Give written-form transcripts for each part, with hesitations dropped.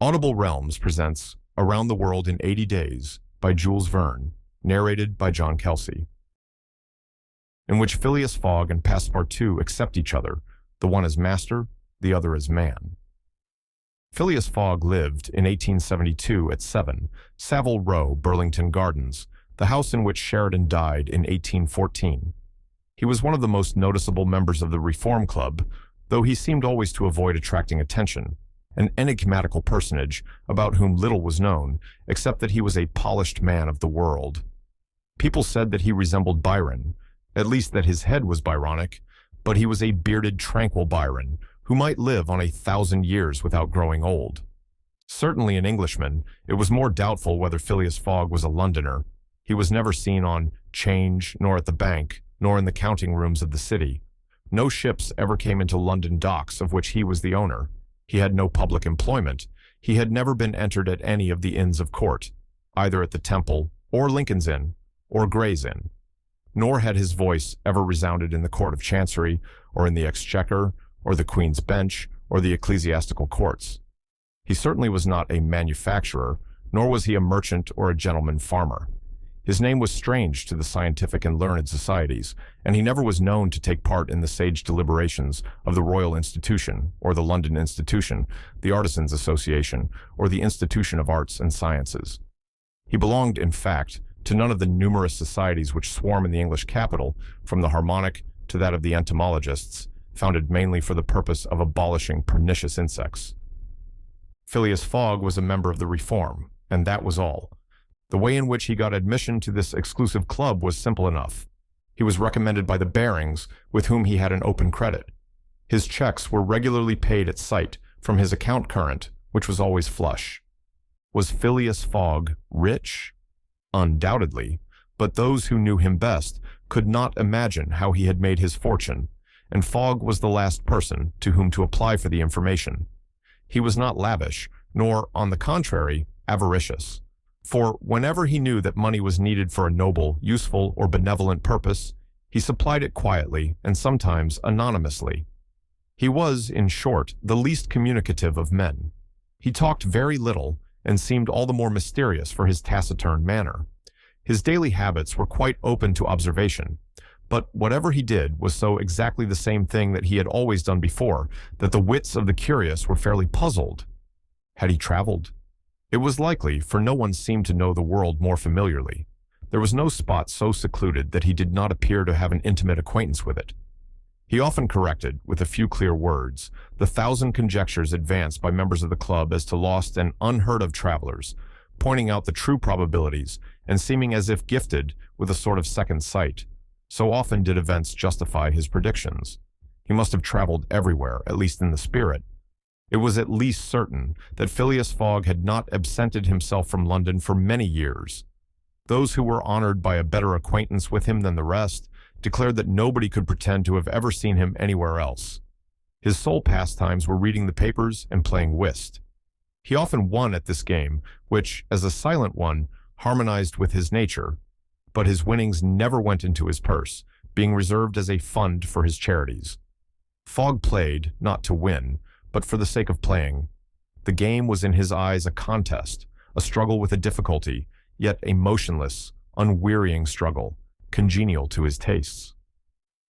Audible Realms presents Around the World in 80 Days by Jules Verne, narrated by John Kelsey, in which Phileas Fogg and Passepartout accept each other, the one as master, the other as man. Phileas Fogg lived in 1872 at 7 Savile Row, Burlington Gardens, the house in which Sheridan died in 1814. He was one of the most noticeable members of the Reform Club, though he seemed always to avoid attracting attention, an enigmatical personage about whom little was known, except that he was a polished man of the world. People said that he resembled Byron, at least that his head was Byronic, but he was a bearded, tranquil Byron, who might live on 1,000 years without growing old. Certainly an Englishman, it was more doubtful whether Phileas Fogg was a Londoner. He was never seen on 'Change, nor at the bank, nor in the counting rooms of the city. No ships ever came into London docks of which he was the owner. He had no public employment. He had never been entered at any of the Inns of Court, either at the Temple, or Lincoln's Inn, or Gray's Inn. Nor had his voice ever resounded in the Court of Chancery, or in the Exchequer, or the Queen's Bench, or the ecclesiastical courts. He certainly was not a manufacturer, nor was he a merchant or a gentleman farmer. His name was strange to the scientific and learned societies, and he never was known to take part in the sage deliberations of the Royal Institution, or the London Institution, the Artisans' Association, or the Institution of Arts and Sciences. He belonged, in fact, to none of the numerous societies which swarm in the English capital, from the Harmonic to that of the Entomologists, founded mainly for the purpose of abolishing pernicious insects. Phileas Fogg was a member of the Reform, and that was all. The way in which he got admission to this exclusive club was simple enough. He was recommended by the Barings, with whom he had an open credit. His checks were regularly paid at sight from his account current, which was always flush. Was Phileas Fogg rich? Undoubtedly, but those who knew him best could not imagine how he had made his fortune, and Fogg was the last person to whom to apply for the information. He was not lavish, nor, on the contrary, avaricious. For whenever he knew that money was needed for a noble, useful, or benevolent purpose, he supplied it quietly and sometimes anonymously. He was, in short, the least communicative of men. He talked very little and seemed all the more mysterious for his taciturn manner. His daily habits were quite open to observation, but whatever he did was so exactly the same thing that he had always done before that the wits of the curious were fairly puzzled. Had he traveled? It was likely, for no one seemed to know the world more familiarly. There was no spot so secluded that he did not appear to have an intimate acquaintance with it. He often corrected, with a few clear words, the 1,000 conjectures advanced by members of the club as to lost and unheard-of travelers, pointing out the true probabilities and seeming as if gifted with a sort of second sight. So often did events justify his predictions. He must have traveled everywhere, at least in the spirit. It was at least certain that Phileas Fogg had not absented himself from London for many years. Those who were honored by a better acquaintance with him than the rest declared that nobody could pretend to have ever seen him anywhere else. His sole pastimes were reading the papers and playing whist. He often won at this game, which, as a silent one, harmonized with his nature, but his winnings never went into his purse, being reserved as a fund for his charities. Fogg played, not to win, but for the sake of playing. The game was in his eyes a contest, a struggle with a difficulty, yet a motionless, unwearying struggle, congenial to his tastes.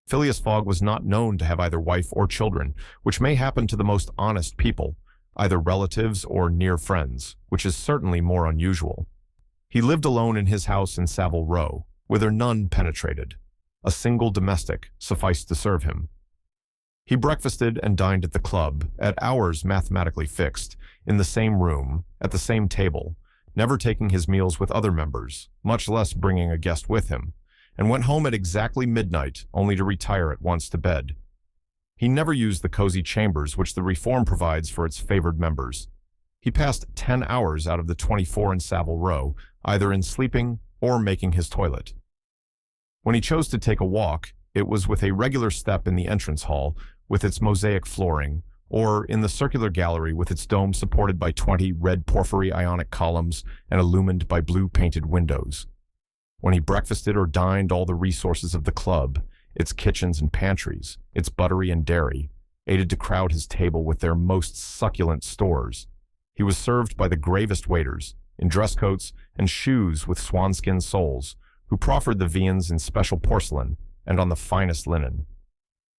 Phileas Fogg was not known to have either wife or children, which may happen to the most honest people, either relatives or near friends, which is certainly more unusual. He lived alone in his house in Savile Row, whither none penetrated. A single domestic sufficed to serve him. He breakfasted and dined at the club, at hours mathematically fixed, in the same room, at the same table, never taking his meals with other members, much less bringing a guest with him, and went home at exactly midnight, only to retire at once to bed. He never used the cozy chambers which the Reform provides for its favored members. He passed 10 hours out of the 24 in Savile Row, either in sleeping or making his toilet. When he chose to take a walk, it was with a regular step in the entrance hall, with its mosaic flooring, or in the circular gallery with its dome supported by 20 red porphyry Ionic columns and illumined by blue painted windows. When he breakfasted or dined, all the resources of the club, its kitchens and pantries, its buttery and dairy, aided to crowd his table with their most succulent stores. He was served by the gravest waiters, in dress coats and shoes with swanskin soles, who proffered the viands in special porcelain and on the finest linen.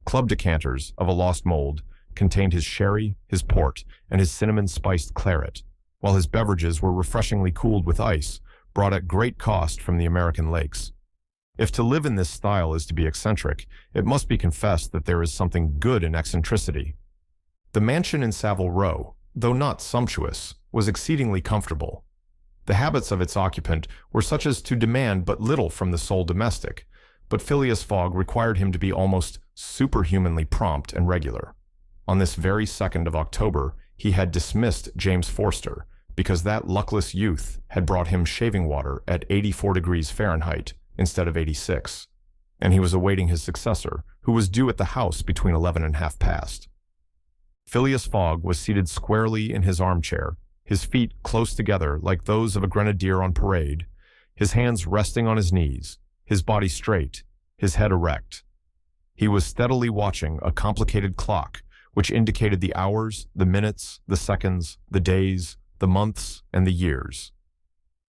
Club decanters of a lost mold contained his sherry, his port, and his cinnamon-spiced claret, while his beverages were refreshingly cooled with ice, brought at great cost from the American lakes. If to live in this style is to be eccentric, it must be confessed that there is something good in eccentricity. The mansion in Savile Row, though not sumptuous, was exceedingly comfortable. The habits of its occupant were such as to demand but little from the sole domestic, but Phileas Fogg required him to be almost superhumanly prompt and regular. On this very 2nd of October, he had dismissed James Forster, because that luckless youth had brought him shaving water at 84 degrees Fahrenheit instead of 86, and he was awaiting his successor, who was due at the house between 11 and half past. Phileas Fogg was seated squarely in his armchair, his feet close together like those of a grenadier on parade, his hands resting on his knees, his body straight, his head erect. He was steadily watching a complicated clock, which indicated the hours, the minutes, the seconds, the days, the months, and the years.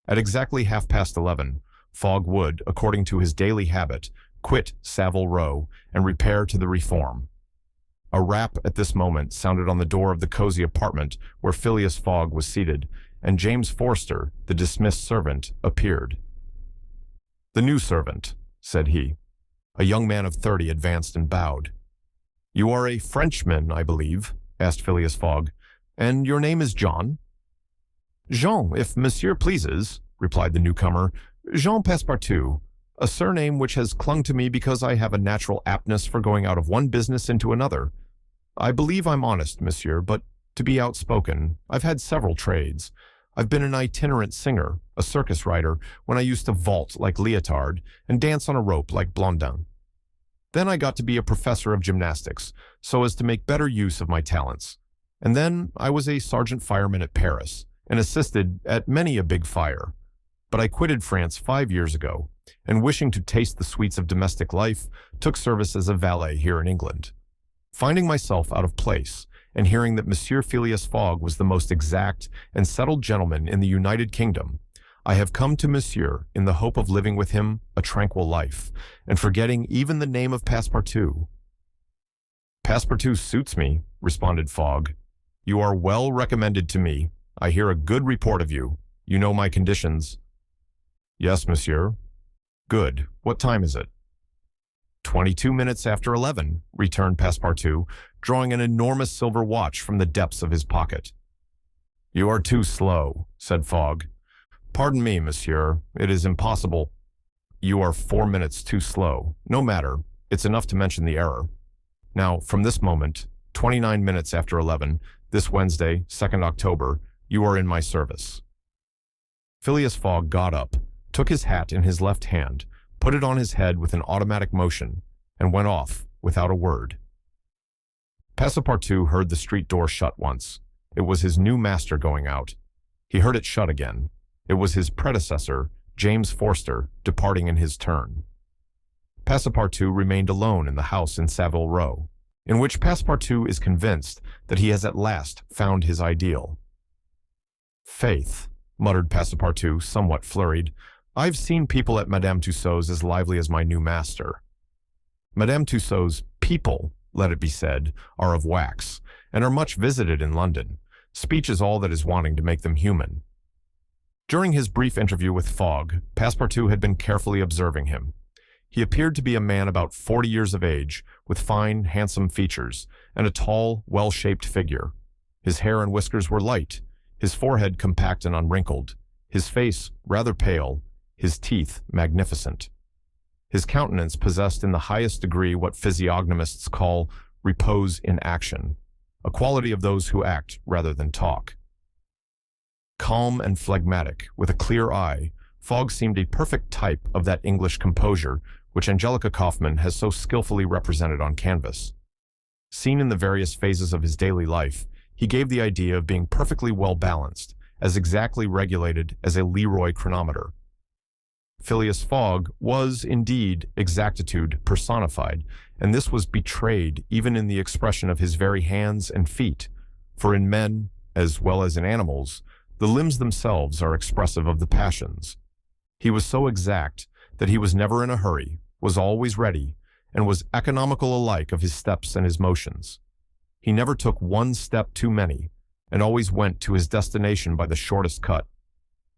At exactly 11:30, Fogg would, according to his daily habit, quit Savile Row and repair to the Reform. A rap at this moment sounded on the door of the cozy apartment where Phileas Fogg was seated, and James Forster, the dismissed servant, appeared. "The new servant," said he. A young man of 30 advanced and bowed. "You are a Frenchman, I believe?" asked Phileas Fogg. "And your name is John?" "Jean, if monsieur pleases," replied the newcomer. "Jean Passepartout, a surname which has clung to me because I have a natural aptness for going out of one business into another. I believe I'm honest, monsieur, but to be outspoken, I've had several trades. I've been an itinerant singer, a circus rider, when I used to vault like Leotard and dance on a rope like Blondin. Then I got to be a professor of gymnastics, so as to make better use of my talents. And then I was a sergeant fireman at Paris, and assisted at many a big fire. But I quitted France 5 years ago, and wishing to taste the sweets of domestic life, took service as a valet here in England. Finding myself out of place, and hearing that Monsieur Phileas Fogg was the most exact and settled gentleman in the United Kingdom, I have come to Monsieur in the hope of living with him a tranquil life, and forgetting even the name of Passepartout." "Passepartout suits me," responded Fogg. "You are well recommended to me. I hear a good report of you. You know my conditions." "Yes, monsieur." "Good. What time is it?" 22 minutes after 11, returned Passepartout, drawing an enormous silver watch from the depths of his pocket. "You are too slow," said Fogg. "Pardon me, monsieur. It is impossible." "You are 4 minutes too slow. No matter. It's enough to mention the error. Now, from this moment, 29 minutes after 11, this Wednesday, 2nd October, you are in my service." Phileas Fogg got up, took his hat in his left hand, put it on his head with an automatic motion, and went off without a word. Passepartout heard the street door shut once. It was his new master going out. He heard it shut again. It was his predecessor, James Forster, departing in his turn. Passepartout remained alone in the house in Savile Row, in which Passepartout is convinced that he has at last found his ideal. "Faith," muttered Passepartout, somewhat flurried, "I've seen people at Madame Tussaud's as lively as my new master." Madame Tussaud's people, let it be said, are of wax, and are much visited in London. Speech is all that is wanting to make them human. During his brief interview with Fogg, Passepartout had been carefully observing him. He appeared to be a man about 40 years of age, with fine, handsome features, and a tall, well-shaped figure. His hair and whiskers were light, his forehead compact and unwrinkled, his face rather pale, his teeth magnificent. His countenance possessed in the highest degree what physiognomists call repose in action, a quality of those who act rather than talk. Calm and phlegmatic, with a clear eye, Fogg seemed a perfect type of that English composure which Angelica Kauffmann has so skillfully represented on canvas. Seen in the various phases of his daily life, he gave the idea of being perfectly well-balanced, as exactly regulated as a Leroy chronometer. Phileas Fogg was, indeed, exactitude personified, and this was betrayed even in the expression of his very hands and feet, for in men, as well as in animals, the limbs themselves are expressive of the passions. He was so exact that he was never in a hurry, was always ready, and was economical alike of his steps and his motions. He never took one step too many, and always went to his destination by the shortest cut.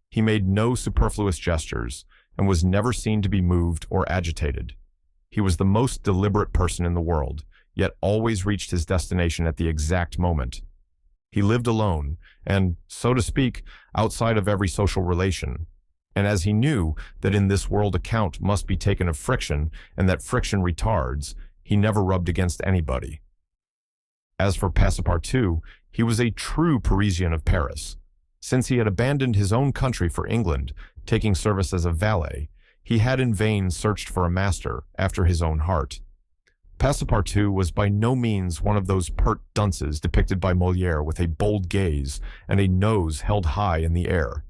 He made no superfluous gestures, and was never seen to be moved or agitated. He was the most deliberate person in the world, yet always reached his destination at the exact moment. He lived alone, and, so to speak, outside of every social relation. And as he knew that in this world account must be taken of friction, and that friction retards, he never rubbed against anybody. As for Passepartout, he was a true Parisian of Paris. Since he had abandoned his own country for England, taking service as a valet, he had in vain searched for a master after his own heart. Passepartout was by no means one of those pert dunces depicted by Molière with a bold gaze and a nose held high in the air.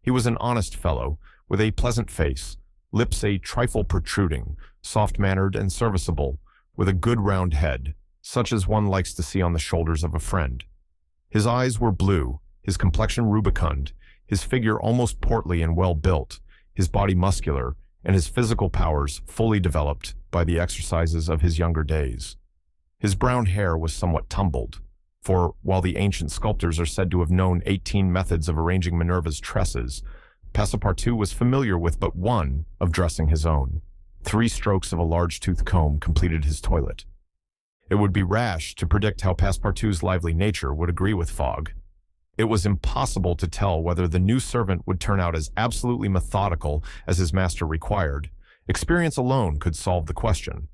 He was an honest fellow, with a pleasant face, lips a trifle protruding, soft-mannered and serviceable, with a good round head, such as one likes to see on the shoulders of a friend. His eyes were blue, his complexion rubicund, his figure almost portly and well-built, his body muscular, and his physical powers fully developed by the exercises of his younger days. His brown hair was somewhat tumbled, for while the ancient sculptors are said to have known 18 methods of arranging Minerva's tresses, Passepartout was familiar with but one of dressing his own. 3 strokes of a large-toothed comb completed his toilet. It would be rash to predict how Passepartout's lively nature would agree with Fogg. It was impossible to tell whether the new servant would turn out as absolutely methodical as his master required. Experience alone could solve the question.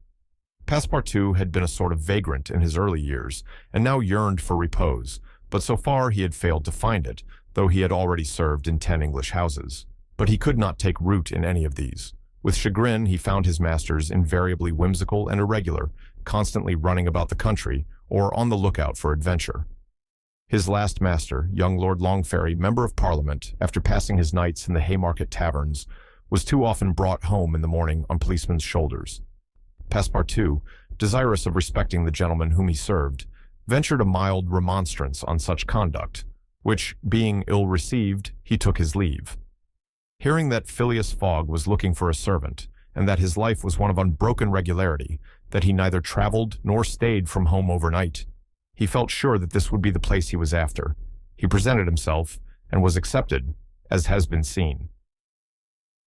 Passepartout had been a sort of vagrant in his early years, and now yearned for repose, but so far he had failed to find it, though he had already served in 10 English houses. But he could not take root in any of these. With chagrin, he found his masters invariably whimsical and irregular, constantly running about the country, or on the lookout for adventure. His last master, young Lord Longferry, Member of Parliament, after passing his nights in the Haymarket taverns, was too often brought home in the morning on policemen's shoulders. Passepartout, desirous of respecting the gentleman whom he served, ventured a mild remonstrance on such conduct, which, being ill-received, he took his leave. Hearing that Phileas Fogg was looking for a servant, and that his life was one of unbroken regularity, that he neither traveled nor stayed from home overnight, he felt sure that this would be the place he was after. He presented himself, and was accepted, as has been seen.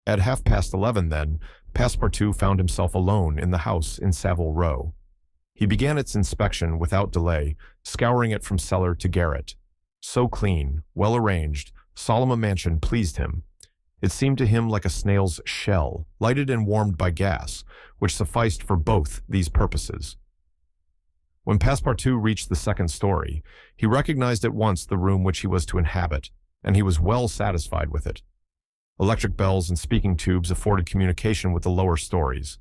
At 11:30 then, Passepartout found himself alone in the house in Savile Row. He began its inspection without delay, scouring it from cellar to garret. So clean, well-arranged, solemn a mansion pleased him. It seemed to him like a snail's shell, lighted and warmed by gas, which sufficed for both these purposes. When Passepartout reached the 2nd story, he recognized at once the room which he was to inhabit, and he was well satisfied with it. Electric bells and speaking tubes afforded communication with the lower stories,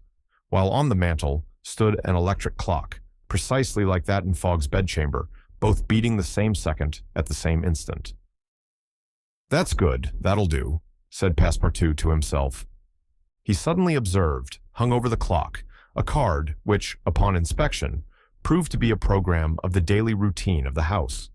while on the mantel stood an electric clock, precisely like that in Fogg's bedchamber, both beating the same second at the same instant. "That's good, that'll do," said Passepartout to himself. He suddenly observed, hung over the clock, a card which, upon inspection, proved to be a program of the daily routine of the house.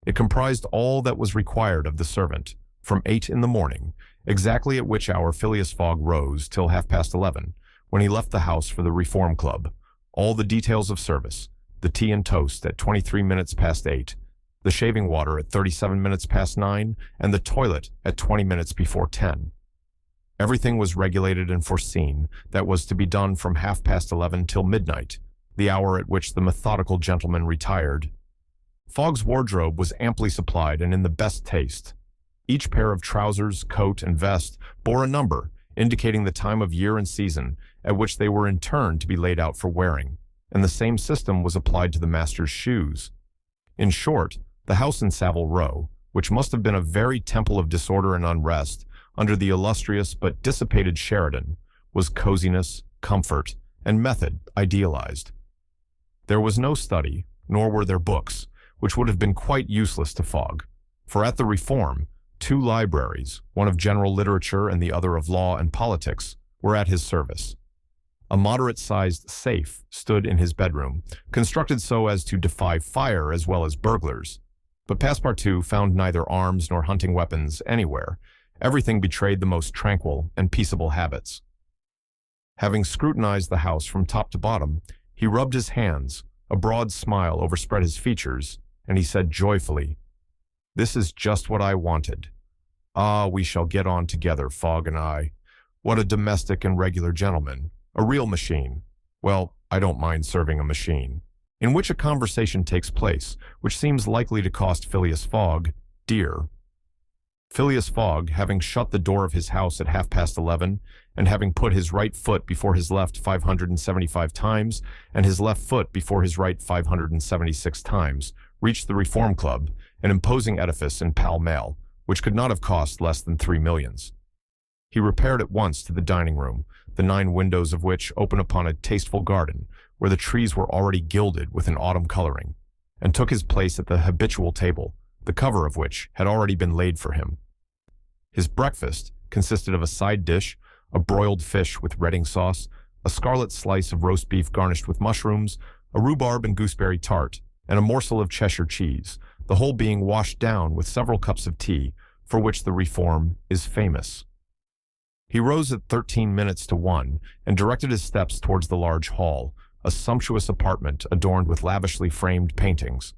It comprised all that was required of the servant, from 8 in the morning, exactly at which hour Phileas Fogg rose, till 11:30, when he left the house for the Reform Club, all the details of service, the tea and toast at 23 minutes past 8, the shaving water at 37 minutes past 9, and the toilet at 20 minutes before 10. Everything was regulated and foreseen that was to be done from 11:30 till midnight, the hour at which the methodical gentleman retired. Fogg's wardrobe was amply supplied and in the best taste. Each pair of trousers, coat, and vest bore a number, indicating the time of year and season at which they were in turn to be laid out for wearing, and the same system was applied to the master's shoes. In short, the house in Savile Row, which must have been a very temple of disorder and unrest under the illustrious but dissipated Sheridan, was coziness, comfort, and method idealized. There was no study, nor were there books, which would have been quite useless to Fogg, for at the Reform, 2 libraries, one of general literature and the other of law and politics, were at his service. A moderate-sized safe stood in his bedroom, constructed so as to defy fire as well as burglars. But Passepartout found neither arms nor hunting weapons anywhere. Everything betrayed the most tranquil and peaceable habits. Having scrutinized the house from top to bottom, he rubbed his hands, a broad smile overspread his features, and he said joyfully, "This is just what I wanted. Ah, we shall get on together, Fogg and I. What a domestic and regular gentleman. A real machine. Well, I don't mind serving a machine." In which a conversation takes place, which seems likely to cost Phileas Fogg dear. Phileas Fogg, having shut the door of his house at 11:30, and having put his right foot before his left 575 times, and his left foot before his right 576 times, reached the Reform Club, an imposing edifice in Pall Mall, which could not have cost less than 3 millions. He repaired at once to the dining room, the 9 windows of which open upon a tasteful garden, where the trees were already gilded with an autumn coloring, and took his place at the habitual table, the cover of which had already been laid for him. His breakfast consisted of a side dish, a broiled fish with Reading sauce, a scarlet slice of roast beef garnished with mushrooms, a rhubarb and gooseberry tart, and a morsel of Cheshire cheese, the whole being washed down with several cups of tea, for which the Reform is famous. He rose at 13 minutes to 1 and directed his steps towards the large hall, a sumptuous apartment adorned with lavishly framed paintings.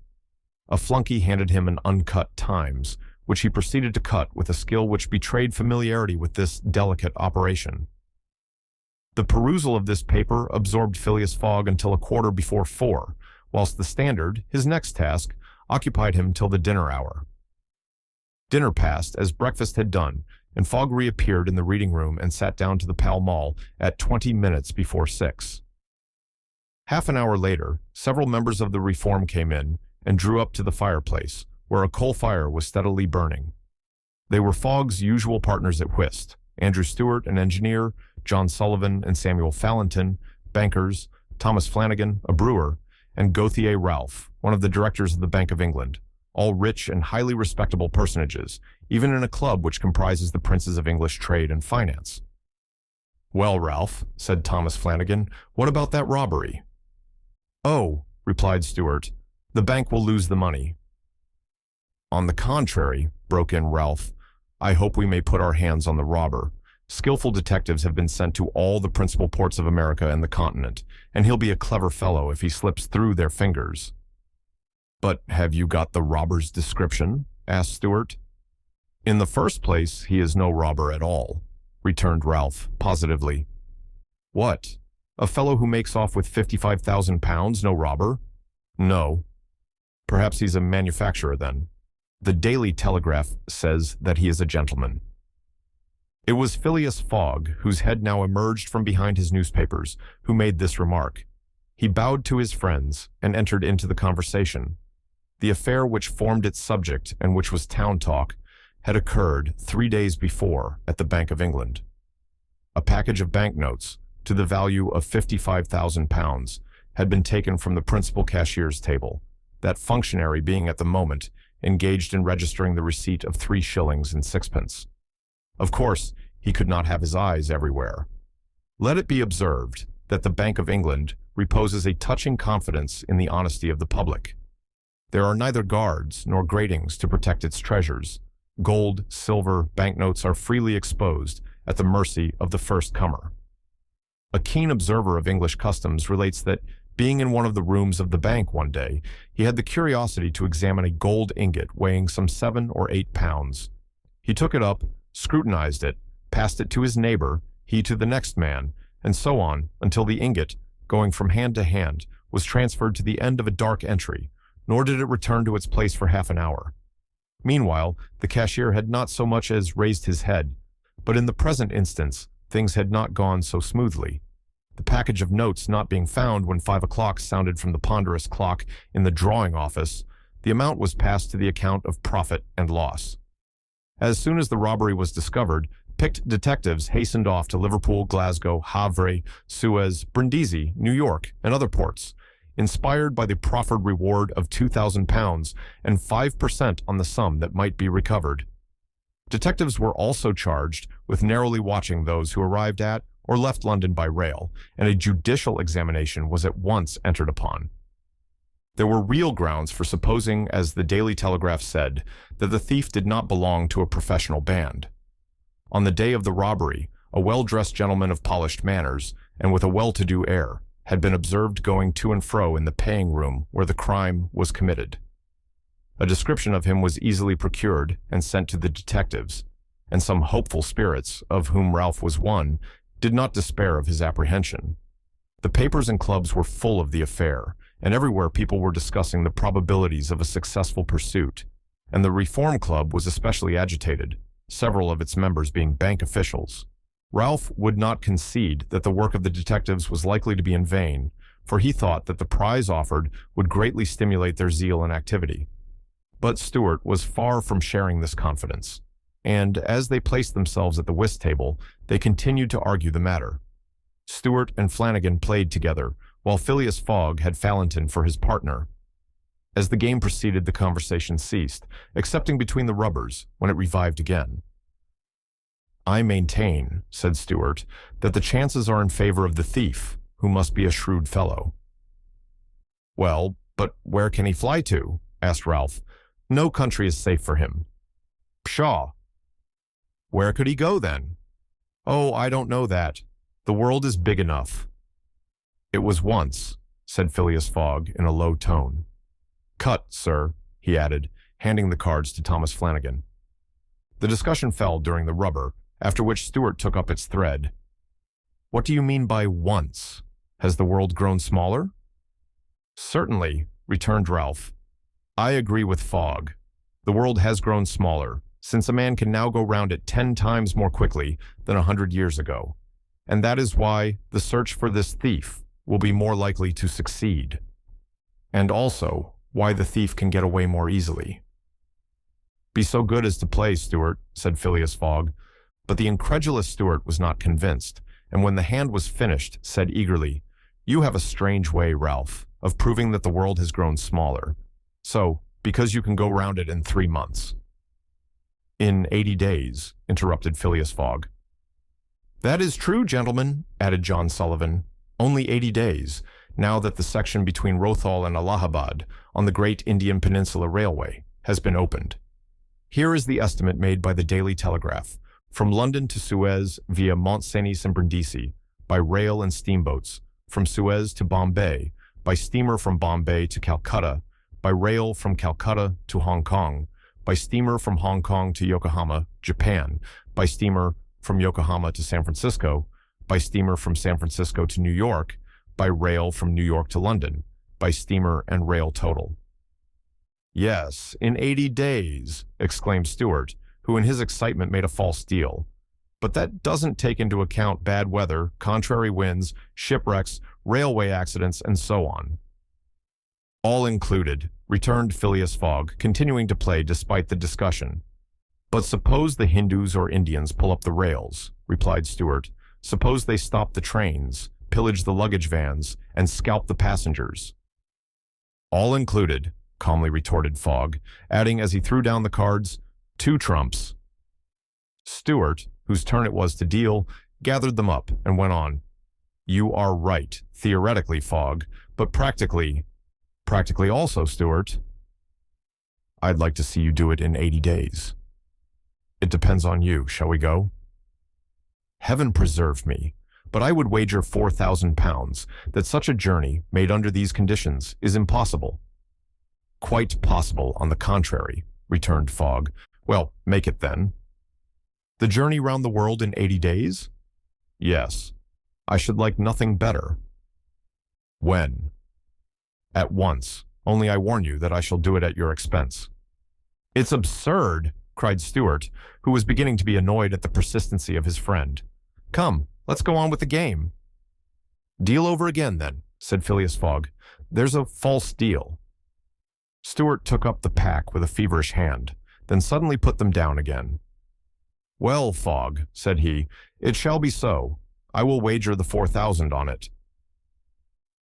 A flunky handed him an uncut Times, which he proceeded to cut with a skill which betrayed familiarity with this delicate operation. The perusal of this paper absorbed Phileas Fogg until 4:15, whilst the Standard, his next task, occupied him till the dinner hour. Dinner passed as breakfast had done, and Fogg reappeared in the reading room and sat down to the Pall Mall at 20 minutes before 6. Half an hour later, several members of the Reform came in and drew up to the fireplace, where a coal fire was steadily burning. They were Fogg's usual partners at whist, Andrew Stewart, an engineer, John Sullivan and Samuel Fallentin, bankers, Thomas Flanagan, a brewer, and Gauthier Ralph, one of the directors of the Bank of England, all rich and highly respectable personages, even in a club which comprises the princes of English trade and finance. "Well, Ralph," said Thomas Flanagan, "what about that robbery?" "Oh," replied Stewart, "the bank will lose the money." "On the contrary," broke in Ralph, "I hope we may put our hands on the robber. Skillful detectives have been sent to all the principal ports of America and the continent, and he'll be a clever fellow if he slips through their fingers." "But have you got the robber's description?" asked Stewart. "In the first place, he is no robber at all," returned Ralph, positively. "What? A fellow who makes off with £55,000 no robber?" "No." "Perhaps he's a manufacturer then. The Daily Telegraph says that he is a gentleman." It was Phileas Fogg, whose head now emerged from behind his newspapers, who made this remark. He bowed to his friends and entered into the conversation. The affair which formed its subject and which was town talk had occurred 3 days before at the Bank of England. A package of banknotes, to the value of £55,000, had been taken from the principal cashier's table, that functionary being at the moment engaged in registering the receipt of 3 shillings and 6pence. Of course, he could not have his eyes everywhere. Let it be observed that the Bank of England reposes a touching confidence in the honesty of the public. There are neither guards nor gratings to protect its treasures. Gold, silver, banknotes are freely exposed at the mercy of the first comer. A keen observer of English customs relates that, being in one of the rooms of the bank one day, he had the curiosity to examine a gold ingot weighing some 7 or 8 pounds. He took it up, scrutinized it, passed it to his neighbor, he to the next man, and so on until the ingot, going from hand to hand, was transferred to the end of a dark entry, nor did it return to its place for half an hour. Meanwhile, the cashier had not so much as raised his head, but in the present instance, things had not gone so smoothly. The package of notes not being found when 5 o'clock sounded from the ponderous clock in the drawing office, the amount was passed to the account of profit and loss. As soon as the robbery was discovered, picked detectives hastened off to Liverpool, Glasgow, Havre, Suez, Brindisi, New York, and other ports, inspired by the proffered reward of £2,000 and 5% on the sum that might be recovered. Detectives were also charged with narrowly watching those who arrived at or left London by rail, and a judicial examination was at once entered upon. There were real grounds for supposing, as the Daily Telegraph said, that the thief did not belong to a professional band. On the day of the robbery, a well-dressed gentleman of polished manners, and with a well-to-do air, had been observed going to and fro in the paying room where the crime was committed. A description of him was easily procured and sent to the detectives, and some hopeful spirits, of whom Ralph was one, did not despair of his apprehension. The papers and clubs were full of the affair, and everywhere people were discussing the probabilities of a successful pursuit, and the Reform Club was especially agitated, several of its members being bank officials. Ralph would not concede that the work of the detectives was likely to be in vain, for he thought that the prize offered would greatly stimulate their zeal and activity. But Stewart was far from sharing this confidence, and as they placed themselves at the whist table, they continued to argue the matter. Stewart and Flanagan played together, while Phileas Fogg had Fallentin for his partner. As the game proceeded, the conversation ceased, excepting between the rubbers, when it revived again. "I maintain," said Stewart, "that the chances are in favor of the thief, who must be a shrewd fellow." "Well, but where can he fly to?" asked Ralph. "No country is safe for him." "Pshaw! Where could he go, then?" "Oh, I don't know that. The world is big enough." "It was once," said Phileas Fogg in a low tone. "Cut, sir," he added, handing the cards to Thomas Flanagan. The discussion fell during the rubber, after which Stewart took up its thread. "What do you mean by once? Has the world grown smaller?" "Certainly," returned Ralph. "I agree with Fogg. The world has grown smaller, since a man can now go round it 10 times more quickly than 100 years ago, and that is why the search for this thief will be more likely to succeed, and also why the thief can get away more easily." "Be so good as to play, Stewart," said Phileas Fogg, but the incredulous Stewart was not convinced, and when the hand was finished, said eagerly, "You have a strange way, Ralph, of proving that the world has grown smaller. So, because you can go round it in 3 months." "In 80 days," interrupted Phileas Fogg. "That is true, gentlemen," added John Sullivan. "Only 80 days, now that the section between Rothal and Allahabad, on the Great Indian Peninsula Railway, has been opened. Here is the estimate made by the Daily Telegraph, from London to Suez via Mont Cenis and Brindisi, by rail and steamboats, from Suez to Bombay, by steamer from Bombay to Calcutta, by rail from Calcutta to Hong Kong, by steamer from Hong Kong to Yokohama, Japan, by steamer from Yokohama to San Francisco, by steamer from San Francisco to New York, by rail from New York to London, by steamer and rail total." "Yes, in 80 days, exclaimed Stewart, who in his excitement made a false deal. "But that doesn't take into account bad weather, contrary winds, shipwrecks, railway accidents, and so on." "All included," returned Phileas Fogg, continuing to play despite the discussion. "But suppose the Hindus or Indians pull up the rails," replied Stewart. "Suppose they stop the trains, pillage the luggage vans, and scalp the passengers." "All included," calmly retorted Fogg, adding as he threw down the cards, "2 trumps." Stewart, whose turn it was to deal, gathered them up and went on. "You are right, theoretically, Fogg, but practically also, Stewart." "I'd like to see you do it in 80 days. "It depends on you. Shall we go?" "Heaven preserve me, but I would wager £4,000 that such a journey, made under these conditions, is impossible." "Quite possible, on the contrary," returned Fogg. "Well, make it then." "The journey round the world in 80 days?" "Yes. I should like nothing better." "When?" "At once, only I warn you that I shall do it at your expense." "It's absurd," cried Stewart, who was beginning to be annoyed at the persistency of his friend. "Come, let's go on with the game." "Deal over again, then," said Phileas Fogg. "There's a false deal." Stewart took up the pack with a feverish hand, then suddenly put them down again. "Well, Fogg," said he, "it shall be so. I will wager the 4,000 on it."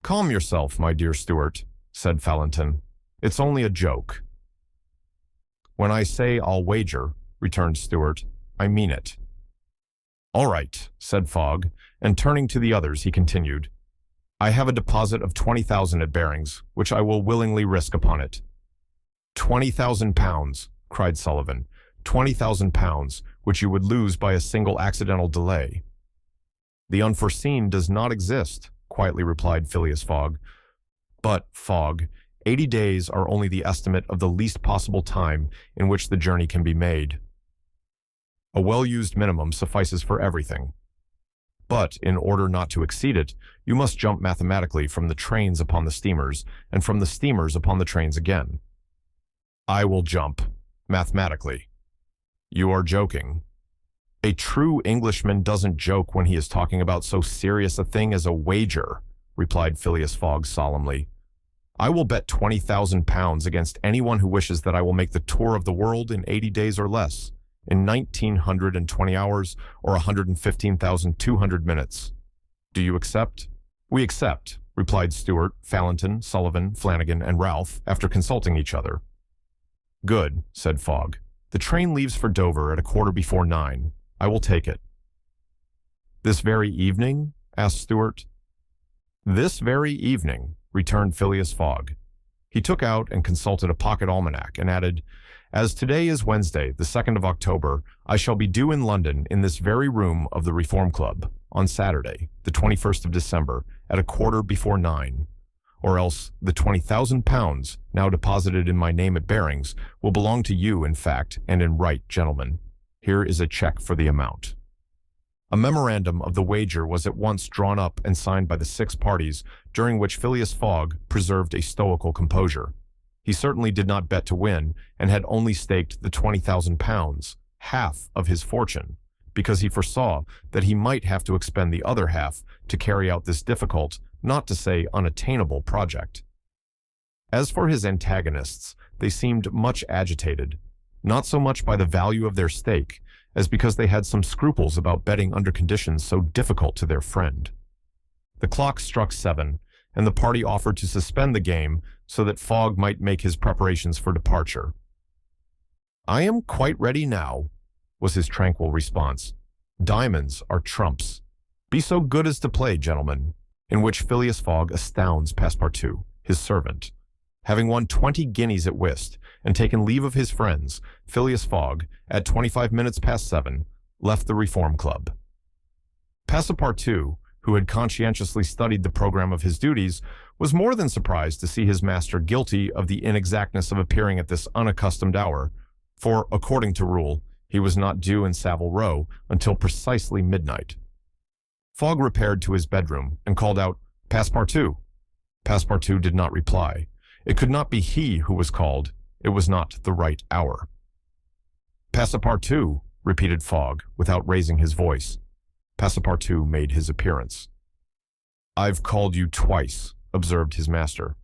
"Calm yourself, my dear Stewart," said Fallentin. "It's only a joke." "When I say I'll wager," returned Stewart, "I mean it." "All right," said Fogg, and turning to the others, he continued, I have a deposit of 20,000 at Bearings, which I will willingly risk upon it. 20,000 pounds, cried Sullivan. 20,000 pounds, which you would lose by a single accidental delay. The unforeseen does not exist, quietly replied Phileas Fogg. But, Fogg, 80 days are only the estimate of the least possible time in which the journey can be made. A well-used minimum suffices for everything. But, in order not to exceed it, you must jump mathematically from the trains upon the steamers, and from the steamers upon the trains again. I will jump, mathematically. You are joking. A true Englishman doesn't joke when he is talking about so serious a thing as a wager, replied Phileas Fogg solemnly. I will bet 20,000 pounds against anyone who wishes that I will make the tour of the world in 80 days or less, in 1920 hours or 115,200 minutes. Do you accept? We accept, replied Stewart, Fallentin, Sullivan, Flanagan, and Ralph after consulting each other. Good, said Fogg. The train leaves for Dover at 9:15. I will take it. This very evening? Asked Stewart. This very evening, returned Phileas Fogg. He took out and consulted a pocket almanac and added, As today is Wednesday, the 2nd of October, I shall be due in London in this very room of the Reform Club on Saturday, the 21st of December, at 9:15. Or else the 20,000 pounds, now deposited in my name at Bearings, will belong to you in fact and in right, gentlemen. Here is a check for the amount. A memorandum of the wager was at once drawn up and signed by the 6 parties, during which Phileas Fogg preserved a stoical composure. He certainly did not bet to win, and had only staked the 20,000 pounds, half of his fortune, because he foresaw that he might have to expend the other half to carry out this difficult, not to say unattainable, project. As for his antagonists, they seemed much agitated, not so much by the value of their stake, as because they had some scruples about betting under conditions so difficult to their friend. The clock struck 7, and the party offered to suspend the game so that Fogg might make his preparations for departure. I am quite ready now, was his tranquil response. Diamonds are trumps. Be so good as to play, gentlemen, in which Phileas Fogg astounds Passepartout, his servant. Having won 20 guineas at whist and taken leave of his friends, Phileas Fogg, at 7:25, left the Reform Club. Passepartout, who had conscientiously studied the program of his duties, was more than surprised to see his master guilty of the inexactness of appearing at this unaccustomed hour, for, according to rule, he was not due in Savile Row until precisely midnight. Fogg repaired to his bedroom and called out, Passepartout. Passepartout did not reply. It could not be he who was called. It was not the right hour. Passepartout, repeated Fogg, without raising his voice. Passepartout made his appearance. I've called you twice, observed his master.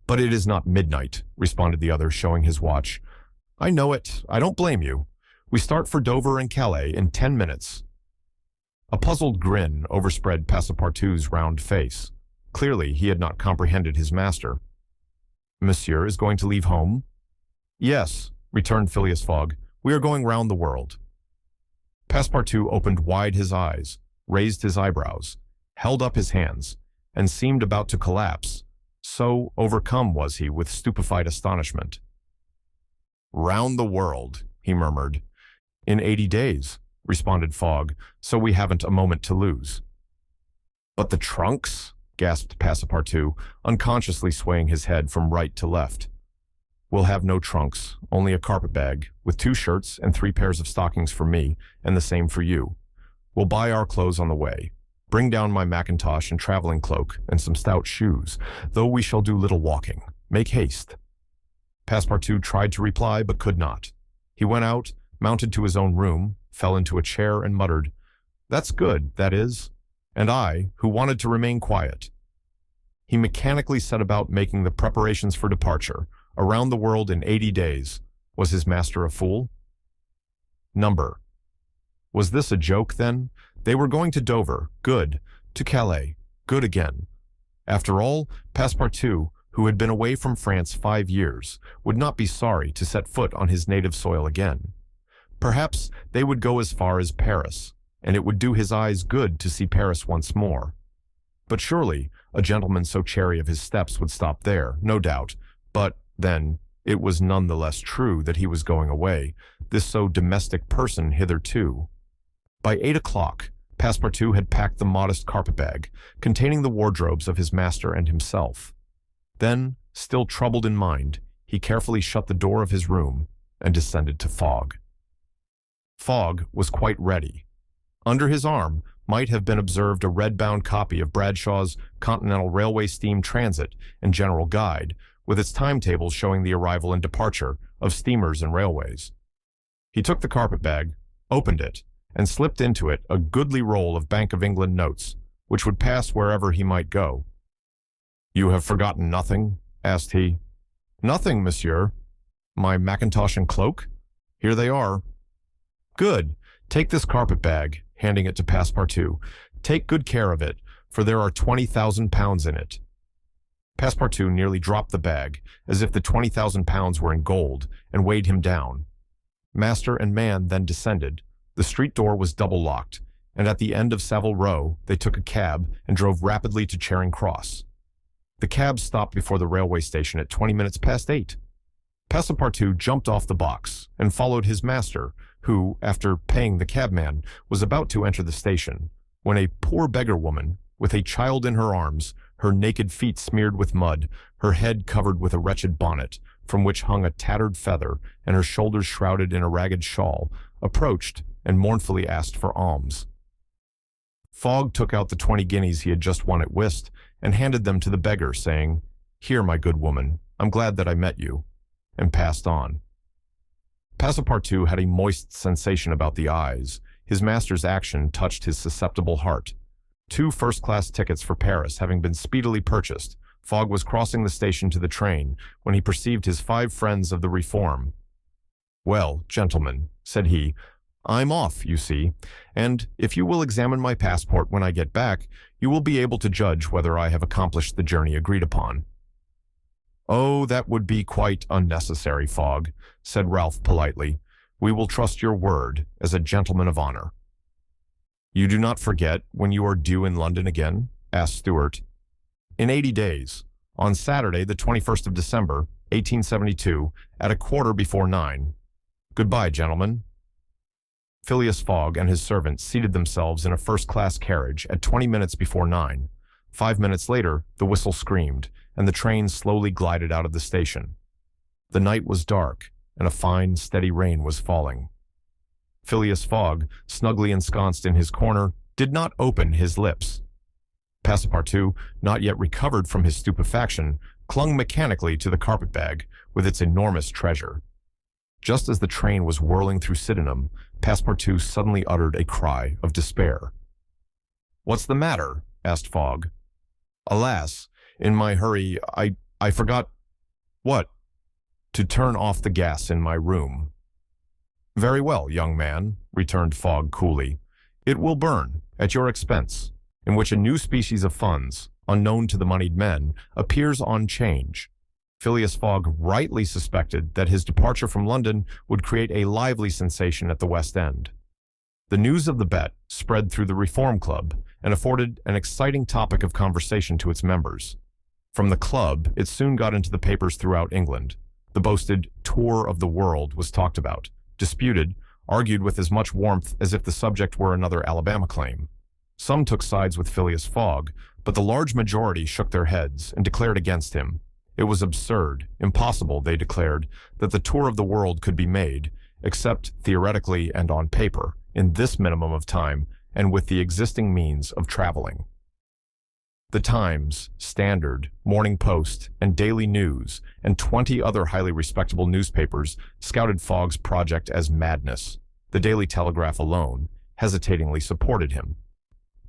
But it is not midnight, responded the other, showing his watch. I know it. I don't blame you. We start for Dover and Calais in 10 minutes. A puzzled grin overspread Passepartout's round face. Clearly, he had not comprehended his master. Monsieur is going to leave home? Yes, returned Phileas Fogg. We are going round the world. Passepartout opened wide his eyes, raised his eyebrows, held up his hands, and seemed about to collapse. So overcome was he with stupefied astonishment. Round the world, he murmured. In 80 days, responded Fogg, so we haven't a moment to lose. But the trunks? Gasped Passepartout, unconsciously swaying his head from right to left. We'll have no trunks, only a carpet-bag, with 2 shirts and 3 pairs of stockings for me, and the same for you. We'll buy our clothes on the way. Bring down my mackintosh and traveling cloak, and some stout shoes, though we shall do little walking. Make haste. Passepartout tried to reply, but could not. He went out, mounted to his own room, fell into a chair, and muttered, That's good, that is. And I, who wanted to remain quiet. He mechanically set about making the preparations for departure, around the world in 80 days. Was his master a fool? Number. Was this a joke, then? They were going to Dover, good. To Calais, good again. After all, Passepartout, who had been away from France 5 years, would not be sorry to set foot on his native soil again. Perhaps they would go as far as Paris, and it would do his eyes good to see Paris once more. But surely a gentleman so chary of his steps would stop there, no doubt. But, then, it was none the less true that he was going away, this so domestic person hitherto. By 8 o'clock, Passepartout had packed the modest carpet-bag, containing the wardrobes of his master and himself. Then, still troubled in mind, he carefully shut the door of his room and descended to Fogg. Fogg was quite ready. Under his arm might have been observed a red-bound copy of Bradshaw's Continental Railway Steam Transit and General Guide, with its timetables showing the arrival and departure of steamers and railways. He took the carpet-bag, opened it, and slipped into it a goodly roll of Bank of England notes, which would pass wherever he might go. "You have forgotten nothing?" asked he. "Nothing, monsieur." "My mackintosh and cloak?" "Here they are." "Good. Take this carpet-bag," handing it to Passepartout. "Take good care of it, for there are 20,000 pounds in it." Passepartout nearly dropped the bag, as if the 20,000 pounds were in gold, and weighed him down. Master and man then descended. The street door was double-locked, and at the end of Savile Row they took a cab and drove rapidly to Charing Cross. The cab stopped before the railway station at 20 minutes past 8. Passepartout jumped off the box and followed his master, who, after paying the cabman, was about to enter the station, when a poor beggar woman, with a child in her arms, her naked feet smeared with mud, her head covered with a wretched bonnet, from which hung a tattered feather, and her shoulders shrouded in a ragged shawl, approached and mournfully asked for alms. Fogg took out the 20 guineas he had just won at whist and handed them to the beggar, saying, "Here, my good woman, I'm glad that I met you," and passed on. Passepartout had a moist sensation about the eyes. His master's action touched his susceptible heart. 2 first-class tickets for Paris having been speedily purchased, Fogg was crossing the station to the train when he perceived his 5 friends of the Reform. "Well, gentlemen," said he, "I'm off, you see, and if you will examine my passport when I get back, you will be able to judge whether I have accomplished the journey agreed upon." "Oh, that would be quite unnecessary, Fogg," said Ralph politely. "We will trust your word as a gentleman of honor." "You do not forget when you are due in London again?" asked Stewart. "In 80 days, on Saturday, the 21st of December, 1872, at 9:15. Goodbye, gentlemen." Phileas Fogg and his servant seated themselves in a first-class carriage at 20 minutes before 9. 5 minutes later, the whistle screamed, and the train slowly glided out of the station. The night was dark, and a fine, steady rain was falling. Phileas Fogg, snugly ensconced in his corner, did not open his lips. Passepartout, not yet recovered from his stupefaction, clung mechanically to the carpet-bag with its enormous treasure. Just as the train was whirling through Sydenham, Passepartout suddenly uttered a cry of despair. "What's the matter?" asked Fogg. "Alas, in my hurry, I forgot—" "What?" "To turn off the gas in my room." "Very well, young man," returned Fogg coolly. "It will burn, at your expense, in which a new species of funds, unknown to the moneyed men, appears on 'change." Phileas Fogg rightly suspected that his departure from London would create a lively sensation at the West End. The news of the bet spread through the Reform Club and afforded an exciting topic of conversation to its members. From the club, it soon got into the papers throughout England. The boasted tour of the world was talked about, disputed, argued with as much warmth as if the subject were another Alabama claim. Some took sides with Phileas Fogg, but the large majority shook their heads and declared against him. It was absurd, impossible, they declared, that the tour of the world could be made, except theoretically and on paper, in this minimum of time and with the existing means of traveling. The Times, Standard, Morning Post, and Daily News, and 20 other highly respectable newspapers scouted Fogg's project as madness. The Daily Telegraph alone hesitatingly supported him.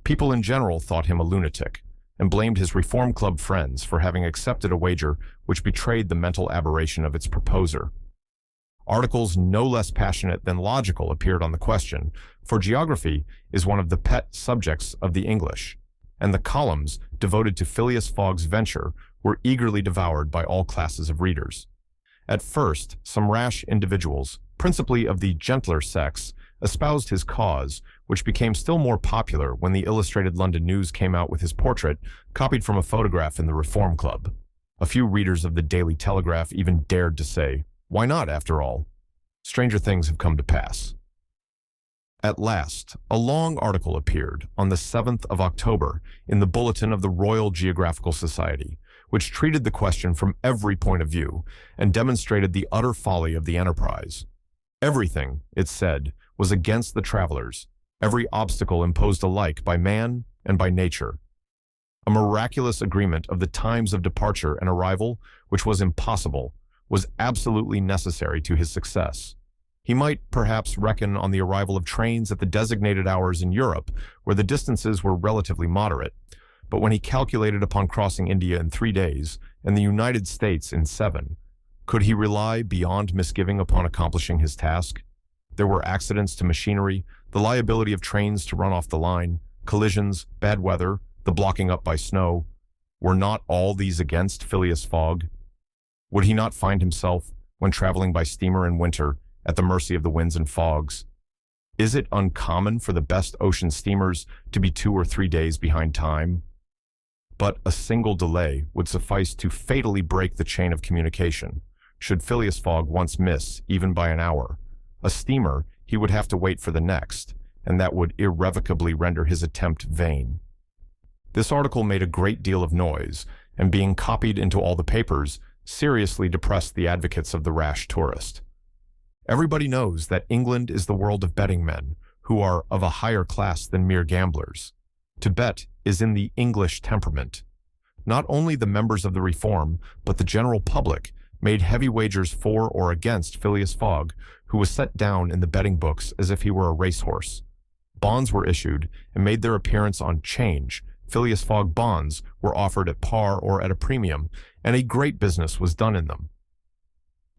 People in general thought him a lunatic, and blamed his Reform Club friends for having accepted a wager which betrayed the mental aberration of its proposer. Articles no less passionate than logical appeared on the question, for geography is one of the pet subjects of the English, and the columns devoted to Phileas Fogg's venture were eagerly devoured by all classes of readers. At first, some rash individuals, principally of the gentler sex, espoused his cause, which became still more popular when the Illustrated London News came out with his portrait, copied from a photograph in the Reform Club. A few readers of the Daily Telegraph even dared to say, "Why not, after all?" Stranger things have come to pass. At last, a long article appeared on the 7th of October in the Bulletin of the Royal Geographical Society, which treated the question from every point of view and demonstrated the utter folly of the enterprise. Everything, it said, was against the travelers, every obstacle imposed alike by man and by nature. A miraculous agreement of the times of departure and arrival, which was impossible, was absolutely necessary to his success. He might perhaps reckon on the arrival of trains at the designated hours in Europe, where the distances were relatively moderate, but when he calculated upon crossing India in 3 days and the United States in 7, could he rely beyond misgiving upon accomplishing his task? There were accidents to machinery, the liability of trains to run off the line, collisions, bad weather, the blocking up by snow. Were not all these against Phileas Fogg? Would he not find himself, when traveling by steamer in winter, at the mercy of the winds and fogs? Is it uncommon for the best ocean steamers to be 2 or 3 days behind time? But a single delay would suffice to fatally break the chain of communication. Should Phileas Fogg once miss, even by an hour, a steamer, he would have to wait for the next, and that would irrevocably render his attempt vain. This article made a great deal of noise, and being copied into all the papers, seriously depressed the advocates of the rash tourist. Everybody knows that England is the world of betting men, who are of a higher class than mere gamblers. To bet is in the English temperament. Not only the members of the Reform, but the general public made heavy wagers for or against Phileas Fogg, who was set down in the betting books as if he were a racehorse. Bonds were issued and made their appearance on 'change. Phileas Fogg bonds were offered at par or at a premium, and a great business was done in them.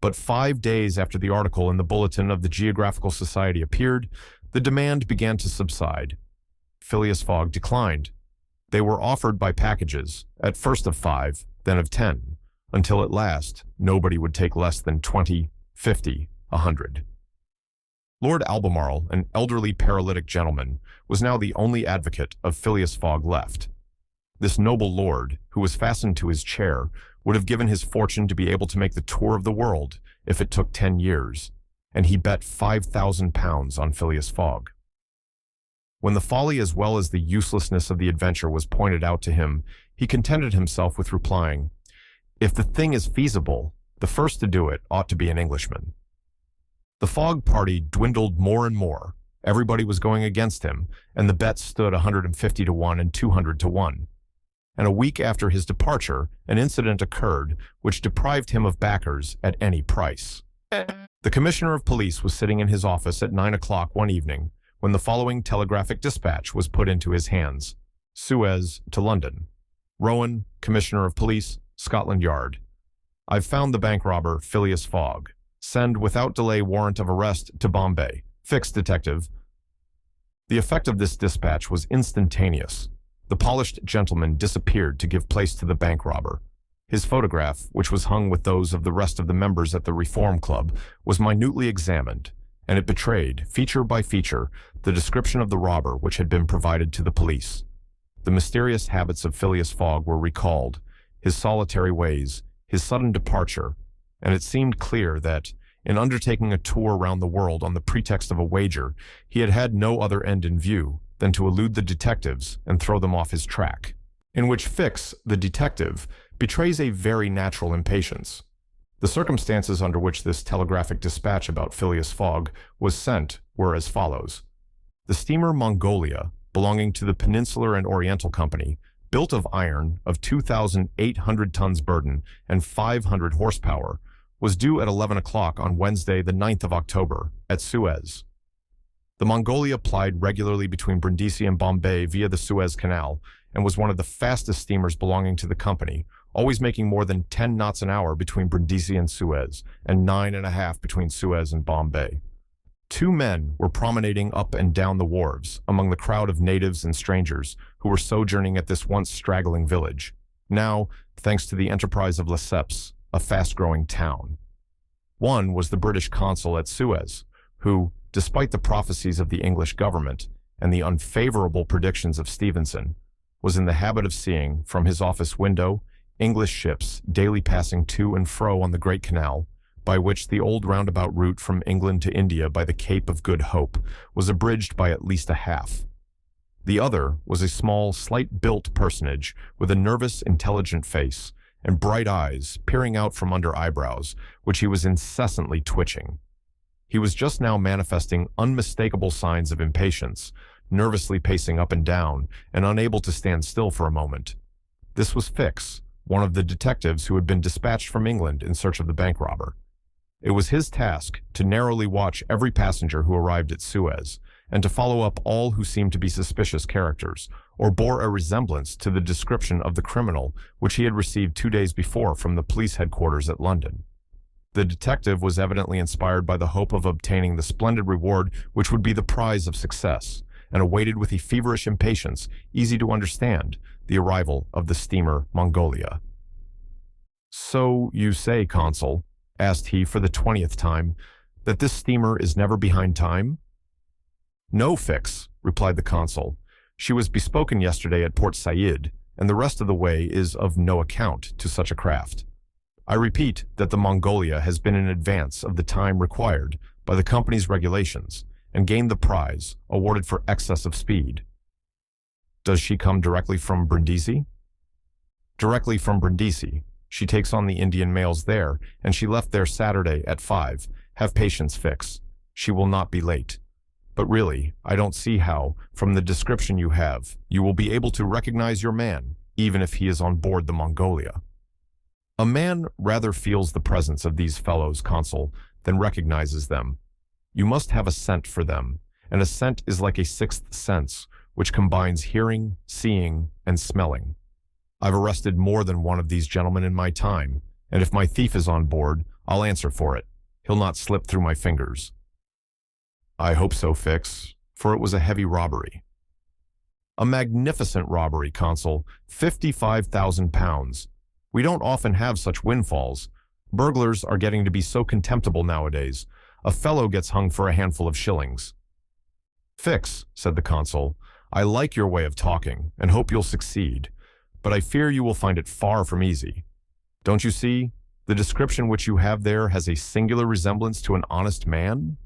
But 5 days after the article in the Bulletin of the Geographical Society appeared, the demand began to subside. Phileas Fogg declined. They were offered by packages, at first of 5, then of 10, until at last nobody would take less than 20, 50, 100. Lord Albemarle, an elderly paralytic gentleman, was now the only advocate of Phileas Fogg left. This noble lord, who was fastened to his chair, would have given his fortune to be able to make the tour of the world if it took 10 years, and he bet £5,000 on Phileas Fogg. When the folly as well as the uselessness of the adventure was pointed out to him, he contented himself with replying, "If the thing is feasible, the first to do it ought to be an Englishman." The Fogg party dwindled more and more. Everybody was going against him, and the bets stood 150 to 1 and 200 to 1. And a week after his departure, an incident occurred which deprived him of backers at any price. The Commissioner of Police was sitting in his office at 9 o'clock one evening when the following telegraphic dispatch was put into his hands. Suez to London. Rowan, Commissioner of Police, Scotland Yard. I've found the bank robber, Phileas Fogg. Send without delay warrant of arrest to Bombay. Fix, detective. The effect of this dispatch was instantaneous. The polished gentleman disappeared to give place to the bank robber. His photograph, which was hung with those of the rest of the members at the Reform Club, was minutely examined, and it betrayed, feature by feature, the description of the robber which had been provided to the police. The mysterious habits of Phileas Fogg were recalled, his solitary ways, his sudden departure, and it seemed clear that, in undertaking a tour round the world on the pretext of a wager, he had had no other end in view than to elude the detectives and throw them off his track, in which Fix, the detective, betrays a very natural impatience. The circumstances under which this telegraphic dispatch about Phileas Fogg was sent were as follows. The steamer Mongolia, belonging to the Peninsular and Oriental Company, built of iron, of 2,800 tons burden and 500 horsepower, was due at 11 o'clock on Wednesday, the 9th of October, at Suez. The Mongolia plied regularly between Brindisi and Bombay via the Suez Canal and was one of the fastest steamers belonging to the company, always making more than 10 knots an hour between Brindisi and Suez, and 9.5 between Suez and Bombay. 2 men were promenading up and down the wharves among the crowd of natives and strangers who were sojourning at this once straggling village, now, thanks to the enterprise of Lesseps, a fast-growing town. One was the British consul at Suez, who, despite the prophecies of the English government and the unfavorable predictions of Stevenson, was in the habit of seeing, from his office window, English ships daily passing to and fro on the Great Canal, by which the old roundabout route from England to India by the Cape of Good Hope was abridged by at least a half. The other was a small, slight-built personage with a nervous, intelligent face and bright eyes peering out from under eyebrows, which he was incessantly twitching. He was just now manifesting unmistakable signs of impatience, nervously pacing up and down and unable to stand still for a moment. This was Fix, one of the detectives who had been dispatched from England in search of the bank robber. It was his task to narrowly watch every passenger who arrived at Suez, and to follow up all who seemed to be suspicious characters, or bore a resemblance to the description of the criminal which he had received 2 days before from the police headquarters at London. The detective was evidently inspired by the hope of obtaining the splendid reward which would be the prize of success, and awaited with a feverish impatience, easy to understand, the arrival of the steamer Mongolia. "So you say, Consul," asked he for the 20th time, "that this steamer is never behind time?" "No, Fix," replied the consul. "She was bespoken yesterday at Port Said, and the rest of the way is of no account to such a craft. I repeat that the Mongolia has been in advance of the time required by the company's regulations, and gained the prize awarded for excess of speed." "Does she come directly from Brindisi?" "Directly from Brindisi. She takes on the Indian mails there, and she left there Saturday at 5. Have patience, Fix. She will not be late. But really, I don't see how, from the description you have, you will be able to recognize your man, even if he is on board the Mongolia." "A man rather feels the presence of these fellows, Consul, than recognizes them. You must have a scent for them, and a scent is like a sixth sense, which combines hearing, seeing, and smelling. I've arrested more than one of these gentlemen in my time, and if my thief is on board, I'll answer for it. He'll not slip through my fingers." "I hope so, Fix, for it was a heavy robbery." "A magnificent robbery, Consul. £55,000. We don't often have such windfalls. Burglars are getting to be so contemptible nowadays. A fellow gets hung for a handful of shillings." "Fix," said the consul, "I like your way of talking, and hope you'll succeed, but I fear you will find it far from easy. Don't you see, the description which you have there has a singular resemblance to an honest man?"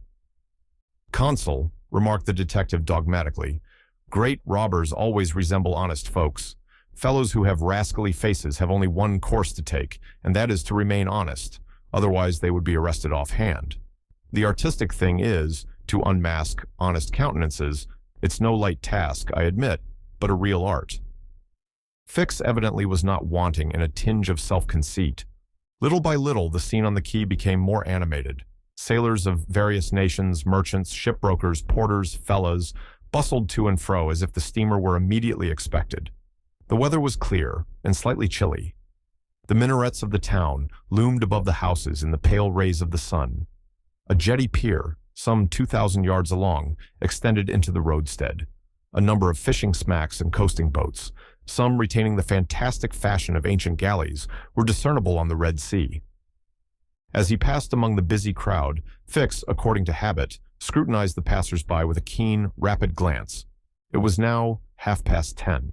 "Consul," remarked the detective dogmatically, "great robbers always resemble honest folks. Fellows who have rascally faces have only one course to take, and that is to remain honest, otherwise they would be arrested offhand. The artistic thing is to unmask honest countenances. It's no light task, I admit, but a real art." Fix evidently was not wanting in a tinge of self-conceit. Little by little, the scene on the quay became more animated. Sailors of various nations, merchants, shipbrokers, porters, fellahs, bustled to and fro as if the steamer were immediately expected. The weather was clear and slightly chilly. The minarets of the town loomed above the houses in the pale rays of the sun. A jetty pier, some 2,000 yards along, extended into the roadstead. A number of fishing smacks and coasting boats, some retaining the fantastic fashion of ancient galleys, were discernible on the Red Sea. As he passed among the busy crowd, Fix, according to habit, scrutinized the passers-by with a keen, rapid glance. It was now 10:30.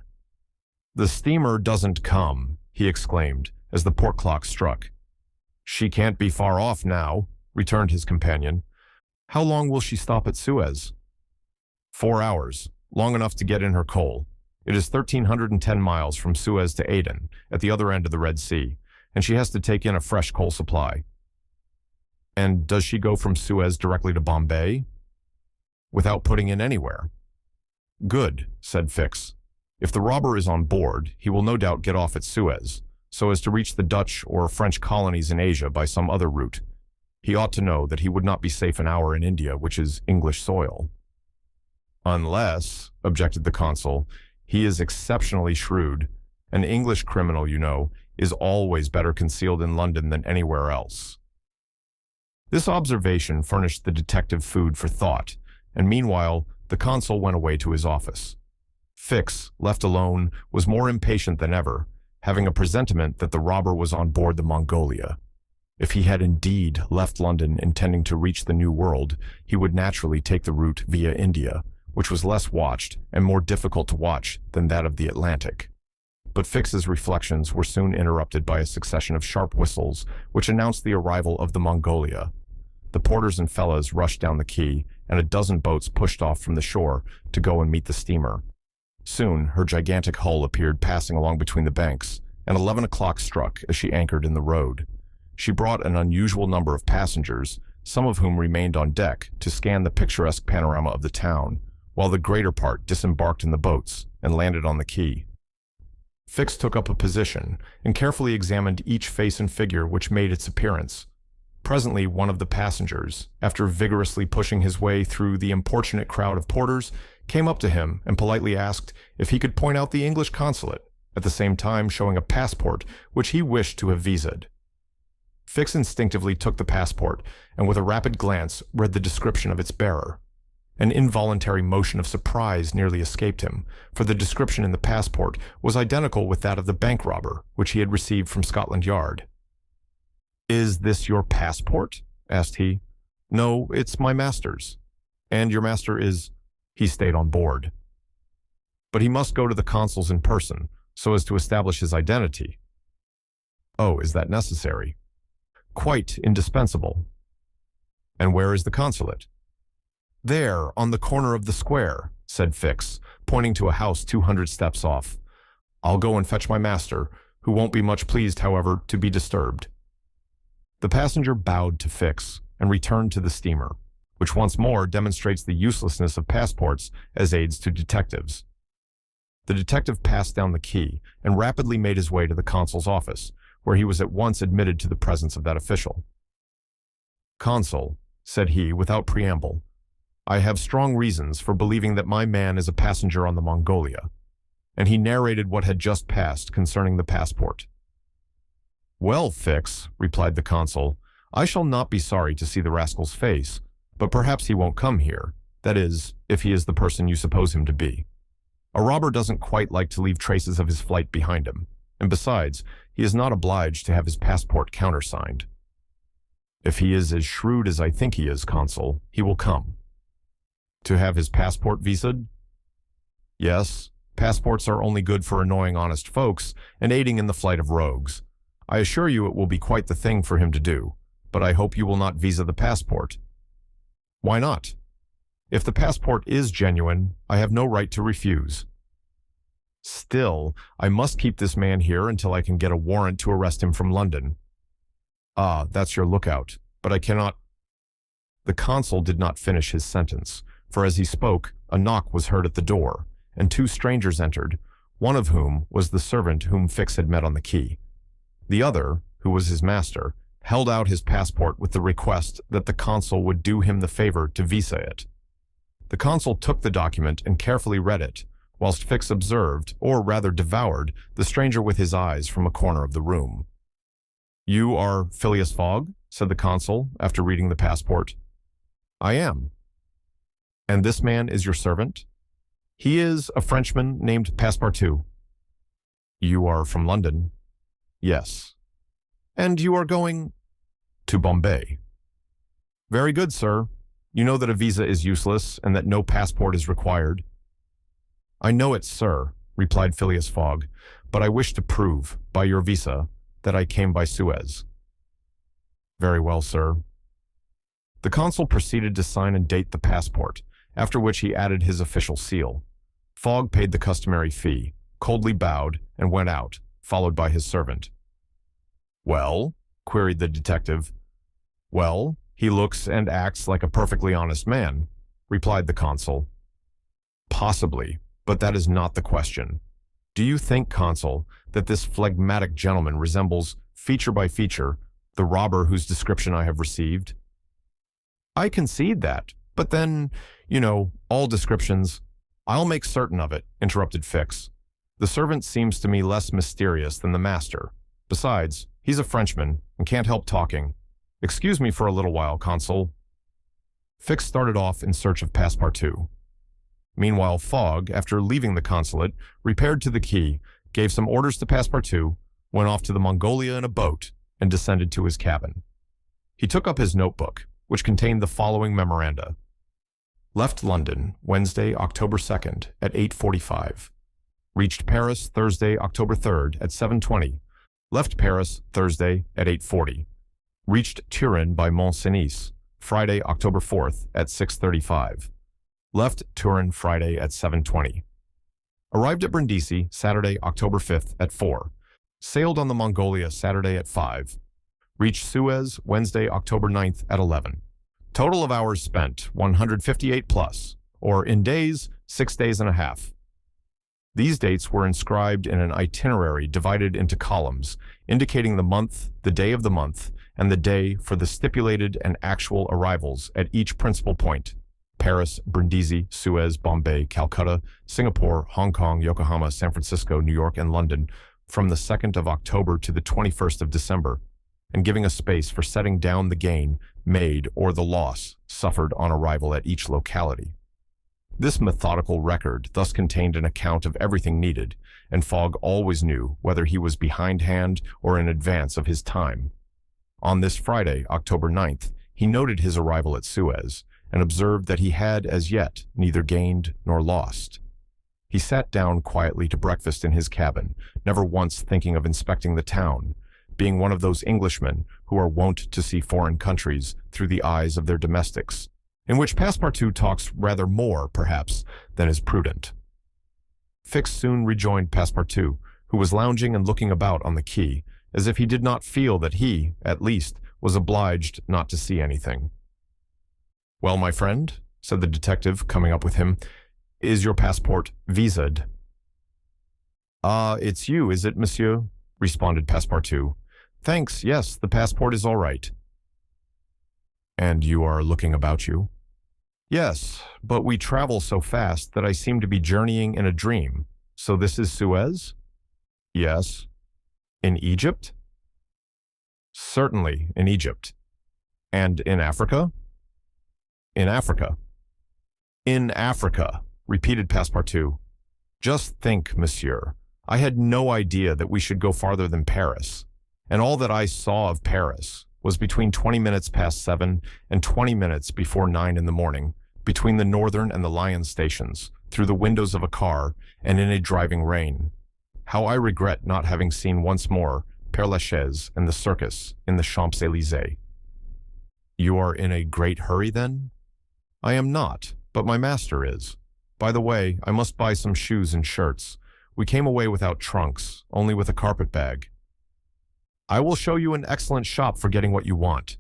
"The steamer doesn't come," he exclaimed, as the port clock struck. "She can't be far off now," returned his companion. "How long will she stop at Suez?" 4 hours, long enough to get in her coal. It is 1,310 miles from Suez to Aden, at the other end of the Red Sea, and she has to take in a fresh coal supply." "And does she go from Suez directly to Bombay?" "Without putting in anywhere." "Good," said Fix. "If the robber is on board, he will no doubt get off at Suez, so as to reach the Dutch or French colonies in Asia by some other route. He ought to know that he would not be safe an hour in India, which is English soil." "Unless," objected the consul, "he is exceptionally shrewd. An English criminal, you know, is always better concealed in London than anywhere else." This observation furnished the detective food for thought, and meanwhile the consul went away to his office. Fix, left alone, was more impatient than ever, having a presentiment that the robber was on board the Mongolia. If he had indeed left London intending to reach the New World, he would naturally take the route via India, which was less watched and more difficult to watch than that of the Atlantic. But Fix's reflections were soon interrupted by a succession of sharp whistles which announced the arrival of the Mongolia. The porters and fellows rushed down the quay, and a dozen boats pushed off from the shore to go and meet the steamer. Soon her gigantic hull appeared passing along between the banks, and 11 o'clock struck as she anchored in the road. She brought an unusual number of passengers, some of whom remained on deck to scan the picturesque panorama of the town, while the greater part disembarked in the boats and landed on the quay. Fix took up a position and carefully examined each face and figure which made its appearance. Presently, one of the passengers, after vigorously pushing his way through the importunate crowd of porters, came up to him and politely asked if he could point out the English consulate, at the same time showing a passport which he wished to have visaed. Fix instinctively took the passport and with a rapid glance read the description of its bearer. An involuntary motion of surprise nearly escaped him, for the description in the passport was identical with that of the bank robber which he had received from Scotland Yard. "Is this your passport?" asked he. "No, it's my master's." "And your master is—" "He stayed on board." "But he must go to the consul's in person, so as to establish his identity." "Oh, is that necessary?" "Quite indispensable." "And where is the consulate?" "There, on the corner of the square," said Fix, pointing to a house 200 steps off. "I'll go and fetch my master, who won't be much pleased, however, to be disturbed." The passenger bowed to Fix and returned to the steamer, which once more demonstrates the uselessness of passports as aids to detectives. The detective passed down the quay and rapidly made his way to the consul's office, where he was at once admitted to the presence of that official. "Consul," said he without preamble, "I have strong reasons for believing that my man is a passenger on the Mongolia," and he narrated what had just passed concerning the passport. "Well, Fix," replied the consul, "I shall not be sorry to see the rascal's face, but perhaps he won't come here, that is, if he is the person you suppose him to be. A robber doesn't quite like to leave traces of his flight behind him, and besides, he is not obliged to have his passport countersigned. If he is as shrewd as I think he is, consul, he will come." "To have his passport visaed?" "Yes, passports are only good for annoying honest folks and aiding in the flight of rogues. I assure you it will be quite the thing for him to do, but I hope you will not visa the passport." "Why not?" "If the passport is genuine, I have no right to refuse." "Still, I must keep this man here until I can get a warrant to arrest him from London." "Ah, that's your lookout, but I cannot—" The consul did not finish his sentence, for as he spoke, a knock was heard at the door, and two strangers entered, one of whom was the servant whom Fix had met on the quay. The other, who was his master, held out his passport with the request that the consul would do him the favor to visa it. The consul took the document and carefully read it, whilst Fix observed, or rather devoured, the stranger with his eyes from a corner of the room. "You are Phileas Fogg?" said the consul, after reading the passport. "I am." "And this man is your servant?" "He is a Frenchman named Passepartout." "You are from London?" "Yes." "And you are going—" "To Bombay." "Very good, sir. You know that a visa is useless and that no passport is required." "I know it, sir," replied Phileas Fogg, "but I wish to prove, by your visa, that I came by Suez." "Very well, sir." The consul proceeded to sign and date the passport, after which he added his official seal. Fogg paid the customary fee, coldly bowed, and went out, followed by his servant. "Well?" queried the detective. "Well, he looks and acts like a perfectly honest man," replied the consul. "Possibly, but that is not the question. Do you think, consul, that this phlegmatic gentleman resembles, feature by feature, the robber whose description I have received?" "I concede that, but then, you know, all descriptions—" "I'll make certain of it," interrupted Fix. "The servant seems to me less mysterious than the master. Besides, he's a Frenchman and can't help talking. Excuse me for a little while, consul." Fix started off in search of Passepartout. Meanwhile, Fogg, after leaving the consulate, repaired to the quay, gave some orders to Passepartout, went off to the Mongolia in a boat, and descended to his cabin. He took up his notebook, which contained the following memoranda. Left London, Wednesday, October 2nd, at 8:45. Reached Paris, Thursday, October 3rd, at 7:20. Left Paris, Thursday, at 8:40. Reached Turin by Mont-Cenis, Friday, October 4th, at 6:35. Left Turin Friday at 7:20. Arrived at Brindisi, Saturday, October 5th, at 4. Sailed on the Mongolia Saturday at 5. Reached Suez, Wednesday, October 9th, at 11. Total of hours spent, 158 plus, or in days, 6 days and a half. These dates were inscribed in an itinerary divided into columns, indicating the month, the day of the month, and the day for the stipulated and actual arrivals at each principal point: Paris, Brindisi, Suez, Bombay, Calcutta, Singapore, Hong Kong, Yokohama, San Francisco, New York, and London, from the 2nd of October to the 21st of December, and giving a space for setting down the gain made or the loss suffered on arrival at each locality. This methodical record thus contained an account of everything needed, and Fogg always knew whether he was behindhand or in advance of his time. On this Friday, October 9th, he noted his arrival at Suez, and observed that he had as yet neither gained nor lost. He sat down quietly to breakfast in his cabin, never once thinking of inspecting the town, being one of those Englishmen who are wont to see foreign countries through the eyes of their domestics, in which Passepartout talks rather more, perhaps, than is prudent. Fix soon rejoined Passepartout, who was lounging and looking about on the quay, as if he did not feel that he, at least, was obliged not to see anything. "Well, my friend," said the detective, coming up with him, "is your passport visaed?" "Ah, it's you, is it, monsieur?" responded Passepartout. "Thanks, yes, the passport is all right." "And you are looking about you?" "Yes, but we travel so fast that I seem to be journeying in a dream. So this is Suez?" "Yes." "In Egypt?" "Certainly, in Egypt." "And in Africa?" "In Africa." "In Africa," repeated Passepartout. "Just think, monsieur, I had no idea that we should go farther than Paris, and all that I saw of Paris was between 20 minutes past 7 and 20 minutes before 9 in the morning, between the Northern and the Lion stations, through the windows of a car, and in a driving rain. How I regret not having seen once more Père Lachaise and the circus in the Champs-Élysées." "You are in a great hurry, then?" "I am not, but my master is. By the way, I must buy some shoes and shirts. We came away without trunks, only with a carpet bag." "I will show you an excellent shop for getting what you want."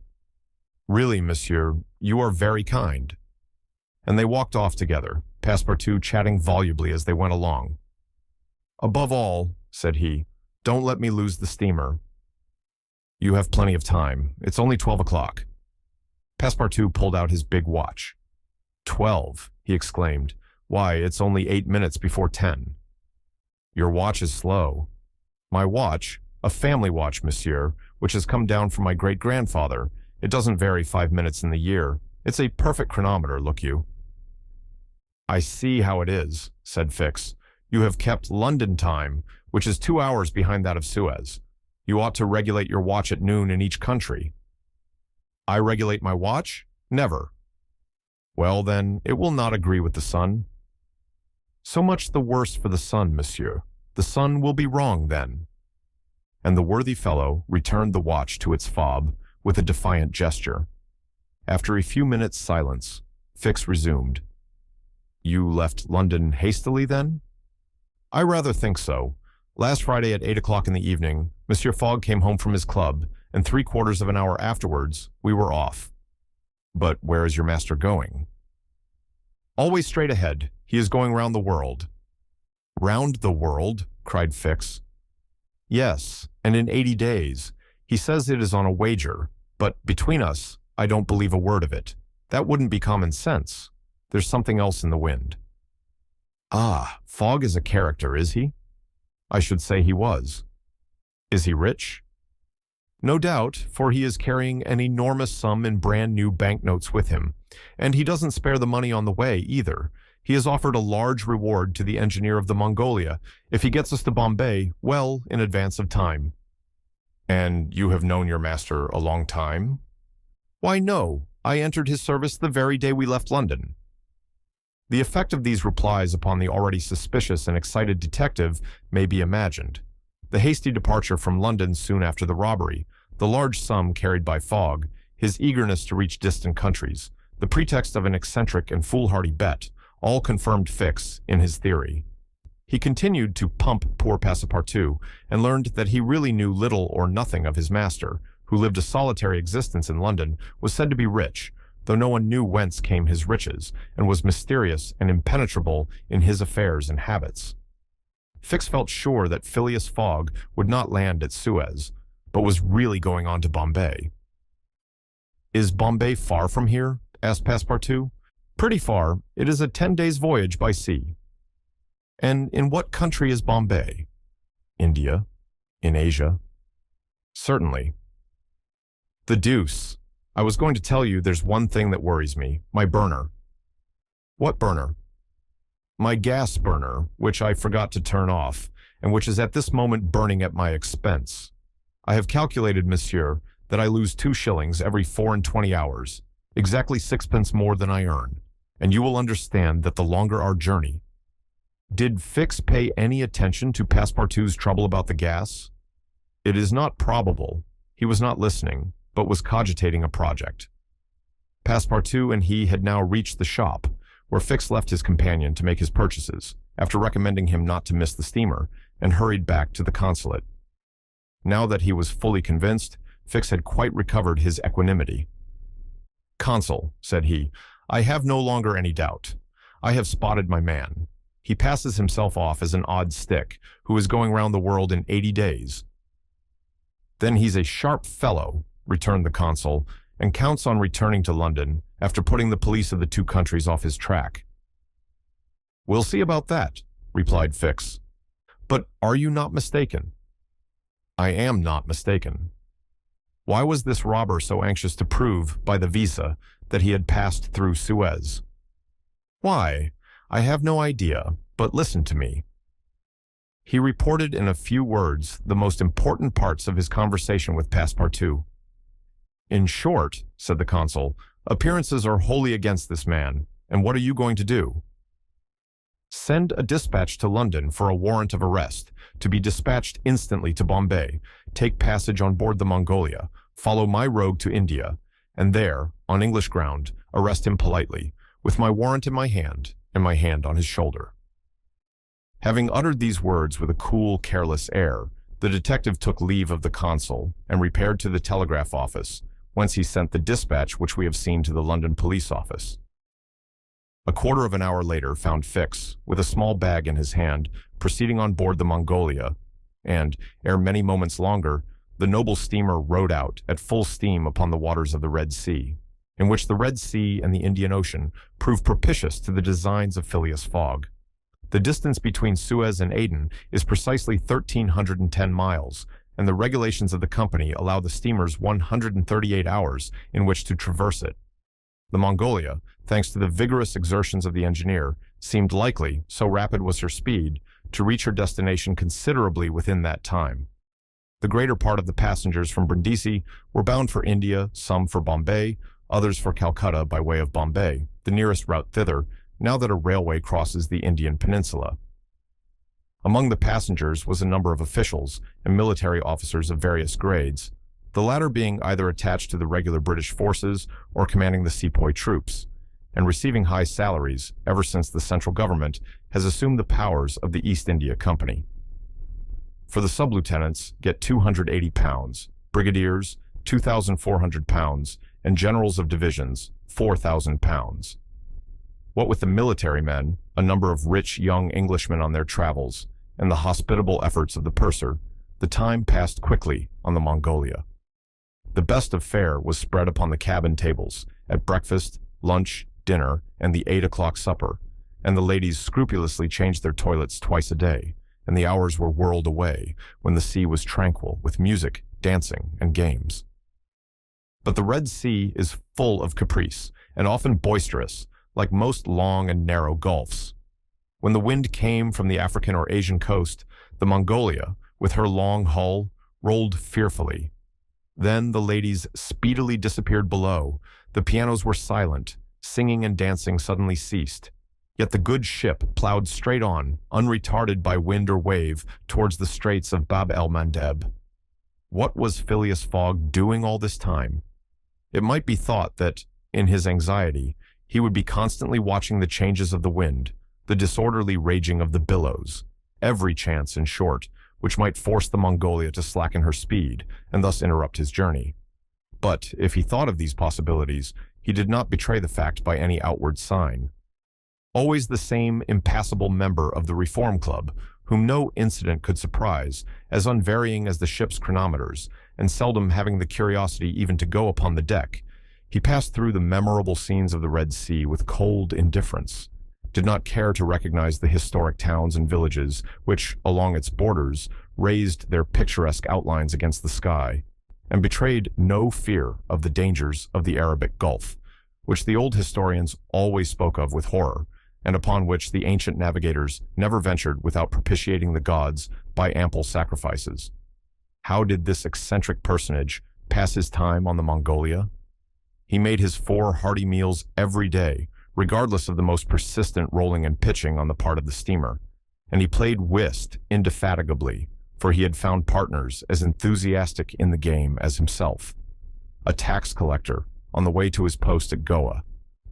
"Really, monsieur, you are very kind." And they walked off together, Passepartout chatting volubly as they went along. "Above all," said he, "don't let me lose the steamer." "You have plenty of time. It's only 12 o'clock." Passepartout pulled out his big watch. 12, he exclaimed. "Why, it's only 8 minutes before 10. "Your watch is slow." "My watch? A family watch, monsieur, which has come down from my great-grandfather. It doesn't vary 5 minutes in the year. It's a perfect chronometer, look you." "I see how it is," said Fix. "You have kept London time, which is 2 hours behind that of Suez. You ought to regulate your watch at noon in each country." "I regulate my watch? Never." "Well, then, it will not agree with the sun." "So much the worse for the sun, monsieur. The sun will be wrong, then." And the worthy fellow returned the watch to its fob with a defiant gesture. After a few minutes' silence, Fix resumed. "You left London hastily, then?" "I rather think so. Last Friday at 8 o'clock in the evening, Monsieur Fogg came home from his club, and 3/4 of an hour afterwards, we were off." "But where is your master going?" "Always straight ahead. He is going round the world." "Round the world?" cried Fix. "Yes, and in 80 days. He says it is on a wager, but between us, I don't believe a word of it. That wouldn't be common sense. There's something else in the wind." "Ah, Fogg is a character, is he?" "I should say he was." "Is he rich?" "No doubt, for he is carrying an enormous sum in brand-new banknotes with him, and he doesn't spare the money on the way, either. He has offered a large reward to the engineer of the Mongolia if he gets us to Bombay well in advance of time." "And you have known your master a long time?" Why, no, I entered his service the very day we left London. The effect of these replies upon the already suspicious and excited detective may be imagined. The hasty departure from London soon after the robbery, the large sum carried by Fogg, his eagerness to reach distant countries, the pretext of an eccentric and foolhardy bet, all confirmed Fix in his theory. He continued to pump poor Passepartout and learned that he really knew little or nothing of his master, who lived a solitary existence in London, was said to be rich, though no one knew whence came his riches, and was mysterious and impenetrable in his affairs and habits. Fix felt sure that Phileas Fogg would not land at Suez, but was really going on to Bombay. "Is Bombay far from here?" asked Passepartout. "Pretty far. It is a 10 days' voyage by sea." "And in what country is Bombay?" "India. In Asia." "Certainly." "The deuce. I was going to tell you there's one thing that worries me, my burner." "What burner?" "My gas burner, which I forgot to turn off, and which is at this moment burning at my expense. I have calculated, monsieur, that I lose 2 shillings every 24 hours, exactly 6 pence more than I earn, and you will understand that the longer our journey—" Did Fix pay any attention to Passepartout's trouble about the gas? It is not probable. He was not listening, but was cogitating a project. Passepartout and he had now reached the shop, where Fix left his companion to make his purchases, after recommending him not to miss the steamer, and hurried back to the consulate. Now that he was fully convinced, Fix had quite recovered his equanimity. "Consul," said he, "I have no longer any doubt. I have spotted my man. He passes himself off as an odd stick, who is going round the world in 80 days. "Then he's a sharp fellow," returned the consul, "and counts on returning to London after putting the police of the 2 countries off his track." "We'll see about that," replied Fix. "But are you not mistaken?" "I am not mistaken." Why was this robber so anxious to prove, by the visa, that he had passed through Suez? Why? I have no idea, but listen to me. He reported in a few words the most important parts of his conversation with Passepartout. "In short," said the consul, "appearances are wholly against this man, and what are you going to do?" "Send a dispatch to London for a warrant of arrest, to be dispatched instantly to Bombay, take passage on board the Mongolia, follow my rogue to India, and there, on English ground, arrest him politely, with my warrant in my hand, and my hand on his shoulder." Having uttered these words with a cool, careless air, the detective took leave of the consul and repaired to the telegraph office, whence he sent the dispatch which we have seen to the London police office. A quarter of an hour later found Fix, with a small bag in his hand, proceeding on board the Mongolia, and, ere many moments longer, the noble steamer rode out at full steam upon the waters of the Red Sea, in which the Red Sea and the Indian Ocean proved propitious to the designs of Phileas Fogg. The distance between Suez and Aden is precisely 1,310 miles, and the regulations of the company allow the steamers 138 hours in which to traverse it. The Mongolia, thanks to the vigorous exertions of the engineer, seemed likely, so rapid was her speed, to reach her destination considerably within that time. The greater part of the passengers from Brindisi were bound for India, some for Bombay, others for Calcutta by way of Bombay, the nearest route thither, now that a railway crosses the Indian peninsula. Among the passengers was a number of officials and military officers of various grades, the latter being either attached to the regular British forces or commanding the sepoy troops, and receiving high salaries ever since the central government has assumed the powers of the East India Company. For the sub-lieutenants get £280, brigadiers £2,400, and generals of divisions £4,000. What with the military men, a number of rich young Englishmen on their travels, and the hospitable efforts of the purser, the time passed quickly on the Mongolia. The best of fare was spread upon the cabin tables, at breakfast, lunch, dinner, and the 8 o'clock supper, and the ladies scrupulously changed their toilets twice a day, and the hours were whirled away when the sea was tranquil with music, dancing, and games. But the Red Sea is full of caprice, and often boisterous, like most long and narrow gulfs. When the wind came from the African or Asian coast, the Mongolia, with her long hull, rolled fearfully. Then the ladies speedily disappeared below. The pianos were silent. Singing and dancing suddenly ceased. Yet the good ship plowed straight on, unretarded by wind or wave, towards the straits of Bab el-Mandeb. What was Phileas Fogg doing all this time? It might be thought that, in his anxiety, he would be constantly watching the changes of the wind, the disorderly raging of the billows, every chance, in short, which might force the Mongolia to slacken her speed and thus interrupt his journey. But if he thought of these possibilities, he did not betray the fact by any outward sign. Always the same impassible member of the Reform Club, whom no incident could surprise, as unvarying as the ship's chronometers, and seldom having the curiosity even to go upon the deck, he passed through the memorable scenes of the Red Sea with cold indifference, did not care to recognize the historic towns and villages which, along its borders, raised their picturesque outlines against the sky, and betrayed no fear of the dangers of the Arabic Gulf, which the old historians always spoke of with horror, and upon which the ancient navigators never ventured without propitiating the gods by ample sacrifices. How did this eccentric personage pass his time on the Mongolia? He made his 4 hearty meals every day, regardless of the most persistent rolling and pitching on the part of the steamer, and he played whist indefatigably, for he had found partners as enthusiastic in the game as himself. A tax collector, on the way to his post at Goa,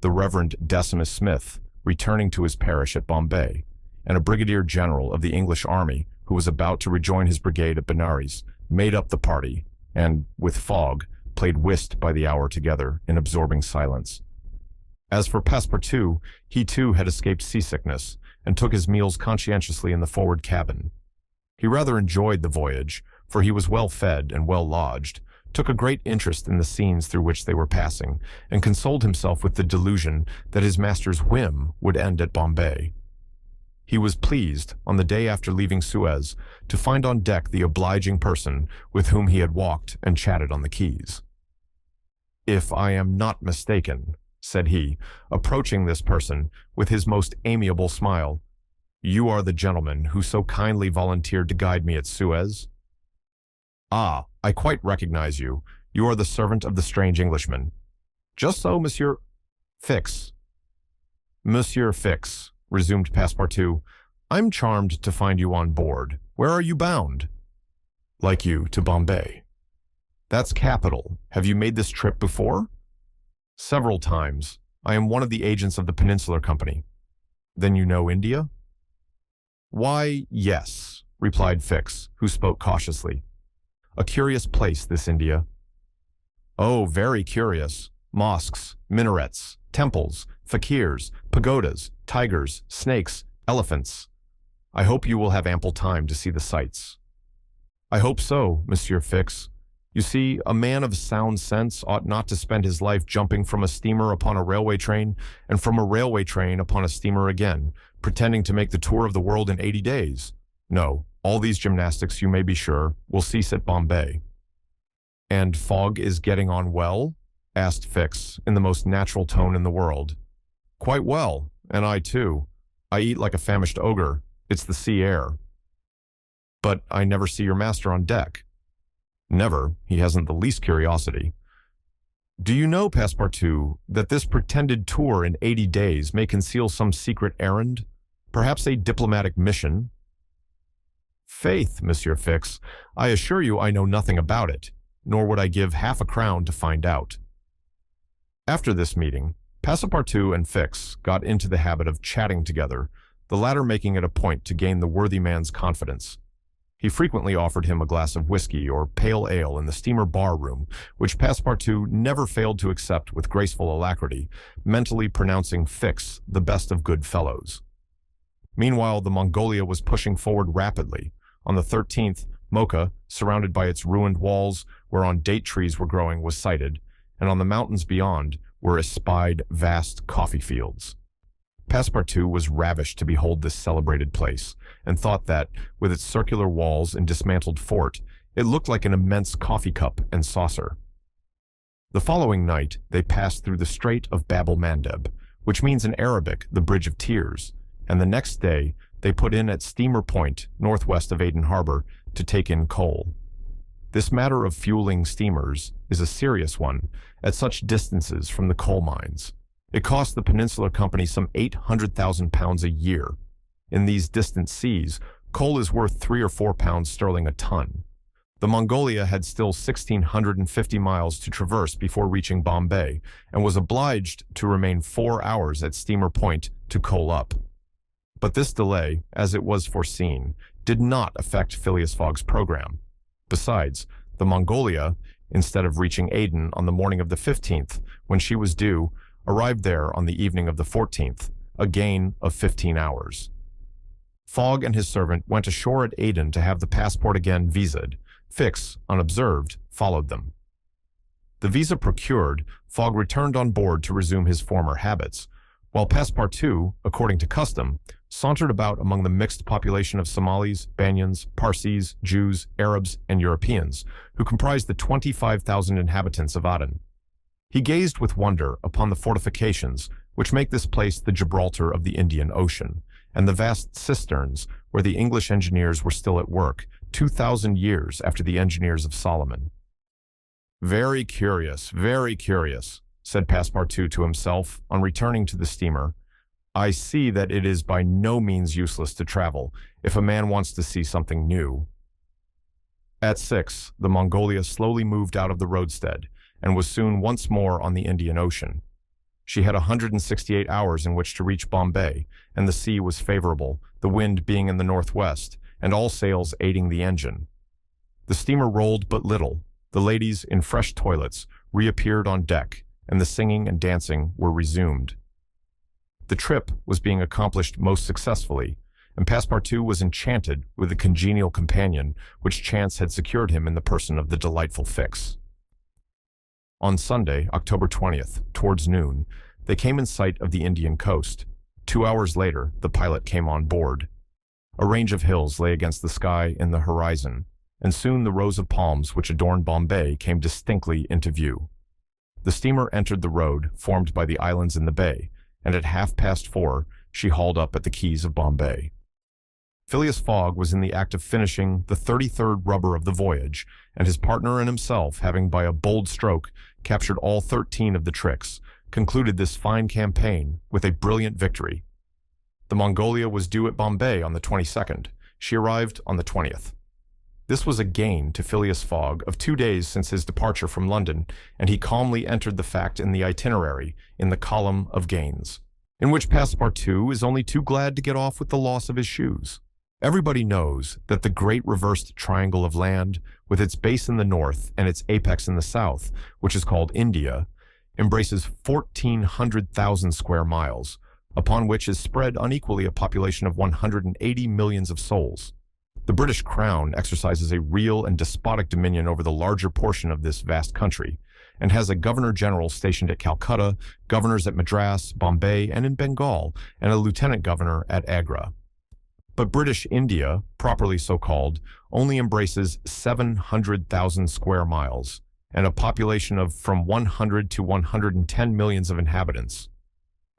the Reverend Decimus Smith, returning to his parish at Bombay, and a brigadier general of the English army who was about to rejoin his brigade at Benares, made up the party, and, with Fogg, played whist by the hour together in absorbing silence. As for Passepartout, he too had escaped seasickness, and took his meals conscientiously in the forward cabin. He rather enjoyed the voyage, for he was well fed and well lodged, took a great interest in the scenes through which they were passing, and consoled himself with the delusion that his master's whim would end at Bombay. He was pleased, on the day after leaving Suez, to find on deck the obliging person with whom he had walked and chatted on the quays. "If I am not mistaken," said he, approaching this person with his most amiable smile, "you are the gentleman who so kindly volunteered to guide me at Suez?" "Ah, I quite recognize you. You are the servant of the strange Englishman." "Just so, Monsieur Fix." "Monsieur Fix," resumed Passepartout, "I'm charmed to find you on board. Where are you bound?" "Like you, to Bombay." "That's capital. Have you made this trip before?" "Several times. I am one of the agents of the Peninsular Company." "Then you know India?" "Why, yes," replied Fix, who spoke cautiously. "A curious place, this India." "Oh, very curious. Mosques, minarets, temples, fakirs, pagodas, tigers, snakes, elephants. I hope you will have ample time to see the sights." "I hope so, Monsieur Fix. You see, a man of sound sense ought not to spend his life jumping from a steamer upon a railway train, and from a railway train upon a steamer again, pretending to make the tour of the world in 80 days. No, all these gymnastics, you may be sure, will cease at Bombay." "And Fogg is getting on well?" asked Fix, in the most natural tone in the world. "Quite well, and I too. I eat like a famished ogre. It's the sea air." "But I never see your master on deck." "Never. He hasn't the least curiosity." "Do you know, Passepartout, that this pretended tour in 80 days may conceal some secret errand? Perhaps a diplomatic mission?" "Faith, Monsieur Fix, I assure you I know nothing about it, nor would I give half a crown to find out." After this meeting, Passepartout and Fix got into the habit of chatting together, the latter making it a point to gain the worthy man's confidence. He frequently offered him a glass of whiskey or pale ale in the steamer bar-room, which Passepartout never failed to accept with graceful alacrity, mentally pronouncing Fix the best of good fellows. Meanwhile, the Mongolia was pushing forward rapidly. On the 13th, Mocha, surrounded by its ruined walls, whereon date trees were growing, was sighted, and on the mountains beyond were espied vast coffee fields. Passepartout was ravished to behold this celebrated place, and thought that, with its circular walls and dismantled fort, it looked like an immense coffee cup and saucer. The following night, they passed through the Strait of Bab el-Mandeb, which means in Arabic the Bridge of Tears, and the next day they put in at Steamer Point, northwest of Aden Harbor, to take in coal. This matter of fueling steamers is a serious one at such distances from the coal mines. It cost the Peninsular Company some 800,000 pounds a year. In these distant seas, coal is worth 3 or 4 pounds sterling a ton. The Mongolia had still 1,650 miles to traverse before reaching Bombay and was obliged to remain 4 hours at Steamer Point to coal up. But this delay, as it was foreseen, did not affect Phileas Fogg's program. Besides, the Mongolia, instead of reaching Aden on the morning of the 15th, when she was due, arrived there on the evening of the 14th, a gain of 15 hours. Fogg and his servant went ashore at Aden to have the passport again visaed. Fix, unobserved, followed them. The visa procured, Fogg returned on board to resume his former habits, while Passepartout, according to custom, sauntered about among the mixed population of Somalis, Banyans, Parsis, Jews, Arabs, and Europeans, who comprised the 25,000 inhabitants of Aden. He gazed with wonder upon the fortifications which make this place the Gibraltar of the Indian Ocean, and the vast cisterns where the English engineers were still at work, 2,000 years after the engineers of Solomon. Very curious, said Passepartout to himself on returning to the steamer. I see that it is by no means useless to travel if a man wants to see something new. At 6, the Mongolia slowly moved out of the roadstead and was soon once more on the Indian Ocean. She had 168 hours in which to reach Bombay, and the sea was favorable, the wind being in the northwest, and all sails aiding the engine. The steamer rolled but little. The ladies, in fresh toilets, reappeared on deck, and the singing and dancing were resumed. The trip was being accomplished most successfully, and Passepartout was enchanted with the congenial companion which chance had secured him in the person of the delightful Fix. On Sunday, October 20th, towards noon, they came in sight of the Indian coast. 2 hours later, the pilot came on board. A range of hills lay against the sky in the horizon, and soon the rows of palms which adorned Bombay came distinctly into view. The steamer entered the road formed by the islands in the bay, and at 4:30 she hauled up at the quays of Bombay. Phileas Fogg was in the act of finishing the 33rd rubber of the voyage, and his partner and himself, having by a bold stroke captured all 13 of the tricks, concluded this fine campaign with a brilliant victory. The Mongolia was due at Bombay on the 22nd. She arrived on the 20th. This was a gain to Phileas Fogg of 2 days since his departure from London, and he calmly entered the fact in the itinerary in the column of gains, in which Passepartout is only too glad to get off with the loss of his shoes. Everybody knows that the great reversed triangle of land, with its base in the north and its apex in the south, which is called India, embraces 1,400,000 square miles, upon which is spread unequally a population of 180 millions of souls. The British Crown exercises a real and despotic dominion over the larger portion of this vast country, and has a governor-general stationed at Calcutta, governors at Madras, Bombay, and in Bengal, and a lieutenant governor at Agra. But British India, properly so called, only embraces 700,000 square miles, and a population of from 100 to 110 millions of inhabitants.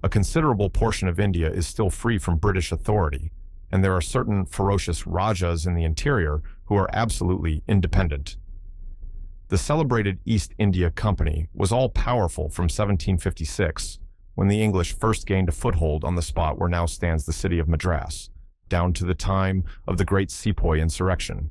A considerable portion of India is still free from British authority, and there are certain ferocious Rajas in the interior who are absolutely independent. The celebrated East India Company was all-powerful from 1756, when the English first gained a foothold on the spot where now stands the city of Madras, down to the time of the great Sepoy insurrection.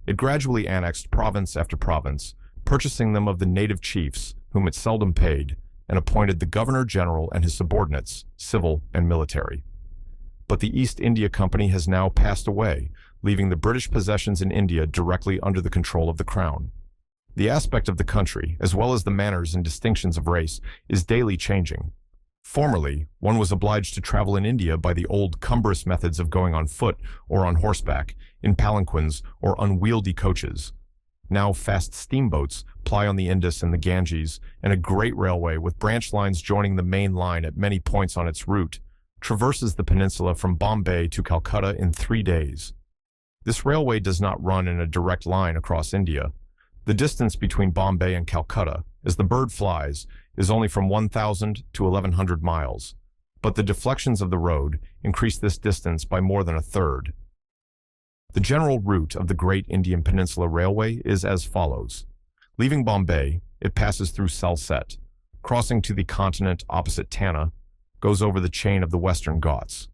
It gradually annexed province after province, purchasing them of the native chiefs, whom it seldom paid, and appointed the Governor-General and his subordinates, civil and military. But the East India Company has now passed away, leaving the British possessions in India directly under the control of the Crown. The aspect of the country, as well as the manners and distinctions of race, is daily changing. Formerly, one was obliged to travel in India by the old cumbrous methods of going on foot or on horseback, in palanquins or unwieldy coaches. Now fast steamboats ply on the Indus and the Ganges, and a great railway with branch lines joining the main line at many points on its route traverses the peninsula from Bombay to Calcutta in 3 days. This railway does not run in a direct line across India. The distance between Bombay and Calcutta, as the bird flies, is only from 1,000 to 1,100 miles, but the deflections of the road increase this distance by more than a third. The general route of the Great Indian Peninsula Railway is as follows. Leaving Bombay, it passes through Salsette, crossing to the continent opposite Tanna, goes over the chain of the Western Ghats,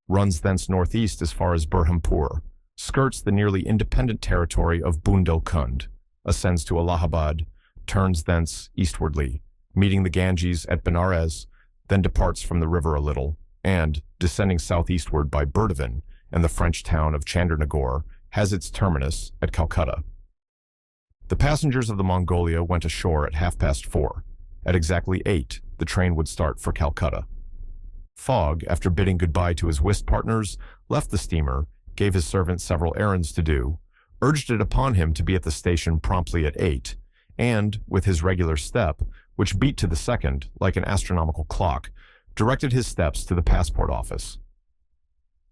runs thence northeast as far as Burhampur, skirts the nearly independent territory of Bundelkhand, ascends to Allahabad, turns thence eastwardly, meeting the Ganges at Benares, then departs from the river a little, and, descending southeastward by Burdwan and the French town of Chandernagore, has its terminus at Calcutta. The passengers of the Mongolia went ashore at 4:30. At exactly 8, the train would start for Calcutta. Fogg, after bidding goodbye to his whist partners, left the steamer, gave his servant several errands to do, urged it upon him to be at the station promptly at 8, and, with his regular step, which beat to the second, like an astronomical clock, directed his steps to the passport office.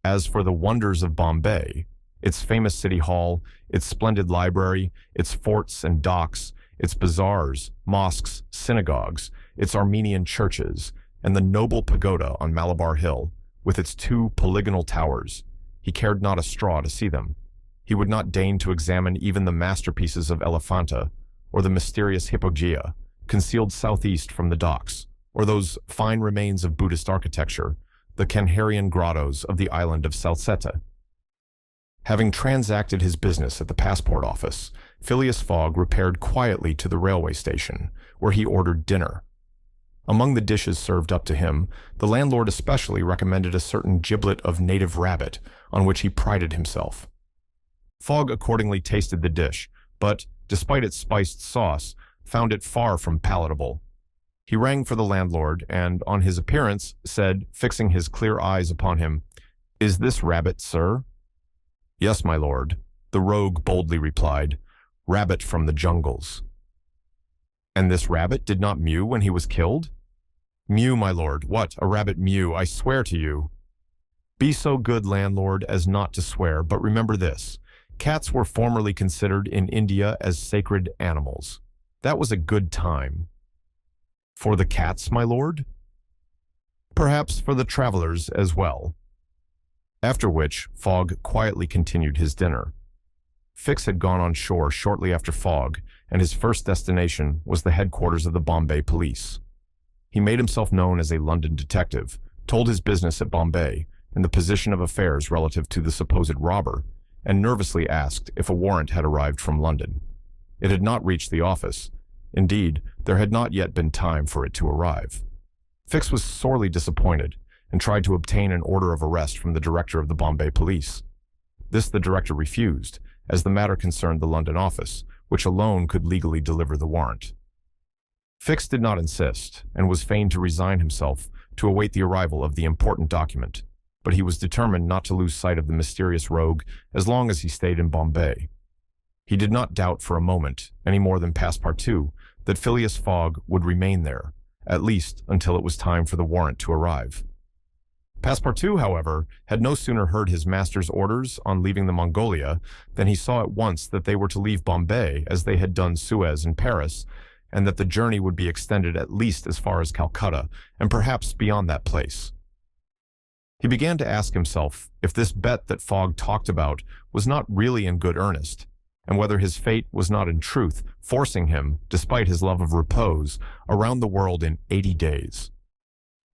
As for the wonders of Bombay, its famous city hall, its splendid library, its forts and docks, its bazaars, mosques, synagogues, its Armenian churches, and the noble pagoda on Malabar Hill, with its 2 polygonal towers, he cared not a straw to see them. He would not deign to examine even the masterpieces of Elephanta, or the mysterious hypogea, concealed southeast from the docks, or those fine remains of Buddhist architecture, the Kanharian grottos of the island of Salsette. Having transacted his business at the passport office, Phileas Fogg repaired quietly to the railway station, where he ordered dinner. Among the dishes served up to him, the landlord especially recommended a certain giblet of native rabbit, on which he prided himself. Fogg accordingly tasted the dish, but, despite its spiced sauce, found it far from palatable. He rang for the landlord, and, on his appearance, said, fixing his clear eyes upon him, "Is this rabbit, sir?" "Yes, my lord," the rogue boldly replied, "rabbit from the jungles." "And this rabbit did not mew when he was killed?" "Mew, my lord, what, a rabbit mew, I swear to you." "Be so good, landlord, as not to swear, but remember this. Cats were formerly considered in India as sacred animals. That was a good time." "For the cats, my lord?" "Perhaps for the travelers as well." After which, Fogg quietly continued his dinner. Fix had gone on shore shortly after Fogg, and his first destination was the headquarters of the Bombay police. He made himself known as a London detective, told his business at Bombay, and the position of affairs relative to the supposed robber, and nervously asked if a warrant had arrived from London. It had not reached the office. Indeed, there had not yet been time for it to arrive. Fix was sorely disappointed, and tried to obtain an order of arrest from the director of the Bombay police. This the director refused, as the matter concerned the London office, which alone could legally deliver the warrant. Fix did not insist, and was fain to resign himself to await the arrival of the important document, but he was determined not to lose sight of the mysterious rogue as long as he stayed in Bombay. He did not doubt for a moment, any more than Passepartout, that Phileas Fogg would remain there, at least until it was time for the warrant to arrive. Passepartout, however, had no sooner heard his master's orders on leaving the Mongolia than he saw at once that they were to leave Bombay as they had done Suez and Paris, and that the journey would be extended at least as far as Calcutta, and perhaps beyond that place. He began to ask himself if this bet that Fogg talked about was not really in good earnest, and whether his fate was not in truth forcing him, despite his love of repose, around the world in 80 days.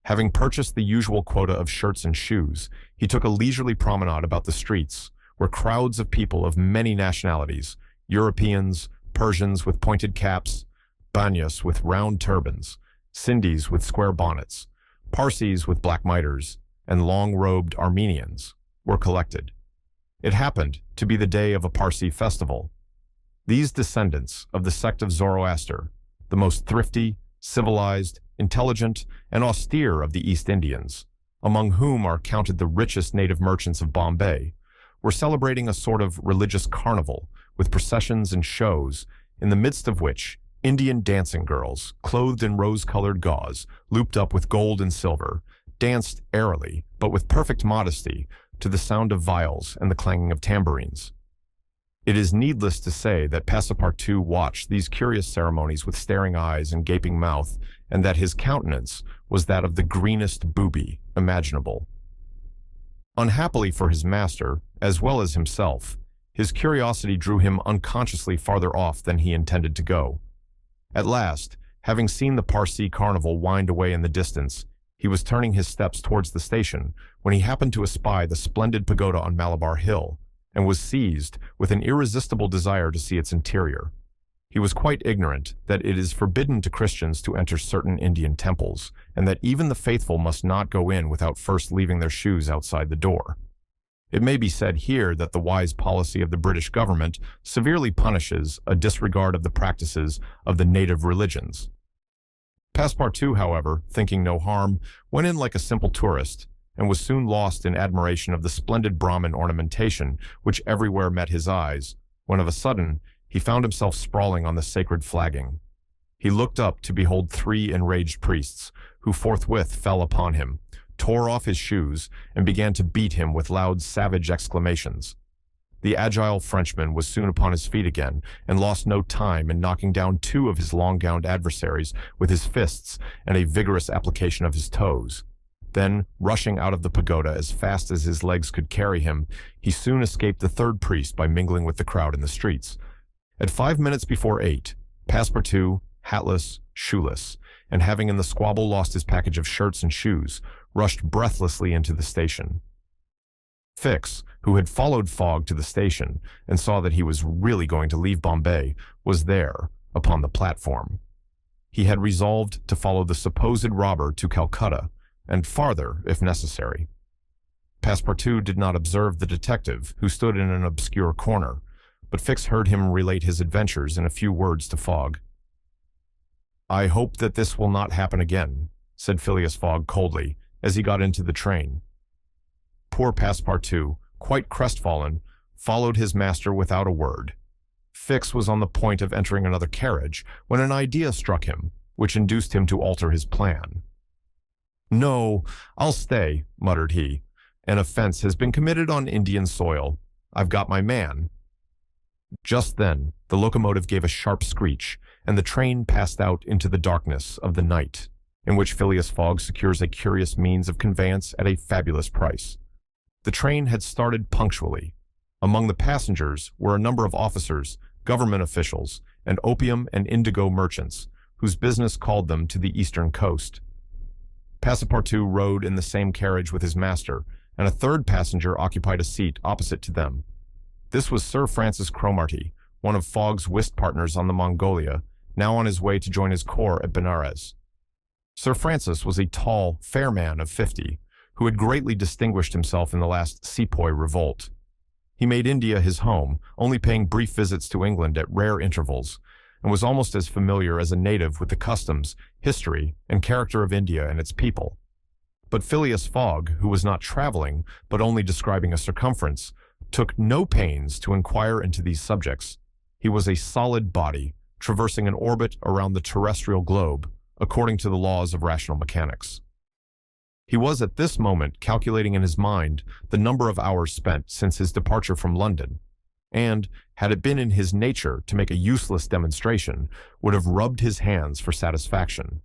Having purchased the usual quota of shirts and shoes, he took a leisurely promenade about the streets, where crowds of people of many nationalities, Europeans, Persians with pointed caps, Banyas with round turbans, Sindhis with square bonnets, Parsis with black mitres, and long-robed Armenians, were collected. It happened to be the day of a Parsi festival. These descendants of the sect of Zoroaster, the most thrifty, civilized, intelligent, and austere of the East Indians, among whom are counted the richest native merchants of Bombay, were celebrating a sort of religious carnival with processions and shows, in the midst of which Indian dancing girls, clothed in rose-colored gauze, looped up with gold and silver, danced airily, but with perfect modesty, to the sound of viols and the clanging of tambourines. It is needless to say that Passepartout watched these curious ceremonies with staring eyes and gaping mouth, and that his countenance was that of the greenest booby imaginable. Unhappily for his master, as well as himself, His curiosity drew him unconsciously farther off than he intended to go. At last, having seen the Parsi carnival wind away in the distance, he was turning his steps towards the station when he happened to espy the splendid pagoda on Malabar Hill, and was seized with an irresistible desire to see its interior. He was quite ignorant that it is forbidden to Christians to enter certain Indian temples, and that even the faithful must not go in without first leaving their shoes outside the door. It may be said here that the wise policy of the British government severely punishes a disregard of the practices of the native religions. Passepartout, however, thinking no harm, went in like a simple tourist, and was soon lost in admiration of the splendid Brahmin ornamentation which everywhere met his eyes, when of a sudden he found himself sprawling on the sacred flagging. He looked up to behold 3 enraged priests, who forthwith fell upon him, tore off his shoes, and began to beat him with loud, savage exclamations. The agile Frenchman was soon upon his feet again, and lost no time in knocking down 2 of his long-gowned adversaries with his fists and a vigorous application of his toes. Then, rushing out of the pagoda as fast as his legs could carry him, he soon escaped the 3rd priest by mingling with the crowd in the streets. At 5 minutes before 8, Passepartout, hatless, shoeless, and having in the squabble lost his package of shirts and shoes, rushed breathlessly into the station. Fix, who had followed Fogg to the station and saw that he was really going to leave Bombay, was there, upon the platform. He had resolved to follow the supposed robber to Calcutta, and farther, if necessary. Passepartout did not observe the detective, who stood in an obscure corner, but Fix heard him relate his adventures in a few words to Fogg. "I hope that this will not happen again," said Phileas Fogg coldly, as he got into the train. Poor Passepartout, quite crestfallen, followed his master without a word. Fix was on the point of entering another carriage when an idea struck him, which induced him to alter his plan. "No, I'll stay," muttered he. "An offense has been committed on Indian soil. I've got my man." Just then, the locomotive gave a sharp screech, and the train passed out into the darkness of the night, in which Phileas Fogg secures a curious means of conveyance at a fabulous price. The train had started punctually. Among the passengers were a number of officers, government officials, and opium and indigo merchants, whose business called them to the eastern coast. Passepartout rode in the same carriage with his master, and a 3rd passenger occupied a seat opposite to them. This was Sir Francis Cromarty, one of Fogg's whist partners on the Mongolia, now on his way to join his corps at Benares. Sir Francis was a tall, fair man of 50, who had greatly distinguished himself in the last Sepoy revolt. He made India his home, only paying brief visits to England at rare intervals, and was almost as familiar as a native with the customs, history, and character of India and its people. But Phileas Fogg, who was not traveling, but only describing a circumference, took no pains to inquire into these subjects. He was a solid body, traversing an orbit around the terrestrial globe, according to the laws of rational mechanics. He was at this moment calculating in his mind the number of hours spent since his departure from London, and, had it been in his nature to make a useless demonstration, would have rubbed his hands for satisfaction.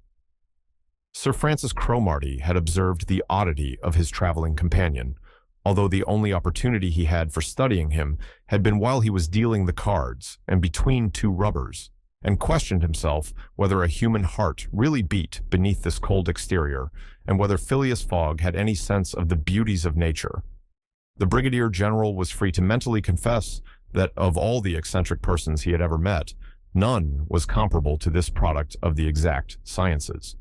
Sir Francis Cromarty had observed the oddity of his traveling companion, although the only opportunity he had for studying him had been while he was dealing the cards and between 2 rubbers, and questioned himself whether a human heart really beat beneath this cold exterior, and whether Phileas Fogg had any sense of the beauties of nature. The Brigadier General was free to mentally confess that of all the eccentric persons he had ever met, none was comparable to this product of the exact sciences.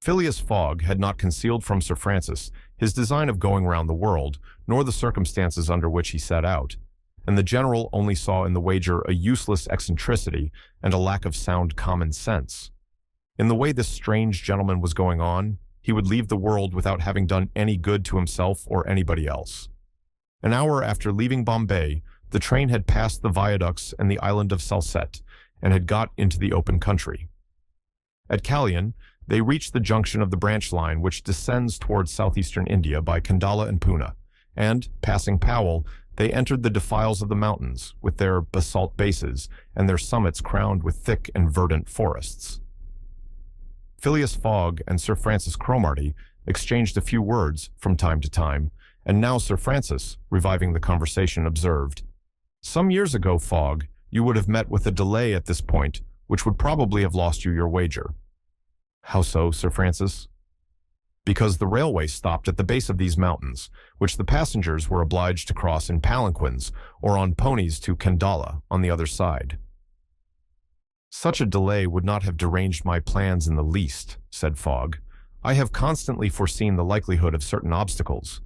Phileas Fogg had not concealed from Sir Francis his design of going round the world, nor the circumstances under which he set out, and the General only saw in the wager a useless eccentricity and a lack of sound common sense. In the way this strange gentleman was going on, he would leave the world without having done any good to himself or anybody else. An hour after leaving Bombay, the train had passed the viaducts and the island of Salsette, and had got into the open country. At Kalyan, they reached the junction of the branch line which descends towards southeastern India by Kandala and Poona, and, passing Powell, they entered the defiles of the mountains, with their basalt bases and their summits crowned with thick and verdant forests. Phileas Fogg and Sir Francis Cromarty exchanged a few words from time to time, and now Sir Francis, reviving the conversation, observed, Some years ago, Fogg, you would have met with a delay at this point, which would probably have lost you your wager. How so, Sir Francis? Because the railway stopped at the base of these mountains, which the passengers were obliged to cross in palanquins or on ponies to Kandala on the other side. Such a delay would not have deranged my plans in the least, said Fogg. I have constantly foreseen the likelihood of certain obstacles.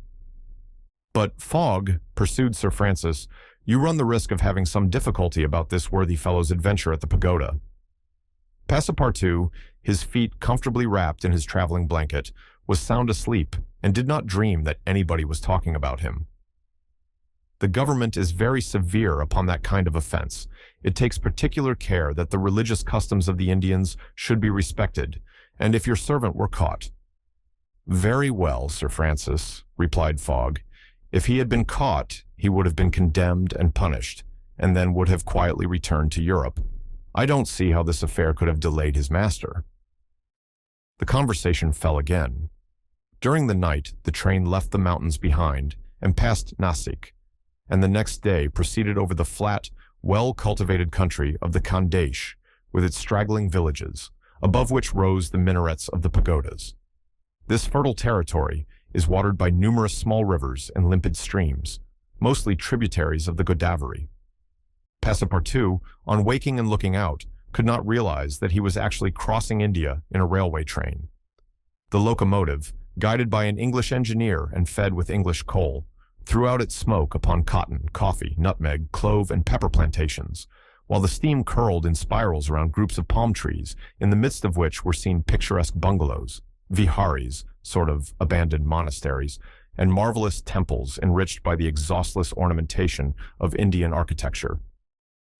But, Fogg, pursued Sir Francis, you run the risk of having some difficulty about this worthy fellow's adventure at the pagoda. Passepartout, his feet comfortably wrapped in his traveling blanket, was sound asleep and did not dream that anybody was talking about him. The government is very severe upon that kind of offense. It takes particular care that the religious customs of the Indians should be respected, and if your servant were caught— Very well, Sir Francis, replied Fogg. If he had been caught, he would have been condemned and punished, and then would have quietly returned to Europe. I don't see how this affair could have delayed his master. The conversation fell again. During the night, the train left the mountains behind and passed Nasik, and the next day proceeded over the flat, well-cultivated country of the Khandesh, with its straggling villages, above which rose the minarets of the pagodas. This fertile territory is watered by numerous small rivers and limpid streams, mostly tributaries of the Godavari. Passepartout, on waking and looking out, could not realize that he was actually crossing India in a railway train. The locomotive, guided by an English engineer and fed with English coal, threw out its smoke upon cotton, coffee, nutmeg, clove, and pepper plantations, while the steam curled in spirals around groups of palm trees, in the midst of which were seen picturesque bungalows, viharis, sort of abandoned monasteries, and marvelous temples enriched by the exhaustless ornamentation of Indian architecture.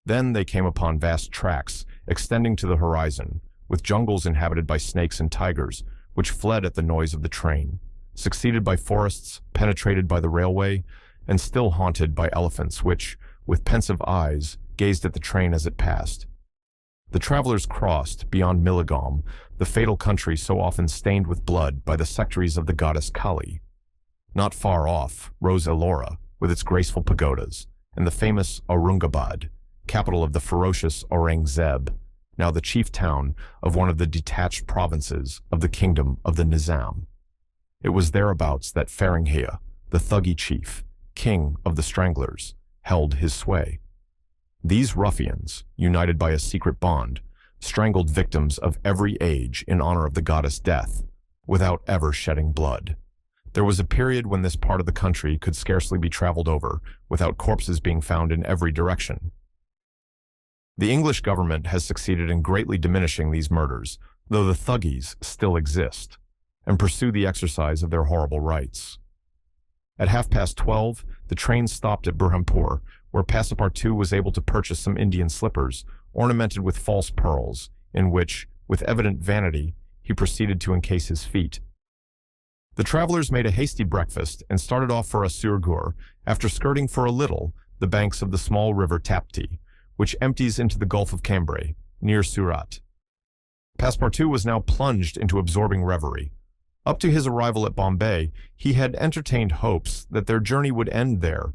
Then they came upon vast tracts extending to the horizon, with jungles inhabited by snakes and tigers, which fled at the noise of the train, succeeded by forests penetrated by the railway, and still haunted by elephants which, with pensive eyes, gazed at the train as it passed. The travelers crossed, beyond Milligam, the fatal country so often stained with blood by the sectaries of the goddess Kali. Not far off rose Ellora, with its graceful pagodas, and the famous Aurungabad, capital of the ferocious Aurangzeb, now the chief town of one of the detached provinces of the kingdom of the Nizam. It was thereabouts that Faringhia, the Thuggee chief, king of the Stranglers, held his sway. These ruffians, united by a secret bond, strangled victims of every age in honor of the goddess Death, without ever shedding blood. There was a period when this part of the country could scarcely be traveled over without corpses being found in every direction. The English government has succeeded in greatly diminishing these murders, though the Thuggees still exist, and pursue the exercise of their horrible rights. At 12:30, the train stopped at Burhampur, where Passepartout was able to purchase some Indian slippers, ornamented with false pearls, in which, with evident vanity, he proceeded to encase his feet. The travelers made a hasty breakfast and started off for Surgur, after skirting for a little the banks of the small river Tapti, which empties into the Gulf of Cambrai, near Surat. Passepartout was now plunged into absorbing reverie. Up to his arrival at Bombay, he had entertained hopes that their journey would end there,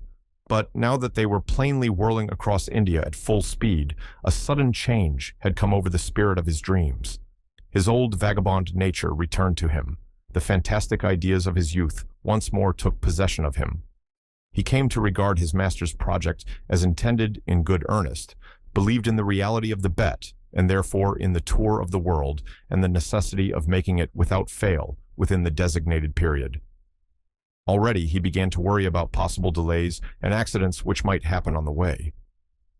but now that they were plainly whirling across India at full speed, a sudden change had come over the spirit of his dreams. His old vagabond nature returned to him. The fantastic ideas of his youth once more took possession of him. He came to regard his master's project as intended in good earnest, believed in the reality of the bet, and therefore in the tour of the world and the necessity of making it without fail within the designated period. Already he began to worry about possible delays and accidents which might happen on the way.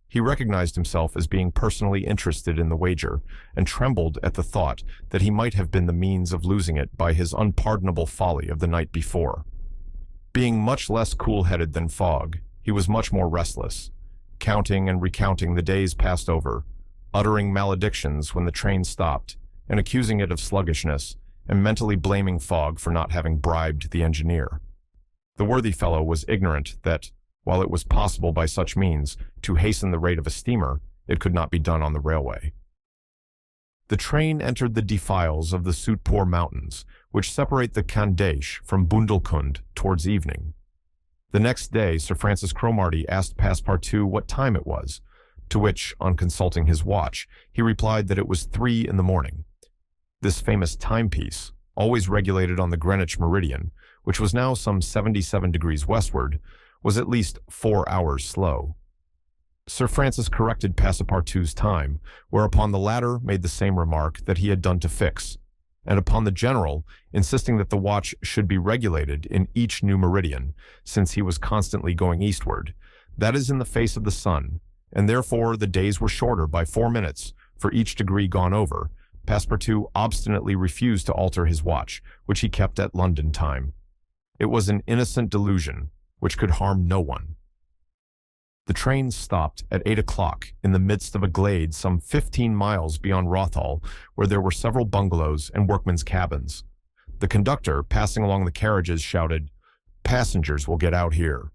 He recognized himself as being personally interested in the wager, and trembled at the thought that he might have been the means of losing it by his unpardonable folly of the night before. Being much less cool-headed than Fogg, he was much more restless, counting and recounting the days passed over, uttering maledictions when the train stopped, and accusing it of sluggishness, and mentally blaming Fogg for not having bribed the engineer. The worthy fellow was ignorant that, while it was possible by such means to hasten the rate of a steamer, it could not be done on the railway. The train entered the defiles of the Sutpur Mountains, which separate the Khandesh from Bundelkund towards evening. The next day, Sir Francis Cromarty asked Passepartout what time it was, to which, on consulting his watch, he replied that it was 3 in the morning. This famous timepiece, always regulated on the Greenwich meridian, which was now some 77 degrees westward, was at least 4 hours slow. Sir Francis corrected Passepartout's time, whereupon the latter made the same remark that he had done to Fix, and upon the general insisting that the watch should be regulated in each new meridian, since he was constantly going eastward, that is in the face of the sun, and therefore the days were shorter by 4 minutes for each degree gone over, Passepartout obstinately refused to alter his watch, which he kept at London time. It was an innocent delusion, which could harm no one. The train stopped at 8 o'clock in the midst of a glade some 15 miles beyond Rothal, where there were several bungalows and workmen's cabins. The conductor, passing along the carriages, shouted, "Passengers will get out here."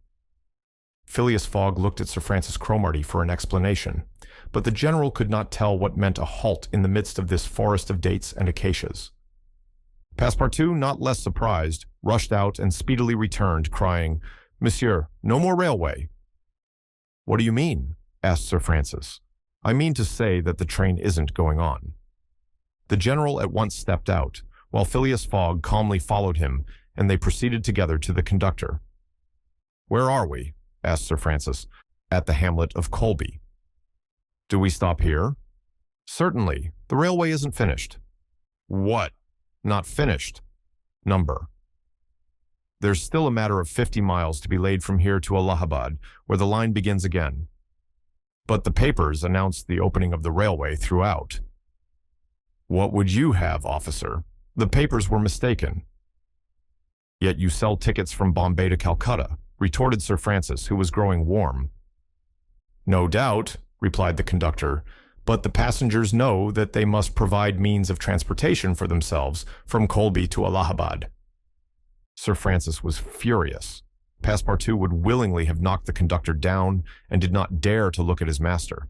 Phileas Fogg looked at Sir Francis Cromarty for an explanation, but the general could not tell what meant a halt in the midst of this forest of dates and acacias. Passepartout, not less surprised, rushed out and speedily returned, crying, "Monsieur, no more railway." "What do you mean?" asked Sir Francis. "I mean to say that the train isn't going on." The general at once stepped out, while Phileas Fogg calmly followed him, and they proceeded together to the conductor. "Where are we?" asked Sir Francis. "At the hamlet of Colby." "Do we stop here?" "Certainly. The railway isn't finished." "What? Not finished?" "Number." "There's still a matter of 50 miles to be laid from here to Allahabad, where the line begins again." "But the papers announced the opening of the railway throughout." "What would you have, officer? The papers were mistaken." "Yet you sell tickets from Bombay to Calcutta," retorted Sir Francis, who was growing warm. "No doubt," replied the conductor, "but the passengers know that they must provide means of transportation for themselves from Colby to Allahabad." Sir Francis was furious. Passepartout would willingly have knocked the conductor down and did not dare to look at his master.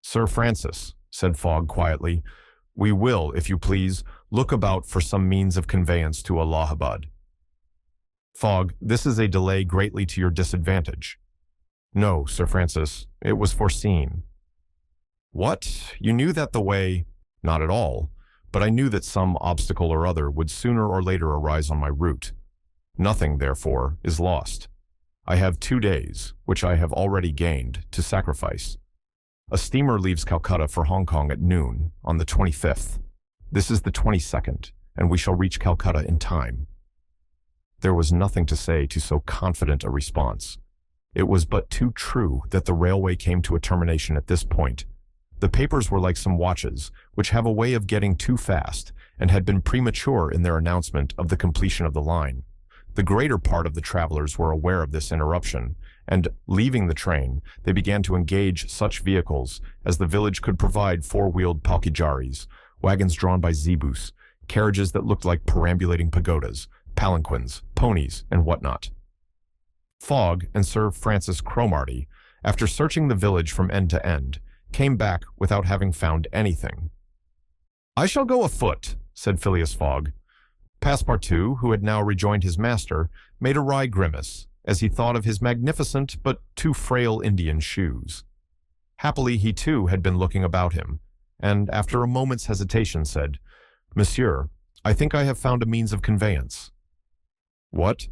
"Sir Francis," said Fogg quietly, "we will, if you please, look about for some means of conveyance to Allahabad." "Fogg, this is a delay greatly to your disadvantage." "No, Sir Francis, it was foreseen." "What? You knew that the way—" "Not at all, but I knew that some obstacle or other would sooner or later arise on my route. Nothing, therefore, is lost. I have 2 days, which I have already gained, to sacrifice. A steamer leaves Calcutta for Hong Kong at noon on the 25th. This is the 22nd, and we shall reach Calcutta in time." There was nothing to say to so confident a response. It was but too true that the railway came to a termination at this point. The papers were like some watches, which have a way of getting too fast, and had been premature in their announcement of the completion of the line. The greater part of the travelers were aware of this interruption, and, leaving the train, they began to engage such vehicles as the village could provide 4-wheeled palkijaris, wagons drawn by zebus, carriages that looked like perambulating pagodas, palanquins, ponies, and whatnot. Fogg and Sir Francis Cromarty, after searching the village from end to end, came back without having found anything. "I shall go afoot," said Phileas Fogg. Passepartout, who had now rejoined his master, made a wry grimace as he thought of his magnificent but too frail Indian shoes. Happily he too had been looking about him, and after a moment's hesitation said, "Monsieur, I think I have found a means of conveyance." "What?"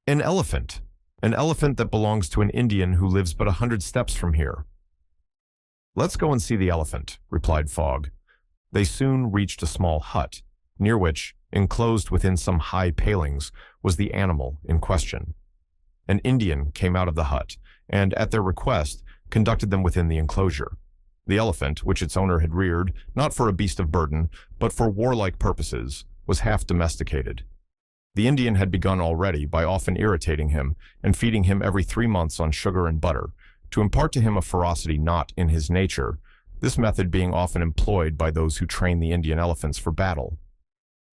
"An elephant. An elephant that belongs to an Indian who lives but 100 steps from here." "Let's go and see the elephant," replied Fogg. They soon reached a small hut, near which, enclosed within some high palings, was the animal in question. An Indian came out of the hut, and, at their request, conducted them within the enclosure. The elephant, which its owner had reared, not for a beast of burden, but for warlike purposes, was half domesticated. The Indian had begun already by often irritating him and feeding him every 3 months on sugar and butter, to impart to him a ferocity not in his nature, this method being often employed by those who train the Indian elephants for battle.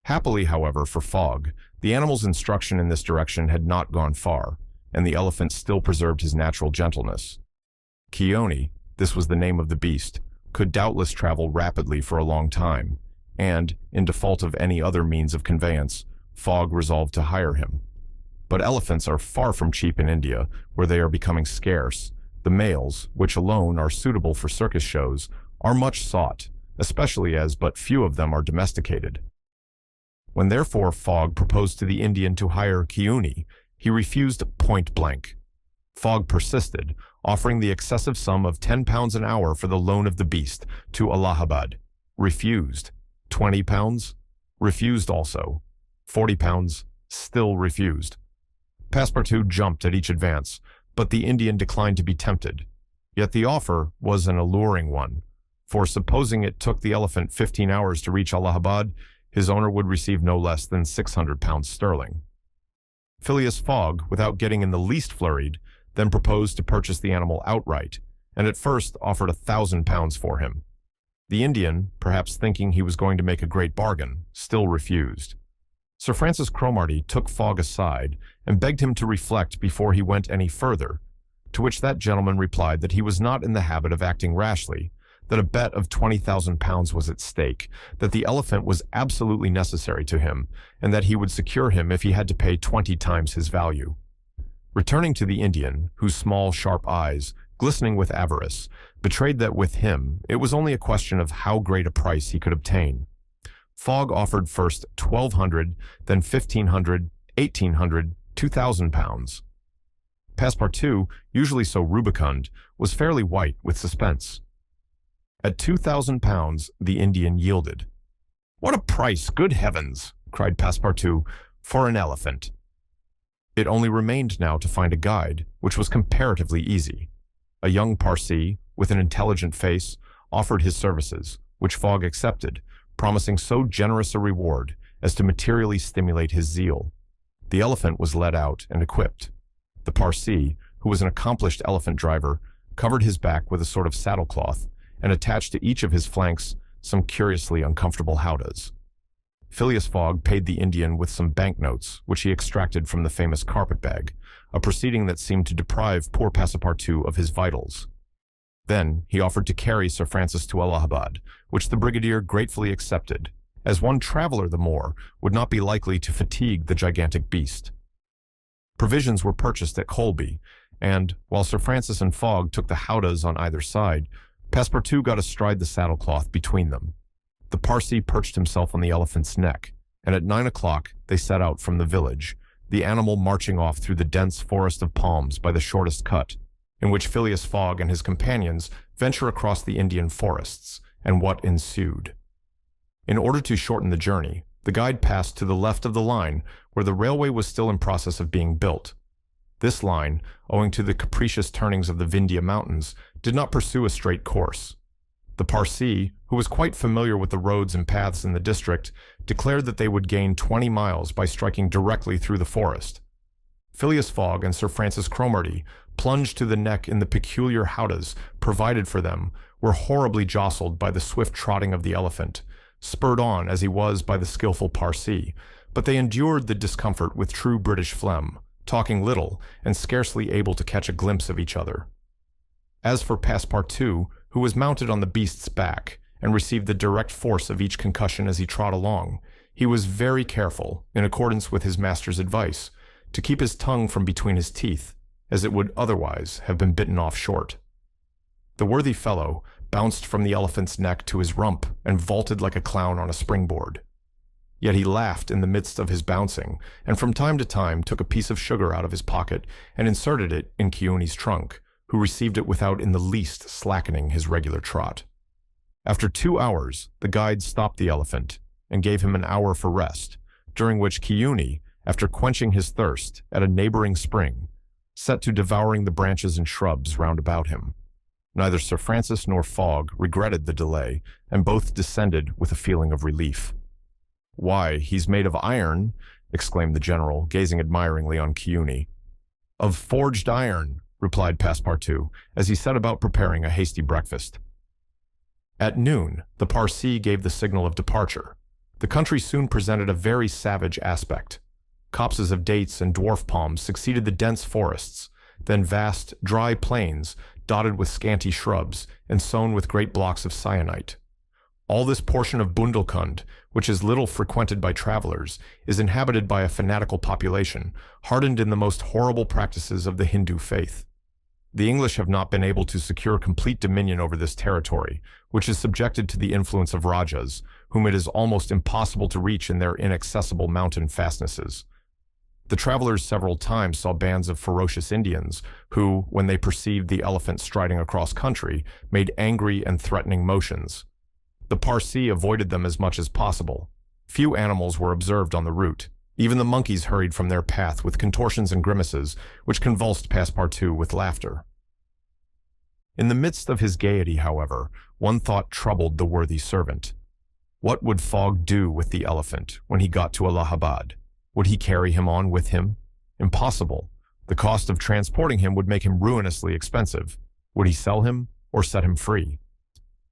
Happily, however, for Fogg, the animal's instruction in this direction had not gone far, and the elephant still preserved his natural gentleness. Keone, this was the name of the beast, could doubtless travel rapidly for a long time, and, in default of any other means of conveyance, Fogg resolved to hire him. But elephants are far from cheap in India, where they are becoming scarce. The males, which alone are suitable for circus shows, are much sought, especially as but few of them are domesticated. When therefore Fogg proposed to the Indian to hire Keowney, he refused point blank. Fogg persisted, offering the excessive sum of £10 an hour for the loan of the beast to Allahabad. Refused. £20? Refused also. £40? Still refused. Passepartout jumped at each advance, but the Indian declined to be tempted. Yet the offer was an alluring one, for supposing it took the elephant 15 hours to reach Allahabad, his owner would receive no less than £600 sterling. Phileas Fogg, without getting in the least flurried, then proposed to purchase the animal outright, and at first offered £1,000 for him. The Indian, perhaps thinking he was going to make a great bargain, still refused. Sir Francis Cromarty took Fogg aside and begged him to reflect before he went any further, to which that gentleman replied that he was not in the habit of acting rashly, that a bet of £20,000 was at stake, that the elephant was absolutely necessary to him, and that he would secure him if he had to pay 20 times his value. Returning to the Indian, whose small, sharp eyes, glistening with avarice, betrayed that with him it was only a question of how great a price he could obtain, Fogg offered first £1,200, then £1,500, £1,800, £2,000. Passepartout, usually so rubicund, was fairly white with suspense. At £2,000 the Indian yielded. "What a price, good heavens!" cried Passepartout, "for an elephant." It only remained now to find a guide, which was comparatively easy. A young Parsee, with an intelligent face, offered his services, which Fogg accepted, promising so generous a reward as to materially stimulate his zeal. The elephant was led out and equipped. The Parsee, who was an accomplished elephant driver, covered his back with a sort of saddlecloth and attached to each of his flanks some curiously uncomfortable howdahs. Phileas Fogg paid the Indian with some banknotes, which he extracted from the famous carpet-bag, a proceeding that seemed to deprive poor Passepartout of his vitals. Then he offered to carry Sir Francis to Allahabad, which the brigadier gratefully accepted, as one traveler the more would not be likely to fatigue the gigantic beast. Provisions were purchased at Colby, and, while Sir Francis and Fogg took the howdahs on either side, Passepartout got astride the saddlecloth between them. The Parsee perched himself on the elephant's neck, and at 9 o'clock they set out from the village, the animal marching off through the dense forest of palms by the shortest cut, in which Phileas Fogg and his companions venture across the Indian forests, and what ensued. In order to shorten the journey, the guide passed to the left of the line where the railway was still in process of being built. This line, owing to the capricious turnings of the Vindhya Mountains, did not pursue a straight course. The Parsee, who was quite familiar with the roads and paths in the district, declared that they would gain 20 miles by striking directly through the forest. Phileas Fogg and Sir Francis Cromarty, plunged to the neck in the peculiar howdahs provided for them, were horribly jostled by the swift trotting of the elephant, spurred on as he was by the skillful Parsee, but they endured the discomfort with true British phlegm, talking little and scarcely able to catch a glimpse of each other. As for Passepartout, who was mounted on the beast's back and received the direct force of each concussion as he trod along, he was very careful, in accordance with his master's advice, to keep his tongue from between his teeth, as it would otherwise have been bitten off short. The worthy fellow bounced from the elephant's neck to his rump and vaulted like a clown on a springboard. Yet he laughed in the midst of his bouncing, and from time to time took a piece of sugar out of his pocket and inserted it in Keowney's trunk, who received it without in the least slackening his regular trot. After 2 hours, the guide stopped the elephant and gave him an hour for rest, during which Keowney, after quenching his thirst at a neighboring spring, set to devouring the branches and shrubs round about him. Neither Sir Francis nor Fogg regretted the delay, and both descended with a feeling of relief. "Why, he's made of iron," exclaimed the general, gazing admiringly on Keowney. "Of forged iron," replied Passepartout, as he set about preparing a hasty breakfast. At noon, the Parsee gave the signal of departure. The country soon presented a very savage aspect. Copses of dates and dwarf palms succeeded the dense forests, then vast, dry plains dotted with scanty shrubs and sown with great blocks of syenite. All this portion of Bundelkund, which is little frequented by travelers, is inhabited by a fanatical population, hardened in the most horrible practices of the Hindu faith. The English have not been able to secure complete dominion over this territory, which is subjected to the influence of Rajas, whom it is almost impossible to reach in their inaccessible mountain fastnesses. The travelers several times saw bands of ferocious Indians, who, when they perceived the elephant striding across country, made angry and threatening motions. The Parsee avoided them as much as possible. Few animals were observed on the route. Even the monkeys hurried from their path with contortions and grimaces, which convulsed Passepartout with laughter. In the midst of his gaiety, however, one thought troubled the worthy servant. What would Fogg do with the elephant when he got to Allahabad? Would he carry him on with him? Impossible. The cost of transporting him would make him ruinously expensive. Would he sell him or set him free?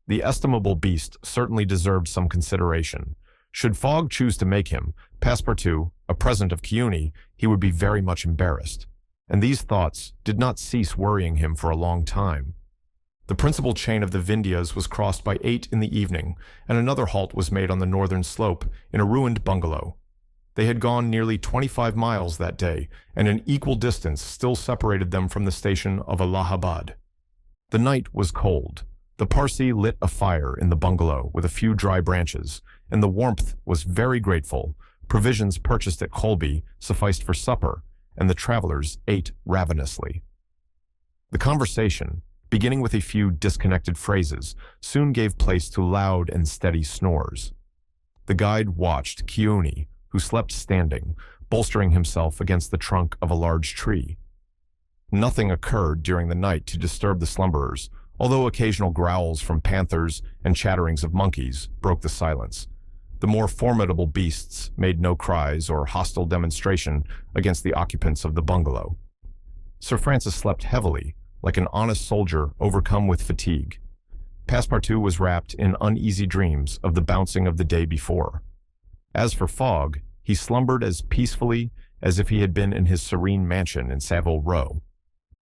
The estimable beast certainly deserved some consideration. Should Fogg choose to make him, Passepartout, a present of Chiuni, he would be very much embarrassed. And these thoughts did not cease worrying him for a long time. The principal chain of the Vindhyas was crossed by 8 in the evening, and another halt was made on the northern slope, in a ruined bungalow. They had gone nearly 25 miles that day, and an equal distance still separated them from the station of Allahabad. The night was cold. The Parsee lit a fire in the bungalow with a few dry branches, and the warmth was very grateful. Provisions purchased at Colby sufficed for supper, and the travelers ate ravenously. The conversation, beginning with a few disconnected phrases, soon gave place to loud and steady snores. The guide watched Chiuni, who slept standing, bolstering himself against the trunk of a large tree. Nothing occurred during the night to disturb the slumberers, although occasional growls from panthers and chatterings of monkeys broke the silence. The more formidable beasts made no cries or hostile demonstration against the occupants of the bungalow. Sir Francis slept heavily, like an honest soldier overcome with fatigue. Passepartout was wrapped in uneasy dreams of the bouncing of the day before. As for Fogg, he slumbered as peacefully as if he had been in his serene mansion in Savile Row.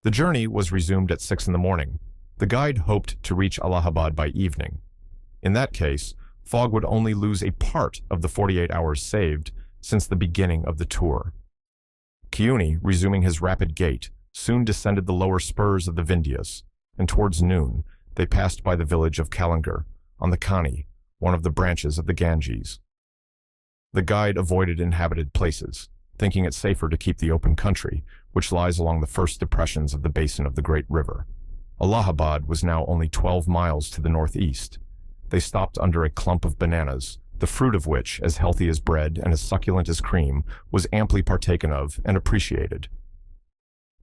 The journey was resumed at 6 in the morning. The guide hoped to reach Allahabad by evening. In that case, Fogg would only lose a part of the 48 hours saved since the beginning of the tour. Chiuni, resuming his rapid gait, soon descended the lower spurs of the Vindhyas, and towards noon they passed by the village of Kalangar, on the Kani, one of the branches of the Ganges. The guide avoided inhabited places, thinking it safer to keep the open country, which lies along the first depressions of the basin of the great river. Allahabad was now only 12 miles to the northeast. They stopped under a clump of bananas, the fruit of which, as healthy as bread and as succulent as cream, was amply partaken of and appreciated.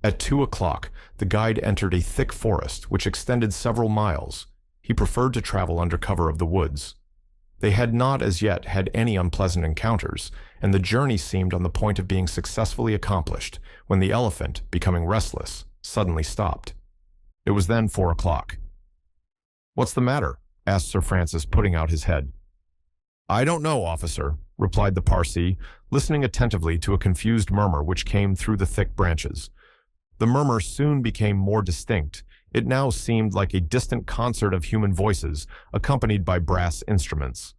At 2 o'clock, the guide entered a thick forest which extended several miles. He preferred to travel under cover of the woods. They had not as yet had any unpleasant encounters, and the journey seemed on the point of being successfully accomplished, when the elephant, becoming restless, suddenly stopped. It was then 4 o'clock. "What's the matter?" asked Sir Francis, putting out his head. "I don't know, officer," replied the Parsee, listening attentively to a confused murmur which came through the thick branches. The murmur soon became more distinct. It now seemed like a distant concert of human voices, accompanied by brass instruments.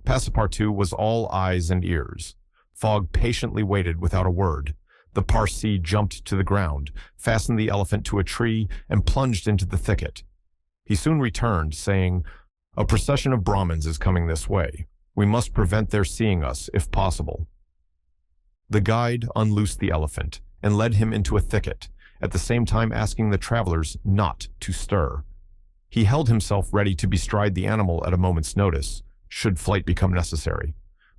Passepartout was all eyes and ears. Fogg patiently waited without a word. The Parsee jumped to the ground, fastened the elephant to a tree, and plunged into the thicket. He soon returned, saying, "A procession of Brahmins is coming this way. We must prevent their seeing us, if possible." The guide unloosed the elephant and led him into a thicket, at the same time asking the travelers not to stir. He held himself ready to bestride the animal at a moment's notice, should flight become necessary.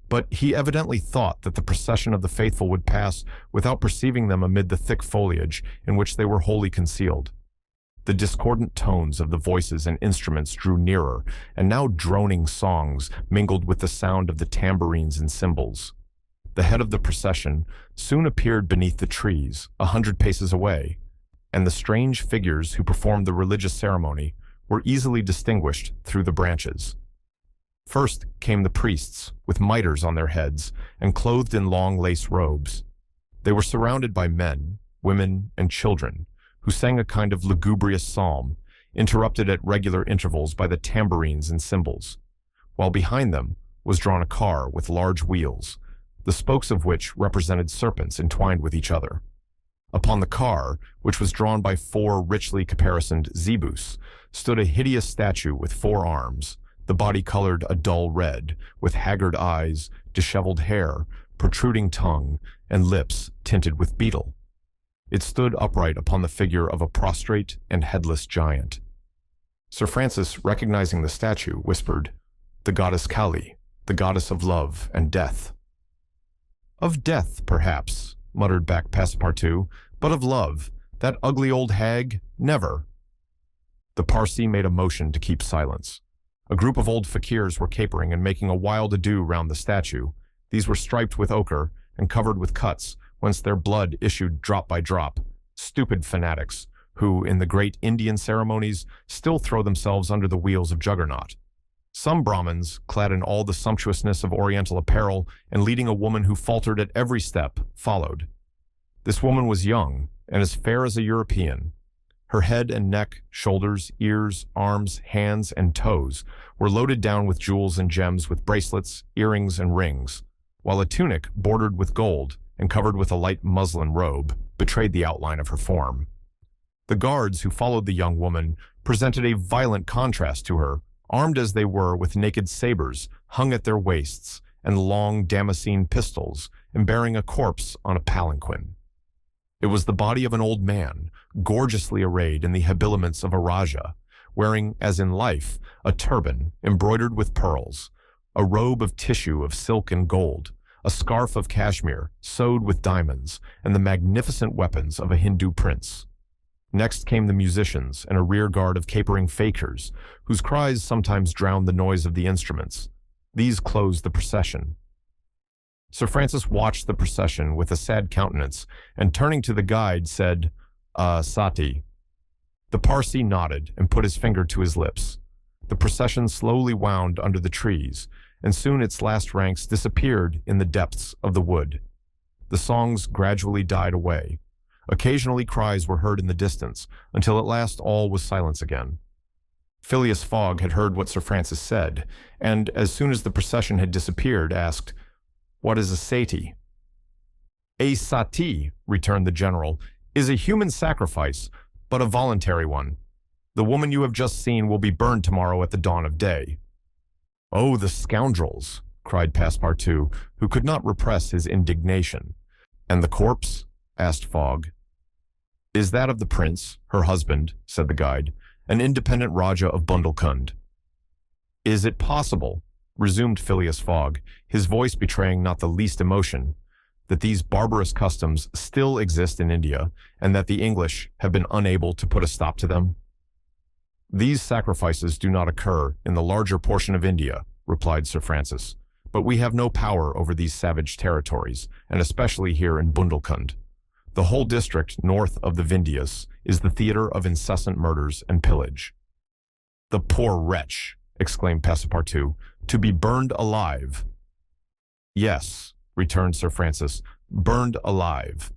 But he evidently thought that the procession of the faithful would pass without perceiving them amid the thick foliage in which they were wholly concealed. The discordant tones of the voices and instruments drew nearer, and now droning songs mingled with the sound of the tambourines and cymbals. The head of the procession soon appeared beneath the trees, 100 paces away, and the strange figures who performed the religious ceremony were easily distinguished through the branches. First came the priests, with mitres on their heads and clothed in long lace robes. They were surrounded by men, women, and children, who sang a kind of lugubrious psalm, interrupted at regular intervals by the tambourines and cymbals. while behind them was drawn a car with large wheels, the spokes of which represented serpents entwined with each other. Upon the car, which was drawn by 4 richly caparisoned zebus, stood a hideous statue with 4 arms, the body colored a dull red, with haggard eyes, disheveled hair, protruding tongue, and lips tinted with beetle. It stood upright upon the figure of a prostrate and headless giant. Sir Francis, recognizing the statue, whispered, "The goddess Kali, the goddess of love and death." "Of death, perhaps," muttered back Passepartout, "but of love, that ugly old hag, never." The Parsee made a motion to keep silence. A group of old fakirs were capering and making a wild ado round the statue. These were striped with ochre and covered with cuts, whence their blood issued drop by drop. Stupid fanatics, who, in the great Indian ceremonies, still throw themselves under the wheels of Juggernaut. Some Brahmins, clad in all the sumptuousness of Oriental apparel and leading a woman who faltered at every step, followed. This woman was young and as fair as a European. Her head and neck, shoulders, ears, arms, hands, and toes were loaded down with jewels and gems, with bracelets, earrings, and rings, while a tunic bordered with gold and covered with a light muslin robe betrayed the outline of her form. The guards who followed the young woman presented a violent contrast to her, armed as they were with naked sabers hung at their waists and long Damascene pistols, and bearing a corpse on a palanquin. It was the body of an old man, gorgeously arrayed in the habiliments of a Rajah, wearing, as in life, a turban embroidered with pearls, a robe of tissue of silk and gold, a scarf of cashmere sewed with diamonds, and the magnificent weapons of a Hindu prince. Next came the musicians and a rear guard of capering fakirs, whose cries sometimes drowned the noise of the instruments. These closed the procession. Sir Francis watched the procession with a sad countenance, and turning to the guide, said, Sati." The Parsee nodded and put his finger to his lips. The procession slowly wound under the trees, and soon its last ranks disappeared in the depths of the wood. The songs gradually died away. Occasionally cries were heard in the distance, until at last all was silence again. Phileas Fogg had heard what Sir Francis said, and, as soon as the procession had disappeared, asked, "What is a sati?" "A sati," returned the general, "is a human sacrifice, but a voluntary one. The woman you have just seen will be burned tomorrow at the dawn of day." "Oh, the scoundrels!" cried Passepartout, who could not repress his indignation. "And the corpse?" asked Fogg. "Is that of the prince, her husband," said the guide, "an independent Rajah of Bundelkund." "Is it possible," resumed Phileas Fogg, his voice betraying not the least emotion, "that these barbarous customs still exist in India, and that the English have been unable to put a stop to them?" "These sacrifices do not occur in the larger portion of India," replied Sir Francis, "but we have no power over these savage territories, and especially here in Bundelkund. The whole district north of the Vindhyas is the theater of incessant murders and pillage." "The poor wretch!" exclaimed Passepartout, "to be burned alive." "Yes," returned Sir Francis, "burned alive.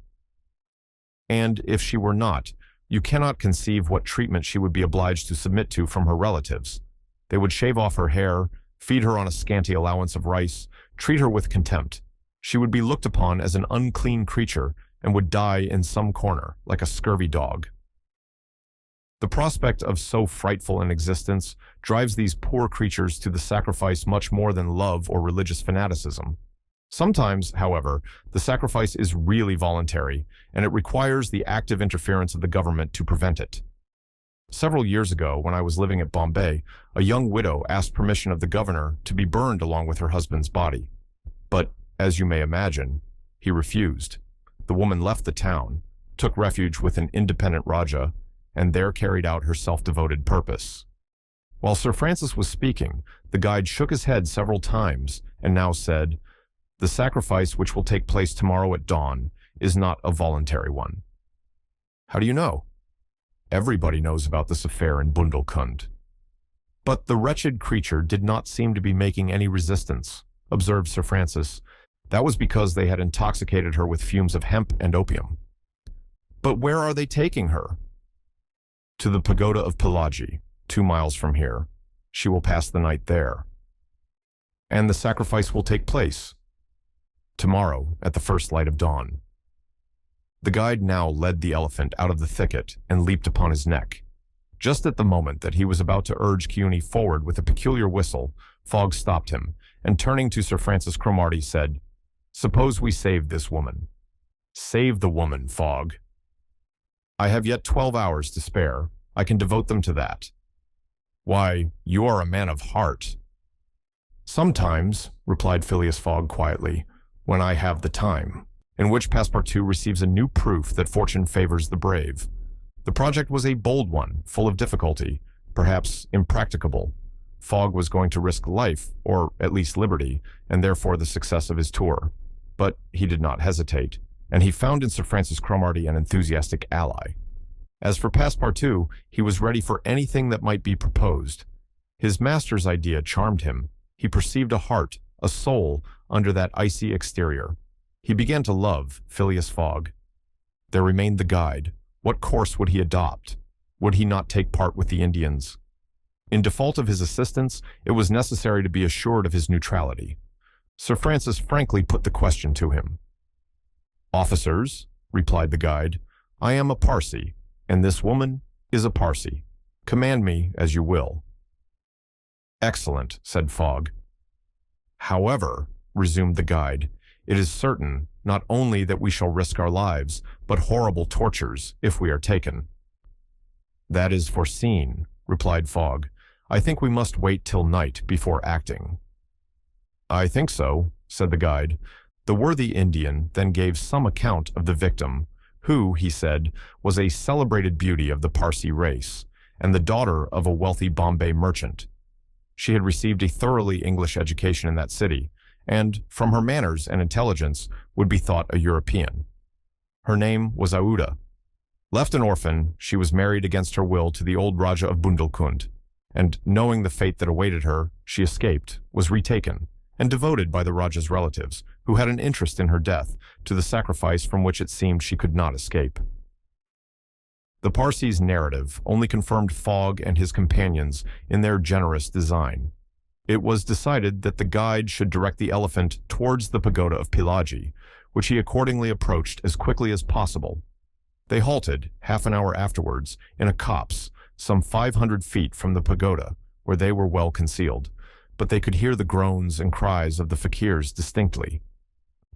And if she were not, you cannot conceive what treatment she would be obliged to submit to from her relatives. They would shave off her hair, feed her on a scanty allowance of rice, treat her with contempt. She would be looked upon as an unclean creature, and would die in some corner, like a scurvy dog. The prospect of so frightful an existence drives these poor creatures to the sacrifice much more than love or religious fanaticism. Sometimes, however, the sacrifice is really voluntary, and it requires the active interference of the government to prevent it. Several years ago, when I was living at Bombay, a young widow asked permission of the governor to be burned along with her husband's body. But, as you may imagine, he refused. The woman left the town, took refuge with an independent Rajah, and there carried out her self-devoted purpose. While Sir Francis was speaking, the guide shook his head several times and now said, "The sacrifice which will take place tomorrow at dawn is not a voluntary one." "How do you know?" "Everybody knows about this affair in Bundelkund." "But the wretched creature did not seem to be making any resistance," observed Sir Francis. "That was because they had intoxicated her with fumes of hemp and opium." "But where are they taking her?" "To the pagoda of Pillaji, 2 miles from here. She will pass the night there." and the sacrifice will take place tomorrow at the first light of dawn. The guide now led the elephant out of the thicket and leaped upon his neck. Just at the moment that he was about to urge Chiune forward with a peculiar whistle, Fogg stopped him, and turning to Sir Francis Cromarty said, "Suppose we save this woman." "Save the woman, Fogg." "I have yet 12 hours to spare. I can devote them to that." "Why, you are a man of heart." "Sometimes," replied Phileas Fogg quietly, "when I have the time." In which Passepartout receives a new proof that fortune favors the brave. The project was a bold one, full of difficulty, perhaps impracticable. Fogg was going to risk life, or at least liberty, and therefore the success of his tour. But he did not hesitate, and he found in Sir Francis Cromarty an enthusiastic ally. As for Passepartout, he was ready for anything that might be proposed. His master's idea charmed him. He perceived a heart, a soul, under that icy exterior. He began to love Phileas Fogg. There remained the guide. What course would he adopt? Would he not take part with the Indians? In default of his assistance, it was necessary to be assured of his neutrality. Sir Francis frankly put the question to him. "Officers," replied the guide, "I am a Parsee, and this woman is a Parsee. Command me as you will." "Excellent," said Fogg. "However," resumed the guide, "it is certain not only that we shall risk our lives, but horrible tortures if we are taken." "That is foreseen," replied Fogg. "I think we must wait till night before acting." "I think so," said the guide. The worthy Indian then gave some account of the victim, who, he said, was a celebrated beauty of the Parsee race, and the daughter of a wealthy Bombay merchant. She had received a thoroughly English education in that city, and, from her manners and intelligence, would be thought a European. Her name was Aouda. Left an orphan, she was married against her will to the old Rajah of Bundelkund, and, knowing the fate that awaited her, she escaped, was retaken, and devoted by the Rajah's relatives, who had an interest in her death, to the sacrifice from which it seemed she could not escape. The Parsee's narrative only confirmed Fogg and his companions in their generous design. It was decided that the guide should direct the elephant towards the pagoda of Pillaji, which he accordingly approached as quickly as possible. They halted, half an hour afterwards, in a copse, some 500 feet from the pagoda, where they were well concealed, but they could hear the groans and cries of the fakirs distinctly.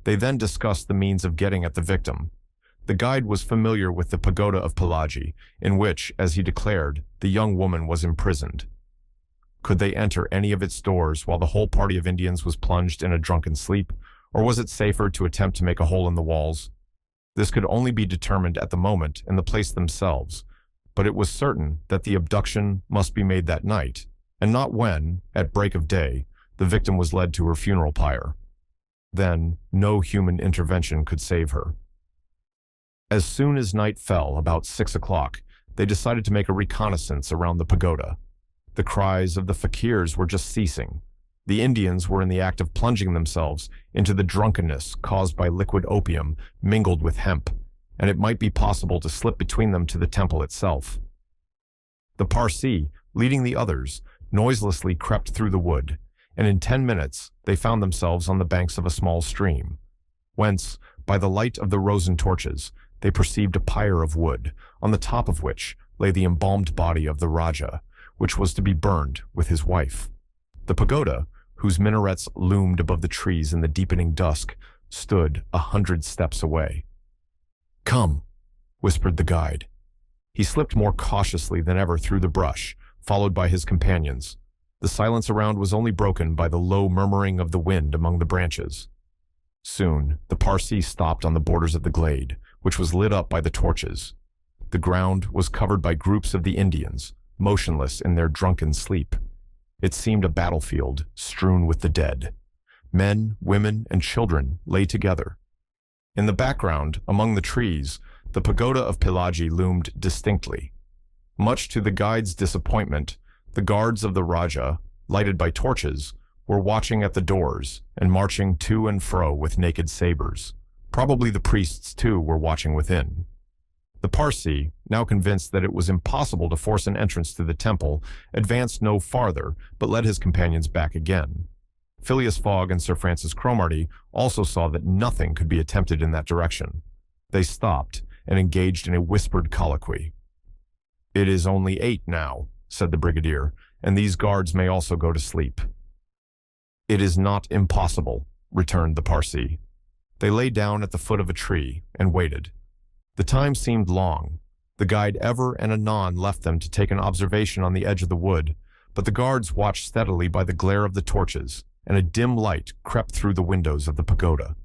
They then discussed the means of getting at the victim. The guide was familiar with the pagoda of Pillaji, in which, as he declared, the young woman was imprisoned. Could they enter any of its doors while the whole party of Indians was plunged in a drunken sleep, or was it safer to attempt to make a hole in the walls? This could only be determined at the moment and the place themselves, but it was certain that the abduction must be made that night, and not when, at break of day, the victim was led to her funeral pyre. Then no human intervention could save her. As soon as night fell, about 6 o'clock, they decided to make a reconnaissance around the pagoda. The cries of the fakirs were just ceasing. The Indians were in the act of plunging themselves into the drunkenness caused by liquid opium mingled with hemp, and it might be possible to slip between them to the temple itself. The Parsee, leading the others, noiselessly crept through the wood, and in 10 minutes they found themselves on the banks of a small stream, whence, by the light of the rosin torches, they perceived a pyre of wood, on the top of which lay the embalmed body of the Rajah, which was to be burned with his wife. The pagoda, whose minarets loomed above the trees in the deepening dusk, stood 100 steps away. "Come," whispered the guide. He slipped more cautiously than ever through the brush, followed by his companions. The silence around was only broken by the low murmuring of the wind among the branches. Soon, the Parsee stopped on the borders of the glade, which was lit up by the torches. The ground was covered by groups of the Indians, motionless in their drunken sleep. It seemed a battlefield strewn with the dead. Men, women, and children lay together. In the background, among the trees, the pagoda of Pillaji loomed distinctly. Much to the guide's disappointment, the guards of the Rajah, lighted by torches, were watching at the doors and marching to and fro with naked sabers. Probably the priests, too, were watching within. The Parsee, now convinced that it was impossible to force an entrance to the temple, advanced no farther, but led his companions back again. Phileas Fogg and Sir Francis Cromarty also saw that nothing could be attempted in that direction. They stopped and engaged in a whispered colloquy. "It is only 8 now," said the brigadier, "and these guards may also go to sleep." "It is not impossible," returned the Parsee. They lay down at the foot of a tree and waited. The time seemed long. The guide ever and anon left them to take an observation on the edge of the wood, but the guards watched steadily by the glare of the torches, and a dim light crept through the windows of the pagoda.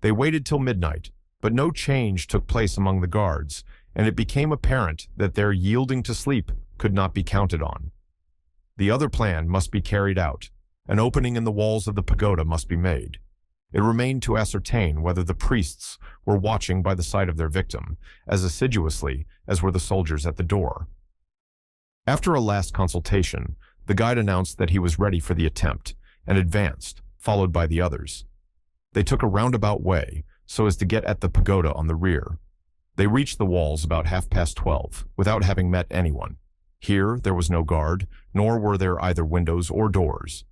They waited till midnight, but no change took place among the guards, and it became apparent that their yielding to sleep could not be counted on. The other plan must be carried out. An opening in the walls of the pagoda must be made. It remained to ascertain whether the priests were watching by the side of their victim as assiduously as were the soldiers at the door. After a last consultation, the guide announced that he was ready for the attempt and advanced, followed by the others. They took a roundabout way so as to get at the pagoda on the rear. They reached the walls about 12:30 without having met anyone. Here there was no guard, nor were there either windows or doors.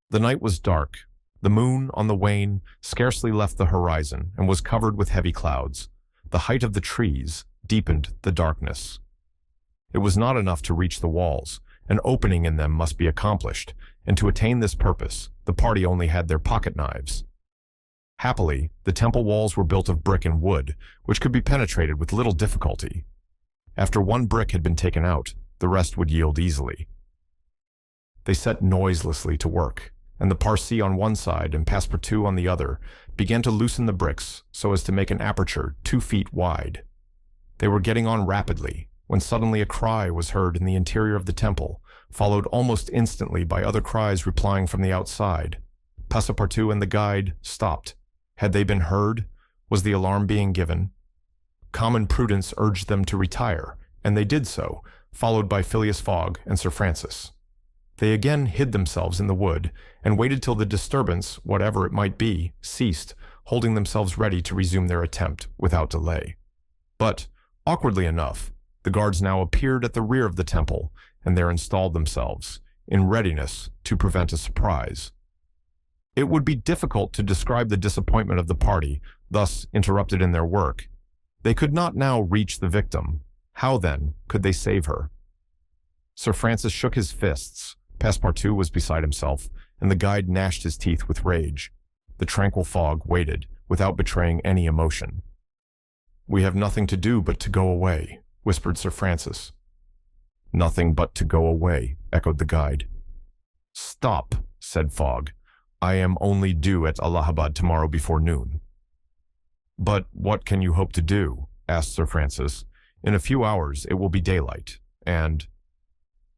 The night was dark. The moon, on the wane, scarcely left the horizon and was covered with heavy clouds. The height of the trees deepened the darkness. It was not enough to reach the walls. An opening in them must be accomplished, and to attain this purpose, the party only had their pocket knives. Happily, the temple walls were built of brick and wood, which could be penetrated with little difficulty. After one brick had been taken out, the rest would yield easily. They set noiselessly to work, and the Parsee on one side and Passepartout on the other began to loosen the bricks so as to make an aperture 2 feet wide. They were getting on rapidly, when suddenly a cry was heard in the interior of the temple, followed almost instantly by other cries replying from the outside. Passepartout and the guide stopped. Had they been heard? Was the alarm being given? Common prudence urged them to retire, and they did so, followed by Phileas Fogg and Sir Francis. They again hid themselves in the wood, and waited till the disturbance, whatever it might be, ceased, holding themselves ready to resume their attempt without delay. But, awkwardly enough, the guards now appeared at the rear of the temple, and there installed themselves, in readiness to prevent a surprise. It would be difficult to describe the disappointment of the party, thus interrupted in their work. They could not now reach the victim. How, then, could they save her? Sir Francis shook his fists. Passepartout was beside himself, and the guide gnashed his teeth with rage. The tranquil Fogg waited, without betraying any emotion. "We have nothing to do but to go away," whispered Sir Francis. "Nothing but to go away," echoed the guide. "Stop," said Fogg. "I am only due at Allahabad tomorrow before noon." "But what can you hope to do?" asked Sir Francis. "In a few hours it will be daylight, and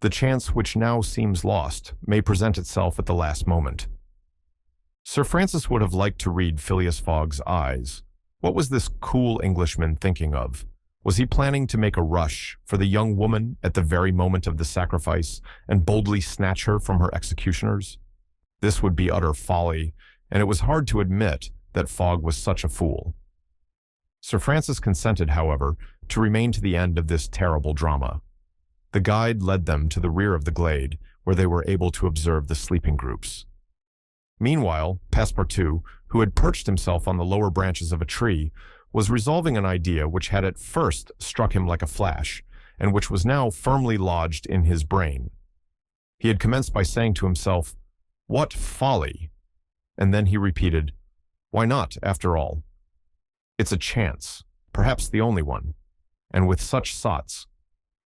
the chance which now seems lost may present itself at the last moment." Sir Francis would have liked to read Phileas Fogg's eyes. What was this cool Englishman thinking of? Was he planning to make a rush for the young woman at the very moment of the sacrifice and boldly snatch her from her executioners? This would be utter folly, and it was hard to admit that Fogg was such a fool. Sir Francis consented, however, to remain to the end of this terrible drama. The guide led them to the rear of the glade, where they were able to observe the sleeping groups. Meanwhile, Passepartout, who had perched himself on the lower branches of a tree, was resolving an idea which had at first struck him like a flash, and which was now firmly lodged in his brain. He had commenced by saying to himself, "What folly!" And then he repeated, "Why not, after all? It's a chance, perhaps the only one, and with such sots."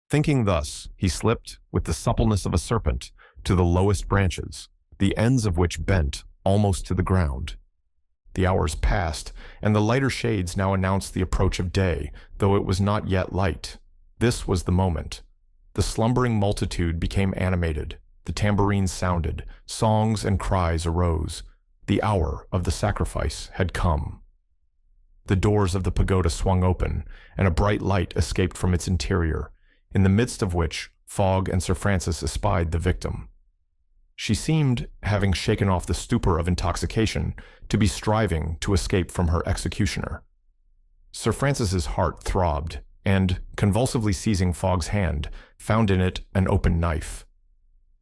Thinking thus, he slipped, with the suppleness of a serpent, to the lowest branches, the ends of which bent almost to the ground. The hours passed, and the lighter shades now announced the approach of day, though it was not yet light. This was the moment. The slumbering multitude became animated. The tambourines sounded. Songs and cries arose. The hour of the sacrifice had come. The doors of the pagoda swung open, and a bright light escaped from its interior, in the midst of which Fogg and Sir Francis espied the victim. She seemed, having shaken off the stupor of intoxication, to be striving to escape from her executioner. Sir Francis's heart throbbed, and, convulsively seizing Fogg's hand, found in it an open knife.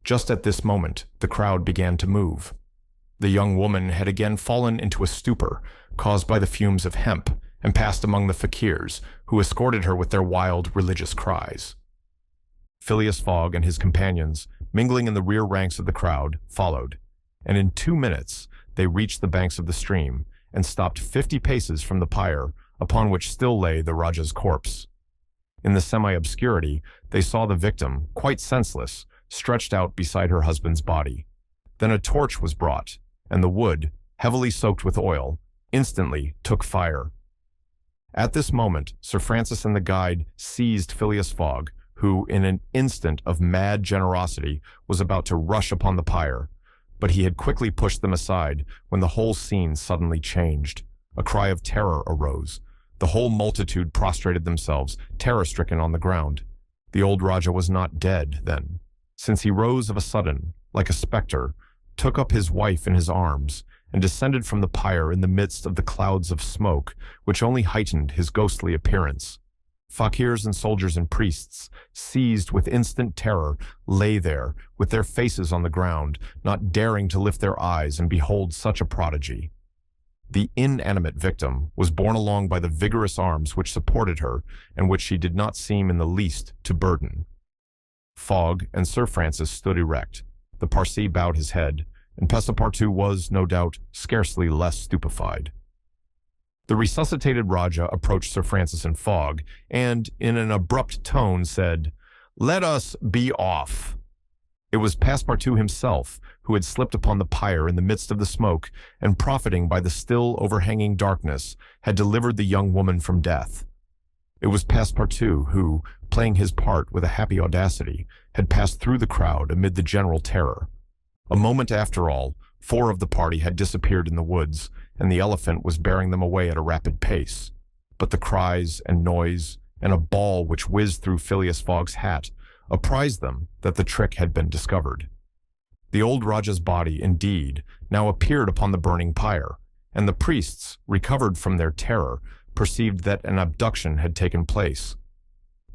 Just at this moment, the crowd began to move. The young woman had again fallen into a stupor caused by the fumes of hemp and passed among the fakirs, who escorted her with their wild religious cries. Phileas Fogg and his companions, mingling in the rear ranks of the crowd, followed, and in 2 minutes they reached the banks of the stream and stopped 50 paces from the pyre upon which still lay the Rajah's corpse. In the semi-obscurity, they saw the victim, quite senseless, stretched out beside her husband's body. Then a torch was brought, and the wood, heavily soaked with oil, instantly took fire. At this moment, Sir Francis and the guide seized Phileas Fogg, who, in an instant of mad generosity, was about to rush upon the pyre. But he had quickly pushed them aside when the whole scene suddenly changed. A cry of terror arose. The whole multitude prostrated themselves, terror-stricken on the ground. The old Rajah was not dead, then, since he rose of a sudden, like a spectre, took up his wife in his arms, and descended from the pyre in the midst of the clouds of smoke, which only heightened his ghostly appearance. Fakirs and soldiers and priests, seized with instant terror, lay there, with their faces on the ground, not daring to lift their eyes and behold such a prodigy. The inanimate victim was borne along by the vigorous arms which supported her, and which she did not seem in the least to burden. Fogg and Sir Francis stood erect. The Parsee bowed his head, and Passepartout was, no doubt, scarcely less stupefied. The resuscitated Rajah approached Sir Francis and Fogg, and, in an abrupt tone, said, "Let us be off." It was Passepartout himself who had slipped upon the pyre in the midst of the smoke, and, profiting by the still overhanging darkness, had delivered the young woman from death. It was Passepartout who, playing his part with a happy audacity, had passed through the crowd amid the general terror. A moment after all, 4 of the party had disappeared in the woods, and the elephant was bearing them away at a rapid pace. But the cries and noise, and a ball which whizzed through Phileas Fogg's hat, apprised them that the trick had been discovered. The old Rajah's body, indeed, now appeared upon the burning pyre, and the priests, recovered from their terror, perceived that an abduction had taken place.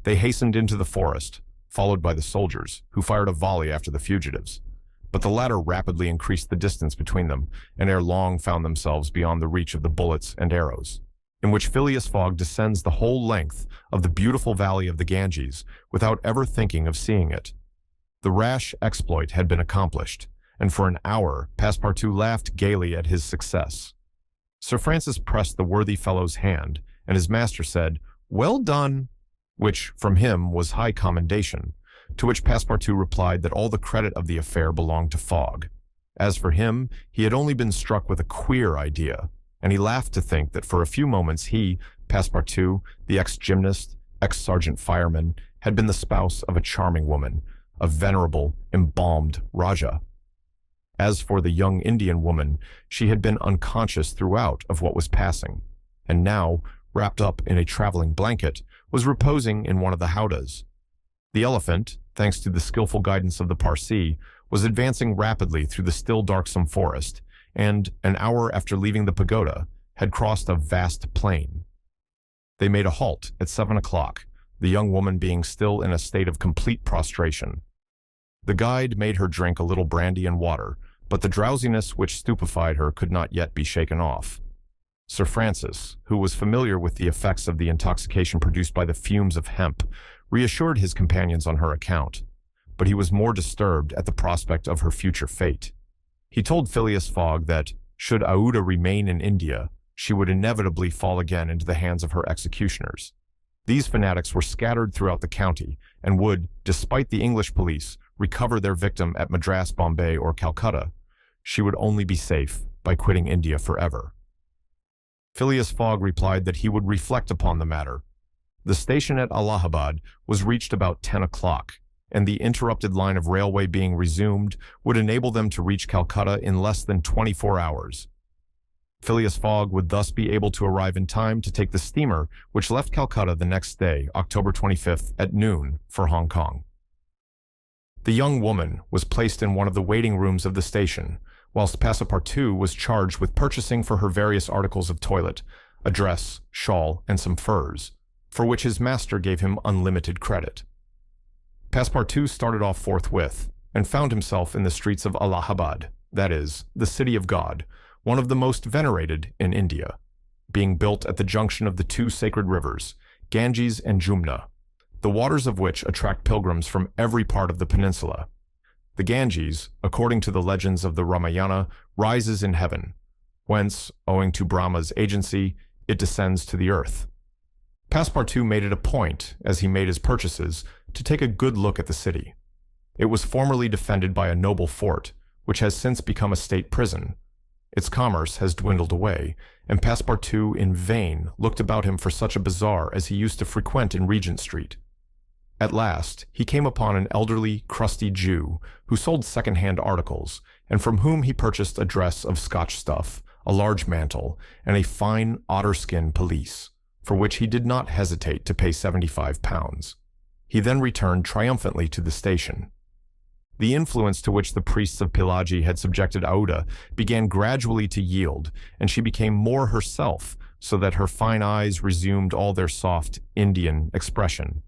They hastened into the forest, followed by the soldiers, who fired a volley after the fugitives. But the latter rapidly increased the distance between them, and ere long found themselves beyond the reach of the bullets and arrows, in which Phileas Fogg descends the whole length of the beautiful valley of the Ganges without ever thinking of seeing it. The rash exploit had been accomplished, and for an hour Passepartout laughed gaily at his success. Sir Francis pressed the worthy fellow's hand, and his master said, "Well done," which, from him, was high commendation, to which Passepartout replied that all the credit of the affair belonged to Fogg. As for him, he had only been struck with a queer idea, and he laughed to think that for a few moments he, Passepartout, the ex-gymnast, ex-sergeant fireman, had been the spouse of a charming woman, a venerable, embalmed Rajah. As for the young Indian woman, she had been unconscious throughout of what was passing, and now, wrapped up in a traveling blanket, was reposing in one of the howdahs. The elephant, thanks to the skillful guidance of the Parsee, was advancing rapidly through the still darksome forest, and, an hour after leaving the pagoda, had crossed a vast plain. They made a halt at 7 o'clock, the young woman being still in a state of complete prostration. The guide made her drink a little brandy and water, but the drowsiness which stupefied her could not yet be shaken off. Sir Francis, who was familiar with the effects of the intoxication produced by the fumes of hemp, reassured his companions on her account, but he was more disturbed at the prospect of her future fate. He told Phileas Fogg that, should Aouda remain in India, she would inevitably fall again into the hands of her executioners. These fanatics were scattered throughout the county, and would, despite the English police, recover their victim at Madras, Bombay, or Calcutta. She would only be safe by quitting India forever. Phileas Fogg replied that he would reflect upon the matter. The station at Allahabad was reached about 10 o'clock, and the interrupted line of railway being resumed would enable them to reach Calcutta in less than 24 hours. Phileas Fogg would thus be able to arrive in time to take the steamer which left Calcutta the next day, October 25th, at noon, for Hong Kong. The young woman was placed in one of the waiting rooms of the station, whilst Passepartout was charged with purchasing for her various articles of toilet, a dress, shawl, and some furs, for which his master gave him unlimited credit. Passepartout started off forthwith, and found himself in the streets of Allahabad, that is, the city of God, one of the most venerated in India, being built at the junction of the two sacred rivers, Ganges and Jumna, the waters of which attract pilgrims from every part of the peninsula. The Ganges, according to the legends of the Ramayana, rises in heaven, whence, owing to Brahma's agency, it descends to the earth. Passepartout made it a point, as he made his purchases, to take a good look at the city. It was formerly defended by a noble fort, which has since become a state prison. Its commerce has dwindled away, and Passepartout in vain looked about him for such a bazaar as he used to frequent in Regent Street. At last, he came upon an elderly, crusty Jew who sold second-hand articles, and from whom he purchased a dress of Scotch stuff, a large mantle, and a fine otter-skin pelisse, for which he did not hesitate to pay £75. He then returned triumphantly to the station. The influence to which the priests of Pilagi had subjected Aouda began gradually to yield, and she became more herself, so that her fine eyes resumed all their soft, Indian expression.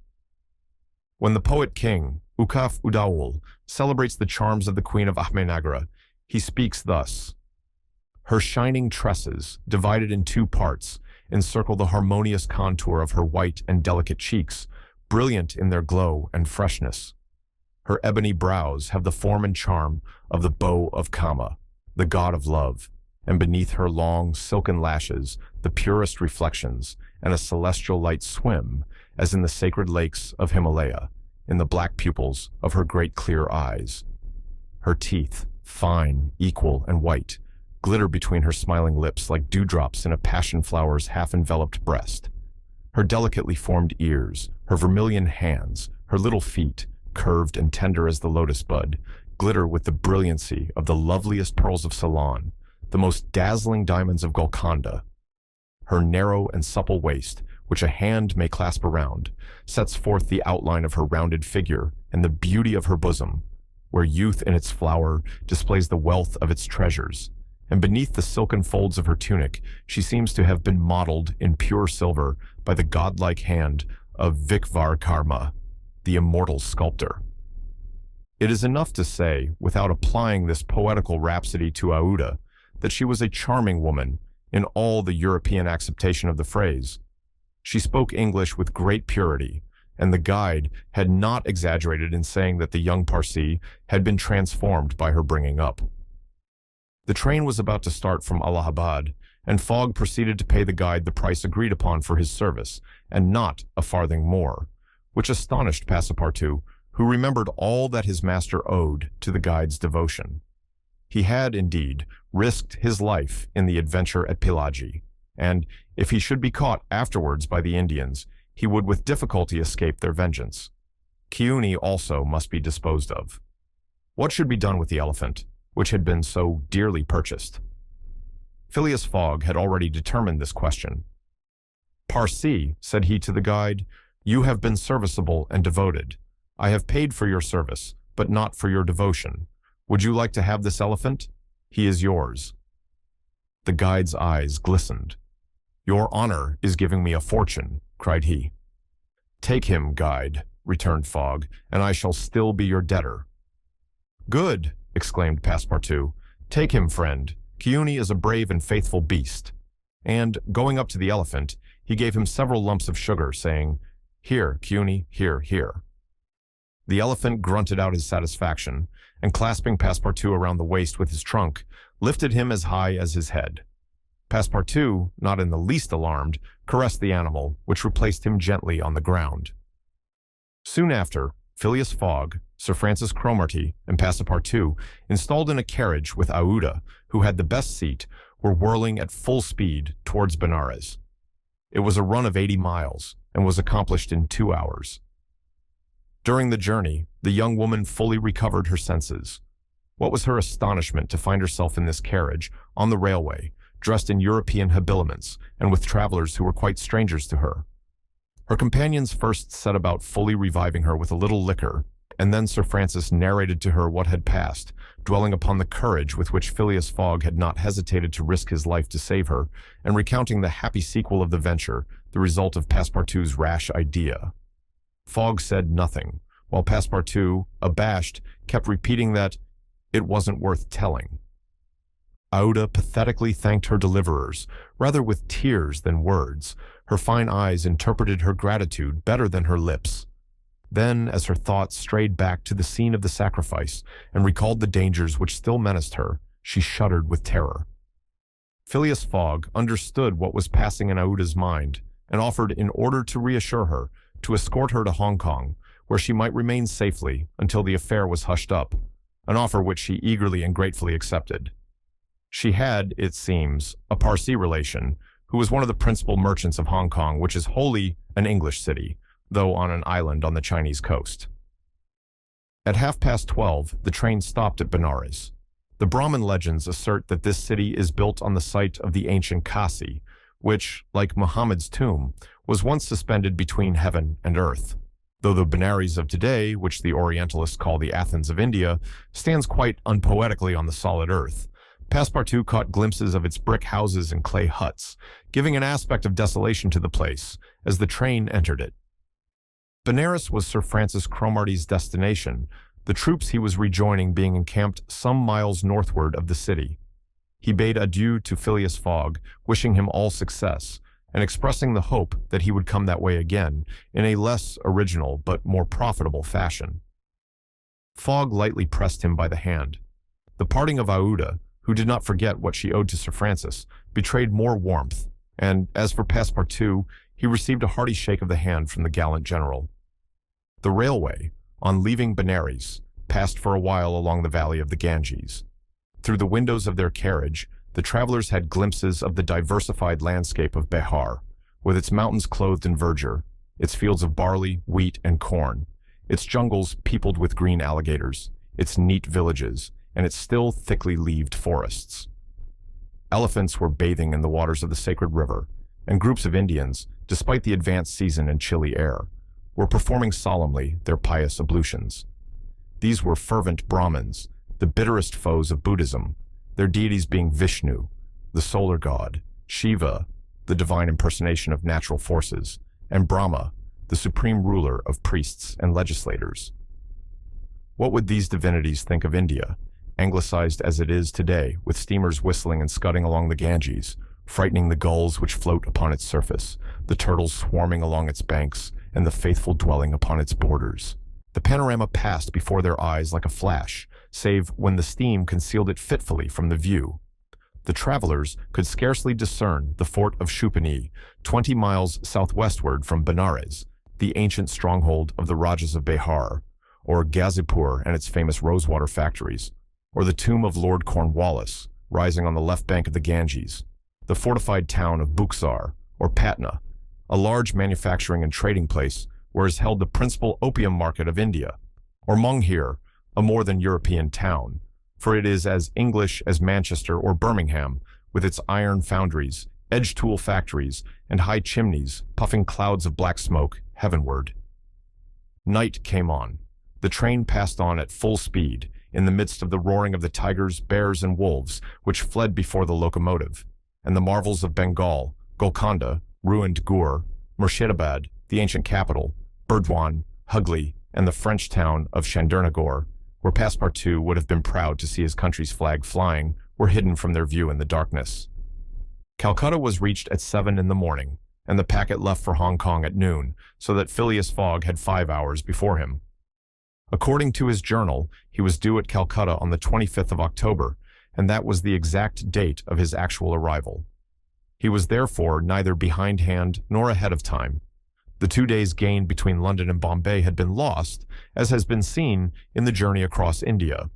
When the poet king, Ukaf Udaul, celebrates the charms of the queen of Ahmednagra, he speaks thus: "Her shining tresses, divided in two parts, encircle the harmonious contour of her white and delicate cheeks, brilliant in their glow and freshness. Her ebony brows have the form and charm of the bow of Kama, the god of love, and beneath her long, silken lashes, the purest reflections and a celestial light swim, as in the sacred lakes of Himalaya, in the black pupils of her great clear eyes. Her teeth, fine, equal, and white, glitter between her smiling lips like dewdrops in a passion flower's half-enveloped breast. Her delicately formed ears, her vermilion hands, her little feet, curved and tender as the lotus bud, glitter with the brilliancy of the loveliest pearls of Ceylon, the most dazzling diamonds of Golconda. Her narrow and supple waist, which a hand may clasp around, sets forth the outline of her rounded figure and the beauty of her bosom, where youth in its flower displays the wealth of its treasures, and beneath the silken folds of her tunic she seems to have been modeled in pure silver by the godlike hand of Vikvarkarma, the immortal sculptor." It is enough to say, without applying this poetical rhapsody to Aouda, that she was a charming woman in all the European acceptation of the phrase. She spoke English with great purity, and the guide had not exaggerated in saying that the young Parsi had been transformed by her bringing up. The train was about to start from Allahabad, and Fogg proceeded to pay the guide the price agreed upon for his service, and not a farthing more, which astonished Passepartout, who remembered all that his master owed to the guide's devotion. He had, indeed, risked his life in the adventure at Pilagi, and, if he should be caught afterwards by the Indians, he would with difficulty escape their vengeance. Kiuni also must be disposed of. What should be done with the elephant, which had been so dearly purchased? Phileas Fogg had already determined this question. "Parsi," said he to the guide, "you have been serviceable and devoted. I have paid for your service, but not for your devotion. Would you like to have this elephant? He is yours." The guide's eyes glistened. "Your honor is giving me a fortune," cried he. "Take him, guide," returned Fogg, "and I shall still be your debtor." "Good," exclaimed Passepartout. "Take him, friend. Kiuni is a brave and faithful beast." And, going up to the elephant, he gave him several lumps of sugar, saying, "Here, Kiuni, here, here." The elephant grunted out his satisfaction, and clasping Passepartout around the waist with his trunk, lifted him as high as his head. Passepartout, not in the least alarmed, caressed the animal, which replaced him gently on the ground. Soon after, Phileas Fogg, Sir Francis Cromarty, and Passepartout, installed in a carriage with Aouda, who had the best seat, were whirling at full speed towards Benares. It was a run of 80 miles, and was accomplished in 2 hours. During the journey, the young woman fully recovered her senses. What was her astonishment to find herself in this carriage, on the railway, dressed in European habiliments, and with travelers who were quite strangers to her. Her companions first set about fully reviving her with a little liquor, and then Sir Francis narrated to her what had passed, dwelling upon the courage with which Phileas Fogg had not hesitated to risk his life to save her, and recounting the happy sequel of the venture, the result of Passepartout's rash idea. Fogg said nothing, while Passepartout, abashed, kept repeating that it wasn't worth telling. Aouda pathetically thanked her deliverers, rather with tears than words. Her fine eyes interpreted her gratitude better than her lips. Then, as her thoughts strayed back to the scene of the sacrifice and recalled the dangers which still menaced her, she shuddered with terror. Phileas Fogg understood what was passing in Aouda's mind and offered, in order to reassure her, to escort her to Hong Kong, where she might remain safely until the affair was hushed up, an offer which she eagerly and gratefully accepted. She had, it seems, a Parsi relation, who was one of the principal merchants of Hong Kong, which is wholly an English city, though on an island on the Chinese coast. At 12:30, the train stopped at Benares. The Brahmin legends assert that this city is built on the site of the ancient Kasi, which, like Muhammad's tomb, was once suspended between heaven and earth. Though the Benares of today, which the Orientalists call the Athens of India, stands quite unpoetically on the solid earth, Passepartout caught glimpses of its brick houses and clay huts, giving an aspect of desolation to the place as the train entered it. Benares was Sir Francis Cromarty's destination, the troops he was rejoining being encamped some miles northward of the city. He bade adieu to Phileas Fogg, wishing him all success, and expressing the hope that he would come that way again in a less original but more profitable fashion. Fogg lightly pressed him by the hand. The parting of Aouda, who did not forget what she owed to Sir Francis, betrayed more warmth, and as for Passepartout, he received a hearty shake of the hand from the gallant general. The railway, on leaving Benares, passed for a while along the valley of the Ganges. Through the windows of their carriage, the travelers had glimpses of the diversified landscape of Bihar, with its mountains clothed in verdure, its fields of barley, wheat, and corn, its jungles peopled with green alligators, its neat villages, and its still thickly leaved forests. Elephants were bathing in the waters of the sacred river, and groups of Indians, despite the advanced season and chilly air, were performing solemnly their pious ablutions. These were fervent Brahmins, the bitterest foes of Buddhism, their deities being Vishnu, the solar god, Shiva, the divine impersonation of natural forces, and Brahma, the supreme ruler of priests and legislators. What would these divinities think of India, anglicized as it is today, with steamers whistling and scudding along the Ganges, frightening the gulls which float upon its surface, the turtles swarming along its banks, and the faithful dwelling upon its borders? The panorama passed before their eyes like a flash, save when the steam concealed it fitfully from the view. The travelers could scarcely discern the fort of Shupani, 20 miles southwestward from Benares, the ancient stronghold of the Rajas of Bihar, or Ghazipur and its famous rosewater factories, or the tomb of Lord Cornwallis, rising on the left bank of the Ganges, the fortified town of Buxar, or Patna, a large manufacturing and trading place where is held the principal opium market of India, or Monghir, a more than European town, for it is as English as Manchester or Birmingham, with its iron foundries, edge tool factories, and high chimneys puffing clouds of black smoke heavenward. Night came on. The train passed on at full speed, in the midst of the roaring of the tigers, bears, and wolves which fled before the locomotive, and the marvels of Bengal, Golconda, ruined Gur, Murshidabad, the ancient capital, Burdwan, Hugli, and the French town of Chandernagore, where Passepartout would have been proud to see his country's flag flying, were hidden from their view in the darkness. Calcutta was reached at 7 in the morning, and the packet left for Hong Kong at noon, so that Phileas Fogg had 5 hours before him. According to his journal, he was due at Calcutta on the 25th of October, and that was the exact date of his actual arrival. He was therefore neither behindhand nor ahead of time. The 2 days gained between London and Bombay had been lost, as has been seen in the journey across India.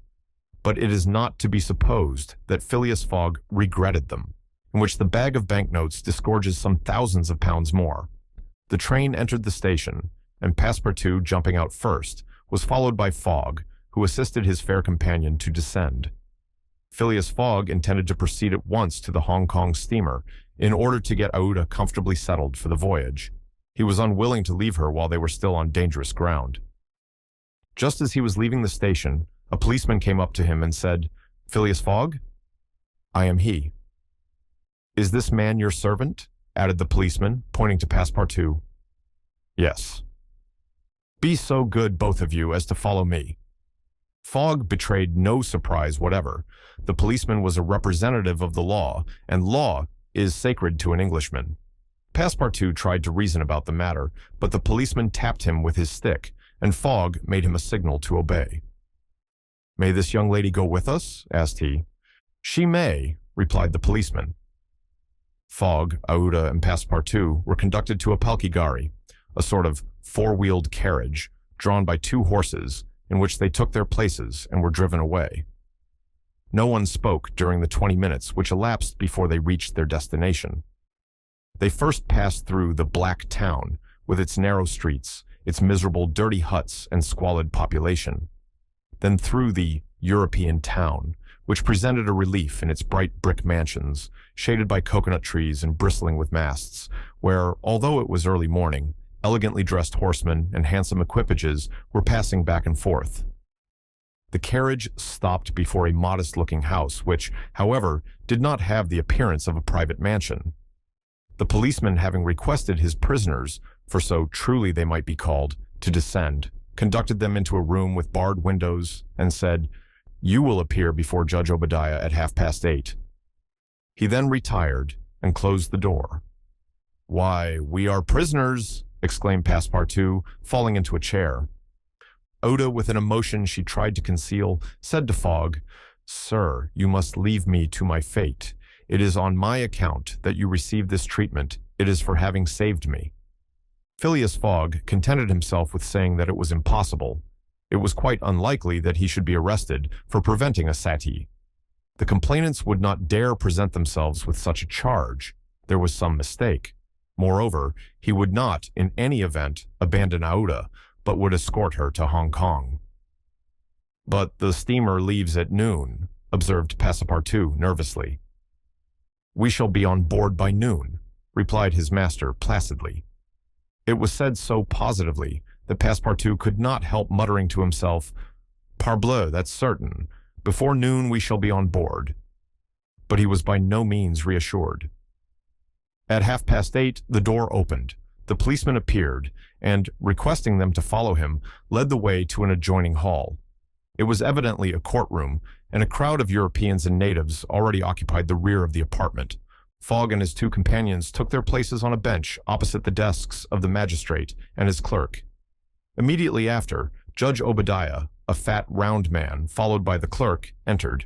But it is not to be supposed that Phileas Fogg regretted them, in which the bag of banknotes disgorges some thousands of pounds more. The train entered the station, and Passepartout, jumping out first, was followed by Fogg, who assisted his fair companion to descend. Phileas Fogg intended to proceed at once to the Hong Kong steamer in order to get Aouda comfortably settled for the voyage. He was unwilling to leave her while they were still on dangerous ground. Just as he was leaving the station, a policeman came up to him and said, "Phileas Fogg?" "I am he." "Is this man your servant?" added the policeman, pointing to Passepartout. "Yes." "Be so good, both of you, as to follow me." Fogg betrayed no surprise whatever. The policeman was a representative of the law, and law is sacred to an Englishman. Passepartout tried to reason about the matter, but the policeman tapped him with his stick, and Fogg made him a signal to obey. "May this young lady go with us?" asked he. "She may," replied the policeman. Fogg, Aouda, and Passepartout were conducted to a palkigari, a sort of four-wheeled carriage, drawn by two horses, in which they took their places and were driven away. No one spoke during the 20 minutes which elapsed before they reached their destination. They first passed through the Black Town, with its narrow streets, its miserable, dirty huts and squalid population. Then through the European Town, which presented a relief in its bright brick mansions, shaded by coconut trees and bristling with masts, where, although it was early morning, elegantly dressed horsemen and handsome equipages were passing back and forth. The carriage stopped before a modest-looking house, which, however, did not have the appearance of a private mansion. The policeman, having requested his prisoners, for so truly they might be called, to descend, conducted them into a room with barred windows, and said, "You will appear before Judge Obadiah at 8:30. He then retired and closed the door. "Why, we are prisoners!" exclaimed Passepartout, falling into a chair. Aouda, with an emotion she tried to conceal, said to Fogg, "Sir, you must leave me to my fate. It is on my account that you receive this treatment. It is for having saved me." Phileas Fogg contented himself with saying that it was impossible. It was quite unlikely that he should be arrested for preventing a sati. The complainants would not dare present themselves with such a charge. There was some mistake. Moreover, he would not, in any event, abandon Aouda, but would escort her to Hong Kong. "But the steamer leaves at noon," observed Passepartout nervously. "We shall be on board by noon," replied his master placidly. It was said so positively that Passepartout could not help muttering to himself, "Parbleu, that's certain. Before noon we shall be on board." But he was by no means reassured. At 8:30, the door opened. The policeman appeared, and, requesting them to follow him, led the way to an adjoining hall. It was evidently a courtroom, and a crowd of Europeans and natives already occupied the rear of the apartment. Fogg and his two companions took their places on a bench opposite the desks of the magistrate and his clerk. Immediately after, Judge Obadiah, a fat, round man, followed by the clerk, entered.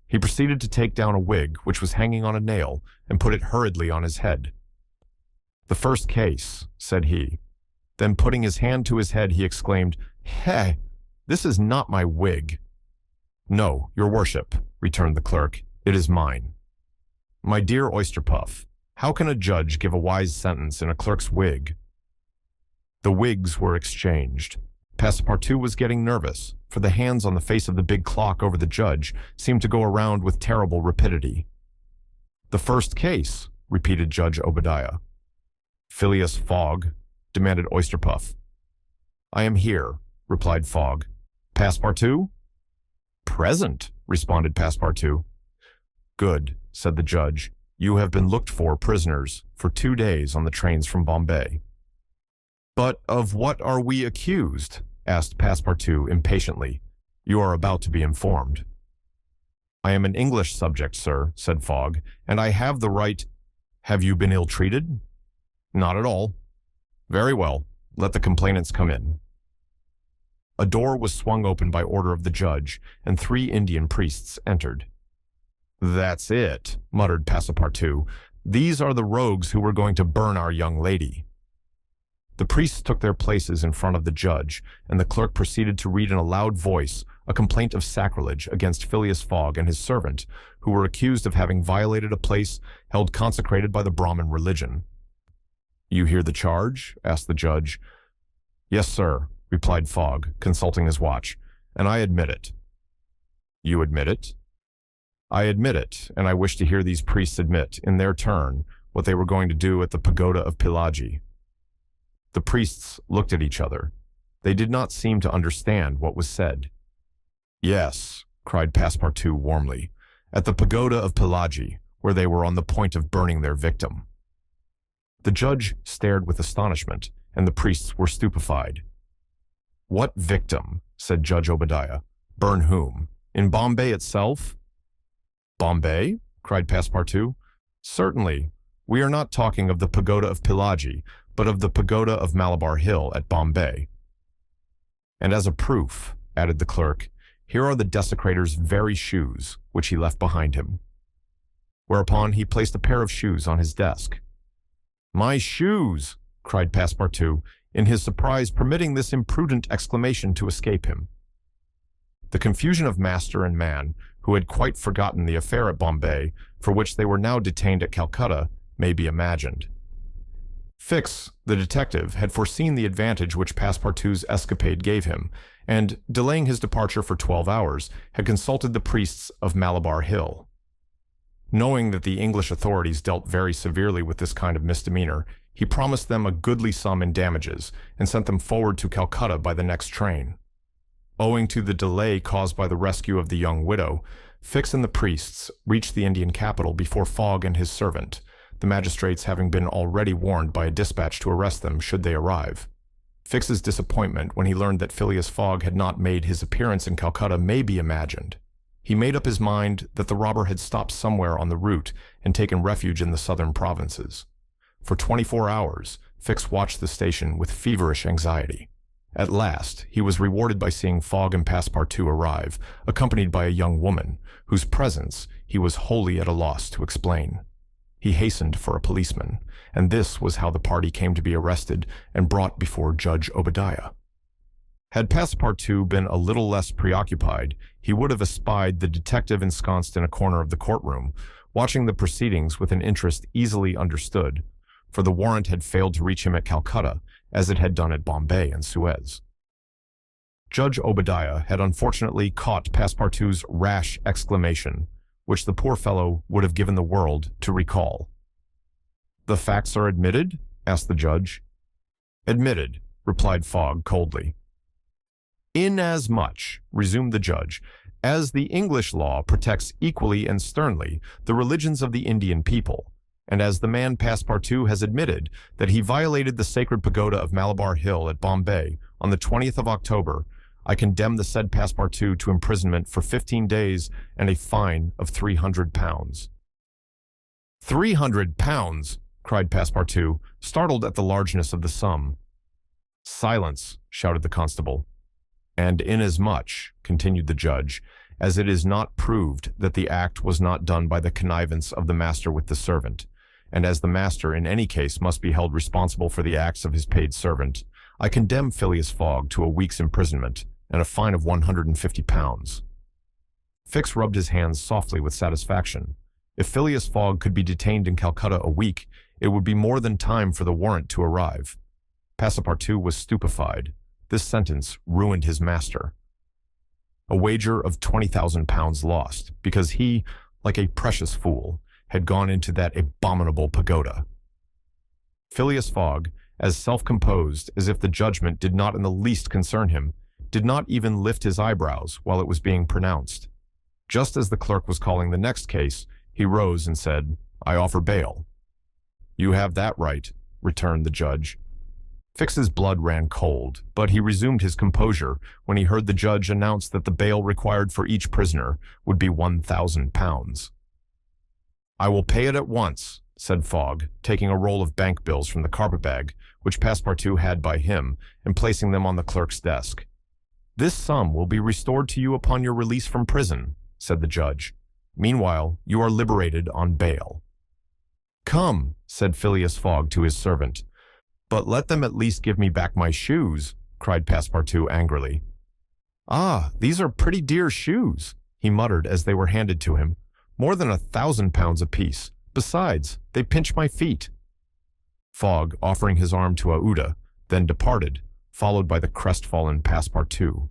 He proceeded to take down a wig which was hanging on a nail and put it hurriedly on his head. "The first case," said he. Then, putting his hand to his head, he exclaimed, "Hey, this is not my wig." "No, your worship," returned the clerk, "it is mine." "My dear Oysterpuff, how can a judge give a wise sentence in a clerk's wig?" The wigs were exchanged. Passepartout was getting nervous, for the hands on the face of the big clock over the judge seemed to go around with terrible rapidity. "The first case," repeated Judge Obadiah. "Phileas Fogg?" demanded Oysterpuff. "I am here," replied Fogg. "Passepartout?" "Present," responded Passepartout. "Good," said the judge. "You have been looked for prisoners for 2 days on the trains from Bombay." "But of what are we accused?" asked Passepartout impatiently. "You are about to be informed." "I am an English subject, sir," said Fogg, "and I have the right—" "Have you been ill-treated?" "Not at all." "Very well. Let the complainants come in." A door was swung open by order of the judge, and 3 Indian priests entered. "That's it," muttered Passepartout. "These are the rogues who were going to burn our young lady." The priests took their places in front of the judge, and the clerk proceeded to read in a loud voice a complaint of sacrilege against Phileas Fogg and his servant, who were accused of having violated a place held consecrated by the Brahmin religion. "You hear the charge?" asked the judge. "Yes, sir," replied Fogg, consulting his watch, "and I admit it." "You admit it?" "I admit it, and I wish to hear these priests admit, in their turn, what they were going to do at the pagoda of Pilagi." The priests looked at each other. They did not seem to understand what was said. "Yes," cried Passepartout warmly, "at the pagoda of Pilagi, where they were on the point of burning their victim." The judge stared with astonishment, and the priests were stupefied. "What victim?" said Judge Obadiah. Burn whom? In Bombay itself? Bombay? Cried Passepartout. Certainly. We are not talking of the pagoda of Pillaji, but of the pagoda of Malabar Hill at Bombay. And as a proof, added the clerk, here are the desecrator's very shoes, which he left behind him. Whereupon he placed a pair of shoes on his desk. My shoes! Cried Passepartout, in his surprise permitting this imprudent exclamation to escape him. The confusion of master and man, who had quite forgotten the affair at Bombay, for which they were now detained at Calcutta, may be imagined. Fix, the detective, had foreseen the advantage which Passepartout's escapade gave him, and, delaying his departure for 12 hours, had consulted the priests of Malabar Hill. Knowing that the English authorities dealt very severely with this kind of misdemeanor, he promised them a goodly sum in damages, and sent them forward to Calcutta by the next train. Owing to the delay caused by the rescue of the young widow, Fix and the priests reached the Indian capital before Fogg and his servant, the magistrates having been already warned by a dispatch to arrest them should they arrive. Fix's disappointment when he learned that Phileas Fogg had not made his appearance in Calcutta may be imagined. He made up his mind that the robber had stopped somewhere on the route and taken refuge in the southern provinces. For 24 hours, Fix watched the station with feverish anxiety. At last, he was rewarded by seeing Fogg and Passepartout arrive, accompanied by a young woman, whose presence he was wholly at a loss to explain. He hastened for a policeman, and this was how the party came to be arrested and brought before Judge Obadiah. Had Passepartout been a little less preoccupied, he would have espied the detective ensconced in a corner of the courtroom, watching the proceedings with an interest easily understood, for the warrant had failed to reach him at Calcutta, as it had done at Bombay and Suez. Judge Obadiah had unfortunately caught Passepartout's rash exclamation, which the poor fellow would have given the world to recall. "The facts are admitted?" asked the judge. "Admitted," replied Fogg coldly. "Inasmuch," resumed the judge, "as the English law protects equally and sternly the religions of the Indian people, and as the man Passepartout has admitted that he violated the sacred pagoda of Malabar Hill at Bombay on the 20th of October, I condemn the said Passepartout to imprisonment for 15 days and a fine of £300. £300! Cried Passepartout, startled at the largeness of the sum. Silence, shouted the constable. And inasmuch, continued the judge, as it is not proved that the act was not done by the connivance of the master with the servant, and as the master in any case must be held responsible for the acts of his paid servant, I condemn Phileas Fogg to a week's imprisonment and a fine of £150. Fix rubbed his hands softly with satisfaction. If Phileas Fogg could be detained in Calcutta a week, it would be more than time for the warrant to arrive. Passepartout was stupefied. This sentence ruined his master. A wager of £20,000 lost, because he, like a precious fool, had gone into that abominable pagoda. Phileas Fogg, as self-composed as if the judgment did not in the least concern him, did not even lift his eyebrows while it was being pronounced. Just as the clerk was calling the next case, he rose and said, "I offer bail." "You have that right," returned the judge. Fix's blood ran cold, but he resumed his composure when he heard the judge announce that the bail required for each prisoner would be £1,000. "I will pay it at once," said Fogg, taking a roll of bank bills from the carpet-bag, which Passepartout had by him, and placing them on the clerk's desk. "This sum will be restored to you upon your release from prison," said the judge. "Meanwhile, you are liberated on bail." "Come," said Phileas Fogg to his servant. "But let them at least give me back my shoes," cried Passepartout angrily. "Ah, these are pretty dear shoes," he muttered as they were handed to him. "More than £1,000 apiece. Besides, they pinch my feet." Fogg, offering his arm to Aouda, then departed, followed by the crestfallen Passepartout.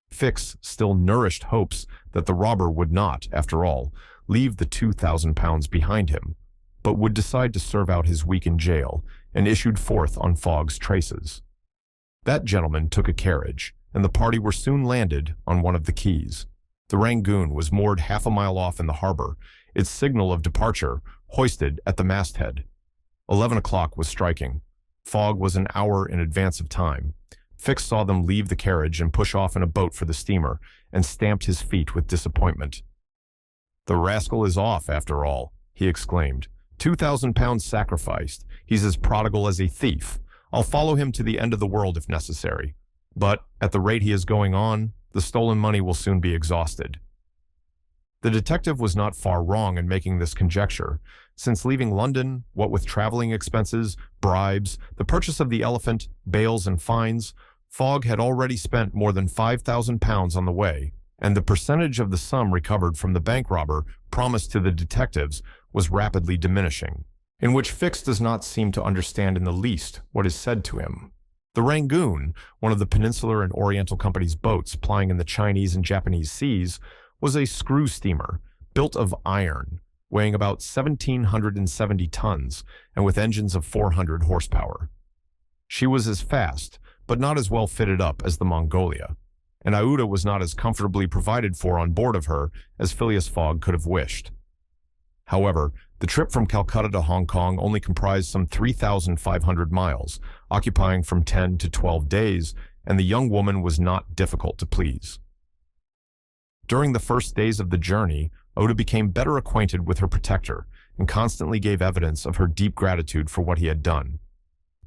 Fix still nourished hopes that the robber would not, after all, leave the £2,000 behind him, but would decide to serve out his week in jail, and issued forth on Fogg's traces. That gentleman took a carriage, and the party were soon landed on one of the quays. The Rangoon was moored half a mile off in the harbor, its signal of departure hoisted at the masthead. 11 o'clock was striking. Fogg was an hour in advance of time. Fix saw them leave the carriage and push off in a boat for the steamer, and stamped his feet with disappointment. "The rascal is off, after all," he exclaimed. £2,000 sacrificed. He's as prodigal as a thief. I'll follow him to the end of the world if necessary. But, at the rate he is going on, the stolen money will soon be exhausted." The detective was not far wrong in making this conjecture, since leaving London, what with traveling expenses, bribes, the purchase of the elephant, bails and fines, Fogg had already spent more than £5,000 on the way, and the percentage of the sum recovered from the bank robber promised to the detectives was rapidly diminishing, in which Fix does not seem to understand in the least what is said to him. The Rangoon, one of the Peninsular and Oriental Company's boats plying in the Chinese and Japanese seas, was a screw steamer built of iron, weighing about 1,770 tons and with engines of 400 horsepower. She was as fast, but not as well fitted up as the Mongolia, and Aouda was not as comfortably provided for on board of her as Phileas Fogg could have wished. However, the trip from Calcutta to Hong Kong only comprised some 3,500 miles, occupying from 10 to 12 days, and the young woman was not difficult to please. During the first days of the journey, Aouda became better acquainted with her protector and constantly gave evidence of her deep gratitude for what he had done.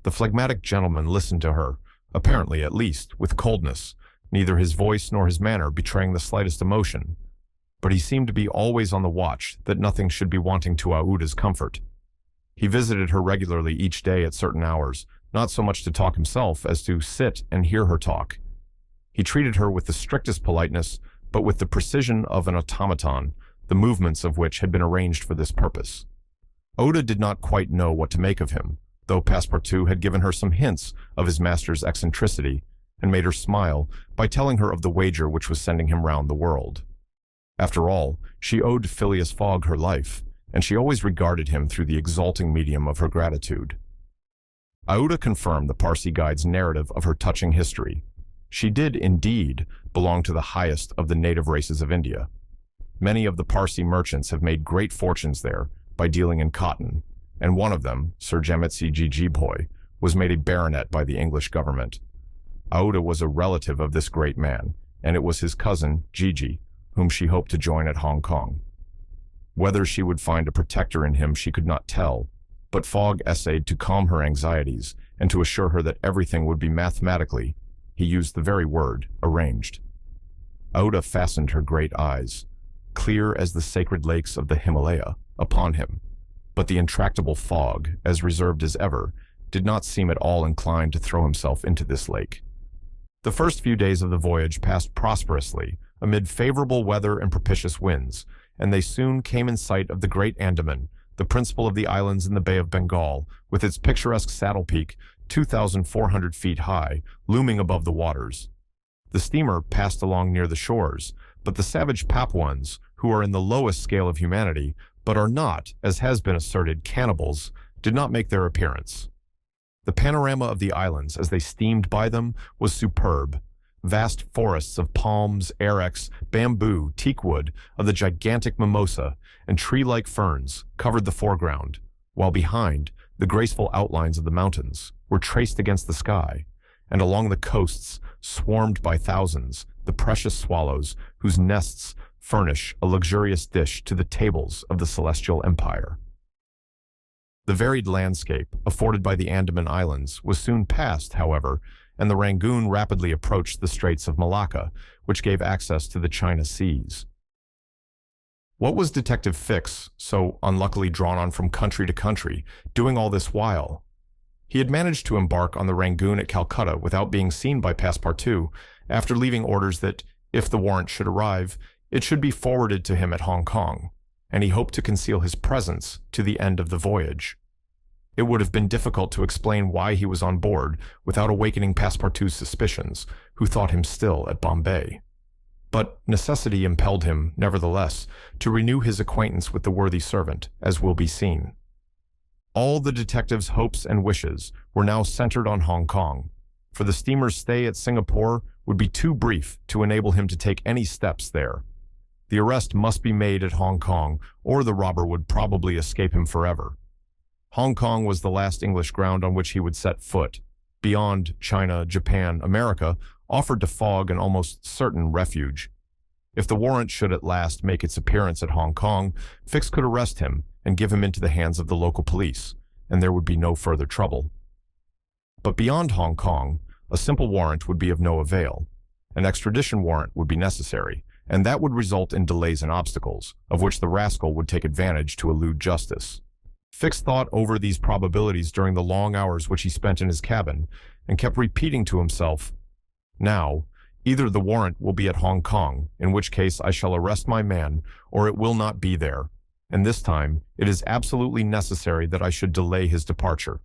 The phlegmatic gentleman listened to her, apparently at least, with coldness, neither his voice nor his manner betraying the slightest emotion, but he seemed to be always on the watch that nothing should be wanting to Aouda's comfort. He visited her regularly each day at certain hours, not so much to talk himself as to sit and hear her talk. He treated her with the strictest politeness, but with the precision of an automaton, the movements of which had been arranged for this purpose. Aouda did not quite know what to make of him, though Passepartout had given her some hints of his master's eccentricity, and made her smile by telling her of the wager which was sending him round the world. After all, she owed Phileas Fogg her life, and she always regarded him through the exalting medium of her gratitude. Aouda confirmed the Parsi guide's narrative of her touching history. She did, indeed, belong to the highest of the native races of India. Many of the Parsi merchants have made great fortunes there by dealing in cotton, and one of them, Sir Jametsi Jijibhoy, was made a baronet by the English government. Aouda was a relative of this great man, and it was his cousin, Gigi, whom she hoped to join at Hong Kong. Whether she would find a protector in him she could not tell, but Fogg essayed to calm her anxieties and to assure her that everything would be mathematically, he used the very word, arranged. Aouda fastened her great eyes, clear as the sacred lakes of the Himalaya, upon him, but the intractable Fogg, as reserved as ever, did not seem at all inclined to throw himself into this lake. The first few days of the voyage passed prosperously, amid favorable weather and propitious winds, and they soon came in sight of the Great Andaman, the principal of the islands in the Bay of Bengal, with its picturesque saddle peak, 2,400 feet high, looming above the waters. The steamer passed along near the shores, but the savage Papuans, who are in the lowest scale of humanity, but are not, as has been asserted, cannibals, did not make their appearance. The panorama of the islands, as they steamed by them, was superb. Vast forests of palms, arex, bamboo, teakwood, of the gigantic mimosa, and tree-like ferns covered the foreground, while behind, the graceful outlines of the mountains were traced against the sky, and along the coasts, swarmed by thousands, the precious swallows whose nests furnish a luxurious dish to the tables of the celestial empire. The varied landscape afforded by the Andaman Islands was soon passed, however, and the Rangoon rapidly approached the Straits of Malacca, which gave access to the China Seas. What was Detective Fix, so unluckily drawn on from country to country, doing all this while? He had managed to embark on the Rangoon at Calcutta without being seen by Passepartout, after leaving orders that, if the warrant should arrive, it should be forwarded to him at Hong Kong, and he hoped to conceal his presence to the end of the voyage. It would have been difficult to explain why he was on board without awakening Passepartout's suspicions, who thought him still at Bombay. But necessity impelled him, nevertheless, to renew his acquaintance with the worthy servant, as will be seen. All the detective's hopes and wishes were now centered on Hong Kong, for the steamer's stay at Singapore would be too brief to enable him to take any steps there. The arrest must be made at Hong Kong, or the robber would probably escape him forever. Hong Kong was the last English ground on which he would set foot, beyond China, Japan, America, offered to Fogg an almost certain refuge. If the warrant should at last make its appearance at Hong Kong, Fix could arrest him and give him into the hands of the local police, and there would be no further trouble. But beyond Hong Kong, a simple warrant would be of no avail. An extradition warrant would be necessary, and that would result in delays and obstacles, of which the rascal would take advantage to elude justice. Fix thought over these probabilities during the long hours which he spent in his cabin, and kept repeating to himself, "Now, either the warrant will be at Hong Kong, in which case I shall arrest my man, or it will not be there, and this time it is absolutely necessary that I should delay his departure.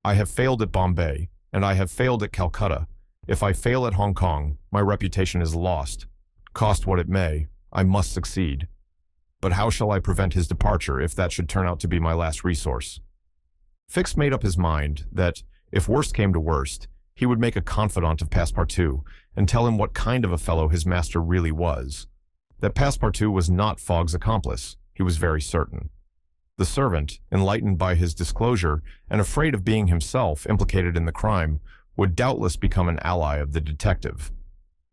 I have failed at Bombay, and I have failed at Calcutta. If I fail at Hong Kong, my reputation is lost. Cost what it may, I must succeed. But how shall I prevent his departure if that should turn out to be my last resource?" Fix made up his mind that, if worst came to worst, he would make a confidant of Passepartout and tell him what kind of a fellow his master really was. That Passepartout was not Fogg's accomplice, he was very certain. The servant, enlightened by his disclosure and afraid of being himself implicated in the crime, would doubtless become an ally of the detective.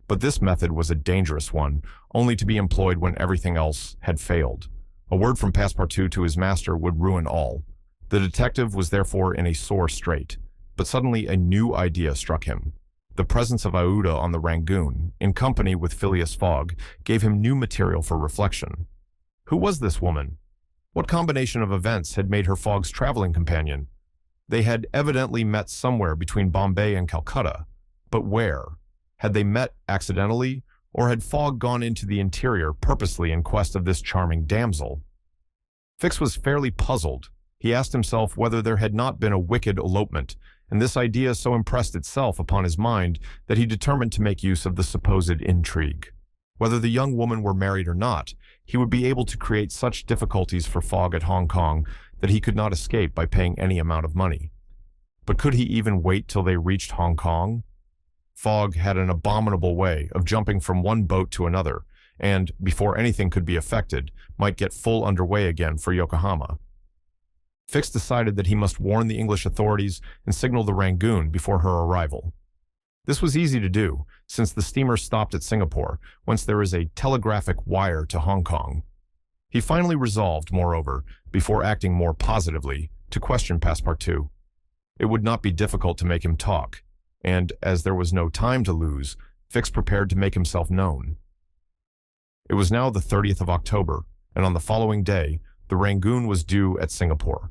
But this method was a dangerous one, only to be employed when everything else had failed. A word from Passepartout to his master would ruin all. The detective was therefore in a sore strait, but suddenly a new idea struck him. The presence of Aouda on the Rangoon, in company with Phileas Fogg, gave him new material for reflection. Who was this woman? What combination of events had made her Fogg's traveling companion? They had evidently met somewhere between Bombay and Calcutta, but where? Had they met accidentally, or had Fogg gone into the interior purposely in quest of this charming damsel? Fix was fairly puzzled. He asked himself whether there had not been a wicked elopement, and this idea so impressed itself upon his mind that he determined to make use of the supposed intrigue. Whether the young woman were married or not, he would be able to create such difficulties for Fogg at Hong Kong that he could not escape by paying any amount of money. But could he even wait till they reached Hong Kong? Fogg had an abominable way of jumping from one boat to another, and, before anything could be effected, might get full underway again for Yokohama. Fix decided that he must warn the English authorities and signal the Rangoon before her arrival. This was easy to do, since the steamer stopped at Singapore, whence there is a telegraphic wire to Hong Kong. He finally resolved, moreover, before acting more positively, to question Passepartout. It would not be difficult to make him talk, and, as there was no time to lose, Fix prepared to make himself known. It was now the 30th of October, and on the following day, the Rangoon was due at Singapore.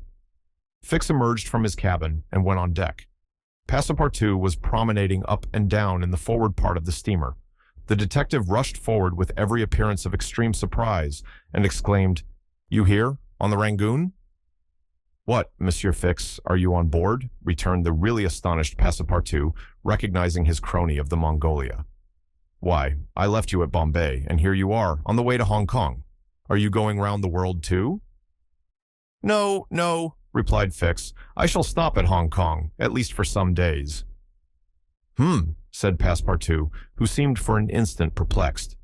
Fix emerged from his cabin and went on deck. Passepartout was promenading up and down in the forward part of the steamer. The detective rushed forward with every appearance of extreme surprise and exclaimed, "You here, on the Rangoon?" "What, Monsieur Fix, are you on board?" returned the really astonished Passepartout, recognizing his crony of the Mongolia. "Why, I left you at Bombay, and here you are, on the way to Hong Kong. Are you going round the world too?" "No, no," replied Fix. "I shall stop at Hong Kong, at least for some days." Said Passepartout, who seemed for an instant perplexed.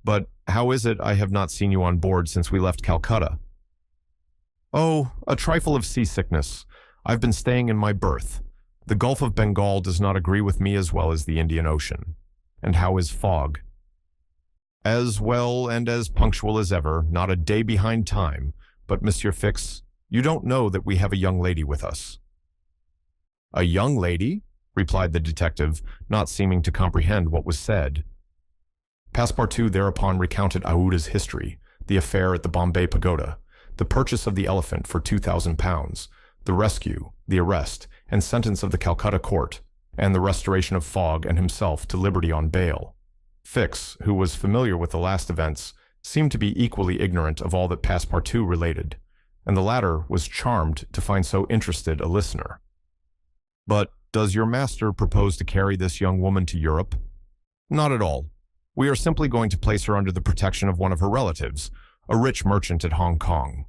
"But how is it I have not seen you on board since we left Calcutta?" "Oh, a trifle of seasickness. I've been staying in my berth. The Gulf of Bengal does not agree with me as well as the Indian Ocean. And how is Fogg?" "As well and as punctual as ever, not a day behind time. But, Monsieur Fix, you don't know that we have a young lady with us." "A young lady?" replied the detective, not seeming to comprehend what was said. Passepartout thereupon recounted Aouda's history, the affair at the Bombay Pagoda, the purchase of the elephant for £2,000, the rescue, the arrest, and sentence of the Calcutta court, and the restoration of Fogg and himself to liberty on bail. Fix, who was familiar with the last events, seemed to be equally ignorant of all that Passepartout related, and the latter was charmed to find so interested a listener. "But does your master propose to carry this young woman to Europe?" "Not at all. We are simply going to place her under the protection of one of her relatives, a rich merchant at Hong Kong."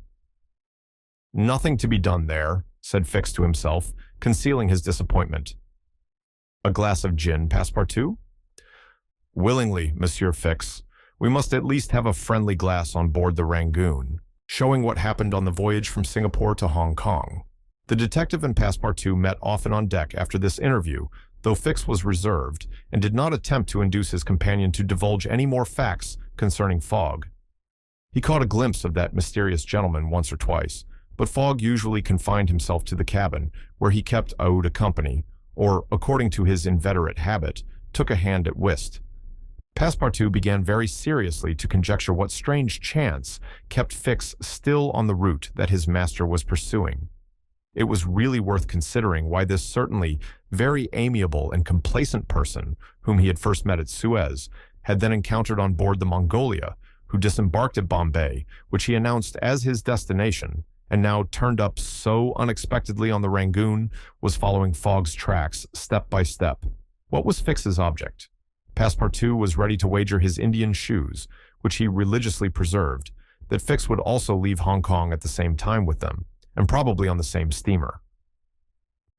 "Nothing to be done there," said Fix to himself, concealing his disappointment. "A glass of gin, Passepartout?" "Willingly, Monsieur Fix. We must at least have a friendly glass on board the Rangoon, showing what happened on the voyage from Singapore to Hong Kong." The detective and Passepartout met often on deck after this interview, though Fix was reserved and did not attempt to induce his companion to divulge any more facts concerning Fogg. He caught a glimpse of that mysterious gentleman once or twice, but Fogg usually confined himself to the cabin, where he kept Aouda company, or, according to his inveterate habit, took a hand at whist. Passepartout began very seriously to conjecture what strange chance kept Fix still on the route that his master was pursuing. It was really worth considering why this certainly very amiable and complacent person, whom he had first met at Suez, had then encountered on board the Mongolia, who disembarked at Bombay, which he announced as his destination, and now turned up so unexpectedly on the Rangoon, was following Fogg's tracks step by step. What was Fix's object? Passepartout was ready to wager his Indian shoes, which he religiously preserved, that Fix would also leave Hong Kong at the same time with them, and probably on the same steamer.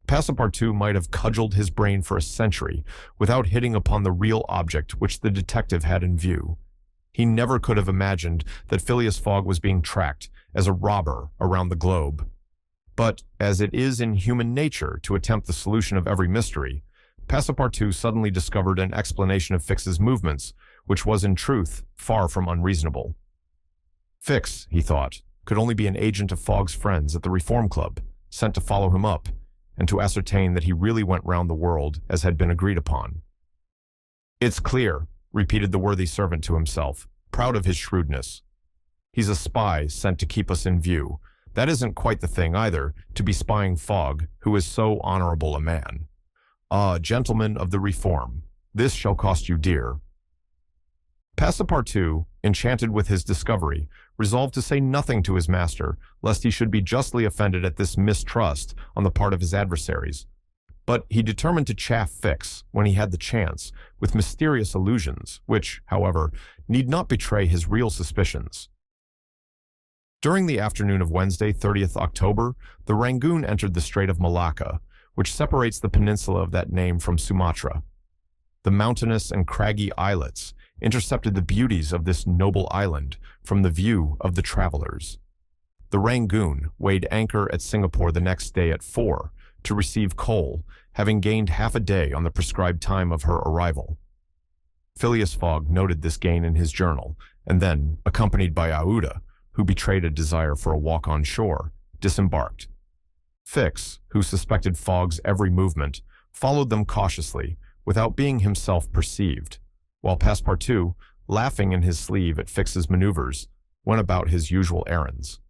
Passepartout might have cudgeled his brain for a century without hitting upon the real object which the detective had in view. He never could have imagined that Phileas Fogg was being tracked as a robber around the globe. But, as it is in human nature to attempt the solution of every mystery, Passepartout suddenly discovered an explanation of Fix's movements, which was in truth far from unreasonable. Fix, he thought, could only be an agent of Fogg's friends at the Reform Club, sent to follow him up, and to ascertain that he really went round the world as had been agreed upon. "It's clear," repeated the worthy servant to himself, proud of his shrewdness. "He's a spy sent to keep us in view. That isn't quite the thing, either, to be spying Fogg, who is so honorable a man. Ah, gentlemen of the Reform, this shall cost you dear." Passepartout, enchanted with his discovery, resolved to say nothing to his master, lest he should be justly offended at this mistrust on the part of his adversaries. But he determined to chaff Fix, when he had the chance, with mysterious allusions, which, however, need not betray his real suspicions. During the afternoon of Wednesday, 30th October, the Rangoon entered the Strait of Malacca, which separates the peninsula of that name from Sumatra. The mountainous and craggy islets intercepted the beauties of this noble island from the view of the travelers. The Rangoon weighed anchor at Singapore the next day at 4 to receive coal, having gained half a day on the prescribed time of her arrival. Phileas Fogg noted this gain in his journal, and then, accompanied by Aouda, who betrayed a desire for a walk on shore, disembarked. Fix, who suspected Fogg's every movement, followed them cautiously, without being himself perceived, while Passepartout, laughing in his sleeve at Fix's maneuvers, went about his usual errands.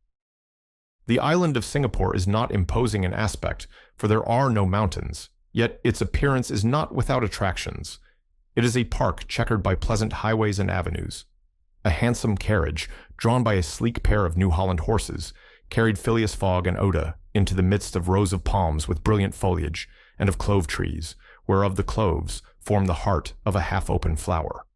The island of Singapore is not imposing in aspect, for there are no mountains, yet its appearance is not without attractions. It is a park checkered by pleasant highways and avenues. A handsome carriage, drawn by a sleek pair of New Holland horses, carried Phileas Fogg and Aouda into the midst of rows of palms with brilliant foliage, and of clove trees, whereof the cloves form the heart of a half-open flower.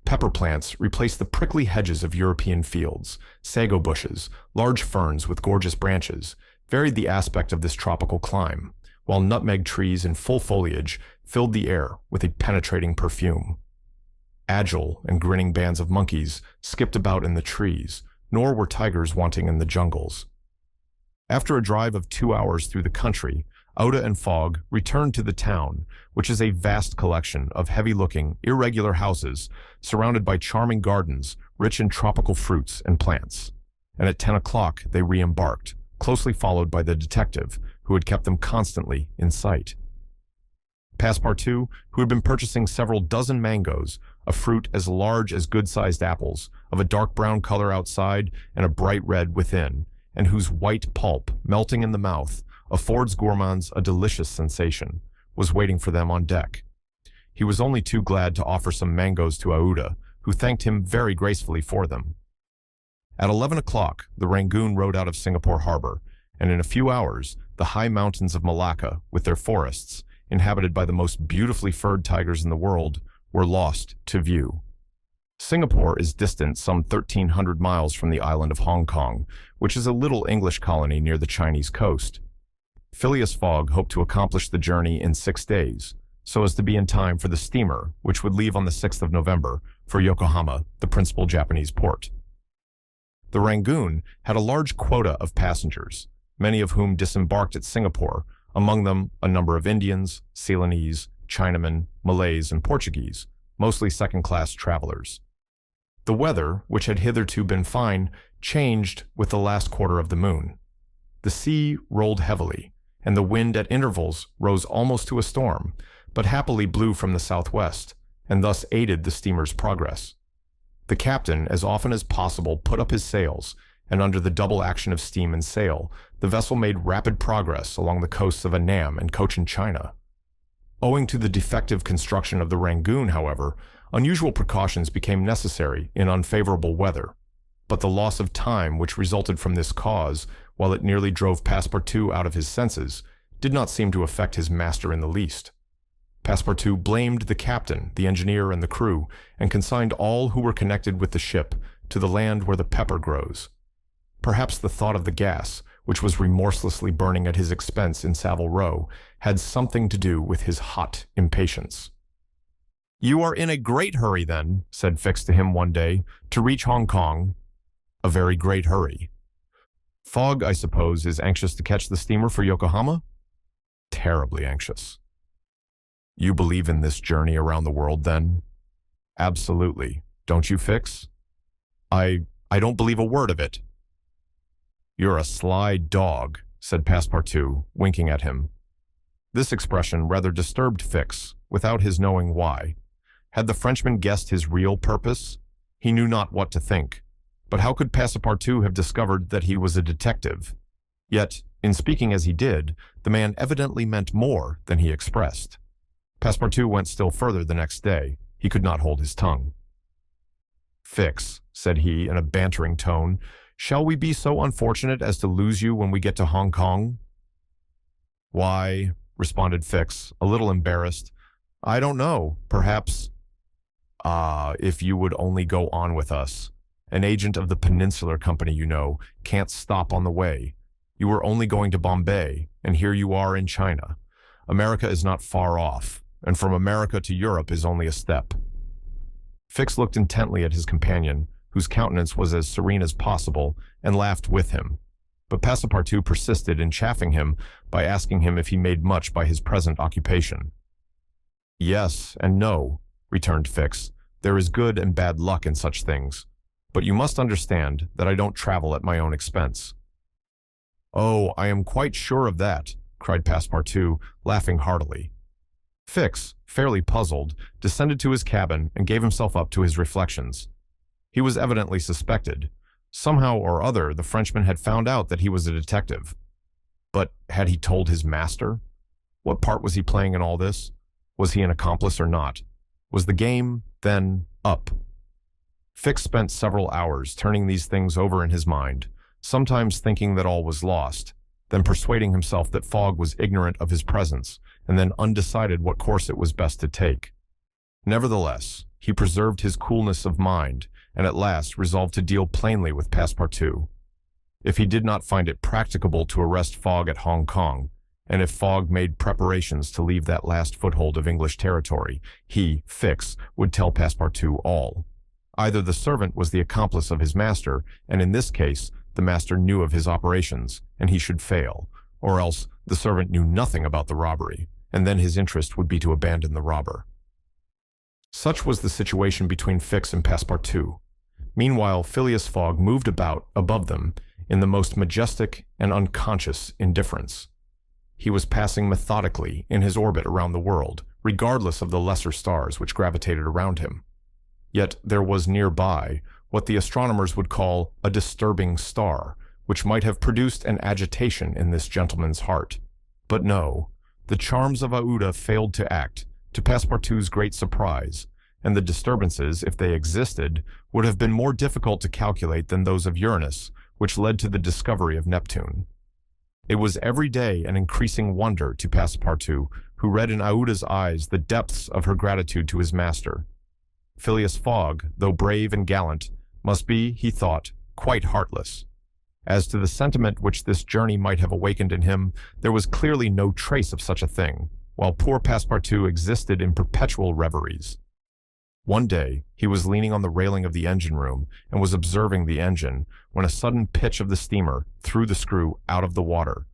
Pepper plants replaced the prickly hedges of European fields. Sago bushes, large ferns with gorgeous branches, varied the aspect of this tropical clime, while nutmeg trees in full foliage filled the air with a penetrating perfume. Agile and grinning bands of monkeys skipped about in the trees, nor were tigers wanting in the jungles. After a drive of 2 hours through the country, Aouda and Fogg returned to the town, which is a vast collection of heavy-looking, irregular houses surrounded by charming gardens rich in tropical fruits and plants. And at 10 o'clock they re-embarked, closely followed by the detective, who had kept them constantly in sight. Passepartout, who had been purchasing several dozen mangoes, a fruit as large as good-sized apples, of a dark brown color outside and a bright red within, and whose white pulp, melting in the mouth, affords gourmands a delicious sensation, was waiting for them on deck. He was only too glad to offer some mangoes to Aouda, who thanked him very gracefully for them. At 11 o'clock, the Rangoon rode out of Singapore harbor, and in a few hours, the high mountains of Malacca, with their forests, inhabited by the most beautifully furred tigers in the world, were lost to view. Singapore is distant some 1,300 miles from the island of Hong Kong, which is a little English colony near the Chinese coast. Phileas Fogg hoped to accomplish the journey in 6 days, so as to be in time for the steamer, which would leave on the 6th of November for Yokohama, the principal Japanese port. The Rangoon had a large quota of passengers, many of whom disembarked at Singapore, among them a number of Indians, Ceylonese, Chinamen, Malays, and Portuguese, mostly second-class travelers. The weather, which had hitherto been fine, changed with the last quarter of the moon. The sea rolled heavily, and the wind at intervals rose almost to a storm, but happily blew from the southwest, and thus aided the steamer's progress. The captain, as often as possible, put up his sails, and under the double action of steam and sail, the vessel made rapid progress along the coasts of Annam and Cochin China. Owing to the defective construction of the Rangoon, however, unusual precautions became necessary in unfavorable weather. But the loss of time which resulted from this cause, while it nearly drove Passepartout out of his senses, did not seem to affect his master in the least. Passepartout blamed the captain, the engineer, and the crew, and consigned all who were connected with the ship to the land where the pepper grows. Perhaps the thought of the gas, which was remorselessly burning at his expense in Savile Row, had something to do with his hot impatience. "You are in a great hurry, then," said Fix to him one day, "to reach Hong Kong." "A very great hurry." "Fogg, I suppose, is anxious to catch the steamer for Yokohama?" "Terribly anxious." "You believe in this journey around the world, then?" "Absolutely. Don't you, Fix?" I don't believe a word of it." "You're a sly dog," said Passepartout, winking at him. This expression rather disturbed Fix, without his knowing why. Had the Frenchman guessed his real purpose? He knew not what to think. But how could Passepartout have discovered that he was a detective? Yet, in speaking as he did, the man evidently meant more than he expressed. Passepartout went still further the next day. He could not hold his tongue. "Fix," said he in a bantering tone, "shall we be so unfortunate as to lose you when we get to Hong Kong?" "Why," responded Fix, a little embarrassed, "I don't know. Perhaps—" "Ah, if you would only go on with us. An agent of the Peninsular Company, you know, can't stop on the way. You were only going to Bombay, and here you are in China. America is not far off, and from America to Europe is only a step." Fix looked intently at his companion, whose countenance was as serene as possible, and laughed with him. But Passepartout persisted in chaffing him by asking him if he made much by his present occupation. "Yes and no," returned Fix. "There is good and bad luck in such things. But you must understand that I don't travel at my own expense." "Oh, I am quite sure of that," cried Passepartout, laughing heartily. Fix, fairly puzzled, descended to his cabin and gave himself up to his reflections. He was evidently suspected. Somehow or other, the Frenchman had found out that he was a detective. But had he told his master? What part was he playing in all this? Was he an accomplice or not? Was the game, then, up? Fix spent several hours turning these things over in his mind, sometimes thinking that all was lost, then persuading himself that Fogg was ignorant of his presence, and then undecided what course it was best to take. Nevertheless, he preserved his coolness of mind, and at last resolved to deal plainly with Passepartout. If he did not find it practicable to arrest Fogg at Hong Kong, and if Fogg made preparations to leave that last foothold of English territory, he, Fix, would tell Passepartout all. Either the servant was the accomplice of his master, and in this case, the master knew of his operations, and he should fail, or else the servant knew nothing about the robbery, and then his interest would be to abandon the robber. Such was the situation between Fix and Passepartout. Meanwhile, Phileas Fogg moved about above them in the most majestic and unconscious indifference. He was passing methodically in his orbit around the world, regardless of the lesser stars which gravitated around him. Yet there was nearby what the astronomers would call a disturbing star, which might have produced an agitation in this gentleman's heart. But no, the charms of Aouda failed to act, to Passepartout's great surprise, and the disturbances, if they existed, would have been more difficult to calculate than those of Uranus, which led to the discovery of Neptune. It was every day an increasing wonder to Passepartout, who read in Aouda's eyes the depths of her gratitude to his master. Phileas Fogg, though brave and gallant, must be, he thought, quite heartless. As to the sentiment which this journey might have awakened in him, there was clearly no trace of such a thing, while poor Passepartout existed in perpetual reveries. One day, he was leaning on the railing of the engine room and was observing the engine when a sudden pitch of the steamer threw the screw out of the water.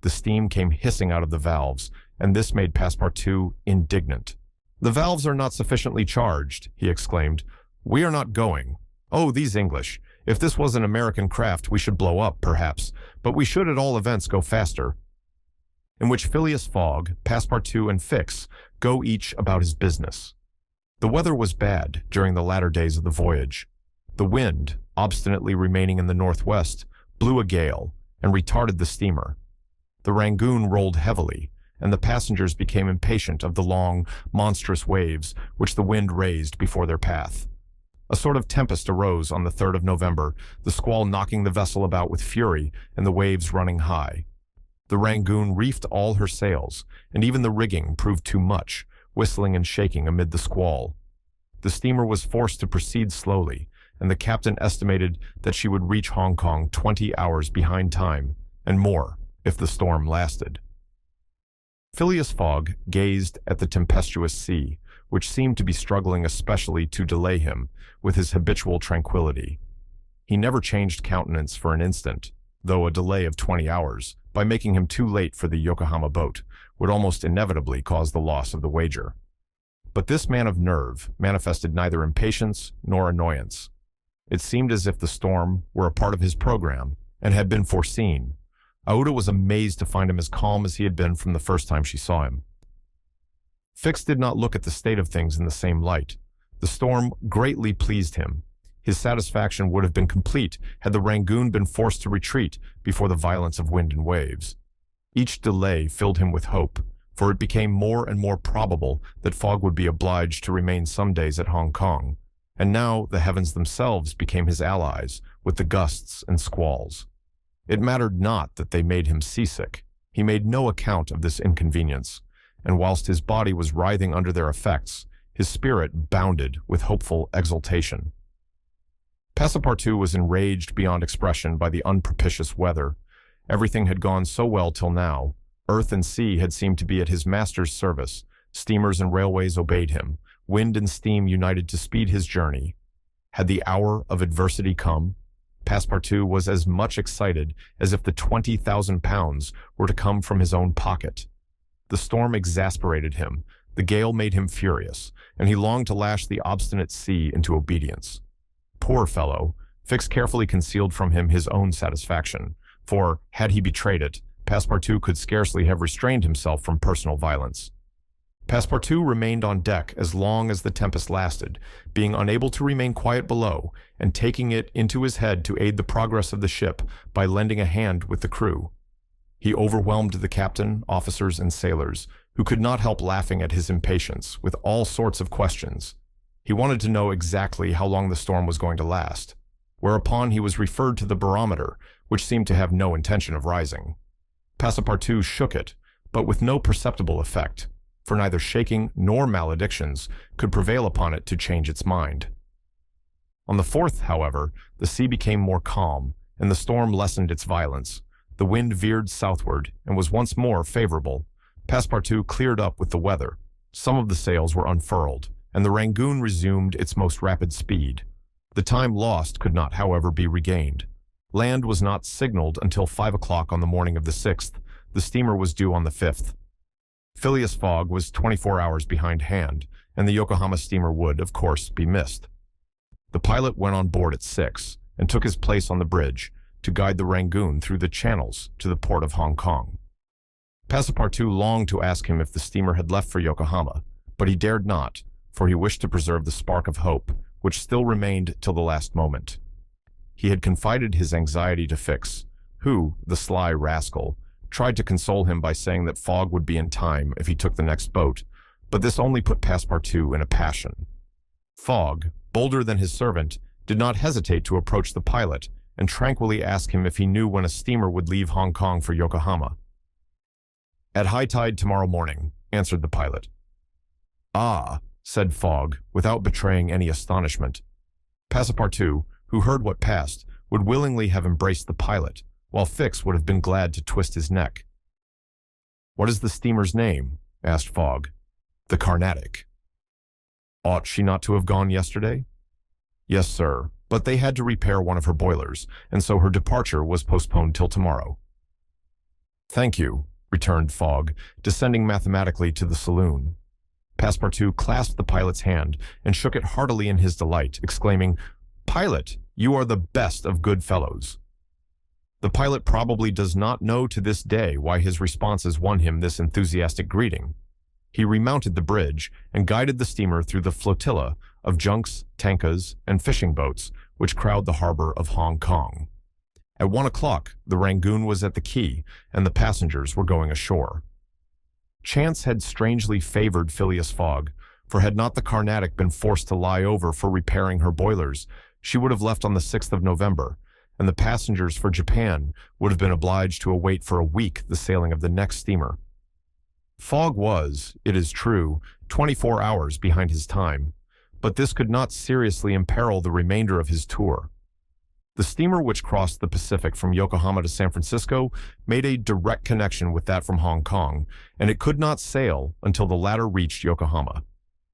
The steam came hissing out of the valves, and this made Passepartout indignant. "The valves are not sufficiently charged," he exclaimed. "We are not going. Oh, these English! If this was an American craft, we should blow up, perhaps, but we should at all events go faster." In which Phileas Fogg, Passepartout, and Fix go each about his business. The weather was bad during the latter days of the voyage. The wind, obstinately remaining in the northwest, blew a gale and retarded the steamer. The Rangoon rolled heavily, and the passengers became impatient of the long, monstrous waves which the wind raised before their path. A sort of tempest arose on the 3rd of November, the squall knocking the vessel about with fury and the waves running high. The Rangoon reefed all her sails, and even the rigging proved too much, whistling and shaking amid the squall. The steamer was forced to proceed slowly, and the captain estimated that she would reach Hong Kong 20 hours behind time, and more, if the storm lasted. Phileas Fogg gazed at the tempestuous sea, which seemed to be struggling especially to delay him with his habitual tranquility. He never changed countenance for an instant, though a delay of 20 hours, by making him too late for the Yokohama boat, would almost inevitably cause the loss of the wager. But this man of nerve manifested neither impatience nor annoyance. It seemed as if the storm were a part of his program and had been foreseen. Aouda was amazed to find him as calm as he had been from the first time she saw him. Fix did not look at the state of things in the same light. The storm greatly pleased him. His satisfaction would have been complete had the Rangoon been forced to retreat before the violence of wind and waves. Each delay filled him with hope, for it became more and more probable that Fogg would be obliged to remain some days at Hong Kong, and now the heavens themselves became his allies with the gusts and squalls. It mattered not that they made him seasick. He made no account of this inconvenience, and whilst his body was writhing under their effects, his spirit bounded with hopeful exultation. Passepartout was enraged beyond expression by the unpropitious weather. Everything had gone so well till now. Earth and sea had seemed to be at his master's service. Steamers and railways obeyed him. Wind and steam united to speed his journey. Had the hour of adversity come? Passepartout was as much excited as if the 20,000 pounds were to come from his own pocket. The storm exasperated him, the gale made him furious, and he longed to lash the obstinate sea into obedience. Poor fellow, Fix carefully concealed from him his own satisfaction, for, had he betrayed it, Passepartout could scarcely have restrained himself from personal violence. Passepartout remained on deck as long as the tempest lasted, being unable to remain quiet below, and taking it into his head to aid the progress of the ship by lending a hand with the crew. He overwhelmed the captain, officers, and sailors, who could not help laughing at his impatience, with all sorts of questions. He wanted to know exactly how long the storm was going to last, whereupon he was referred to the barometer, which seemed to have no intention of rising. Passepartout shook it, but with no perceptible effect, for neither shaking nor maledictions could prevail upon it to change its mind. On the 4th, however, the sea became more calm, and the storm lessened its violence. The wind veered southward and was once more favorable. Passepartout cleared up with the weather. Some of the sails were unfurled, and the Rangoon resumed its most rapid speed. The time lost could not, however, be regained. Land was not signaled until 5 o'clock on the morning of the 6th. The steamer was due on the 5th. Phileas Fogg was 24 hours behind hand, and the Yokohama steamer would, of course, be missed. The pilot went on board at 6 and took his place on the bridge to guide the Rangoon through the channels to the port of Hong Kong. Passepartout longed to ask him if the steamer had left for Yokohama, but he dared not, for he wished to preserve the spark of hope, which still remained till the last moment. He had confided his anxiety to Fix, who, the sly rascal, tried to console him by saying that Fogg would be in time if he took the next boat, but this only put Passepartout in a passion. Fogg, bolder than his servant, did not hesitate to approach the pilot and tranquilly ask him if he knew when a steamer would leave Hong Kong for Yokohama. "At high tide tomorrow morning," answered the pilot. "Ah," said Fogg, without betraying any astonishment. Passepartout, who heard what passed, would willingly have embraced the pilot, while Fix would have been glad to twist his neck. "What is the steamer's name?" asked Fogg. "The Carnatic." Ought she not to have gone yesterday? Yes, sir, but they had to repair one of her boilers, and so her departure was postponed till tomorrow. Thank you, returned Fogg, descending mathematically to the saloon. Passepartout clasped the pilot's hand and shook it heartily in his delight, exclaiming, "Pilot, you are the best of good fellows." The pilot probably does not know to this day why his responses won him this enthusiastic greeting. He remounted the bridge and guided the steamer through the flotilla of junks, tankas, and fishing boats which crowd the harbor of Hong Kong. At 1 o'clock, the Rangoon was at the quay, and the passengers were going ashore. Chance had strangely favored Phileas Fogg, for had not the Carnatic been forced to lie over for repairing her boilers, she would have left on the 6th of November, and the passengers for Japan would have been obliged to await for a week the sailing of the next steamer. Fogg was, it is true, 24 hours behind his time, but this could not seriously imperil the remainder of his tour. The steamer which crossed the Pacific from Yokohama to San Francisco made a direct connection with that from Hong Kong, and it could not sail until the latter reached Yokohama.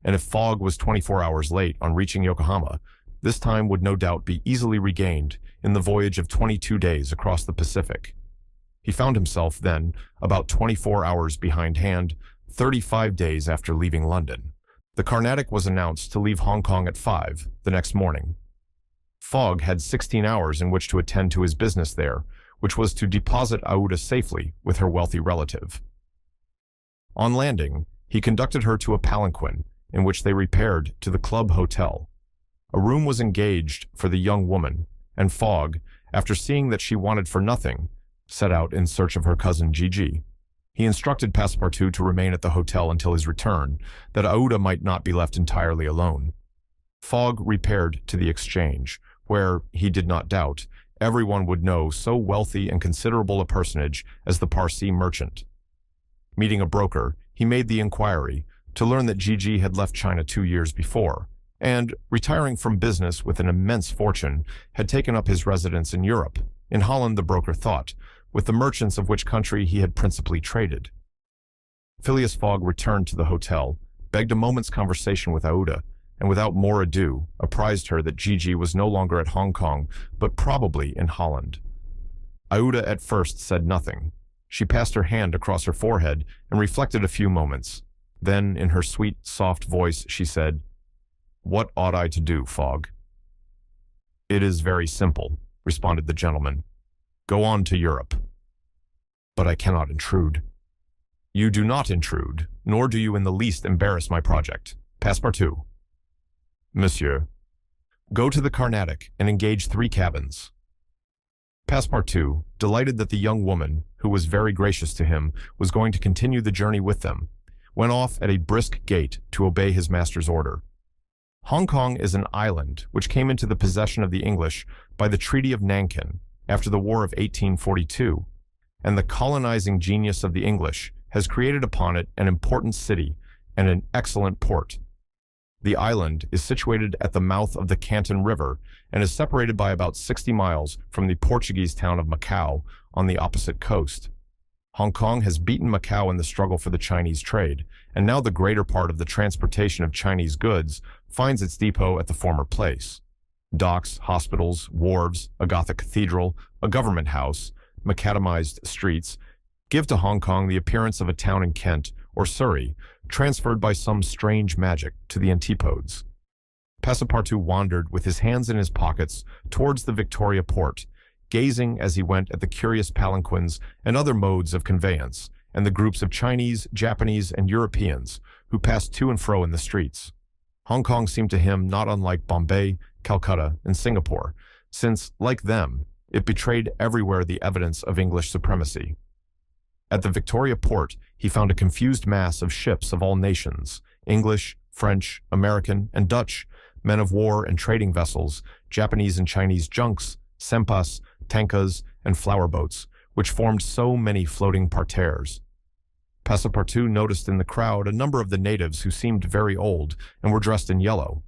And if Fogg was 24 hours late on reaching Yokohama, this time would no doubt be easily regained in the voyage of 22 days across the Pacific. He found himself, then, about 24 hours behindhand, 35 days after leaving London. The Carnatic was announced to leave Hong Kong at 5 the next morning. Fogg had 16 hours in which to attend to his business there, which was to deposit Aouda safely with her wealthy relative. On landing, he conducted her to a palanquin, in which they repaired to the Club Hotel. A room was engaged for the young woman, and Fogg, after seeing that she wanted for nothing, set out in search of her cousin Gigi. He instructed Passepartout to remain at the hotel until his return, that Aouda might not be left entirely alone. Fogg repaired to the Exchange, where, he did not doubt, everyone would know so wealthy and considerable a personage as the Parsi merchant. Meeting a broker, he made the inquiry, to learn that Gigi had left China 2 years before, and, retiring from business with an immense fortune, had taken up his residence in Europe, in Holland the broker thought, with the merchants of which country he had principally traded. Phileas Fogg returned to the hotel, begged a moment's conversation with Aouda, and without more ado, apprised her that Gigi was no longer at Hong Kong, but probably in Holland. Aouda at first said nothing. She passed her hand across her forehead and reflected a few moments. Then, in her sweet, soft voice, she said, "What ought I to do, Fogg?" "It is very simple," responded the gentleman. "Go on to Europe." "But I cannot intrude." "You do not intrude, nor do you in the least embarrass my project. Passepartout." "Monsieur." "Go to the Carnatic and engage 3 cabins." Passepartout, delighted that the young woman, who was very gracious to him, was going to continue the journey with them, went off at a brisk gait to obey his master's order. Hong Kong is an island which came into the possession of the English by the Treaty of Nankin after the War of 1842, and the colonizing genius of the English has created upon it an important city and an excellent port. The island is situated at the mouth of the Canton River and is separated by about 60 miles from the Portuguese town of Macau on the opposite coast. Hong Kong has beaten Macau in the struggle for the Chinese trade, and now the greater part of the transportation of Chinese goods finds its depot at the former place. Docks, hospitals, wharves, a Gothic cathedral, a government house, macadamized streets, give to Hong Kong the appearance of a town in Kent or Surrey, transferred by some strange magic to the antipodes. Passepartout wandered with his hands in his pockets towards the Victoria port, gazing as he went at the curious palanquins and other modes of conveyance, and the groups of Chinese, Japanese, and Europeans who passed to and fro in the streets. Hong Kong seemed to him not unlike Bombay, Calcutta, and Singapore, since, like them, it betrayed everywhere the evidence of English supremacy. At the Victoria port, he found a confused mass of ships of all nations, English, French, American, and Dutch, men of war and trading vessels, Japanese and Chinese junks, sempas, tankas, and flower boats, which formed so many floating parterres. Passepartout noticed in the crowd a number of the natives who seemed very old and were dressed in yellow.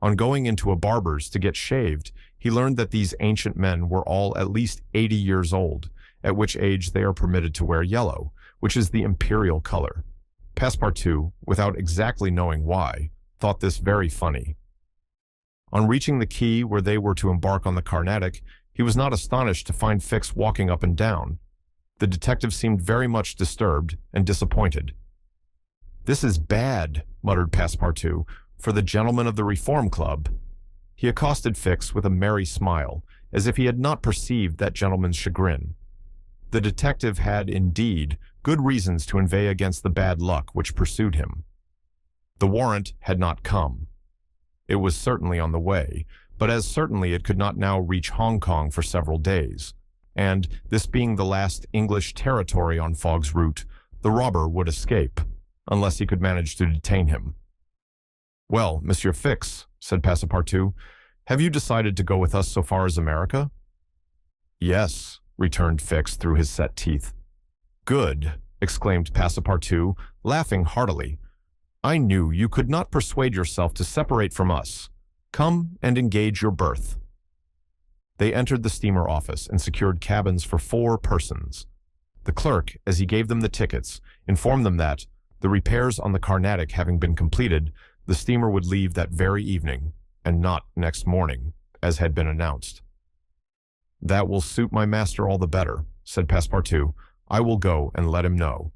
On going into a barber's to get shaved, he learned that these ancient men were all at least 80 years old, at which age they are permitted to wear yellow, which is the imperial color. Passepartout, without exactly knowing why, thought this very funny. On reaching the quay where they were to embark on the Carnatic, he was not astonished to find Fix walking up and down. The detective seemed very much disturbed and disappointed. "This is bad," muttered Passepartout, "for the gentlemen of the Reform Club." He accosted Fix with a merry smile, as if he had not perceived that gentleman's chagrin. The detective had, indeed, good reasons to inveigh against the bad luck which pursued him. The warrant had not come. It was certainly on the way, but as certainly it could not now reach Hong Kong for several days, and, this being the last English territory on Fogg's route, the robber would escape, unless he could manage to detain him. "Well, Monsieur Fix," said Passepartout, "have you decided to go with us so far as America?" "Yes," returned Fix through his set teeth. "Good," exclaimed Passepartout, laughing heartily. "I knew you could not persuade yourself to separate from us. Come and engage your berth." They entered the steamer office and secured cabins for 4 persons. The clerk, as he gave them the tickets, informed them that, the repairs on the Carnatic having been completed, the steamer would leave that very evening, and not next morning, as had been announced. "That will suit my master all the better," said Passepartout. "I will go and let him know."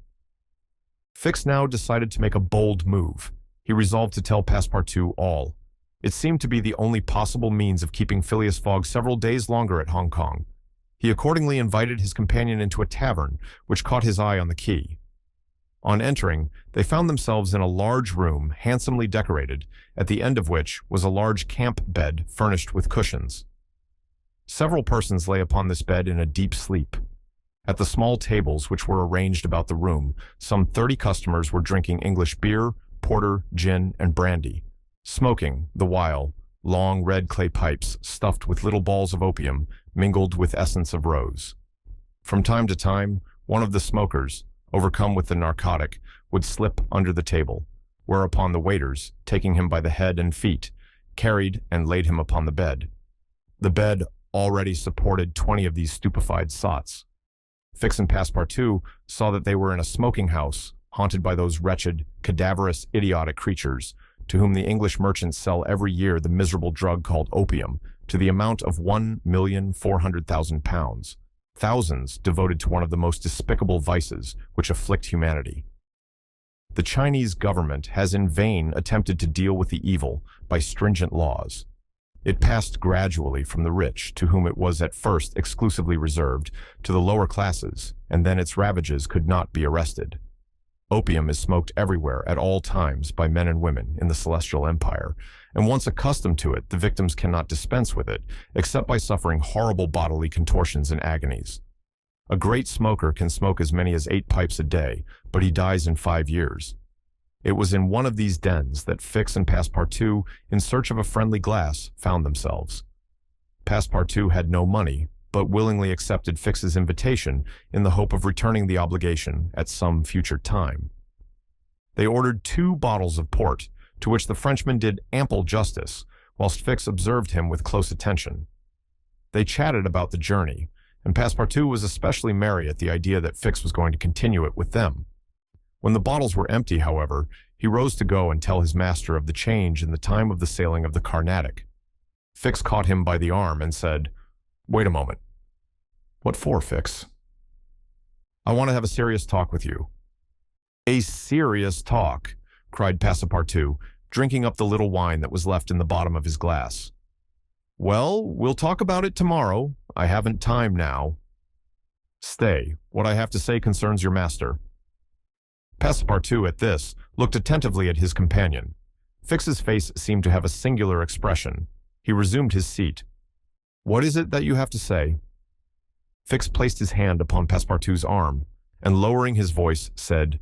Fix now decided to make a bold move. He resolved to tell Passepartout all. It seemed to be the only possible means of keeping Phileas Fogg several days longer at Hong Kong. He accordingly invited his companion into a tavern, which caught his eye on the quay. On entering, they found themselves in a large room, handsomely decorated, at the end of which was a large camp bed furnished with cushions. Several persons lay upon this bed in a deep sleep. At the small tables which were arranged about the room, some 30 customers were drinking English beer, porter, gin, and brandy, smoking, the while, long red clay pipes stuffed with little balls of opium mingled with essence of rose. From time to time, one of the smokers, overcome with the narcotic, would slip under the table, whereupon the waiters, taking him by the head and feet, carried and laid him upon the bed. The bed already supported 20 of these stupefied sots. Fix and Passepartout saw that they were in a smoking house, haunted by those wretched, cadaverous, idiotic creatures, to whom the English merchants sell every year the miserable drug called opium, to the amount of £1,400,000, thousands devoted to one of the most despicable vices which afflict humanity. The Chinese government has in vain attempted to deal with the evil by stringent laws. It passed gradually from the rich, to whom it was at first exclusively reserved, to the lower classes, and then its ravages could not be arrested. Opium is smoked everywhere at all times by men and women in the Celestial Empire, and once accustomed to it, the victims cannot dispense with it, except by suffering horrible bodily contortions and agonies. A great smoker can smoke as many as 8 pipes a day, but he dies in 5 years. It was in one of these dens that Fix and Passepartout, in search of a friendly glass, found themselves. Passepartout had no money, but willingly accepted Fix's invitation in the hope of returning the obligation at some future time. They ordered 2 bottles of port, to which the Frenchman did ample justice, whilst Fix observed him with close attention. They chatted about the journey, and Passepartout was especially merry at the idea that Fix was going to continue it with them. When the bottles were empty, however, he rose to go and tell his master of the change in the time of the sailing of the Carnatic. Fix caught him by the arm and said, "Wait a moment." "What for, Fix?" "I want to have a serious talk with you." "A serious talk?" cried Passepartout, drinking up the little wine that was left in the bottom of his glass. "Well, we'll talk about it tomorrow. I haven't time now." "Stay, what I have to say concerns your master." Passepartout, at this, looked attentively at his companion. Fix's face seemed to have a singular expression. He resumed his seat. "What is it that you have to say?" Fix placed his hand upon Passepartout's arm, and lowering his voice, said,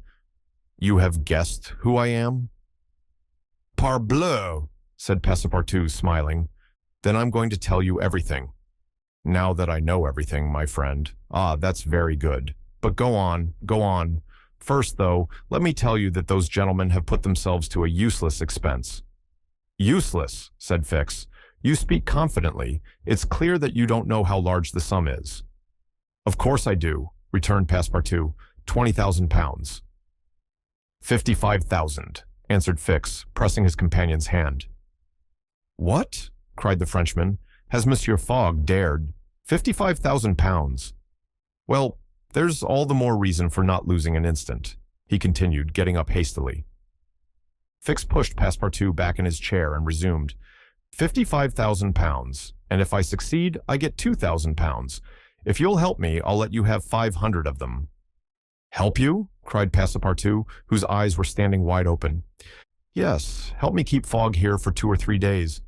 "You have guessed who I am?" "Parbleu!" said Passepartout, smiling. "Then I'm going to tell you everything." "Now that I know everything, my friend." "Ah, that's very good. But go on, go on. First, though, let me tell you that those gentlemen have put themselves to a useless expense." "Useless," said Fix. "You speak confidently. It's clear that you don't know how large the sum is." "Of course I do," returned Passepartout. £20,000. "55,000, answered Fix, pressing his companion's hand. What? Cried the Frenchman. Has Monsieur Fogg dared? 55,000 pounds. Well, there's all the more reason for not losing an instant, he continued, getting up hastily. Fix pushed Passepartout back in his chair and resumed. 55,000 pounds, and if I succeed, I get 2,000 pounds. If you'll help me, I'll let you have 500 of them. Help you? Cried Passepartout, whose eyes were standing wide open. Yes, help me keep Fogg here for 2 or 3 days.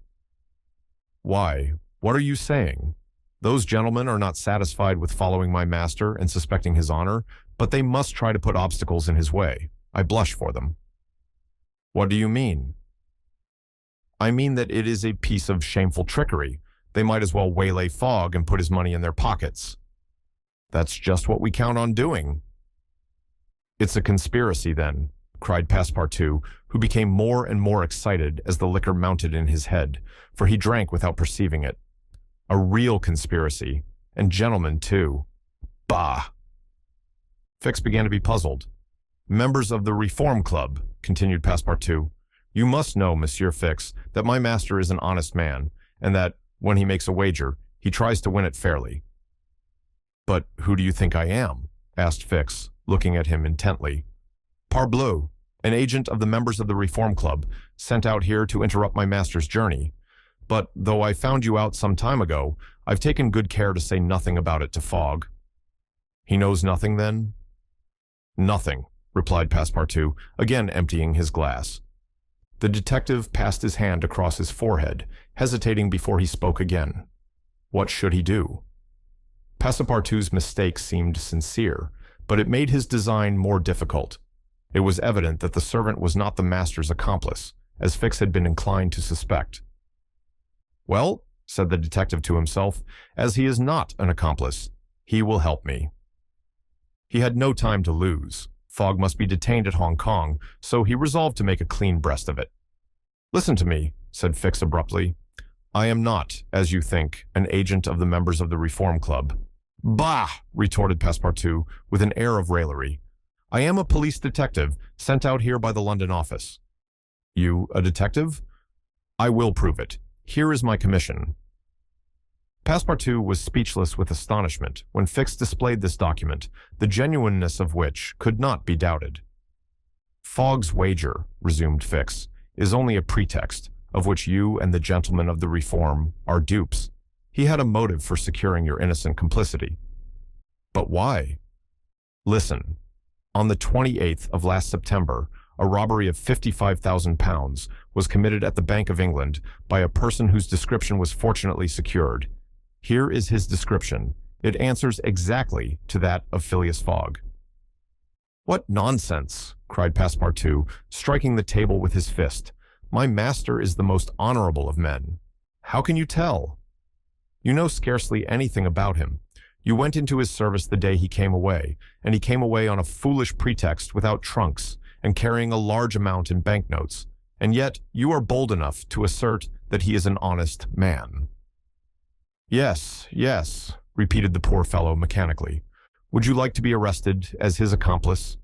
Why, what are you saying? Those gentlemen are not satisfied with following my master and suspecting his honor, but they must try to put obstacles in his way. I blush for them. What do you mean? I mean that it is a piece of shameful trickery. They might as well waylay Fogg and put his money in their pockets. That's just what we count on doing. It's a conspiracy, then, cried Passepartout, who became more and more excited as the liquor mounted in his head, for he drank without perceiving it. A real conspiracy, and gentlemen, too. Bah! Fix began to be puzzled. Members of the Reform Club, continued Passepartout, you must know, Monsieur Fix, that my master is an honest man, and that, when he makes a wager, he tries to win it fairly. But who do you think I am? Asked Fix, looking at him intently. Parbleu, an agent of the members of the Reform Club, sent out here to interrupt my master's journey. But though I found you out some time ago, I've taken good care to say nothing about it to Fogg. He knows nothing, then? Nothing, replied Passepartout, again emptying his glass. The detective passed his hand across his forehead, hesitating before he spoke again. What should he do? Passepartout's mistake seemed sincere, but it made his design more difficult. It was evident that the servant was not the master's accomplice, as Fix had been inclined to suspect. Well, said the detective to himself, as he is not an accomplice, he will help me. He had no time to lose. Fogg must be detained at Hong Kong, so he resolved to make a clean breast of it. Listen to me, said Fix abruptly. I am not, as you think, an agent of the members of the Reform Club. Bah! Retorted Passepartout, with an air of raillery. I am a police detective, sent out here by the London office. You a detective? I will prove it. Here is my commission. Passepartout was speechless with astonishment when Fix displayed this document, the genuineness of which could not be doubted. Fogg's wager, resumed Fix, is only a pretext, of which you and the gentlemen of the Reform are dupes. He had a motive for securing your innocent complicity. But why? Listen. On the 28th of last September, a robbery of 55,000 pounds was committed at the Bank of England by a person whose description was fortunately secured. Here is his description. It answers exactly to that of Phileas Fogg. What nonsense, cried Passepartout, striking the table with his fist. My master is the most honorable of men. How can you tell? You know scarcely anything about him. You went into his service the day he came away, and he came away on a foolish pretext without trunks and carrying a large amount in banknotes, and yet you are bold enough to assert that he is an honest man. Yes, yes, repeated the poor fellow mechanically. Would you like to be arrested as his accomplice?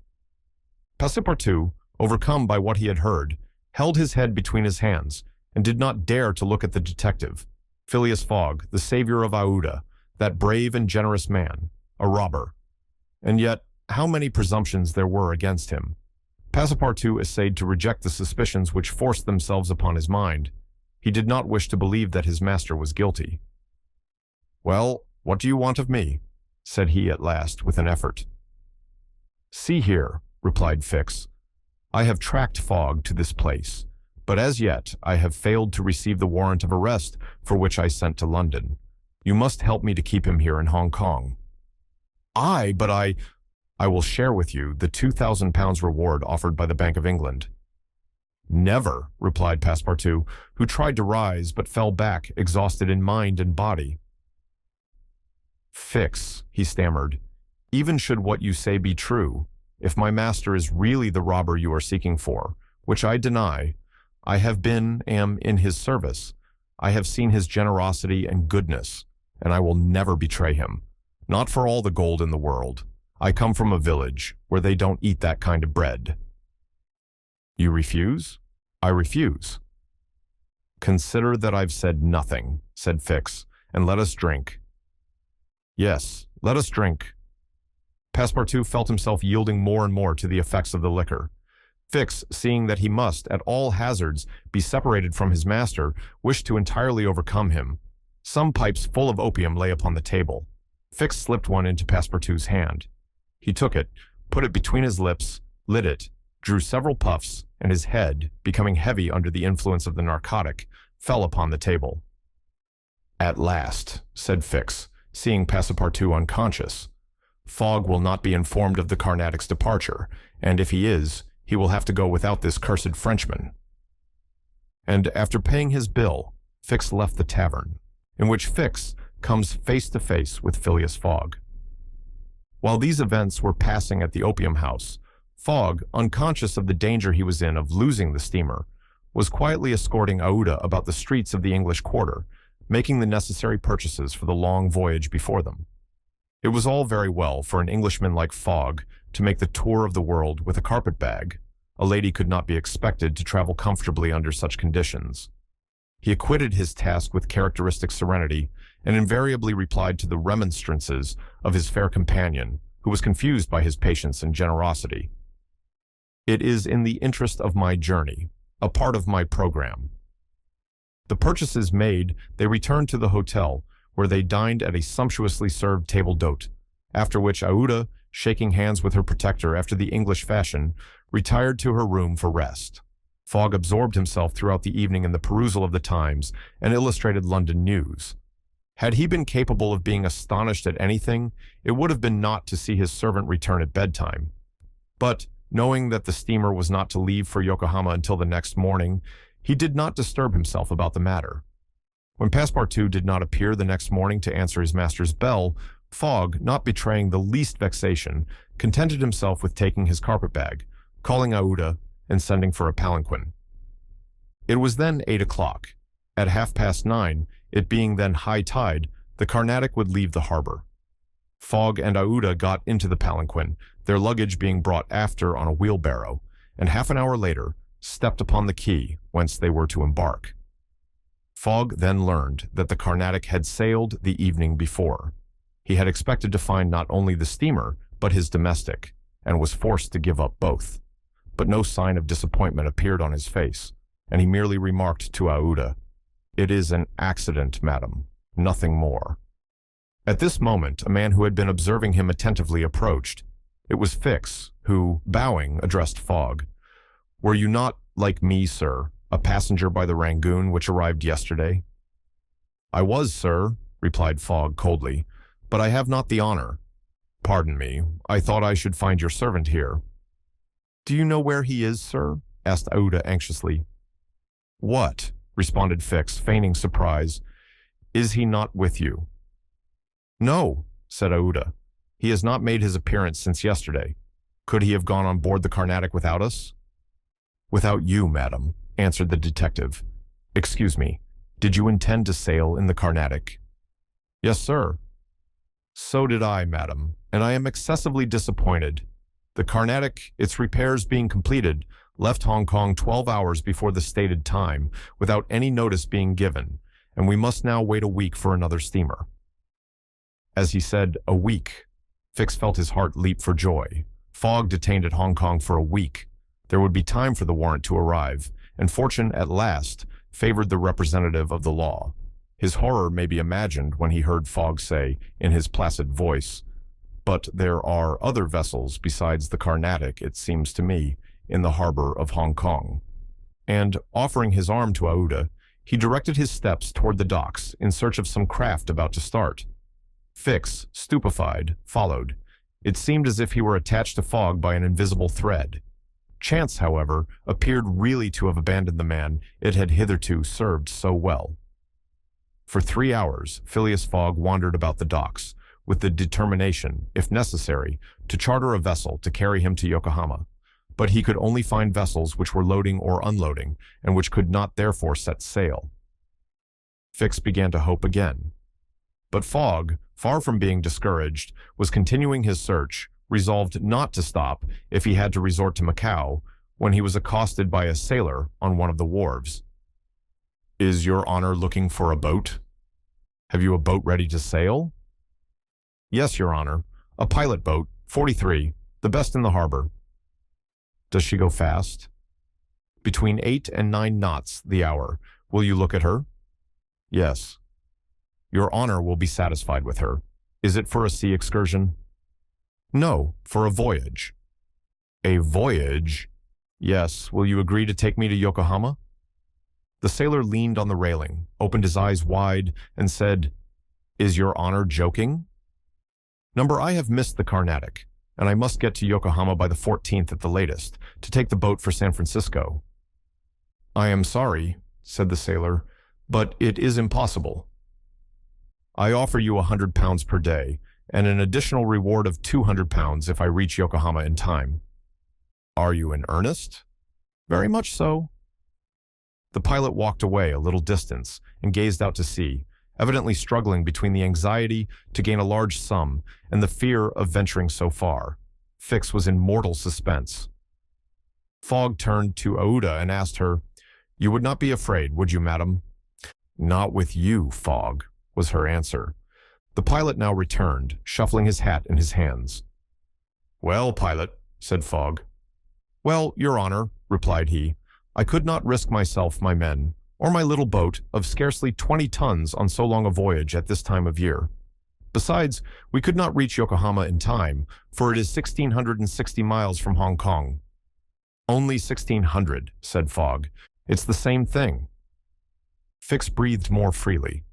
Passepartout, overcome by what he had heard, held his head between his hands and did not dare to look at the detective. Phileas Fogg, the savior of Aouda, that brave and generous man, a robber. And yet, how many presumptions there were against him. Passepartout essayed to reject the suspicions which forced themselves upon his mind. He did not wish to believe that his master was guilty. Well, what do you want of me? Said he at last, with an effort. See here, replied Fix. I have tracked Fogg to this place, but as yet I have failed to receive the warrant of arrest for which I sent to London. You must help me to keep him here in Hong Kong. But I will share with you the 2,000 pounds reward offered by the Bank of England. Never, replied Passepartout, who tried to rise but fell back, exhausted in mind and body. Fix, he stammered, even should what you say be true, if my master is really the robber you are seeking for, which I deny, I am in his service. I have seen his generosity and goodness, and I will never betray him, not for all the gold in the world. I come from a village where they don't eat that kind of bread. You refuse? I refuse. Consider that I've said nothing, said Fix, and let us drink. Yes, let us drink. Passepartout felt himself yielding more and more to the effects of the liquor. Fix, seeing that he must, at all hazards, be separated from his master, wished to entirely overcome him. Some pipes full of opium lay upon the table. Fix slipped one into Passepartout's hand. He took it, put it between his lips, lit it, drew several puffs, and his head, becoming heavy under the influence of the narcotic, fell upon the table. At last, said Fix, seeing Passepartout unconscious. Fogg will not be informed of the Carnatic's departure, and if he is, he will have to go without this cursed Frenchman. And after paying his bill, Fix left the tavern, in which Fix comes face to face with Phileas Fogg. While these events were passing at the opium house, Fogg, unconscious of the danger he was in of losing the steamer, was quietly escorting Aouda about the streets of the English quarter, making the necessary purchases for the long voyage before them. It was all very well for an Englishman like Fogg to make the tour of the world with a carpet-bag. A lady could not be expected to travel comfortably under such conditions. He acquitted his task with characteristic serenity, and invariably replied to the remonstrances of his fair companion, who was confused by his patience and generosity. It is in the interest of my journey, a part of my program. The purchases made, they returned to the hotel, where they dined at a sumptuously served table d'hôte, after which Aouda, shaking hands with her protector after the English fashion, retired to her room for rest. Fogg absorbed himself throughout the evening in the perusal of the Times and Illustrated London News. Had he been capable of being astonished at anything, it would have been not to see his servant return at bedtime. But, knowing that the steamer was not to leave for Yokohama until the next morning, he did not disturb himself about the matter. When Passepartout did not appear the next morning to answer his master's bell, Fogg, not betraying the least vexation, contented himself with taking his carpet-bag, calling Aouda, and sending for a palanquin. It was then 8 o'clock. At 9:30, it being then high tide, the Carnatic would leave the harbor. Fogg and Aouda got into the palanquin, their luggage being brought after on a wheelbarrow, and half an hour later stepped upon the quay whence they were to embark. Fogg then learned that the Carnatic had sailed the evening before. He had expected to find not only the steamer, but his domestic, and was forced to give up both. But no sign of disappointment appeared on his face, and he merely remarked to Aouda, "It is an accident, madam, nothing more." At this moment, a man who had been observing him attentively approached. It was Fix, who, bowing, addressed Fogg. "Were you not, like me, sir, a passenger by the Rangoon which arrived yesterday?" "I was, sir," replied Fogg coldly, "but I have not the honor." "Pardon me, I thought I should find your servant here." "Do you know where he is, sir?" asked Aouda anxiously. "What?" responded Fix, feigning surprise. "Is he not with you?" "No," said Aouda. "He has not made his appearance since yesterday. Could he have gone on board the Carnatic without us?" "Without you, madam," answered the detective. "Excuse me, did you intend to sail in the Carnatic?" "Yes, sir." "So did I, madam, and I am excessively disappointed. The Carnatic, its repairs being completed, left Hong Kong 12 hours before the stated time, without any notice being given, and we must now wait a week for another steamer." As he said, "a week," Fix felt his heart leap for joy. Fogg detained at Hong Kong for a week. There would be time for the warrant to arrive, and fortune at last favored the representative of the law. His horror may be imagined when he heard Fogg say, in his placid voice, "But there are other vessels besides the Carnatic, it seems to me, in the harbor of Hong Kong." And, offering his arm to Aouda, he directed his steps toward the docks in search of some craft about to start. Fix, stupefied, followed. It seemed as if he were attached to Fogg by an invisible thread. Chance, however, appeared really to have abandoned the man it had hitherto served so well. For 3 hours, Phileas Fogg wandered about the docks, with the determination, if necessary, to charter a vessel to carry him to Yokohama. But he could only find vessels which were loading or unloading, and which could not therefore set sail. Fix began to hope again. But Fogg, far from being discouraged, was continuing his search, resolved not to stop if he had to resort to Macau, when he was accosted by a sailor on one of the wharves. "Is your honor looking for a boat? Have you a boat ready to sail?" "Yes, your honor. A pilot boat, 43, the best in the harbor." "Does she go fast?" "Between 8 and 9 knots the hour. Will you look at her?" "Yes." "Your honor will be satisfied with her. Is it for a sea excursion?" "No, for a voyage." "A voyage?" "Yes. Will you agree to take me to Yokohama?" The sailor leaned on the railing, opened his eyes wide, and said, "Is your honor joking?" "Number, I have missed the Carnatic, and I must get to Yokohama by the 14th at the latest, to take the boat for San Francisco." "I am sorry," said the sailor, "but it is impossible. I offer you £100 per day, and an additional reward of £200 if I reach Yokohama in time." "Are you in earnest?" "Very much so." The pilot walked away a little distance and gazed out to sea, evidently struggling between the anxiety to gain a large sum and the fear of venturing so far. Fix was in mortal suspense. Fogg turned to Aouda and asked her, "You would not be afraid, would you, madam?" "Not with you, Fogg," was her answer. The pilot now returned, shuffling his hat in his hands. "Well, pilot," said Fogg. "Well, your honor," replied he, "I could not risk myself, my men, or my little boat of scarcely 20 tons on so long a voyage at this time of year. Besides, we could not reach Yokohama in time, for it is 1,660 miles from Hong Kong." "Only 1,600, said Fogg. "It's the same thing." Fix breathed more freely.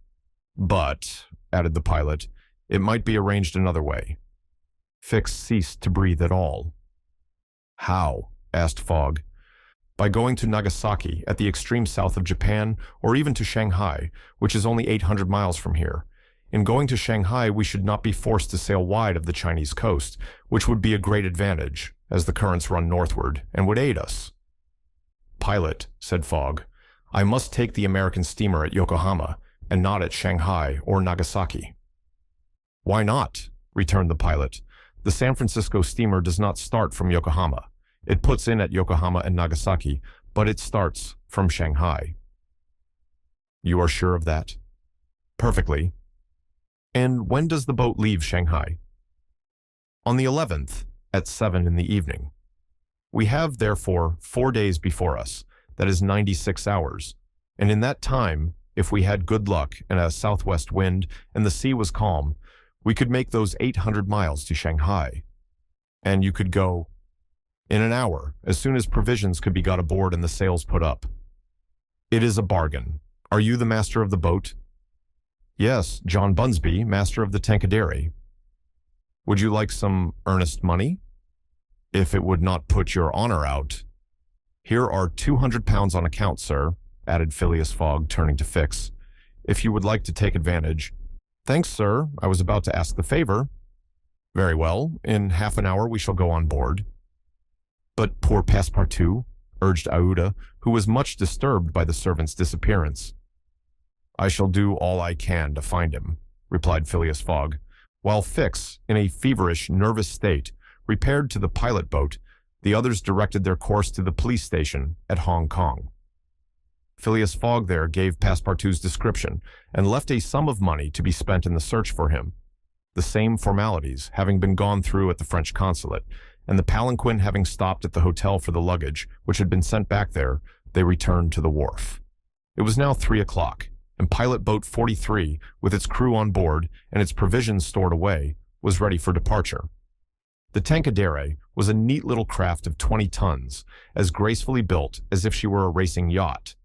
"But," added the pilot, "it might be arranged another way." Fix ceased to breathe at all. "How?" asked Fogg. "By going to Nagasaki at the extreme south of Japan, or even to Shanghai, which is only 800 miles from here. In going to Shanghai, we should not be forced to sail wide of the Chinese coast, which would be a great advantage, as the currents run northward, and would aid us." "Pilot," said Fogg, "I must take the American steamer at Yokohama, and not at Shanghai or Nagasaki." "Why not?" returned the pilot. "The San Francisco steamer does not start from Yokohama. It puts in at Yokohama and Nagasaki, but it starts from Shanghai." "You are sure of that?" "Perfectly." "And when does the boat leave Shanghai?" "On the 11th, at 7 in the evening. We have, therefore, 4 days before us, that is 96 hours, and in that time, if we had good luck and a southwest wind and the sea was calm, we could make those 800 miles to Shanghai. And you could go in an hour, as soon as provisions could be got aboard and the sails put up." "It is a bargain. Are you the master of the boat?" "Yes, John Bunsby, master of the Tankadere." "Would you like some earnest money?" "If it would not put your honor out." "Here are £200 on account, sir," added Phileas Fogg, turning to Fix, "if you would like to take advantage." "Thanks, sir. I was about to ask the favor." "Very well. In half an hour we shall go on board." "But poor Passepartout," urged Aouda, who was much disturbed by the servant's disappearance. "I shall do all I can to find him," replied Phileas Fogg, while Fix, in a feverish, nervous state, repaired to the pilot boat. The others directed their course to the police station at Hong Kong. Phileas Fogg there gave Passepartout's description and left a sum of money to be spent in the search for him. The same formalities having been gone through at the French consulate, and the palanquin having stopped at the hotel for the luggage, which had been sent back there, they returned to the wharf. It was now 3 o'clock, and pilot boat 43, with its crew on board and its provisions stored away, was ready for departure. The Tankadere was a neat little craft of 20 tons, as gracefully built as if she were a racing yacht.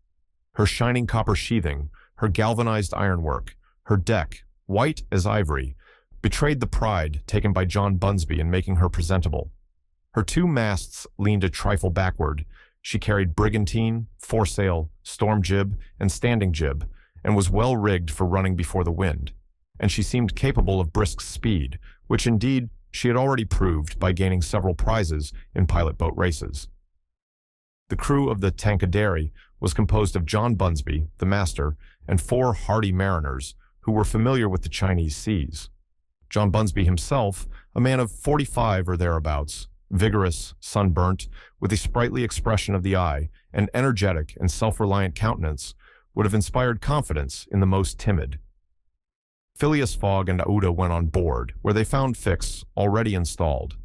Her shining copper sheathing, her galvanized ironwork, her deck, white as ivory, betrayed the pride taken by John Bunsby in making her presentable. Her 2 masts leaned a trifle backward. She carried brigantine, foresail, storm jib, and standing jib, and was well rigged for running before the wind, and she seemed capable of brisk speed, which indeed she had already proved by gaining several prizes in pilot boat races. The crew of the Tankadere was composed of John Bunsby, the master, and 4 hardy mariners who were familiar with the Chinese seas. John Bunsby himself, a man of 45 or thereabouts, vigorous, sunburnt, with a sprightly expression of the eye, and energetic and self-reliant countenance, would have inspired confidence in the most timid. Phileas Fogg and Aouda went on board, where they found Fix already installed.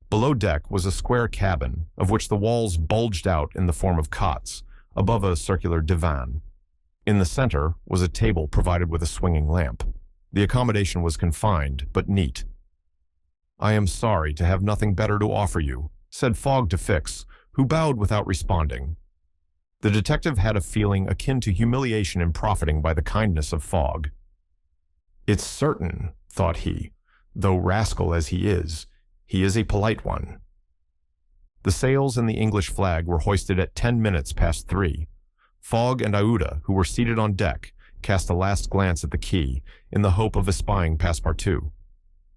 Below deck was a square cabin, of which the walls bulged out in the form of cots, above a circular divan. In the center was a table provided with a swinging lamp. The accommodation was confined, but neat. "I am sorry to have nothing better to offer you," said Fogg to Fix, who bowed without responding. The detective had a feeling akin to humiliation in profiting by the kindness of Fogg. "It's certain," thought he, "though rascal as he is a polite one." The sails and the English flag were hoisted at 10 minutes past 3. Fogg and Aouda, who were seated on deck, cast a last glance at the quay in the hope of espying Passepartout.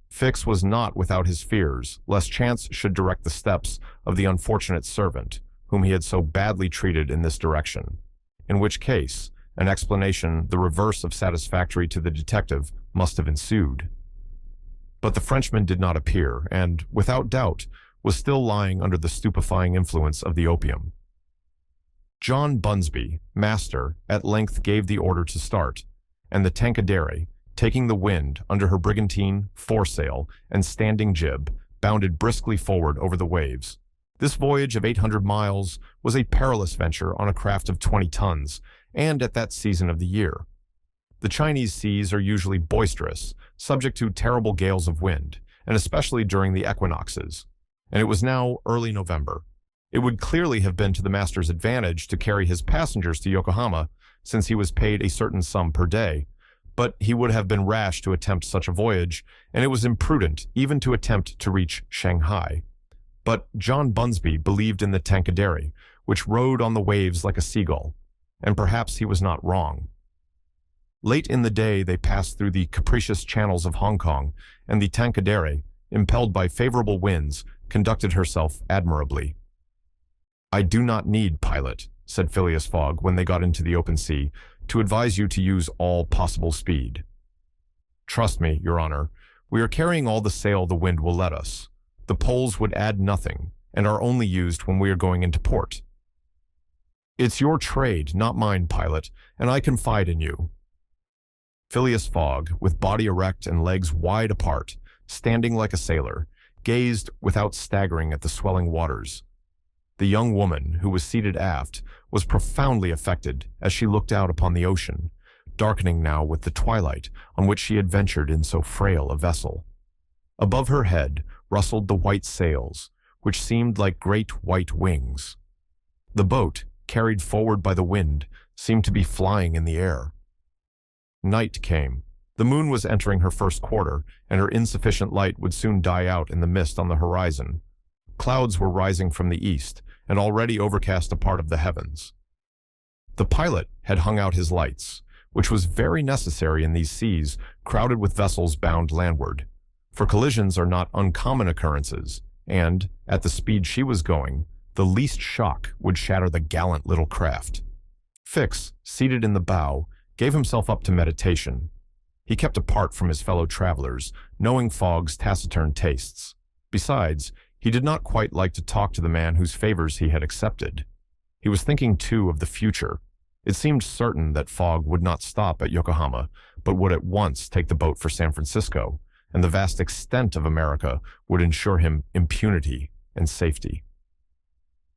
Fix was not without his fears, lest chance should direct the steps of the unfortunate servant, whom he had so badly treated in this direction, in which case an explanation the reverse of satisfactory to the detective must have ensued. But the Frenchman did not appear, and, without doubt, was still lying under the stupefying influence of the opium. John Bunsby, master, at length gave the order to start, and the Tankadere, taking the wind under her brigantine, foresail, and standing jib, bounded briskly forward over the waves. This voyage of 800 miles was a perilous venture on a craft of 20 tons, and at that season of the year. The Chinese seas are usually boisterous, subject to terrible gales of wind, and especially during the equinoxes. And it was now early November. It would clearly have been to the master's advantage to carry his passengers to Yokohama, since he was paid a certain sum per day, but he would have been rash to attempt such a voyage, and it was imprudent even to attempt to reach Shanghai. But John Bunsby believed in the Tankadere, which rode on the waves like a seagull, and perhaps he was not wrong. Late in the day they passed through the capricious channels of Hong Kong, and the Tankadere, impelled by favorable winds, conducted herself admirably. "I do not need, pilot," said Phileas Fogg when they got into the open sea, "to advise you to use all possible speed." "Trust me, Your Honor, we are carrying all the sail the wind will let us. The poles would add nothing, and are only used when we are going into port." "It's your trade, not mine, pilot, and I confide in you." Phileas Fogg, with body erect and legs wide apart, standing like a sailor, gazed without staggering at the swelling waters. The young woman, who was seated aft, was profoundly affected as she looked out upon the ocean, darkening now with the twilight on which she had ventured in so frail a vessel. Above her head rustled the white sails, which seemed like great white wings. The boat, carried forward by the wind, seemed to be flying in the air. Night came. The moon was entering her first quarter, and her insufficient light would soon die out in the mist on the horizon. Clouds were rising from the east, and already overcast a part of the heavens. The pilot had hung out his lights, which was very necessary in these seas crowded with vessels bound landward, for collisions are not uncommon occurrences, and, at the speed she was going, the least shock would shatter the gallant little craft. Fix, seated in the bow, gave himself up to meditation. He kept apart from his fellow travelers, knowing Fogg's taciturn tastes. Besides, he did not quite like to talk to the man whose favors he had accepted. He was thinking, too, of the future. It seemed certain that Fogg would not stop at Yokohama, but would at once take the boat for San Francisco, and the vast extent of America would ensure him impunity and safety.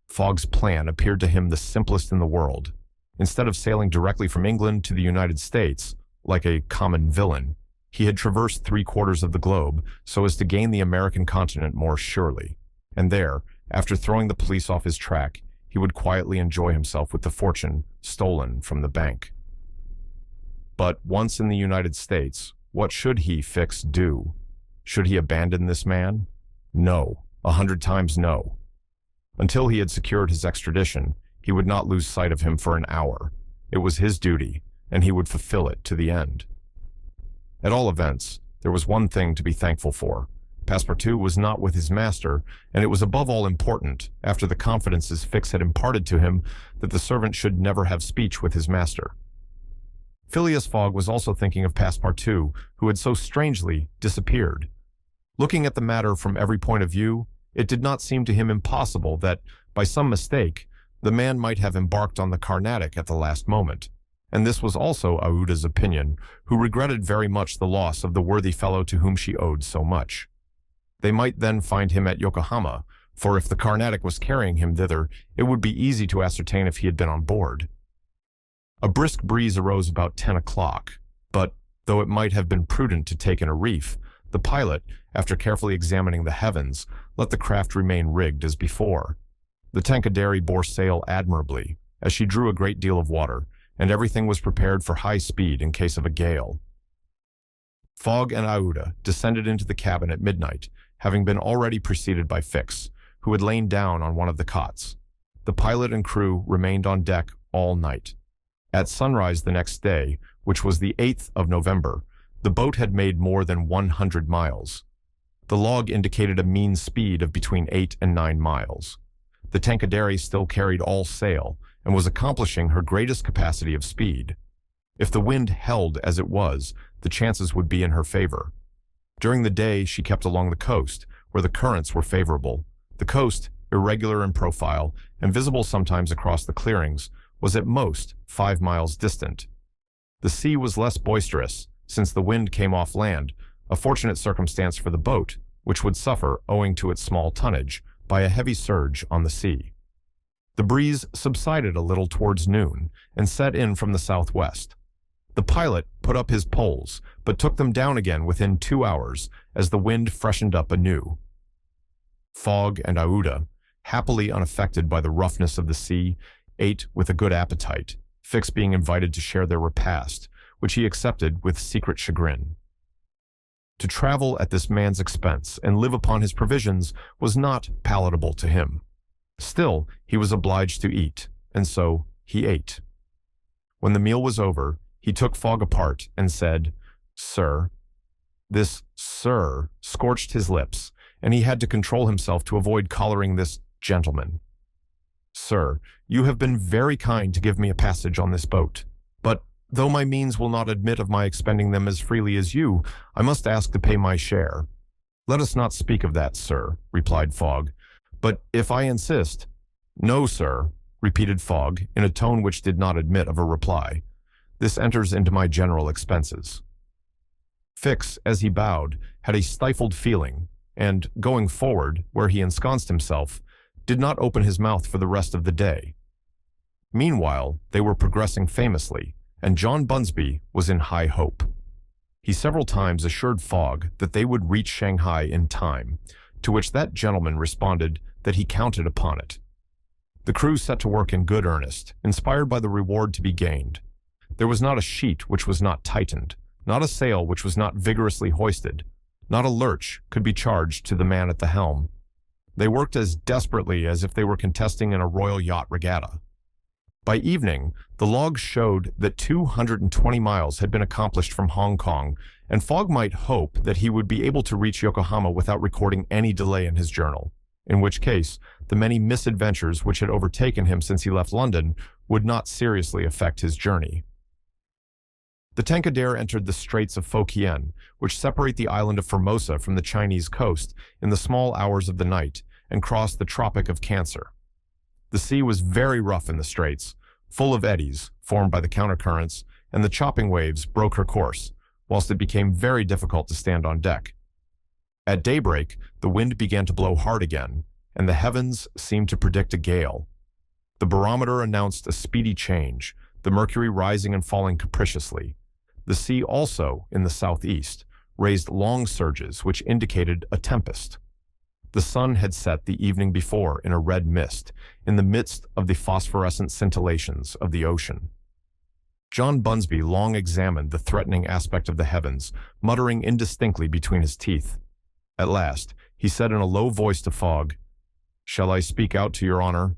Fogg's plan appeared to him the simplest in the world. Instead of sailing directly from England to the United States, like a common villain, he had traversed 3/4 of the globe so as to gain the American continent more surely, and there, after throwing the police off his track, he would quietly enjoy himself with the fortune stolen from the bank. But once in the United States, what should he, Fix, do? Should he abandon this man? No, 100 times no. Until he had secured his extradition, he would not lose sight of him for an hour. It was his duty, and he would fulfill it to the end. At all events, there was one thing to be thankful for. Passepartout was not with his master, and it was above all important, after the confidences Fix had imparted to him, that the servant should never have speech with his master. Phileas Fogg was also thinking of Passepartout, who had so strangely disappeared. Looking at the matter from every point of view, it did not seem to him impossible that, by some mistake, the man might have embarked on the Carnatic at the last moment. And this was also Aouda's opinion, who regretted very much the loss of the worthy fellow to whom she owed so much. They might then find him at Yokohama, for if the Carnatic was carrying him thither, it would be easy to ascertain if he had been on board. A brisk breeze arose about 10 o'clock, but, though it might have been prudent to take in a reef, the pilot, after carefully examining the heavens, let the craft remain rigged as before. The Tankadere bore sail admirably, as she drew a great deal of water, and everything was prepared for high speed in case of a gale. Fogg and Aouda descended into the cabin at midnight, having been already preceded by Fix, who had lain down on one of the cots. The pilot and crew remained on deck all night. At sunrise the next day, which was the 8th of November, the boat had made more than 100 miles. The log indicated a mean speed of between 8 and 9 miles. The Tankadere still carried all sail, and was accomplishing her greatest capacity of speed. If the wind held as it was, the chances would be in her favor. During the day she kept along the coast, where the currents were favorable. The coast, irregular in profile, and visible sometimes across the clearings, was at most 5 miles distant. The sea was less boisterous, since the wind came off land, a fortunate circumstance for the boat, which would suffer, owing to its small tonnage, by a heavy surge on the sea. The breeze subsided a little towards noon, and set in from the southwest. The pilot put up his poles, but took them down again within 2 hours, as the wind freshened up anew. Fogg and Aouda, happily unaffected by the roughness of the sea, ate with a good appetite, Fix being invited to share their repast, which he accepted with secret chagrin. To travel at this man's expense and live upon his provisions was not palatable to him. Still, he was obliged to eat, and so he ate. When the meal was over, he took Fogg apart and said, "Sir." This "sir" scorched his lips, and he had to control himself to avoid collaring this gentleman. "Sir, you have been very kind to give me a passage on this boat, but though my means will not admit of my expending them as freely as you, I must ask to pay my share." "Let us not speak of that, sir," replied Fogg. "But if I insist—" "No, sir," repeated Fogg, in a tone which did not admit of a reply. "This enters into my general expenses." Fix, as he bowed, had a stifled feeling, and, going forward, where he ensconced himself, did not open his mouth for the rest of the day. Meanwhile, they were progressing famously, and John Bunsby was in high hope. He several times assured Fogg that they would reach Shanghai in time, to which that gentleman responded that he counted upon it. The crew set to work in good earnest, inspired by the reward to be gained. There was not a sheet which was not tightened, not a sail which was not vigorously hoisted, not a lurch could be charged to the man at the helm. They worked as desperately as if they were contesting in a royal yacht regatta. By evening, the logs showed that 220 miles had been accomplished from Hong Kong, and Fogg might hope that he would be able to reach Yokohama without recording any delay in his journal, in which case the many misadventures which had overtaken him since he left London would not seriously affect his journey. The Tankadere entered the Straits of Fokien, which separate the island of Formosa from the Chinese coast, in the small hours of the night, and crossed the Tropic of Cancer. The sea was very rough in the straits, full of eddies, formed by the countercurrents, and the chopping waves broke her course, whilst it became very difficult to stand on deck. At daybreak, the wind began to blow hard again, and the heavens seemed to predict a gale. The barometer announced a speedy change, the mercury rising and falling capriciously. The sea also, in the southeast, raised long surges which indicated a tempest. The sun had set the evening before in a red mist, in the midst of the phosphorescent scintillations of the ocean. John Bunsby long examined the threatening aspect of the heavens, muttering indistinctly between his teeth. At last, he said in a low voice to Fogg, "Shall I speak out to your honor?"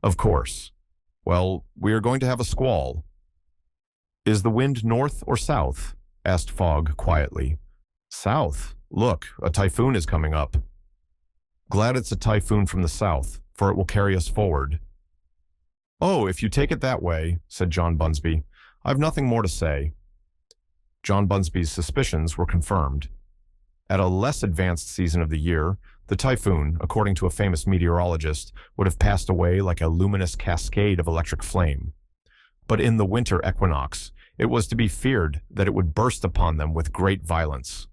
"Of course." "Well, we are going to have a squall." "Is the wind north or south?" asked Fogg quietly. "South. Look, a typhoon is coming up." "Glad it's a typhoon from the south, for it will carry us forward." "Oh, if you take it that way," said John Bunsby, "I've nothing more to say." John Bunsby's suspicions were confirmed. At a less advanced season of the year, The typhoon, according to a famous meteorologist, would have passed away like a luminous cascade of electric flame. But in the winter equinox, it was to be feared that it would burst upon them with great violence.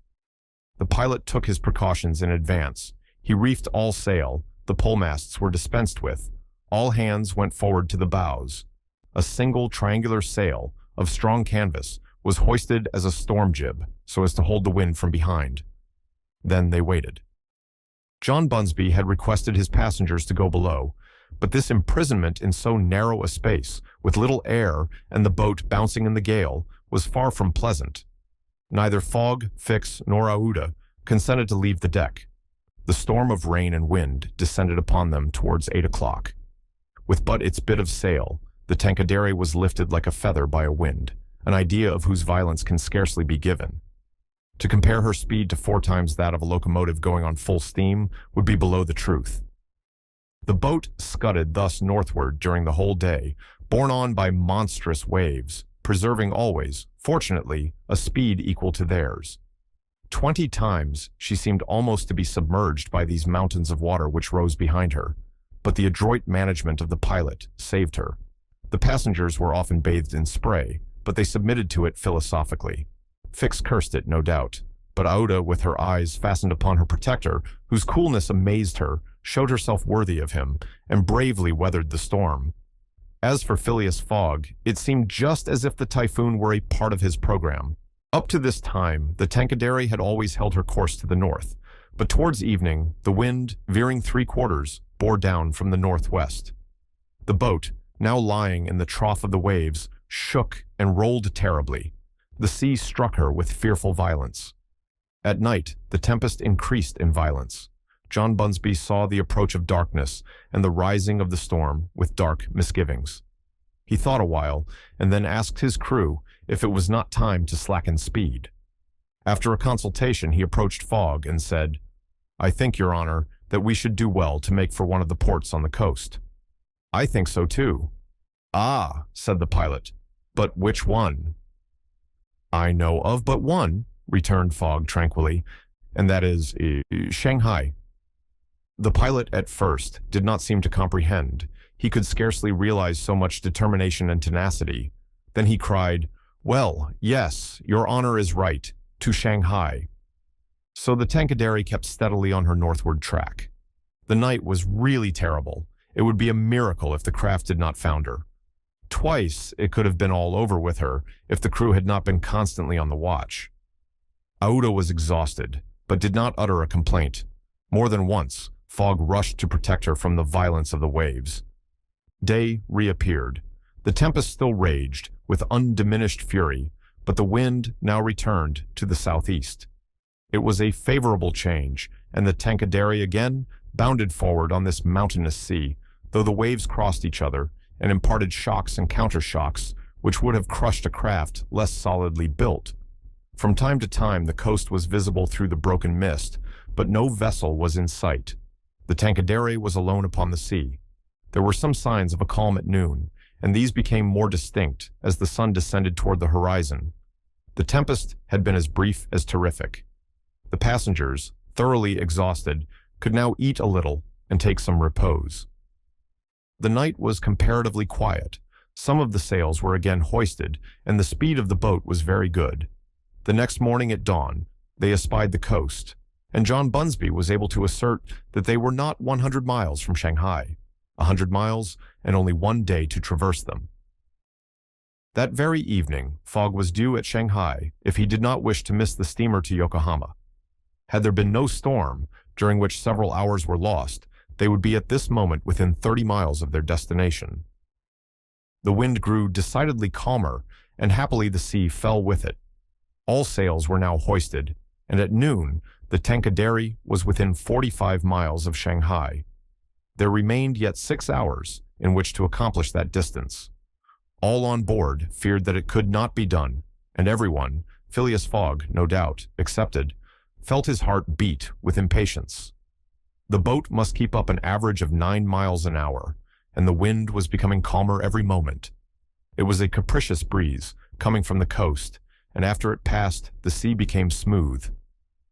The pilot took his precautions in advance. He reefed all sail, the polemasts were dispensed with, all hands went forward to the bows. A single triangular sail of strong canvas was hoisted as a storm jib so as to hold the wind from behind. Then they waited. John Bunsby had requested his passengers to go below, but this imprisonment in so narrow a space, with little air and the boat bouncing in the gale, was far from pleasant. Neither Fogg, Fix, nor Aouda consented to leave the deck. The storm of rain and wind descended upon them towards 8 o'clock. With but its bit of sail, the Tankadere was lifted like a feather by a wind, an idea of whose violence can scarcely be given. To compare her speed to 4 times that of a locomotive going on full steam would be below the truth. The boat scudded thus northward during the whole day, borne on by monstrous waves, preserving always, fortunately, a speed equal to theirs. 20 times she seemed almost to be submerged by these mountains of water which rose behind her, but the adroit management of the pilot saved her. The passengers were often bathed in spray, but they submitted to it philosophically. Fix cursed it, no doubt, but Aouda, with her eyes fastened upon her protector, whose coolness amazed her, showed herself worthy of him, and bravely weathered the storm. As for Phileas Fogg, it seemed just as if the typhoon were a part of his program. Up to this time, the Tankadere had always held her course to the north, but towards evening, the wind, veering 3/4, bore down from the northwest. The boat, now lying in the trough of the waves, shook and rolled terribly. The sea struck her with fearful violence. At night, the tempest increased in violence. John Bunsby saw the approach of darkness and the rising of the storm with dark misgivings. He thought a while, and then asked his crew if it was not time to slacken speed. After a consultation, he approached Fogg and said, "I think, Your Honor, that we should do well to make for one of the ports on the coast." "I think so too." "Ah," said the pilot, "but which one?" "I know of but one," returned Fogg tranquilly, "and that is Shanghai." The pilot at first did not seem to comprehend. He could scarcely realize so much determination and tenacity. Then he cried, "Well, yes, Your Honor is right, to Shanghai." So the Tankadere kept steadily on her northward track. The night was really terrible. It would be a miracle if the craft did not founder. Twice it could have been all over with her if the crew had not been constantly on the watch. Aouda was exhausted, but did not utter a complaint. More than once, Fogg rushed to protect her from the violence of the waves. Day reappeared. The tempest still raged, with undiminished fury, but the wind now returned to the southeast. It was a favorable change, and the Tankadere again bounded forward on this mountainous sea, though the waves crossed each other and imparted shocks and countershocks which would have crushed a craft less solidly built. From time to time the coast was visible through the broken mist, but no vessel was in sight. The Tankadere was alone upon the sea. There were some signs of a calm at noon, and these became more distinct as the sun descended toward the horizon. The tempest had been as brief as terrific. The passengers, thoroughly exhausted, could now eat a little and take some repose. The night was comparatively quiet. Some of the sails were again hoisted, and the speed of the boat was very good. The next morning at dawn, they espied the coast, and John Bunsby was able to assert that they were not 100 miles from Shanghai, 100 miles and only 1 day to traverse them. That very evening, Fogg was due at Shanghai if he did not wish to miss the steamer to Yokohama. Had there been no storm, during which several hours were lost, they would be at this moment within 30 miles of their destination. The wind grew decidedly calmer, and happily the sea fell with it. All sails were now hoisted, and at noon the Tankadere was within 45 miles of Shanghai. There remained yet 6 hours in which to accomplish that distance. All on board feared that it could not be done, and everyone, Phileas Fogg, no doubt, excepted, felt his heart beat with impatience. The boat must keep up an average of 9 miles an hour, and the wind was becoming calmer every moment. It was a capricious breeze, coming from the coast, and after it passed, the sea became smooth.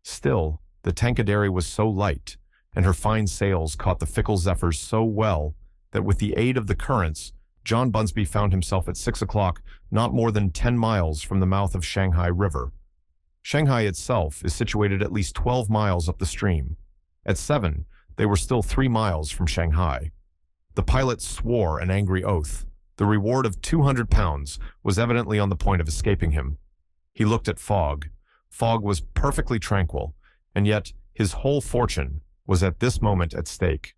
Still, the Tankadere was so light, and her fine sails caught the fickle zephyrs so well that with the aid of the currents, John Bunsby found himself at 6 o'clock not more than 10 miles from the mouth of Shanghai River. Shanghai itself is situated at least 12 miles up the stream. At 7, they were still 3 miles from Shanghai. The pilot swore an angry oath. The reward of £200 was evidently on the point of escaping him. He looked at Fogg. Fogg was perfectly tranquil, and yet his whole fortune was at this moment at stake.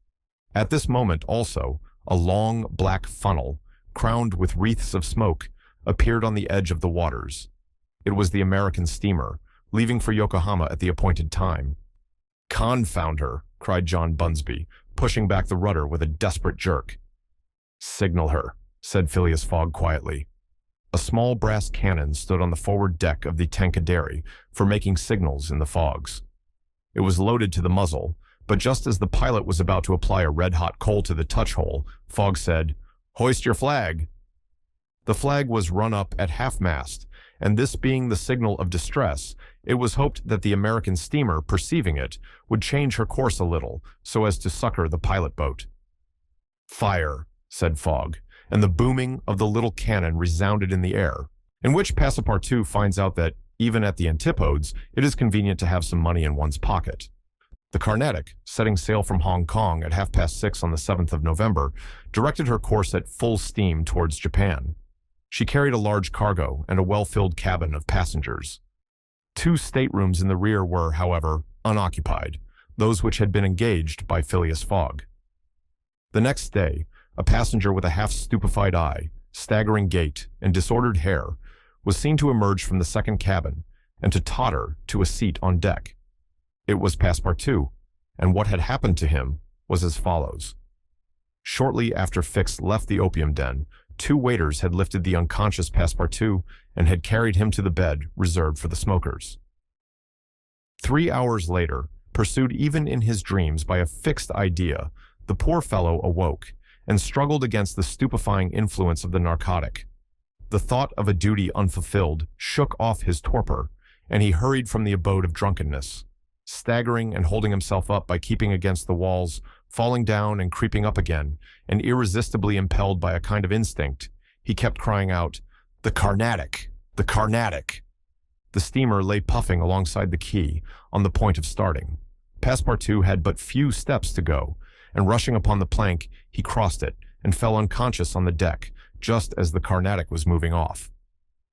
At this moment, also, a long black funnel, crowned with wreaths of smoke, appeared on the edge of the waters. It was the American steamer, leaving for Yokohama at the appointed time. "Confound her!" cried John Bunsby, pushing back the rudder with a desperate jerk. "Signal her," said Phileas Fogg quietly. A small brass cannon stood on the forward deck of the Tankadere for making signals in the fogs. It was loaded to the muzzle, but just as the pilot was about to apply a red-hot coal to the touch-hole, Fogg said, "Hoist your flag." The flag was run up at half-mast, and this being the signal of distress, it was hoped that the American steamer, perceiving it, would change her course a little so as to succor the pilot boat. "Fire," said Fogg, and the booming of the little cannon resounded in the air, in which Passepartout finds out that, even at the antipodes, it is convenient to have some money in one's pocket. The Carnatic, setting sail from Hong Kong at 6:30 on the 7th of November, directed her course at full steam towards Japan. She carried a large cargo and a well-filled cabin of passengers. 2 staterooms in the rear were, however, unoccupied, those which had been engaged by Phileas Fogg. The next day, a passenger with a half-stupefied eye, staggering gait, and disordered hair was seen to emerge from the second cabin and to totter to a seat on deck. It was Passepartout, and what had happened to him was as follows. Shortly after Fix left the opium den, 2 waiters had lifted the unconscious Passepartout and had carried him to the bed reserved for the smokers. 3 hours later, pursued even in his dreams by a fixed idea, the poor fellow awoke and struggled against the stupefying influence of the narcotic. The thought of a duty unfulfilled shook off his torpor, and he hurried from the abode of drunkenness. Staggering and holding himself up by keeping against the walls, falling down and creeping up again, and irresistibly impelled by a kind of instinct, he kept crying out, "The Carnatic! The Carnatic!" The steamer lay puffing alongside the quay, on the point of starting. Passepartout had but few steps to go, and rushing upon the plank, he crossed it and fell unconscious on the deck, just as the Carnatic was moving off.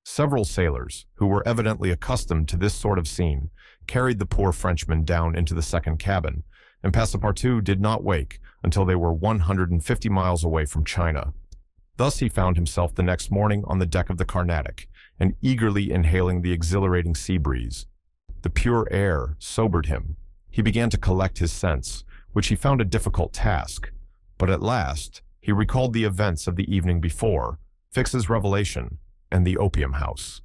Several sailors, who were evidently accustomed to this sort of scene, carried the poor Frenchman down into the second cabin, and Passepartout did not wake until they were 150 miles away from China. Thus he found himself the next morning on the deck of the Carnatic, and eagerly inhaling the exhilarating sea breeze. The pure air sobered him. He began to collect his sense, which he found a difficult task, but at last he recalled the events of the evening before, Fix's revelation, and the opium house.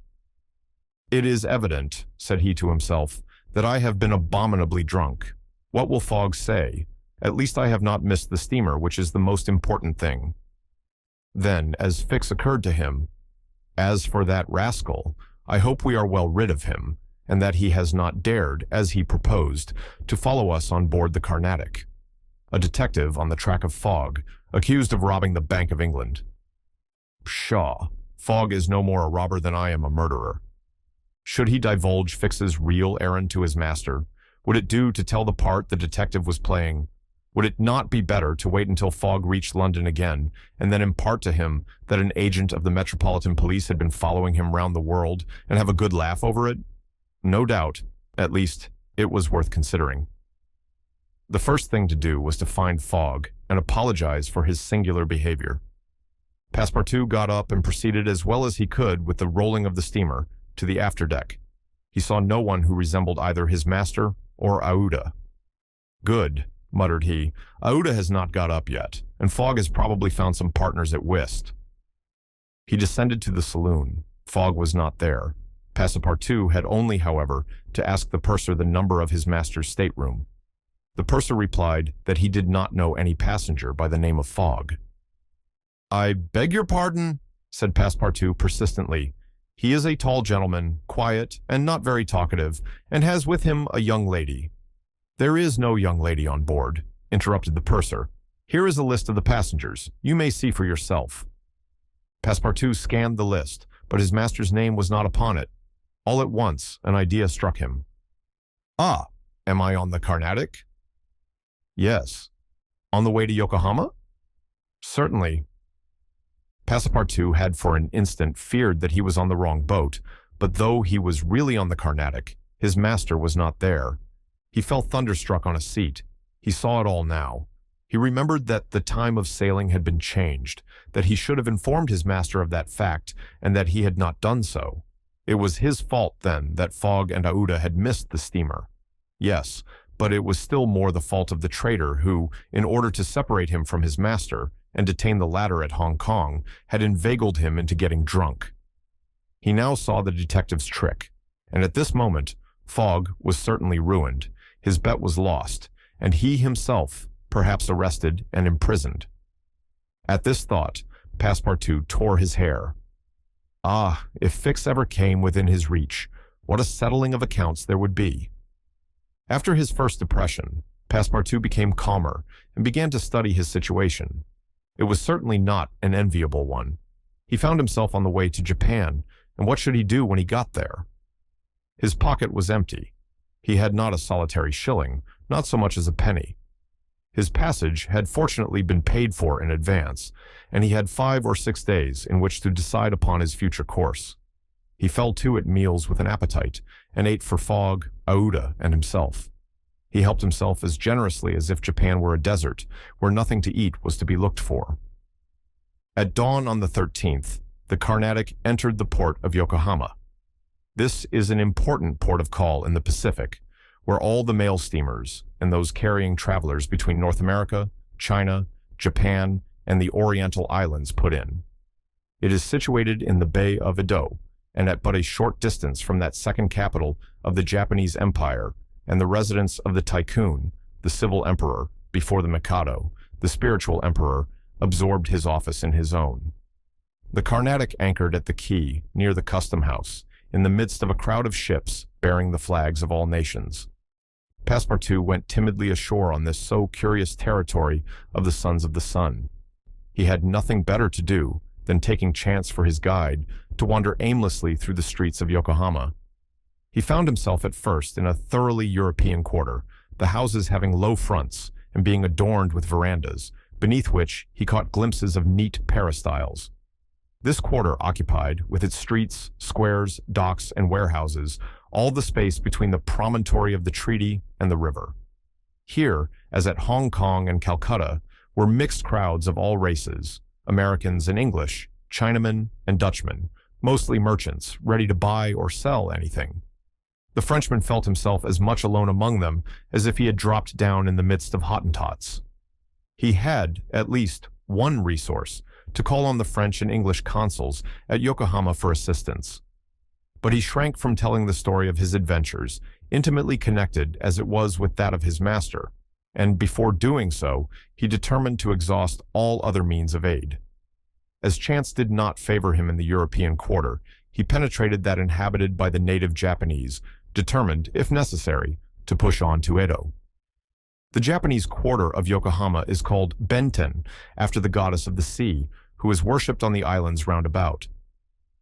"It is evident," said he to himself, "that I have been abominably drunk. What will Fogg say? At least I have not missed the steamer, which is the most important thing." Then, as Fix occurred to him, "As for that rascal, I hope we are well rid of him, and that he has not dared, as he proposed, to follow us on board the Carnatic. A detective on the track of Fogg, accused of robbing the Bank of England. Pshaw, Fogg is no more a robber than I am a murderer. Should he divulge Fix's real errand to his master? Would it do to tell the part the detective was playing? Would it not be better to wait until Fogg reached London again, and then impart to him that an agent of the Metropolitan Police had been following him round the world, and have a good laugh over it? No doubt, at least, it was worth considering. The first thing to do was to find Fogg and apologize for his singular behavior. Passepartout got up and proceeded as well as he could with the rolling of the steamer to the afterdeck. He saw no one who resembled either his master or Aouda. "Good," muttered he, "Aouda has not got up yet, and Fogg has probably found some partners at whist." He descended to the saloon. Fogg was not there. Passepartout had only, however, to ask the purser the number of his master's stateroom. The purser replied that he did not know any passenger by the name of Fogg. "I beg your pardon," said Passepartout persistently. "He is a tall gentleman, quiet and not very talkative, and has with him a young lady." "There is no young lady on board," interrupted the purser. "Here is a list of the passengers. You may see for yourself." Passepartout scanned the list, but his master's name was not upon it. All at once, an idea struck him. "Ah, am I on the Carnatic?" "Yes." "On the way to Yokohama?" "Certainly." Passepartout had for an instant feared that he was on the wrong boat, but though he was really on the Carnatic, his master was not there. He fell thunderstruck on a seat. He saw it all now. He remembered that the time of sailing had been changed, that he should have informed his master of that fact, and that he had not done so. It was his fault, then, that Fogg and Aouda had missed the steamer. Yes, but it was still more the fault of the traitor who, in order to separate him from his master and detain the latter at Hong Kong, had inveigled him into getting drunk. He now saw the detective's trick, and at this moment, Fogg was certainly ruined. His bet was lost, and he himself perhaps arrested and imprisoned. At this thought, Passepartout tore his hair. Ah, if Fix ever came within his reach, what a settling of accounts there would be. After his first depression, Passepartout became calmer and began to study his situation. It was certainly not an enviable one. He found himself on the way to Japan, and what should he do when he got there? His pocket was empty. He had not a solitary shilling, not so much as a penny. His passage had fortunately been paid for in advance, and he had 5 or 6 days in which to decide upon his future course. He fell to at meals with an appetite, and ate for Fogg, Aouda, and himself. He helped himself as generously as if Japan were a desert, where nothing to eat was to be looked for. At dawn on the 13th, the Carnatic entered the port of Yokohama. This is an important port of call in the Pacific, where all the mail steamers and those carrying travelers between North America, China, Japan, and the Oriental Islands put in. It is situated in the Bay of Edo, and at but a short distance from that second capital of the Japanese Empire and the residence of the Tycoon, the civil emperor, before the Mikado, the spiritual emperor, absorbed his office in his own. The Carnatic anchored at the quay near the custom house, in the midst of a crowd of ships bearing the flags of all nations. Passepartout went timidly ashore on this so curious territory of the Sons of the Sun. He had nothing better to do than, taking chance for his guide, to wander aimlessly through the streets of Yokohama. He found himself at first in a thoroughly European quarter, the houses having low fronts and being adorned with verandas, beneath which he caught glimpses of neat peristyles. This quarter occupied, with its streets, squares, docks, and warehouses, all the space between the promontory of the treaty and the river. Here, as at Hong Kong and Calcutta, were mixed crowds of all races, Americans and English, Chinamen and Dutchmen, mostly merchants, ready to buy or sell anything. The Frenchman felt himself as much alone among them as if he had dropped down in the midst of Hottentots. He had, at least, one resource, to call on the French and English consuls at Yokohama for assistance. But he shrank from telling the story of his adventures, intimately connected as it was with that of his master, and before doing so, he determined to exhaust all other means of aid. As chance did not favor him in the European quarter, he penetrated that inhabited by the native Japanese, determined, if necessary, to push on to Edo. The Japanese quarter of Yokohama is called Benten, after the goddess of the sea, who is worshipped on the islands round about.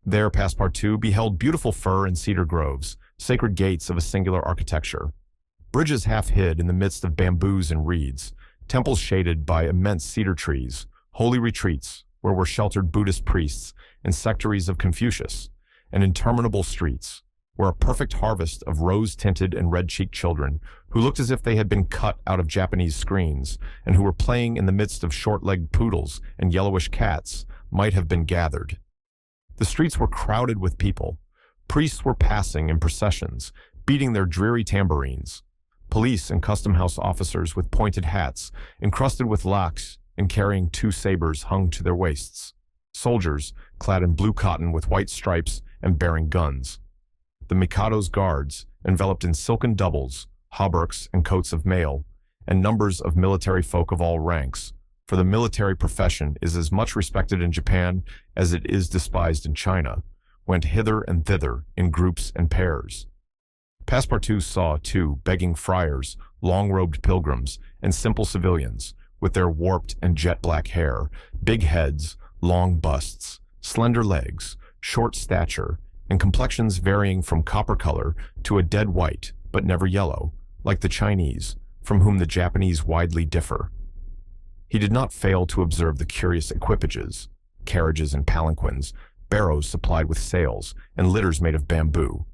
There Passepartout beheld beautiful fir and cedar groves, sacred gates of a singular architecture, bridges half hid in the midst of bamboos and reeds, temples shaded by immense cedar trees, holy retreats where were sheltered Buddhist priests and sectaries of Confucius, and interminable streets, where a perfect harvest of rose-tinted and red-cheeked children, who looked as if they had been cut out of Japanese screens, and who were playing in the midst of short-legged poodles and yellowish cats, might have been gathered. The streets were crowded with people. Priests were passing in processions, beating their dreary tambourines. Police and custom house officers with pointed hats, encrusted with lacs and carrying 2 sabers hung to their waists. Soldiers, clad in blue cotton with white stripes and bearing guns. The Mikado's guards, enveloped in silken doubles, hauberks and coats of mail, and numbers of military folk of all ranks, for the military profession is as much respected in Japan as it is despised in China, went hither and thither in groups and pairs. Passepartout saw, too, begging friars, long-robed pilgrims, and simple civilians, with their warped and jet-black hair, big heads, long busts, slender legs, short stature, and complexions varying from copper color to a dead white, but never yellow, like the Chinese, from whom the Japanese widely differ. He did not fail to observe the curious equipages, carriages and palanquins, barrows supplied with sails, and litters made of bamboo,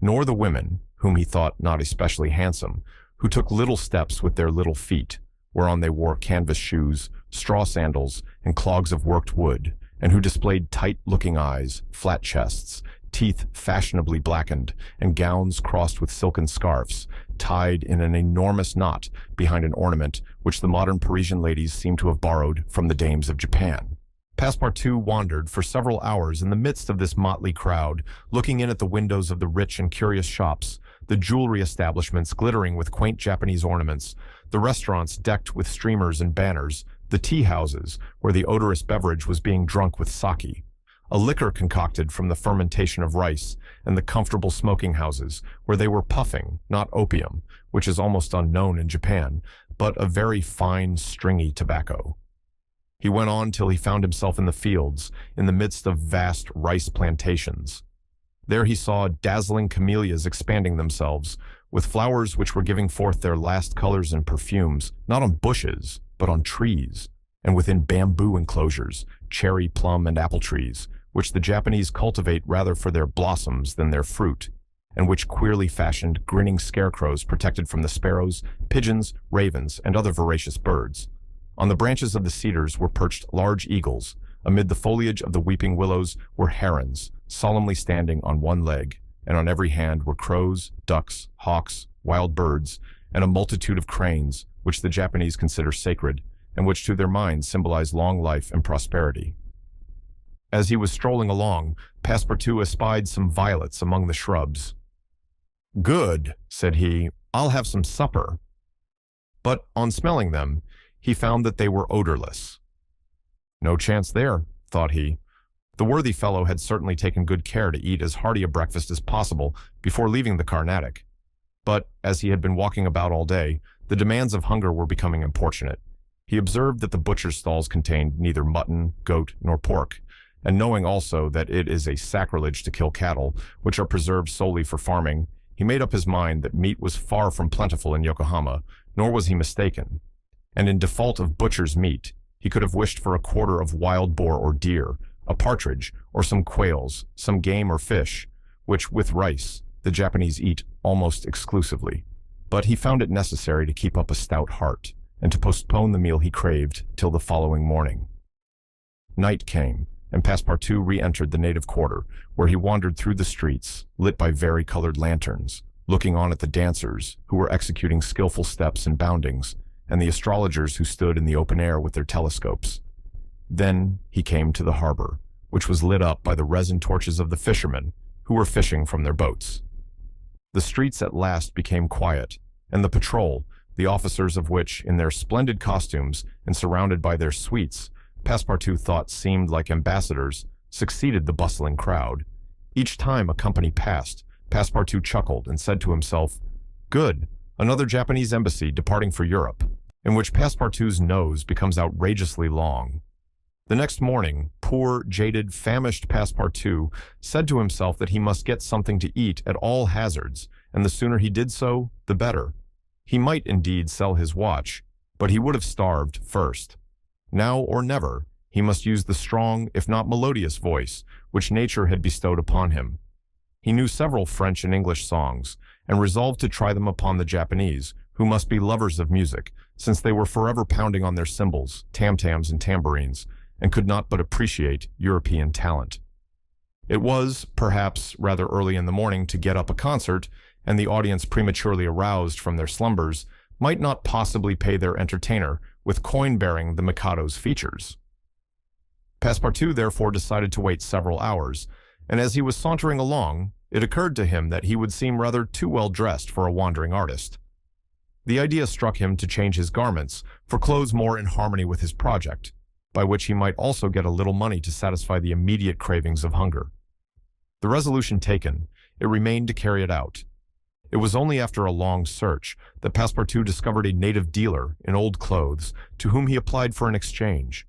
nor the women, whom he thought not especially handsome, who took little steps with their little feet, whereon they wore canvas shoes, straw sandals, and clogs of worked wood, and who displayed tight-looking eyes, flat chests, teeth fashionably blackened, and gowns crossed with silken scarfs, tied in an enormous knot behind an ornament which the modern Parisian ladies seem to have borrowed from the dames of Japan. Passepartout wandered for several hours in the midst of this motley crowd, looking in at the windows of the rich and curious shops, the jewelry establishments glittering with quaint Japanese ornaments, the restaurants decked with streamers and banners, the tea houses where the odorous beverage was being drunk with sake, a liquor concocted from the fermentation of rice, and the comfortable smoking houses where they were puffing, not opium, which is almost unknown in Japan, but a very fine, stringy tobacco. He went on till he found himself in the fields, in the midst of vast rice plantations. There he saw dazzling camellias expanding themselves, with flowers which were giving forth their last colors and perfumes, not on bushes, but on trees, and within bamboo enclosures, cherry, plum, and apple trees, which the Japanese cultivate rather for their blossoms than their fruit, and which queerly fashioned, grinning scarecrows protected from the sparrows, pigeons, ravens, and other voracious birds. On the branches of the cedars were perched large eagles. Amid the foliage of the weeping willows were herons, solemnly standing on one leg, and on every hand were crows, ducks, hawks, wild birds, and a multitude of cranes, which the Japanese consider sacred, and which to their minds symbolize long life and prosperity. As he was strolling along, Passepartout espied some violets among the shrubs. "Good," said he, "I'll have some supper." But on smelling them, he found that they were odorless. No chance there, thought he. The worthy fellow had certainly taken good care to eat as hearty a breakfast as possible before leaving the Carnatic. But, as he had been walking about all day, the demands of hunger were becoming importunate. He observed that the butcher's stalls contained neither mutton, goat, nor pork, and knowing also that it is a sacrilege to kill cattle, which are preserved solely for farming, he made up his mind that meat was far from plentiful in Yokohama, nor was he mistaken. And in default of butcher's meat, he could have wished for a quarter of wild boar or deer, a partridge, or some quails, some game or fish, which, with rice, the Japanese eat almost exclusively. But he found it necessary to keep up a stout heart, and to postpone the meal he craved till the following morning. Night came, and Passepartout re-entered the native quarter, where he wandered through the streets, lit by vari-colored lanterns, looking on at the dancers, who were executing skillful steps and boundings, and the astrologers who stood in the open air with their telescopes. Then he came to the harbor, which was lit up by the resin torches of the fishermen, who were fishing from their boats. The streets at last became quiet, and the patrol, the officers of which, in their splendid costumes and surrounded by their suites, Passepartout thought seemed like ambassadors, succeeded the bustling crowd. Each time a company passed, Passepartout chuckled and said to himself, "Good, another Japanese embassy departing for Europe," in which Passepartout's nose becomes outrageously long. The next morning, poor, jaded, famished Passepartout said to himself that he must get something to eat at all hazards, and the sooner he did so, the better. He might indeed sell his watch, but he would have starved first. Now or never, he must use the strong, if not melodious voice, which nature had bestowed upon him. He knew several French and English songs, and resolved to try them upon the Japanese, who must be lovers of music, since they were forever pounding on their cymbals, tam-tams, and tambourines, and could not but appreciate European talent. It was, perhaps, rather early in the morning to get up a concert, and the audience prematurely aroused from their slumbers might not possibly pay their entertainer with coin bearing the Mikado's features. Passepartout therefore decided to wait several hours, and as he was sauntering along, it occurred to him that he would seem rather too well dressed for a wandering artist. The idea struck him to change his garments for clothes more in harmony with his project, by which he might also get a little money to satisfy the immediate cravings of hunger. The resolution taken, it remained to carry it out. It was only after a long search that Passepartout discovered a native dealer in old clothes to whom he applied for an exchange.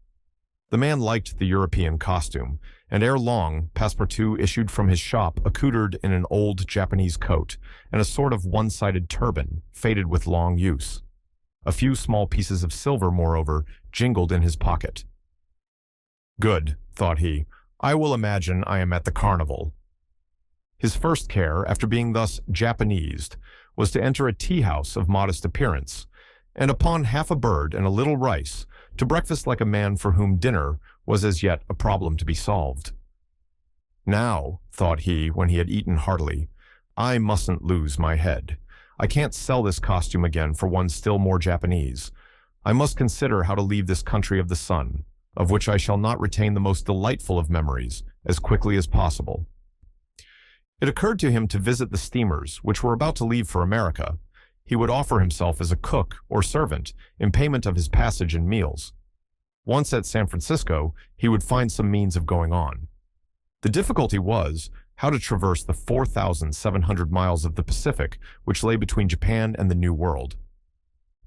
The man liked the European costume, and ere long, Passepartout issued from his shop accoutered in an old Japanese coat and a sort of one-sided turban, faded with long use. A few small pieces of silver, moreover, jingled in his pocket. "Good," thought he, "I will imagine I am at the carnival." His first care, after being thus Japanesed, was to enter a tea-house of modest appearance, and upon half a bird and a little rice, to breakfast like a man for whom dinner was as yet a problem to be solved. "Now," thought he when he had eaten heartily, "I mustn't lose my head. I can't sell this costume again for one still more Japanese. I must consider how to leave this country of the sun, of which I shall not retain the most delightful of memories, as quickly as possible." It occurred to him to visit the steamers which were about to leave for America. He would offer himself as a cook or servant in payment of his passage and meals. Once at San Francisco, he would find some means of going on. The difficulty was how to traverse the 4,700 miles of the Pacific which lay between Japan and the New World.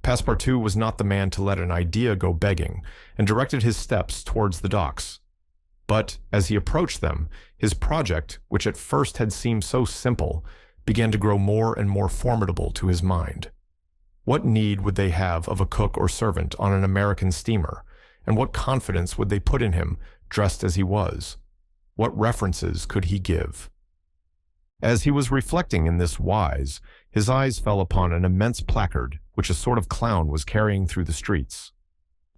Passepartout was not the man to let an idea go begging, and directed his steps towards the docks. But as he approached them, his project, which at first had seemed so simple, began to grow more and more formidable to his mind. What need would they have of a cook or servant on an American steamer, and what confidence would they put in him, dressed as he was? What references could he give? As he was reflecting in this wise, his eyes fell upon an immense placard which a sort of clown was carrying through the streets.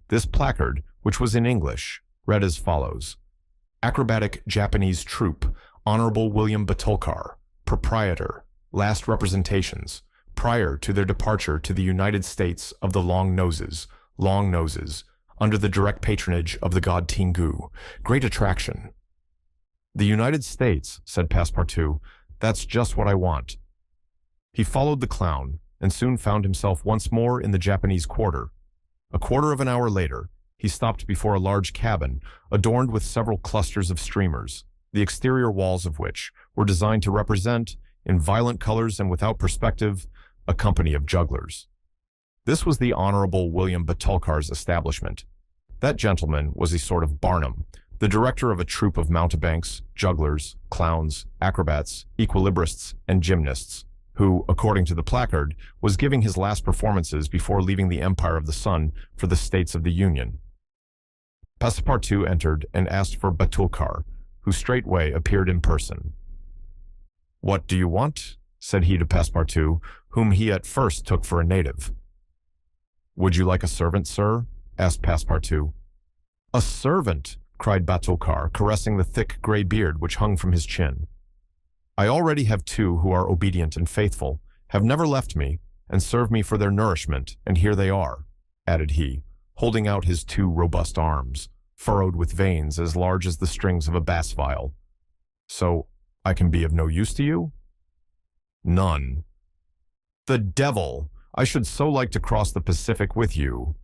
This placard, which was in English, read as follows: "Acrobatic Japanese Troupe, Honorable William Batulcar, Proprietor, last representations, prior to their departure to the United States of the Long Noses, under the direct patronage of the god Tingu. Great attraction." "The United States," said Passepartout. "That's just what I want." He followed the clown, and soon found himself once more in the Japanese quarter. A quarter of an hour later, he stopped before a large cabin, adorned with several clusters of streamers, the exterior walls of which were designed to represent, in violent colors and without perspective, a company of jugglers. This was the Honorable William Batulcar's establishment. That gentleman was a sort of Barnum, the director of a troupe of mountebanks, jugglers, clowns, acrobats, equilibrists, and gymnasts, who, according to the placard, was giving his last performances before leaving the Empire of the Sun for the States of the Union. Passepartout entered and asked for Batulcar, who straightway appeared in person. "What do you want?" said he to Passepartout, whom he at first took for a native. "Would you like a servant, sir?" asked Passepartout. "A servant!" cried Batulcar, caressing the thick gray beard which hung from his chin. "I already have two who are obedient and faithful, have never left me, and serve me for their nourishment, and here they are," added he, holding out his two robust arms, furrowed with veins as large as the strings of a bass viol. "So I can be of no use to you?" "None." "The devil! I should so like to cross the Pacific with you."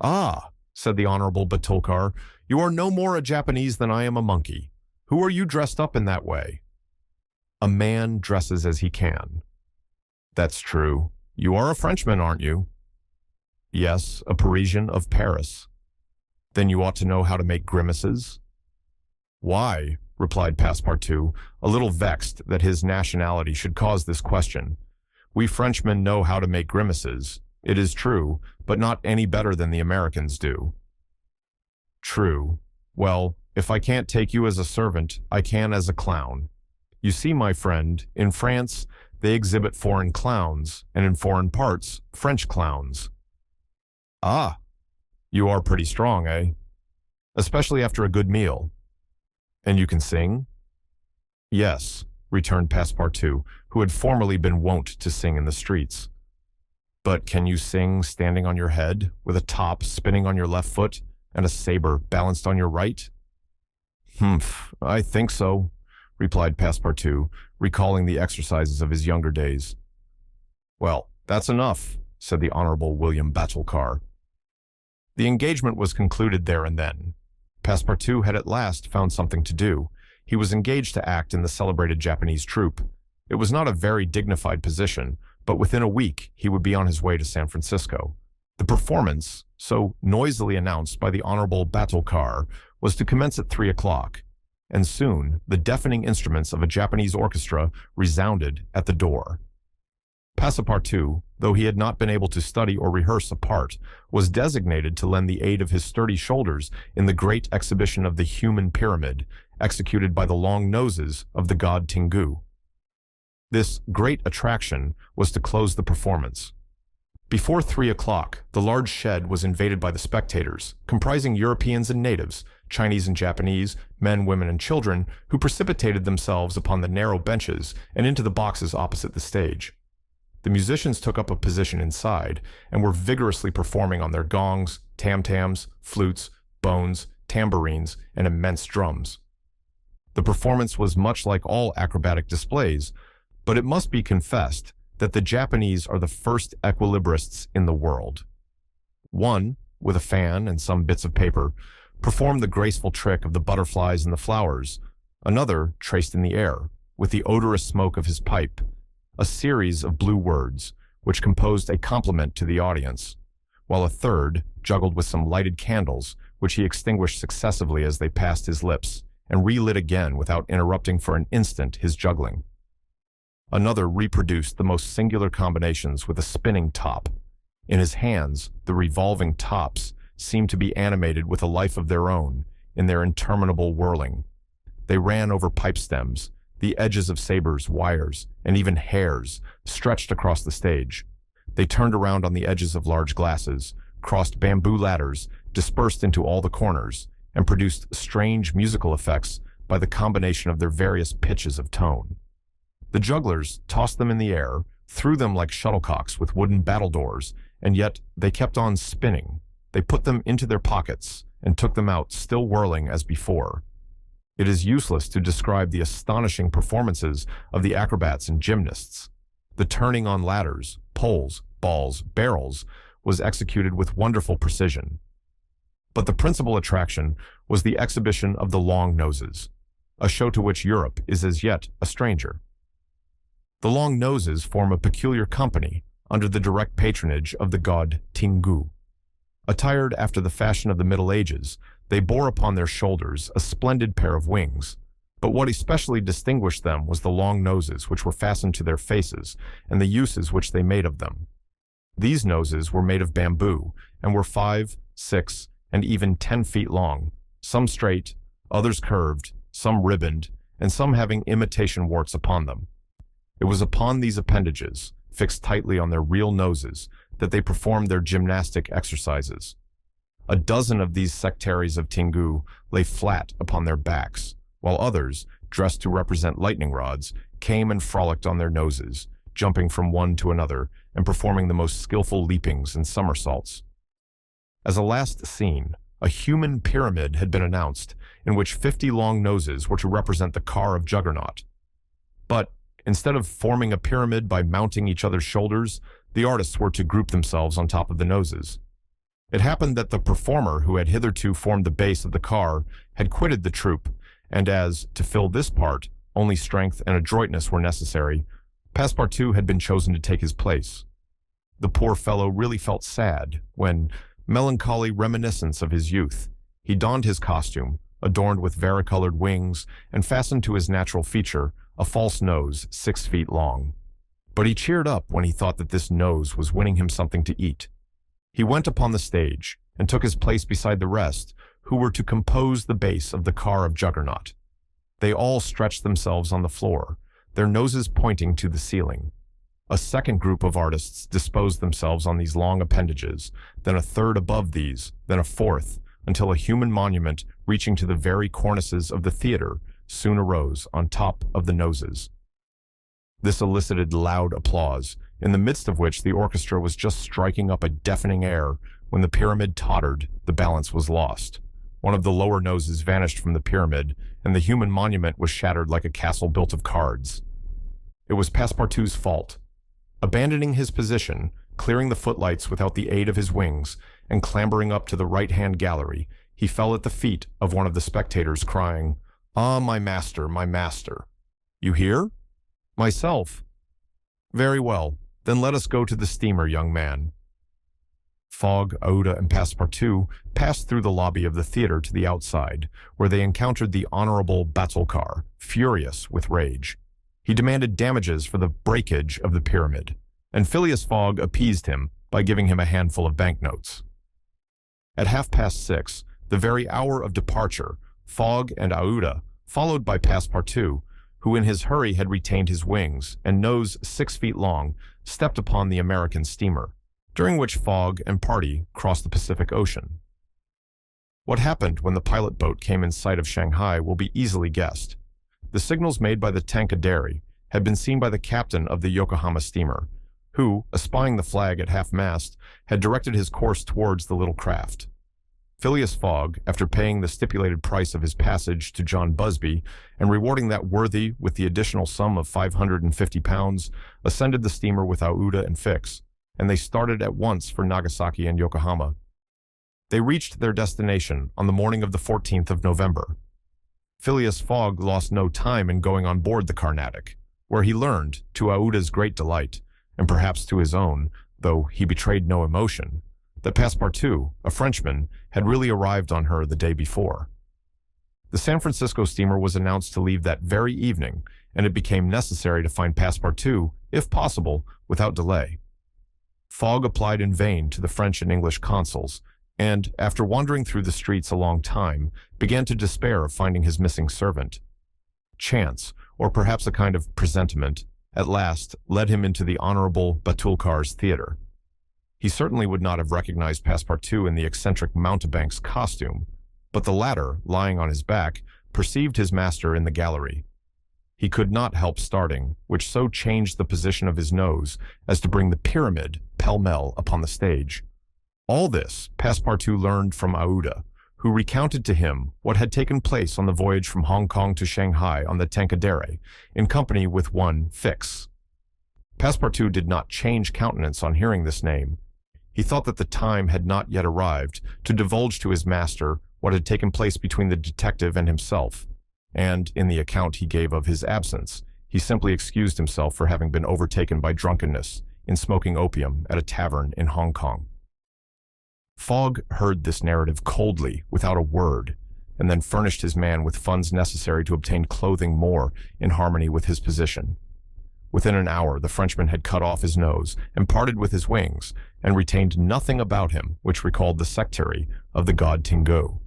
"Ah," said the Honorable Batulcar, "you are no more a Japanese than I am a monkey. Who are you dressed up in that way?" "A man dresses as he can." "That's true. You are a Frenchman, aren't you?" "Yes, a Parisian of Paris." "Then you ought to know how to make grimaces." "Why?" replied Passepartout, a little vexed that his nationality should cause this question. "We Frenchmen know how to make grimaces, it is true, but not any better than the Americans do." "True. Well, if I can't take you as a servant, I can as a clown. You see, my friend, in France, they exhibit foreign clowns, and in foreign parts, French clowns." "Ah, you are pretty strong, eh?" "Especially after a good meal." "And you can sing?" "Yes," returned Passepartout, who had formerly been wont to sing in the streets. "But can you sing standing on your head, with a top spinning on your left foot, and a saber balanced on your right?" "Humph, I think so," replied Passepartout, recalling the exercises of his younger days. "Well, that's enough," said the Honorable William Batulcar. The engagement was concluded there and then. Passepartout had at last found something to do. He was engaged to act in the celebrated Japanese troupe, It was not a very dignified position, but within a week he would be on his way to San Francisco. The performance, so noisily announced by the Honorable Batulcar, was to commence at 3 o'clock, and soon the deafening instruments of a Japanese orchestra resounded at the door. Passepartout, though he had not been able to study or rehearse a part, was designated to lend the aid of his sturdy shoulders in the great exhibition of the human pyramid, executed by the long noses of the god Tingu. This great attraction was to close the performance. Before 3 o'clock, the large shed was invaded by the spectators, comprising Europeans and natives, Chinese and Japanese, men, women, and children, who precipitated themselves upon the narrow benches and into the boxes opposite the stage. The musicians took up a position inside and were vigorously performing on their gongs, tam-tams, flutes, bones, tambourines, and immense drums. The performance was much like all acrobatic displays, but it must be confessed that the Japanese are the first equilibrists in the world. One, with a fan and some bits of paper, performed the graceful trick of the butterflies and the flowers. Another traced in the air, with the odorous smoke of his pipe, a series of blue words, which composed a compliment to the audience, while a third juggled with some lighted candles, which he extinguished successively as they passed his lips, and relit again without interrupting for an instant his juggling. Another reproduced the most singular combinations with a spinning top. In his hands, the revolving tops seemed to be animated with a life of their own in their interminable whirling. They ran over pipe stems, the edges of sabers, wires, and even hairs stretched across the stage. They turned around on the edges of large glasses, crossed bamboo ladders, dispersed into all the corners, and produced strange musical effects by the combination of their various pitches of tone. The jugglers tossed them in the air, threw them like shuttlecocks with wooden battledores, and yet they kept on spinning. They put them into their pockets and took them out, still whirling as before. It is useless to describe the astonishing performances of the acrobats and gymnasts. The turning on ladders, poles, balls, barrels was executed with wonderful precision. But the principal attraction was the exhibition of the long noses, a show to which Europe is as yet a stranger. The long noses form a peculiar company under the direct patronage of the god Tingu. Attired after the fashion of the Middle Ages, they bore upon their shoulders a splendid pair of wings, but what especially distinguished them was the long noses which were fastened to their faces and the uses which they made of them. These noses were made of bamboo and were 5, 6, and even 10 feet long, some straight, others curved, some ribboned, and some having imitation warts upon them. It was upon these appendages, fixed tightly on their real noses, that they performed their gymnastic exercises. A dozen of these sectaries of Tingu lay flat upon their backs, while others, dressed to represent lightning rods, came and frolicked on their noses, jumping from one to another and performing the most skillful leapings and somersaults. As a last scene, a human pyramid had been announced, in which 50 long noses were to represent the car of Juggernaut. But instead of forming a pyramid by mounting each other's shoulders, the artists were to group themselves on top of the noses. It happened that the performer who had hitherto formed the base of the car had quitted the troupe, and as, to fill this part, only strength and adroitness were necessary, Passepartout had been chosen to take his place. The poor fellow really felt sad when, melancholy reminiscence of his youth, he donned his costume, adorned with varicolored wings, and fastened to his natural feature a false nose 6 feet long. But he cheered up when he thought that this nose was winning him something to eat. He went upon the stage and took his place beside the rest, who were to compose the base of the car of Juggernaut. They all stretched themselves on the floor, their noses pointing to the ceiling. A second group of artists disposed themselves on these long appendages, then a third above these, then a fourth, until a human monument reaching to the very cornices of the theater soon arose on top of the noses. This elicited loud applause, in the midst of which the orchestra was just striking up a deafening air. When the pyramid tottered, the balance was lost. One of the lower noses vanished from the pyramid, and the human monument was shattered like a castle built of cards. It was Passepartout's fault. Abandoning his position, clearing the footlights without the aid of his wings, and clambering up to the right-hand gallery, he fell at the feet of one of the spectators, crying, "Ah, my master, my master! You hear?" Myself. Very well, then let us go to the steamer, young man. Fogg, Aouda, and Passepartout passed through the lobby of the theater to the outside, where they encountered the Honorable Batulcar, furious with rage. He demanded damages for the breakage of the pyramid, and Phileas Fogg appeased him by giving him a handful of banknotes. At 6:30, the very hour of departure, Fogg and Aouda, followed by Passepartout, who in his hurry had retained his wings and nose 6 feet long, stepped upon the American steamer, during which Fogg and party crossed the Pacific Ocean. What happened when the pilot boat came in sight of Shanghai will be easily guessed. The signals made by the Tankadere had been seen by the captain of the Yokohama steamer, who, espying the flag at half-mast, had directed his course towards the little craft. Phileas Fogg, after paying the stipulated price of his passage to John Busby and rewarding that worthy with the additional sum of £550, ascended the steamer with Aouda and Fix, and they started at once for Nagasaki and Yokohama. They reached their destination on the morning of the 14th of November. Phileas Fogg lost no time in going on board the Carnatic, where he learned, to Aouda's great delight, and perhaps to his own, though he betrayed no emotion, that Passepartout, a Frenchman, had really arrived on her the day before. The San Francisco steamer was announced to leave that very evening, and it became necessary to find Passepartout, if possible, without delay. Fogg applied in vain to the French and English consuls, and, after wandering through the streets a long time, began to despair of finding his missing servant. Chance, or perhaps a kind of presentiment, at last led him into the Honorable Batulcar's theater. He certainly would not have recognized Passepartout in the eccentric mountebank's costume, but the latter, lying on his back, perceived his master in the gallery. He could not help starting, which so changed the position of his nose as to bring the pyramid pell-mell upon the stage. All this Passepartout learned from Aouda, who recounted to him what had taken place on the voyage from Hong Kong to Shanghai on the Tankadere, in company with one Fix. Passepartout did not change countenance on hearing this name. He thought that the time had not yet arrived to divulge to his master what had taken place between the detective and himself, and, in the account he gave of his absence, he simply excused himself for having been overtaken by drunkenness in smoking opium at a tavern in Hong Kong. Fogg heard this narrative coldly, without a word, and then furnished his man with funds necessary to obtain clothing more in harmony with his position. Within an hour, the Frenchman had cut off his nose and parted with his wings, and retained nothing about him which recalled the sectary of the god Tingo.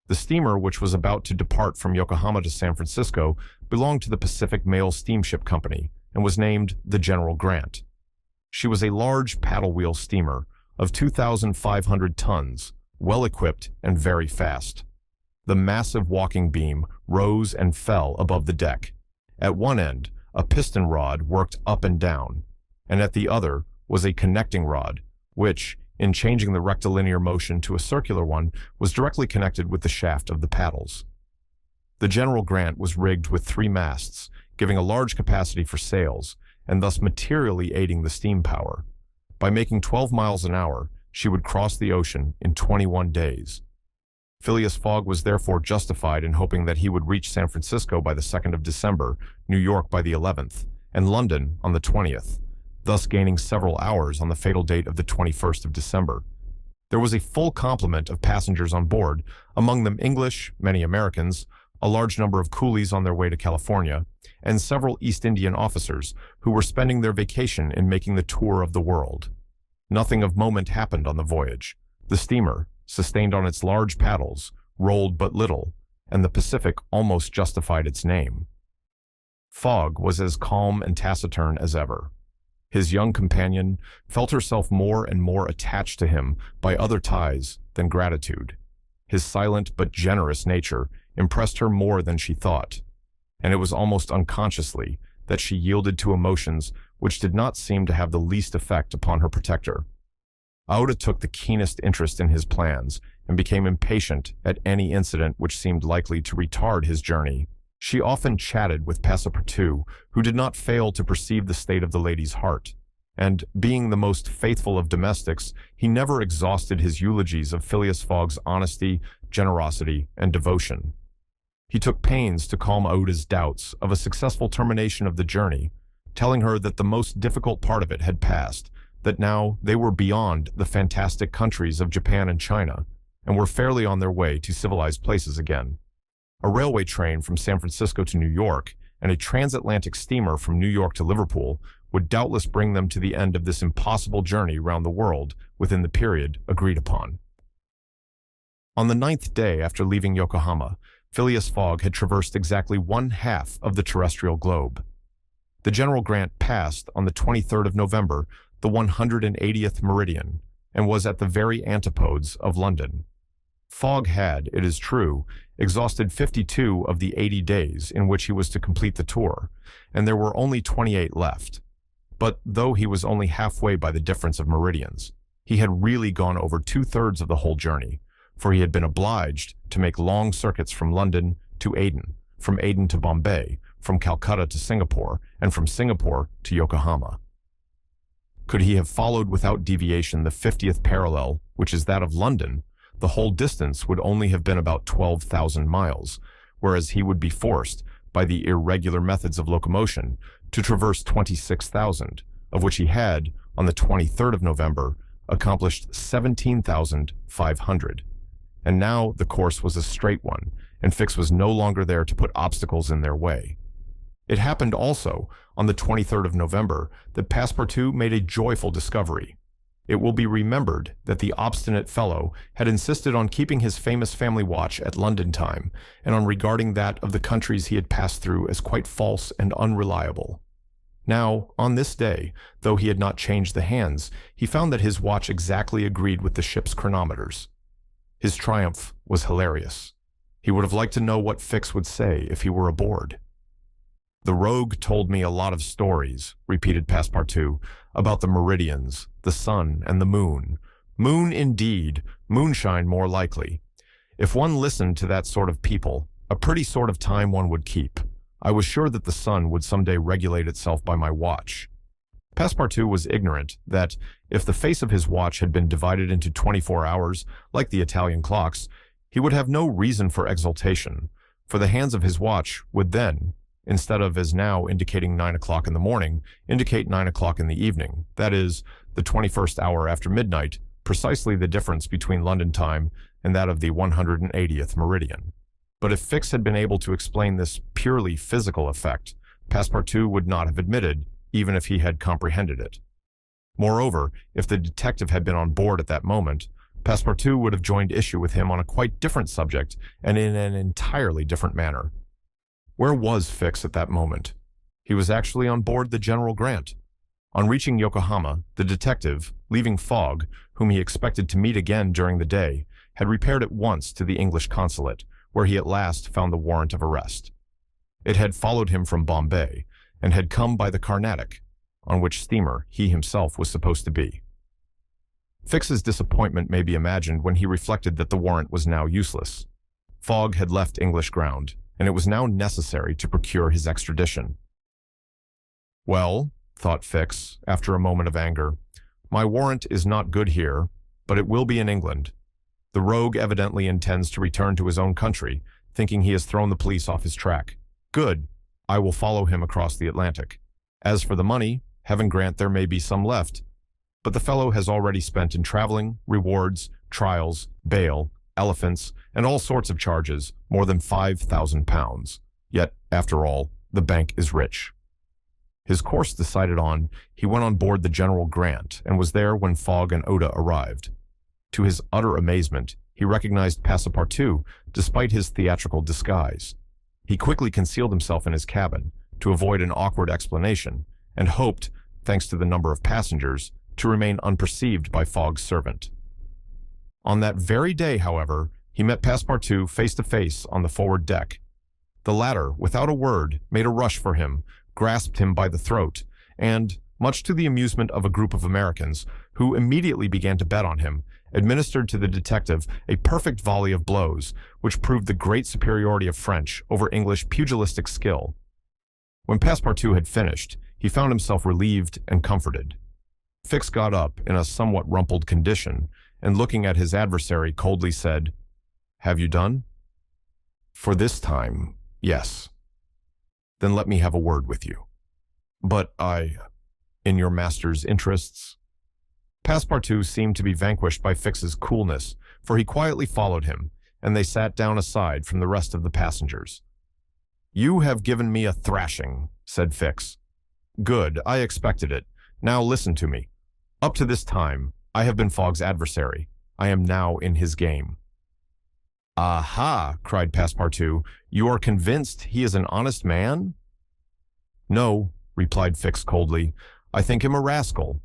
The steamer, which was about to depart from Yokohama to San Francisco, belonged to the Pacific Mail Steamship Company and was named the General Grant. She was a large paddle-wheel steamer of 2,500 tons, well-equipped and very fast. The massive walking beam rose and fell above the deck. At one end, a piston rod worked up and down, and at the other was a connecting rod, which, in changing the rectilinear motion to a circular one, was directly connected with the shaft of the paddles. The General Grant was rigged with 3 masts, giving a large capacity for sails, and thus materially aiding the steam power. By making 12 miles an hour, she would cross the ocean in 21 days. Phileas Fogg was therefore justified in hoping that he would reach San Francisco by the 2nd of December, New York by the 11th, and London on the 20th, thus gaining several hours on the fatal date of the 21st of December. There was a full complement of passengers on board, among them English, many Americans, a large number of coolies on their way to California, and several East Indian officers who were spending their vacation in making the tour of the world. Nothing of moment happened on the voyage. The steamer, sustained on its large paddles, rolled but little, and the Pacific almost justified its name. Fogg was as calm and taciturn as ever. His young companion felt herself more and more attached to him by other ties than gratitude. His silent but generous nature impressed her more than she thought, and it was almost unconsciously that she yielded to emotions which did not seem to have the least effect upon her protector. Aouda took the keenest interest in his plans and became impatient at any incident which seemed likely to retard his journey. She often chatted with Passepartout, who did not fail to perceive the state of the lady's heart, and, being the most faithful of domestics, he never exhausted his eulogies of Phileas Fogg's honesty, generosity, and devotion. He took pains to calm Oda's doubts of a successful termination of the journey, telling her that the most difficult part of it had passed, that now they were beyond the fantastic countries of Japan and China, and were fairly on their way to civilized places again. A railway train from San Francisco to New York and a transatlantic steamer from New York to Liverpool would doubtless bring them to the end of this impossible journey round the world within the period agreed upon. On the 9th day after leaving Yokohama, Phileas Fogg had traversed exactly 1/2 of the terrestrial globe. The General Grant passed on the 23rd of November the 180th meridian and was at the very antipodes of London. Fogg had, it is true, exhausted 52 of the 80 days in which he was to complete the tour, and there were only 28 left. But though he was only halfway by the difference of meridians, he had really gone over 2/3 of the whole journey, for he had been obliged to make long circuits from London to Aden, from Aden to Bombay, from Calcutta to Singapore, and from Singapore to Yokohama. Could he have followed without deviation the 50th parallel, which is that of London, the whole distance would only have been about 12,000 miles, whereas he would be forced, by the irregular methods of locomotion, to traverse 26,000, of which he had, on the 23rd of November, accomplished 17,500. And now the course was a straight one, and Fix was no longer there to put obstacles in their way. It happened also, on the 23rd of November, that Passepartout made a joyful discovery. It will be remembered that the obstinate fellow had insisted on keeping his famous family watch at London time, and on regarding that of the countries he had passed through as quite false and unreliable. Now, on this day, though he had not changed the hands, he found that his watch exactly agreed with the ship's chronometers. His triumph was hilarious. He would have liked to know what Fix would say if he were aboard. "The rogue told me a lot of stories," repeated Passepartout, "about the meridians, the sun, and the moon. Moon indeed, moonshine more likely. If one listened to that sort of people, a pretty sort of time one would keep. I was sure that the sun would someday regulate itself by my watch." Passepartout was ignorant that, if the face of his watch had been divided into 24 hours, like the Italian clocks, he would have no reason for exultation, for the hands of his watch would then, instead of as now indicating 9 o'clock in the morning, indicate 9 o'clock in the evening, that is, the 21st hour after midnight, precisely the difference between London time and that of the 180th meridian. But if Fix had been able to explain this purely physical effect, Passepartout would not have admitted, even if he had comprehended it. Moreover, if the detective had been on board at that moment, Passepartout would have joined issue with him on a quite different subject and in an entirely different manner. Where was Fix at that moment? He was actually on board the General Grant. On reaching Yokohama, the detective, leaving Fogg, whom he expected to meet again during the day, had repaired at once to the English consulate, where he at last found the warrant of arrest. It had followed him from Bombay, and had come by the Carnatic, on which steamer he himself was supposed to be. Fix's disappointment may be imagined when he reflected that the warrant was now useless. Fogg had left English ground, and it was now necessary to procure his extradition. "Well," thought Fix, after a moment of anger, "my warrant is not good here, but it will be in England. The rogue evidently intends to return to his own country, thinking he has thrown the police off his track. Good. I will follow him across the Atlantic. As for the money, heaven grant there may be some left. But the fellow has already spent in traveling, rewards, trials, bail, elephants, and all sorts of charges, more than £5,000. Yet, after all, the bank is rich." His course decided on, he went on board the General Grant and was there when Fogg and Oda arrived. To his utter amazement, he recognized Passepartout despite his theatrical disguise. He quickly concealed himself in his cabin to avoid an awkward explanation and hoped, thanks to the number of passengers, to remain unperceived by Fogg's servant. On that very day, however, he met Passepartout face to face on the forward deck. The latter, without a word, made a rush for him, grasped him by the throat, and, much to the amusement of a group of Americans, who immediately began to bet on him, administered to the detective a perfect volley of blows, which proved the great superiority of French over English pugilistic skill. When Passepartout had finished, he found himself relieved and comforted. Fix got up in a somewhat rumpled condition, and looking at his adversary coldly said, "Have you done?" For this time, yes. Then let me have a word with you. But in your master's interests? Passepartout seemed to be vanquished by Fix's coolness, for he quietly followed him, and they sat down aside from the rest of the passengers. You have given me a thrashing, said Fix. Good, I expected it. Now listen to me. Up to this time, I have been Fogg's adversary. I am now in his game. Aha, cried Passepartout. You are convinced he is an honest man? No, replied Fix coldly. I think him a rascal.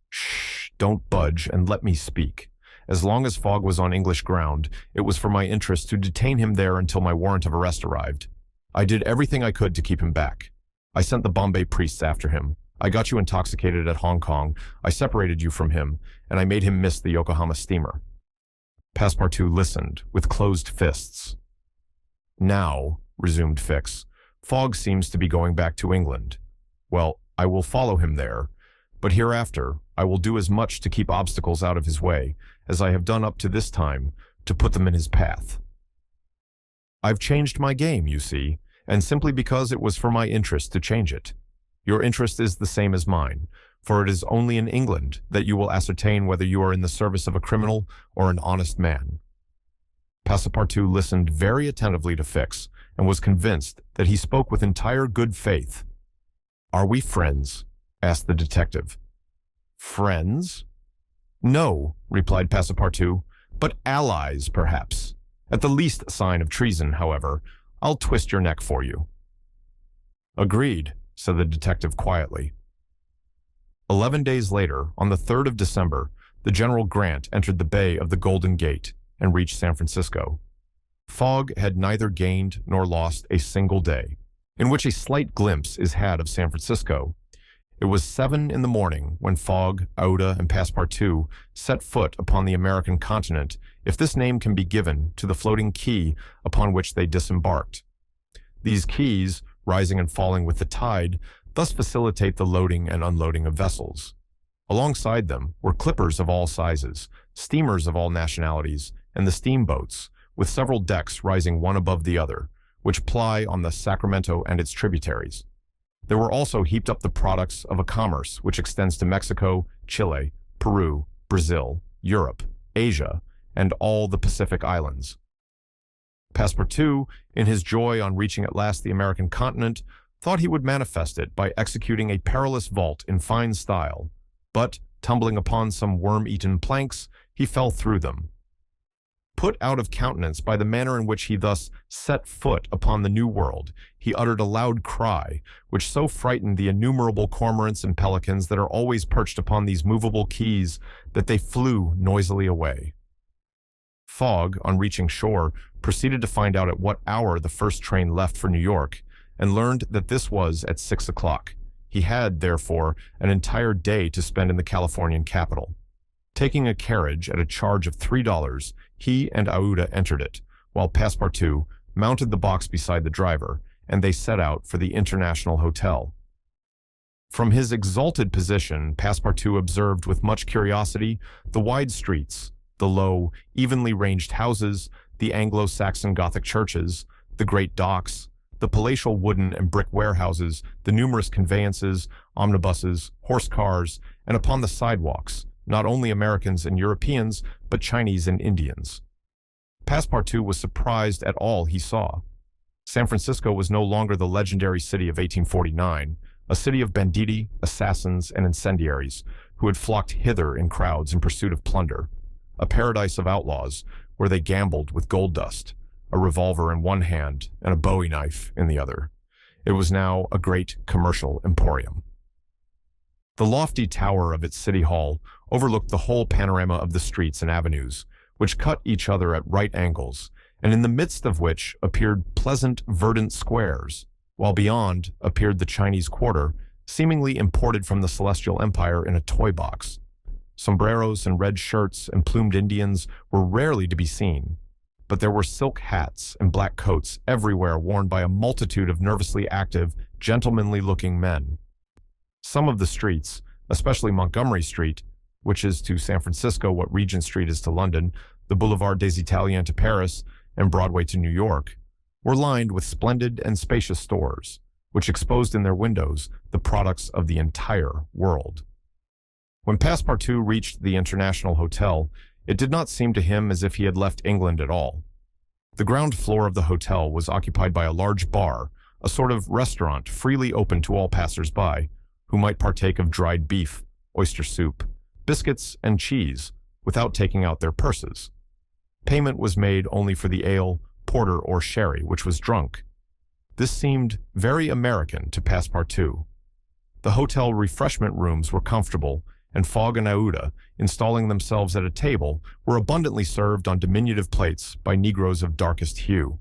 Shh, don't budge and let me speak. As long as Fogg was on English ground, it was for my interest to detain him there until my warrant of arrest arrived. I did everything I could to keep him back. I sent the Bombay priests after him. I got you intoxicated at Hong Kong. I separated you from him, and I made him miss the Yokohama steamer. Passepartout listened, with closed fists. Now, resumed Fix, Fogg seems to be going back to England. Well, I will follow him there, but hereafter I will do as much to keep obstacles out of his way as I have done up to this time to put them in his path. I've changed my game, you see, and simply because it was for my interest to change it. Your interest is the same as mine, for it is only in England that you will ascertain whether you are in the service of a criminal or an honest man. Passepartout listened very attentively to Fix and was convinced that he spoke with entire good faith. Are we friends? Asked the detective. Friends? No, replied Passepartout, but allies, perhaps. At the least sign of treason, however, I'll twist your neck for you. Agreed, said the detective quietly. 11 days later, on the 3rd of December, the General Grant entered the Bay of the Golden Gate and reached San Francisco. Fogg had neither gained nor lost a single day, in which a slight glimpse is had of San Francisco. It was 7 in the morning when Fogg, Aouda, and Passepartout set foot upon the American continent, if this name can be given to the floating quay upon which they disembarked. These quays, rising and falling with the tide, thus facilitate the loading and unloading of vessels. Alongside them were clippers of all sizes, steamers of all nationalities, and the steamboats, with several decks rising one above the other, which ply on the Sacramento and its tributaries. There were also heaped up the products of a commerce which extends to Mexico, Chile, Peru, Brazil, Europe, Asia, and all the Pacific Islands. Passepartout, in his joy on reaching at last the American continent, thought he would manifest it by executing a perilous vault in fine style, but, tumbling upon some worm-eaten planks, he fell through them. Put out of countenance by the manner in which he thus set foot upon the New World, he uttered a loud cry, which so frightened the innumerable cormorants and pelicans that are always perched upon these movable quays that they flew noisily away. Fogg, on reaching shore, proceeded to find out at what hour the first train left for New York, and learned that this was at 6 o'clock. He had, therefore, an entire day to spend in the Californian capital. Taking a carriage at a charge of $3, he and Aouda entered it, while Passepartout mounted the box beside the driver, and they set out for the International Hotel. From his exalted position, Passepartout observed with much curiosity the wide streets, the low, evenly ranged houses, the Anglo-Saxon Gothic churches, the great docks, the palatial wooden and brick warehouses, the numerous conveyances, omnibuses, horse cars, and upon the sidewalks, not only Americans and Europeans, but Chinese and Indians. Passepartout was surprised at all he saw. San Francisco was no longer the legendary city of 1849, a city of banditti, assassins, and incendiaries who had flocked hither in crowds in pursuit of plunder, a paradise of outlaws where they gambled with gold dust, a revolver in one hand and a bowie knife in the other. It was now a great commercial emporium. The lofty tower of its city hall overlooked the whole panorama of the streets and avenues, which cut each other at right angles, and in the midst of which appeared pleasant, verdant squares, while beyond appeared the Chinese Quarter, seemingly imported from the Celestial Empire in a toy box. Sombreros and red shirts and plumed Indians were rarely to be seen, but there were silk hats and black coats everywhere worn by a multitude of nervously active, gentlemanly-looking men. Some of the streets, especially Montgomery Street, which is to San Francisco what Regent Street is to London, the Boulevard des Italiens to Paris, and Broadway to New York, were lined with splendid and spacious stores, which exposed in their windows the products of the entire world. When Passepartout reached the International Hotel, it did not seem to him as if he had left England at all. The ground floor of the hotel was occupied by a large bar, a sort of restaurant freely open to all passers-by, who might partake of dried beef, oyster soup, biscuits, and cheese without taking out their purses. Payment was made only for the ale, porter, or sherry, which was drunk. This seemed very American to Passepartout. The hotel refreshment rooms were comfortable, and Fogg and Aouda, installing themselves at a table, were abundantly served on diminutive plates by Negroes of darkest hue.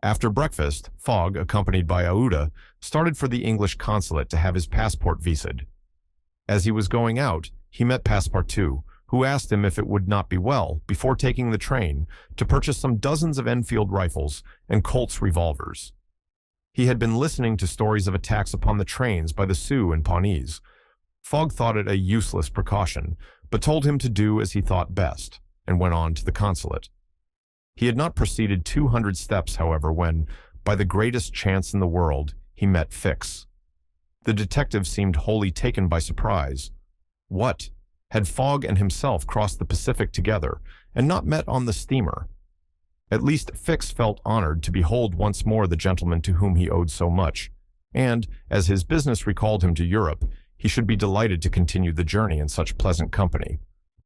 After breakfast, Fogg, accompanied by Aouda, started for the English consulate to have his passport visaed. As he was going out, he met Passepartout, who asked him if it would not be well, before taking the train, to purchase some dozens of Enfield rifles and Colt's revolvers. He had been listening to stories of attacks upon the trains by the Sioux and Pawnees. Fogg thought it a useless precaution, but told him to do as he thought best, and went on to the consulate. He had not proceeded 200 steps, however, when, by the greatest chance in the world, he met Fix. The detective seemed wholly taken by surprise. What? Had Fogg and himself crossed the Pacific together, and not met on the steamer? At least Fix felt honored to behold once more the gentleman to whom he owed so much, and, as his business recalled him to Europe, he should be delighted to continue the journey in such pleasant company.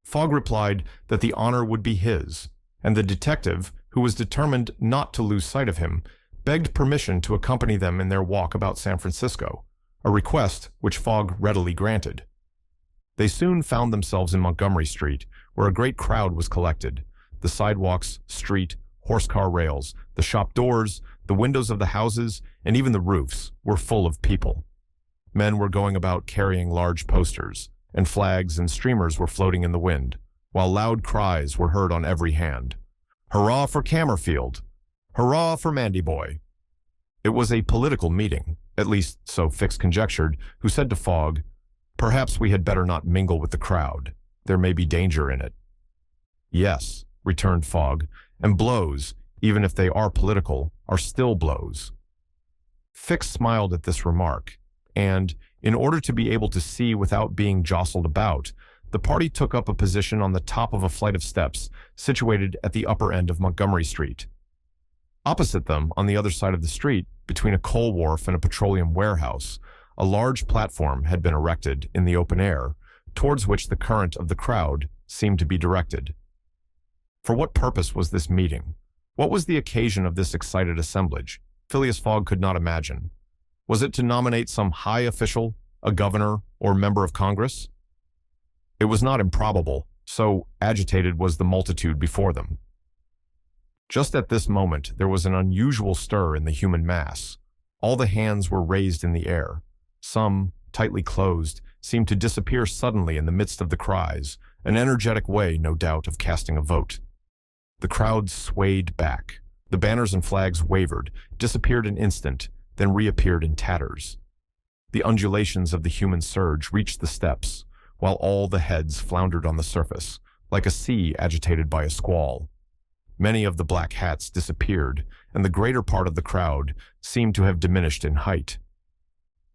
Fogg replied that the honor would be his, and the detective, who was determined not to lose sight of him, begged permission to accompany them in their walk about San Francisco, a request which Fogg readily granted. They soon found themselves in Montgomery Street, where a great crowd was collected. The sidewalks, street, horse-car rails, the shop doors, the windows of the houses, and even the roofs were full of people. Men were going about carrying large posters, and flags and streamers were floating in the wind, while loud cries were heard on every hand. "Hurrah for Camerfield! Hurrah for Mandyboy!" It was a political meeting, at least so Fix conjectured, who said to Fogg, "Perhaps we had better not mingle with the crowd. There may be danger in it." "Yes," returned Fogg, "and blows, even if they are political, are still blows." Fix smiled at this remark, and, in order to be able to see without being jostled about, the party took up a position on the top of a flight of steps situated at the upper end of Montgomery Street. Opposite them, on the other side of the street, between a coal wharf and a petroleum warehouse, a large platform had been erected in the open air, towards which the current of the crowd seemed to be directed. For what purpose was this meeting? What was the occasion of this excited assemblage? Phileas Fogg could not imagine. Was it to nominate some high official, a governor, or member of Congress? It was not improbable, so agitated was the multitude before them. Just at this moment there was an unusual stir in the human mass. All the hands were raised in the air. Some, tightly closed, seemed to disappear suddenly in the midst of the cries, an energetic way, no doubt, of casting a vote. The crowd swayed back. The banners and flags wavered, disappeared an instant, then reappeared in tatters. The undulations of the human surge reached the steps, while all the heads floundered on the surface, like a sea agitated by a squall. Many of the black hats disappeared, and the greater part of the crowd seemed to have diminished in height.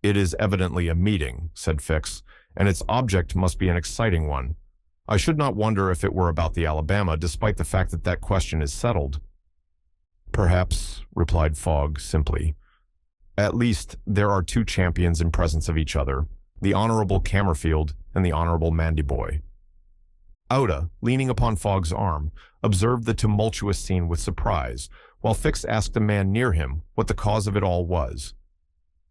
"It is evidently a meeting," said Fix, "and its object must be an exciting one. I should not wonder if it were about the Alabama, despite the fact that that question is settled." "Perhaps," replied Fogg simply. "At least there are two champions in presence of each other, the Honorable Camerfield and the Honorable Mandyboy." Aouda, leaning upon Fogg's arm, observed the tumultuous scene with surprise, while Fix asked a man near him what the cause of it all was.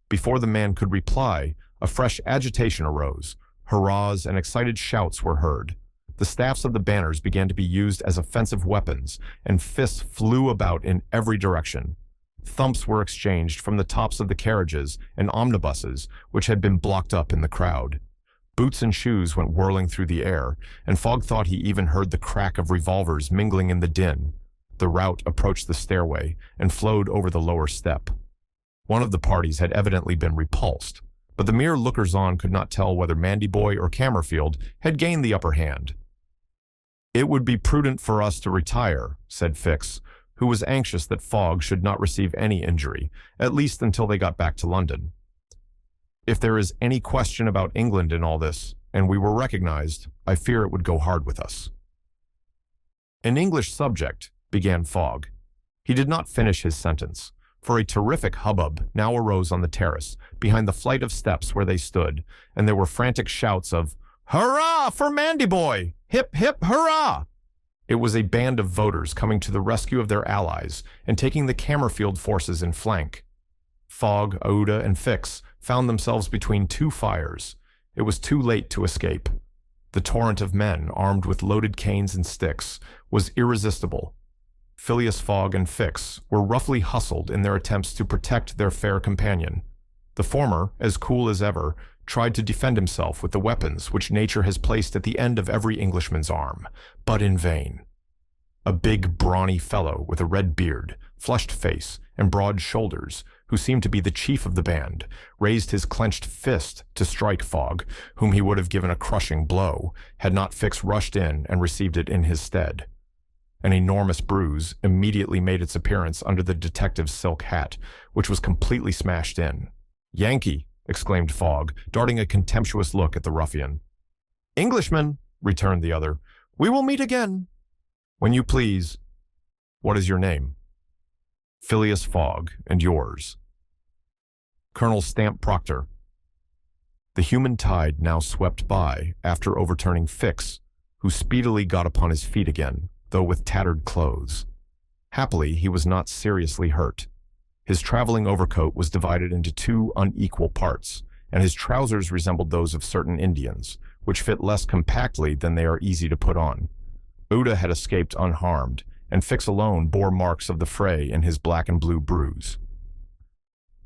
Before the man could reply, a fresh agitation arose. Hurrahs and excited shouts were heard. The staffs of the banners began to be used as offensive weapons, and fists flew about in every direction. Thumps were exchanged from the tops of the carriages and omnibuses, which had been blocked up in the crowd. Boots and shoes went whirling through the air, and Fogg thought he even heard the crack of revolvers mingling in the din. The rout approached the stairway and flowed over the lower step. One of the parties had evidently been repulsed, but the mere lookers-on could not tell whether Mandyboy or Camerfield had gained the upper hand. "It would be prudent for us to retire," said Fix, who was anxious that Fogg should not receive any injury, at least until they got back to London. "If there is any question about England in all this, and we were recognized, I fear it would go hard with us." "An English subject," began Fogg. He did not finish his sentence, for a terrific hubbub now arose on the terrace, behind the flight of steps where they stood, and there were frantic shouts of, "Hurrah for Mandyboy! Hip, hip, hurrah!" It was a band of voters coming to the rescue of their allies and taking the Camerfield forces in flank. Fogg, Aouda, and Fix found themselves between two fires. It was too late to escape. The torrent of men, armed with loaded canes and sticks, was irresistible. Phileas Fogg and Fix were roughly hustled in their attempts to protect their fair companion. The former, as cool as ever, tried to defend himself with the weapons which nature has placed at the end of every Englishman's arm, but in vain. A big, brawny fellow with a red beard, flushed face, and broad shoulders, who seemed to be the chief of the band, raised his clenched fist to strike Fogg, whom he would have given a crushing blow, had not Fix rushed in and received it in his stead. An enormous bruise immediately made its appearance under the detective's silk hat, which was completely smashed in. "Yankee!" exclaimed Fogg, darting a contemptuous look at the ruffian. "Englishman!" returned the other. "We will meet again." "When you please. What is your name?" "Phileas Fogg, and yours?" "Colonel Stamp Proctor." The human tide now swept by after overturning Fix, who speedily got upon his feet again, though with tattered clothes. Happily, he was not seriously hurt. His traveling overcoat was divided into two unequal parts, and his trousers resembled those of certain Indians, which fit less compactly than they are easy to put on. Aouda had escaped unharmed, and Fix alone bore marks of the fray in his black and blue bruise.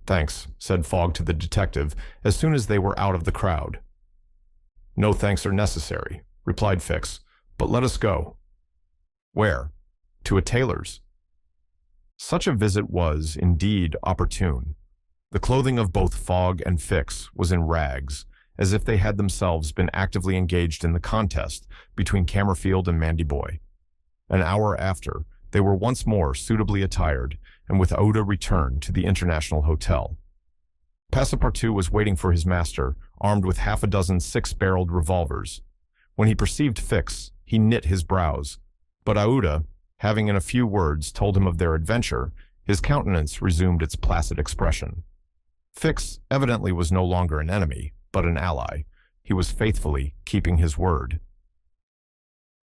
"Thanks," said Fogg to the detective as soon as they were out of the crowd. "No thanks are necessary," replied Fix, "but let us go." "Where?" "To a tailor's." Such a visit was, indeed, opportune. The clothing of both Fogg and Fix was in rags, as if they had themselves been actively engaged in the contest between Camerfield and Mandyboy. An hour after, they were once more suitably attired, and with Aouda returned to the International Hotel. Passepartout was waiting for his master, armed with half a dozen six-barreled revolvers. When he perceived Fix, he knit his brows, but Aouda, having in a few words told him of their adventure, his countenance resumed its placid expression. Fix evidently was no longer an enemy, but an ally. He was faithfully keeping his word.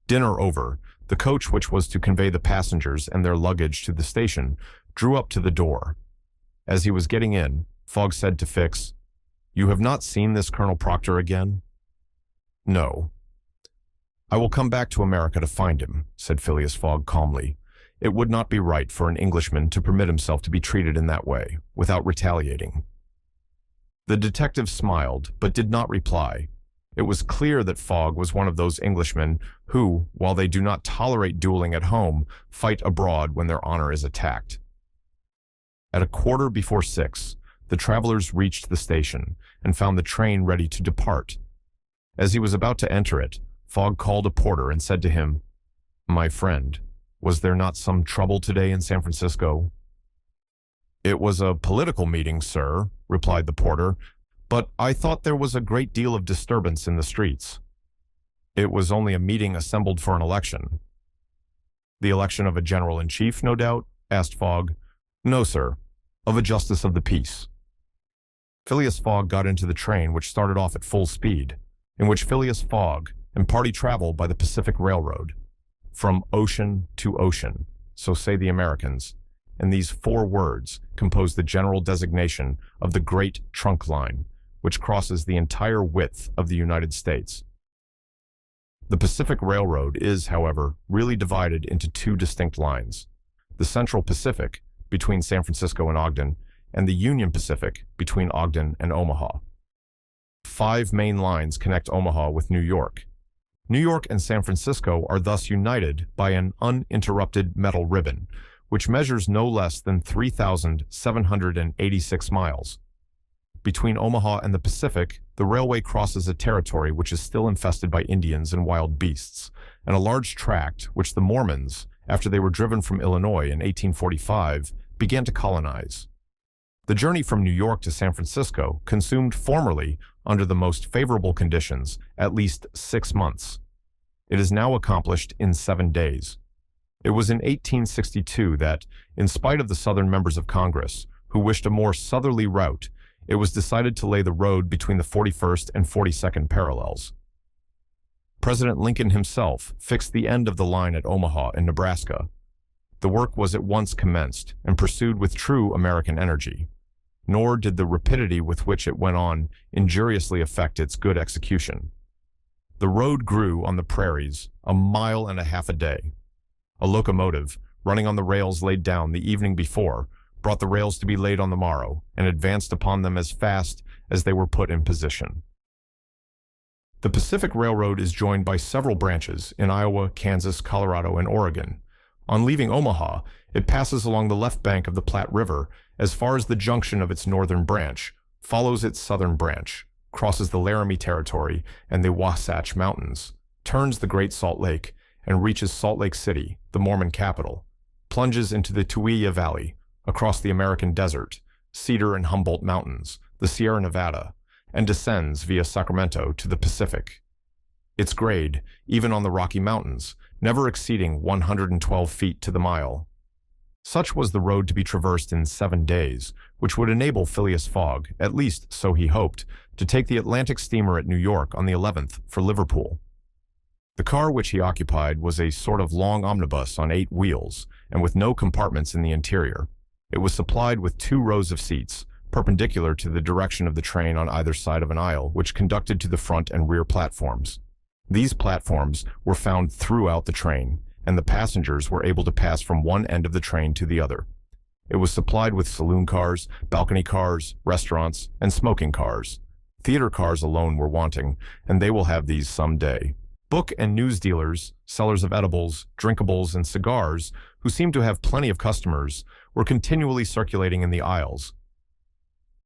Dinner over, the coach which was to convey the passengers and their luggage to the station drew up to the door. As he was getting in, Fogg said to Fix, "You have not seen this Colonel Proctor again?" "No." "I will come back to America to find him," said Phileas Fogg calmly. "It would not be right for an Englishman to permit himself to be treated in that way, without retaliating." The detective smiled, but did not reply. It was clear that Fogg was one of those Englishmen who, while they do not tolerate dueling at home, fight abroad when their honor is attacked. At 6:15, the travelers reached the station and found the train ready to depart. As he was about to enter it, Fogg called a porter and said to him, "My friend, was there not some trouble today in San Francisco?" "It was a political meeting, sir," replied the porter, "but I thought there was a great deal of disturbance in the streets." "It was only a meeting assembled for an election." "The election of a general-in-chief, no doubt?" asked Fogg. "No, sir, of a justice of the peace." Phileas Fogg got into the train, which started off at full speed, in which Phileas Fogg and party traveled by the Pacific Railroad. From ocean to ocean, so say the Americans, and these 4 words compose the general designation of the Great Trunk Line, which crosses the entire width of the United States. The Pacific Railroad is, however, really divided into 2 distinct lines: the Central Pacific, between San Francisco and Ogden, and the Union Pacific, between Ogden and Omaha. 5 main lines connect Omaha with New York. New York and San Francisco are thus united by an uninterrupted metal ribbon, which measures no less than 3,786 miles. Between Omaha and the Pacific, the railway crosses a territory which is still infested by Indians and wild beasts, and a large tract which the Mormons, after they were driven from Illinois in 1845, began to colonize. The journey from New York to San Francisco consumed formerly, under the most favorable conditions, at least 6 months. It is now accomplished in 7 days. It was in 1862 that, in spite of the Southern members of Congress, who wished a more southerly route, it was decided to lay the road between the 41st and 42nd parallels. President Lincoln himself fixed the end of the line at Omaha in Nebraska. The work was at once commenced and pursued with true American energy, nor did the rapidity with which it went on injuriously affect its good execution. The road grew on the prairies 1.5 miles a day. A locomotive, running on the rails laid down the evening before, brought the rails to be laid on the morrow, and advanced upon them as fast as they were put in position. The Pacific Railroad is joined by several branches in Iowa, Kansas, Colorado, and Oregon. On leaving Omaha, it passes along the left bank of the Platte River as far as the junction of its northern branch, follows its southern branch, crosses the Laramie Territory and the Wasatch Mountains, turns the Great Salt Lake, and reaches Salt Lake City, the Mormon capital, plunges into the Tuilla Valley, across the American desert, Cedar and Humboldt Mountains, the Sierra Nevada, and descends via Sacramento to the Pacific. Its grade, even on the Rocky Mountains, never exceeding 112 feet to the mile. Such was the road to be traversed in 7 days, which would enable Phileas Fogg, at least so he hoped, to take the Atlantic steamer at New York on the 11th for Liverpool. The car which he occupied was a sort of long omnibus on 8 wheels, and with no compartments in the interior. It was supplied with 2 rows of seats, perpendicular to the direction of the train on either side of an aisle, which conducted to the front and rear platforms. These platforms were found throughout the train, and the passengers were able to pass from one end of the train to the other. It was supplied with saloon cars, balcony cars, restaurants, and smoking cars. Theater cars alone were wanting, and they will have these some day. Book and news dealers, sellers of edibles, drinkables, and cigars, who seemed to have plenty of customers, were continually circulating in the aisles.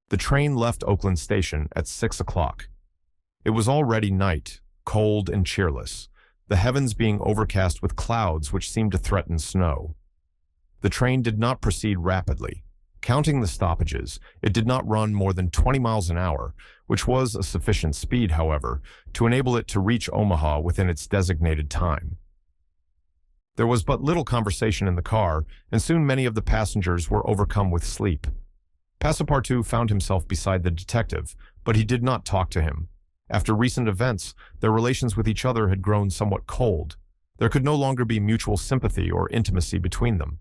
The train left Oakland Station at 6 o'clock. It was already night, cold and cheerless, the heavens being overcast with clouds which seemed to threaten snow. The train did not proceed rapidly. Counting the stoppages, it did not run more than 20 miles an hour, which was a sufficient speed, however, to enable it to reach Omaha within its designated time. There was but little conversation in the car, and soon many of the passengers were overcome with sleep. Passepartout found himself beside the detective, but he did not talk to him. After recent events, their relations with each other had grown somewhat cold. There could no longer be mutual sympathy or intimacy between them.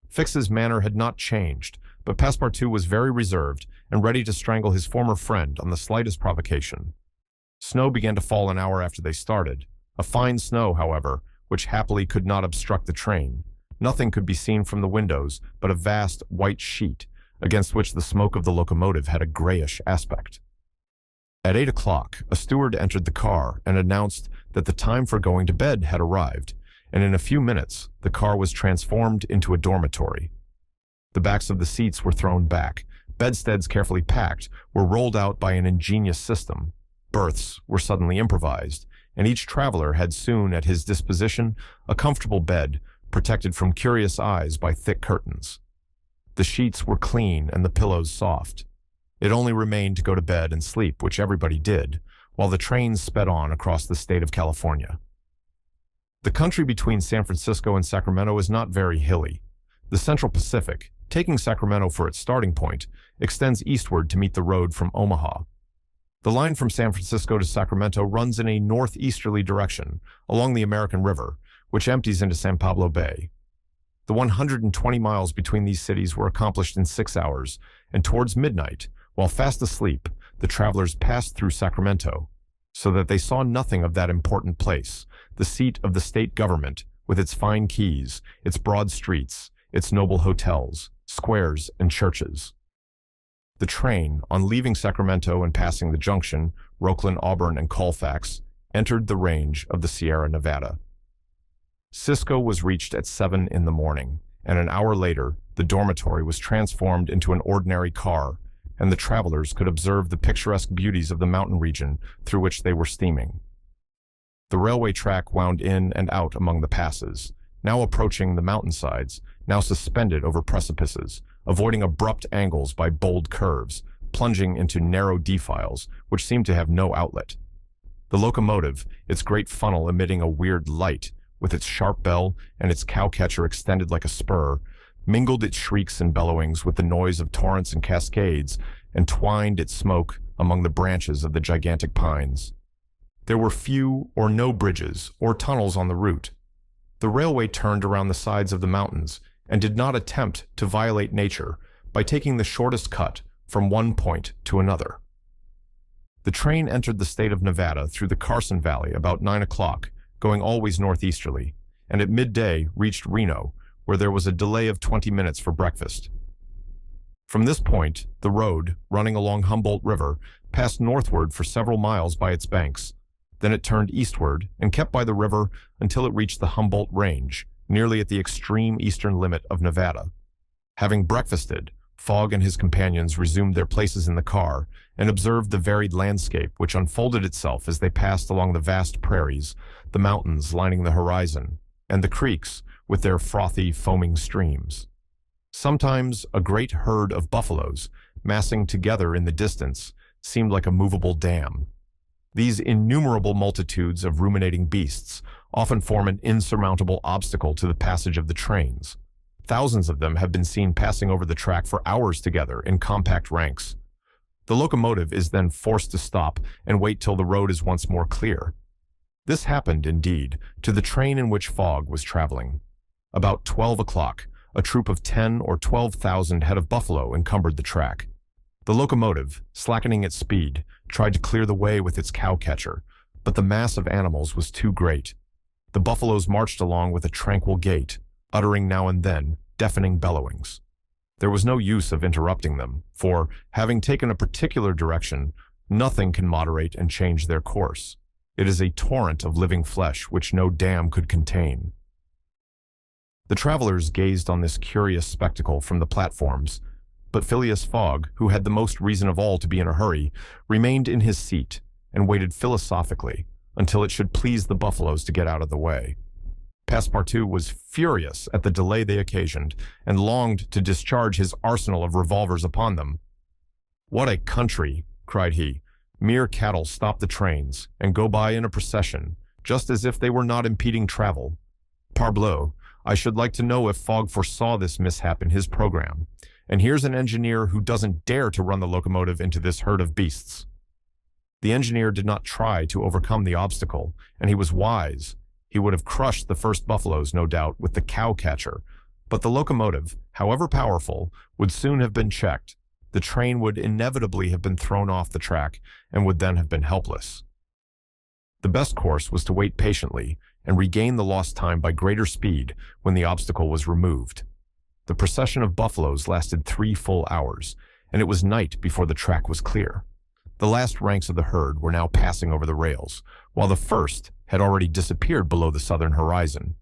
Fix's manner had not changed, but Passepartout was very reserved and ready to strangle his former friend on the slightest provocation. Snow began to fall an hour after they started. A fine snow, however, which happily could not obstruct the train. Nothing could be seen from the windows but a vast white sheet, against which the smoke of the locomotive had a grayish aspect. At 8 o'clock, a steward entered the car and announced that the time for going to bed had arrived, and in a few minutes, the car was transformed into a dormitory. The backs of the seats were thrown back, bedsteads carefully packed were rolled out by an ingenious system, berths were suddenly improvised, and each traveler had soon at his disposition a comfortable bed, protected from curious eyes by thick curtains. The sheets were clean and the pillows soft. It only remained to go to bed and sleep, which everybody did, while the train sped on across the state of California. The country between San Francisco and Sacramento is not very hilly. The Central Pacific, taking Sacramento for its starting point, extends eastward to meet the road from Omaha. The line from San Francisco to Sacramento runs in a northeasterly direction along the American River, which empties into San Pablo Bay. The 120 miles between these cities were accomplished in 6 hours, and towards midnight, while fast asleep, the travelers passed through Sacramento, so that they saw nothing of that important place, the seat of the state government, with its fine quays, its broad streets, its noble hotels, squares, and churches. The train, on leaving Sacramento and passing the junction, Rockland, Auburn, and Colfax, entered the range of the Sierra Nevada. Cisco was reached at 7 in the morning, and an hour later, the dormitory was transformed into an ordinary car, and the travelers could observe the picturesque beauties of the mountain region through which they were steaming. The railway track wound in and out among the passes, now approaching the mountainsides, now suspended over precipices, avoiding abrupt angles by bold curves, plunging into narrow defiles which seemed to have no outlet. The locomotive, its great funnel emitting a weird light, with its sharp bell and its cowcatcher extended like a spur, mingled its shrieks and bellowings with the noise of torrents and cascades, and twined its smoke among the branches of the gigantic pines. There were few or no bridges or tunnels on the route. The railway turned around the sides of the mountains and did not attempt to violate nature by taking the shortest cut from one point to another. The train entered the state of Nevada through the Carson Valley about 9 o'clock, going always northeasterly, and at midday reached Reno, where there was a delay of 20 minutes for breakfast. From this point, the road, running along Humboldt River, passed northward for several miles by its banks. Then it turned eastward and kept by the river until it reached the Humboldt Range, nearly at the extreme eastern limit of Nevada. Having breakfasted, Fogg and his companions resumed their places in the car and observed the varied landscape which unfolded itself as they passed along the vast prairies, the mountains lining the horizon, and the creeks with their frothy, foaming streams. Sometimes a great herd of buffaloes, massing together in the distance, seemed like a movable dam. These innumerable multitudes of ruminating beasts often form an insurmountable obstacle to the passage of the trains. Thousands of them have been seen passing over the track for hours together in compact ranks. The locomotive is then forced to stop and wait till the road is once more clear. This happened, indeed, to the train in which Fogg was traveling. About 12 o'clock, a troop of 10 or 12,000 head of buffalo encumbered the track. The locomotive, slackening its speed, tried to clear the way with its cowcatcher, but the mass of animals was too great. The buffaloes marched along with a tranquil gait, uttering now and then deafening bellowings. There was no use of interrupting them, for, having taken a particular direction, nothing can moderate and change their course. It is a torrent of living flesh which no dam could contain. The travelers gazed on this curious spectacle from the platforms, but Phileas Fogg, who had the most reason of all to be in a hurry, remained in his seat and waited philosophically until it should please the buffaloes to get out of the way. Passepartout was furious at the delay they occasioned and longed to discharge his arsenal of revolvers upon them. "What a country!" cried he. "Mere cattle stop the trains and go by in a procession, just as if they were not impeding travel. Parbleu, I should like to know if Fogg foresaw this mishap in his program. And here's an engineer who doesn't dare to run the locomotive into this herd of beasts." The engineer did not try to overcome the obstacle, and he was wise. He would have crushed the first buffaloes, no doubt, with the cowcatcher, but the locomotive, however powerful, would soon have been checked. The train would inevitably have been thrown off the track and would then have been helpless. The best course was to wait patiently and regain the lost time by greater speed when the obstacle was removed. The procession of buffaloes lasted 3 full hours, and it was night before the track was clear. The last ranks of the herd were now passing over the rails, while the first had already disappeared below the southern horizon.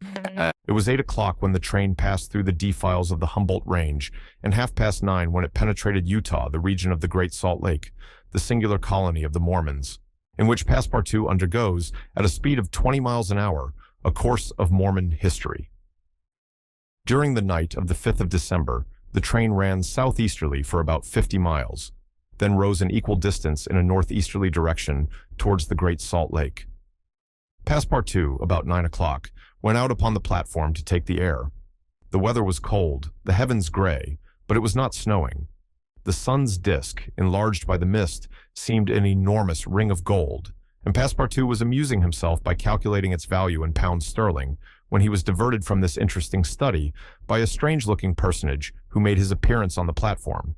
It was 8 o'clock when the train passed through the defiles of the Humboldt Range, and 9:30 when it penetrated Utah, the region of the Great Salt Lake, the singular colony of the Mormons, in which Passepartout undergoes, at a speed of 20 miles an hour, a course of Mormon history. During the night of the 5th of December, the train ran southeasterly for about 50 miles, then rose an equal distance in a northeasterly direction towards the Great Salt Lake. Passepartout, about 9 o'clock, went out upon the platform to take the air. The weather was cold, the heavens gray, but it was not snowing. The sun's disk, enlarged by the mist, seemed an enormous ring of gold, and Passepartout was amusing himself by calculating its value in pounds sterling when he was diverted from this interesting study by a strange-looking personage who made his appearance on the platform.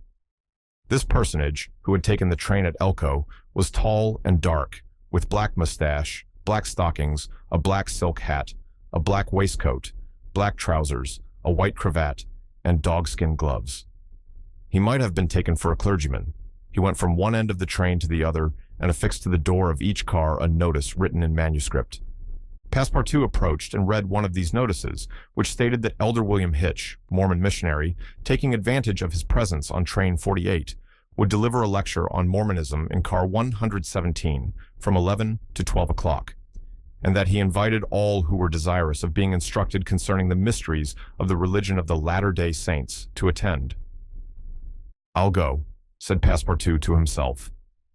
This personage, who had taken the train at Elko, was tall and dark, with black mustache, black stockings, a black silk hat, a black waistcoat, black trousers, a white cravat, and dogskin gloves. He might have been taken for a clergyman. He went from one end of the train to the other and affixed to the door of each car a notice written in manuscript. Passepartout approached and read one of these notices, which stated that Elder William Hitch, Mormon missionary, taking advantage of his presence on train 48, would deliver a lecture on Mormonism in car 117 from 11 to 12 o'clock. and that he invited all who were desirous of being instructed concerning the mysteries of the religion of the Latter-day Saints to attend. "I'll go," said Passepartout to himself.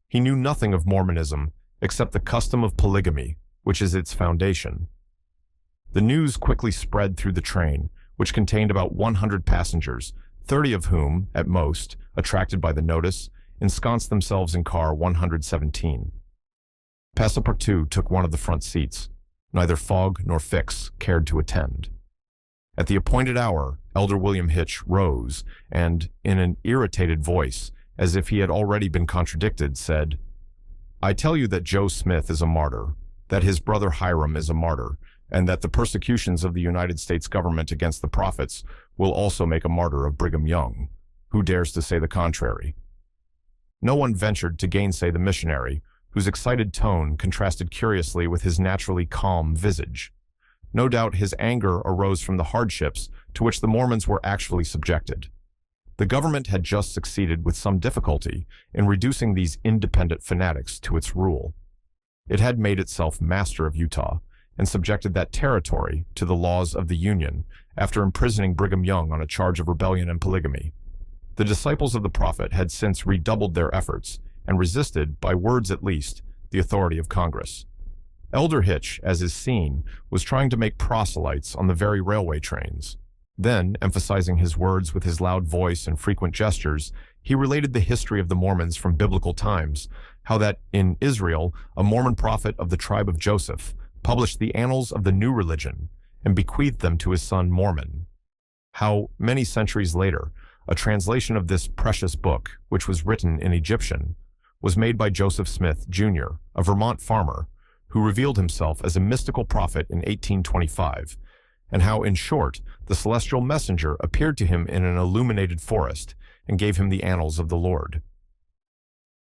He knew nothing of Mormonism except the custom of polygamy, which is its foundation. The news quickly spread through the train, which contained about 100 passengers, 30 of whom, at most, attracted by the notice, ensconced themselves in car 117. Passepartout took one of the front seats. Neither Fogg nor Fix cared to attend. At the appointed hour, Elder William Hitch rose and, in an irritated voice, as if he had already been contradicted, said, "I tell you that Joe Smith is a martyr, that his brother Hiram is a martyr, and that the persecutions of the United States government against the prophets will also make a martyr of Brigham Young. Who dares to say the contrary?" No one ventured to gainsay the missionary, whose excited tone contrasted curiously with his naturally calm visage. No doubt his anger arose from the hardships to which the Mormons were actually subjected. The government had just succeeded with some difficulty in reducing these independent fanatics to its rule. It had made itself master of Utah and subjected that territory to the laws of the Union after imprisoning Brigham Young on a charge of rebellion and polygamy. The disciples of the prophet had since redoubled their efforts and resisted, by words at least, the authority of Congress. Elder Hitch, as is seen, was trying to make proselytes on the very railway trains. Then, emphasizing his words with his loud voice and frequent gestures, he related the history of the Mormons from biblical times, how that in Israel, a Mormon prophet of the tribe of Joseph published the annals of the new religion and bequeathed them to his son Mormon. How, many centuries later, a translation of this precious book, which was written in Egyptian, was made by Joseph Smith, Jr., a Vermont farmer, who revealed himself as a mystical prophet in 1825, and how, in short, the celestial messenger appeared to him in an illuminated forest and gave him the annals of the Lord.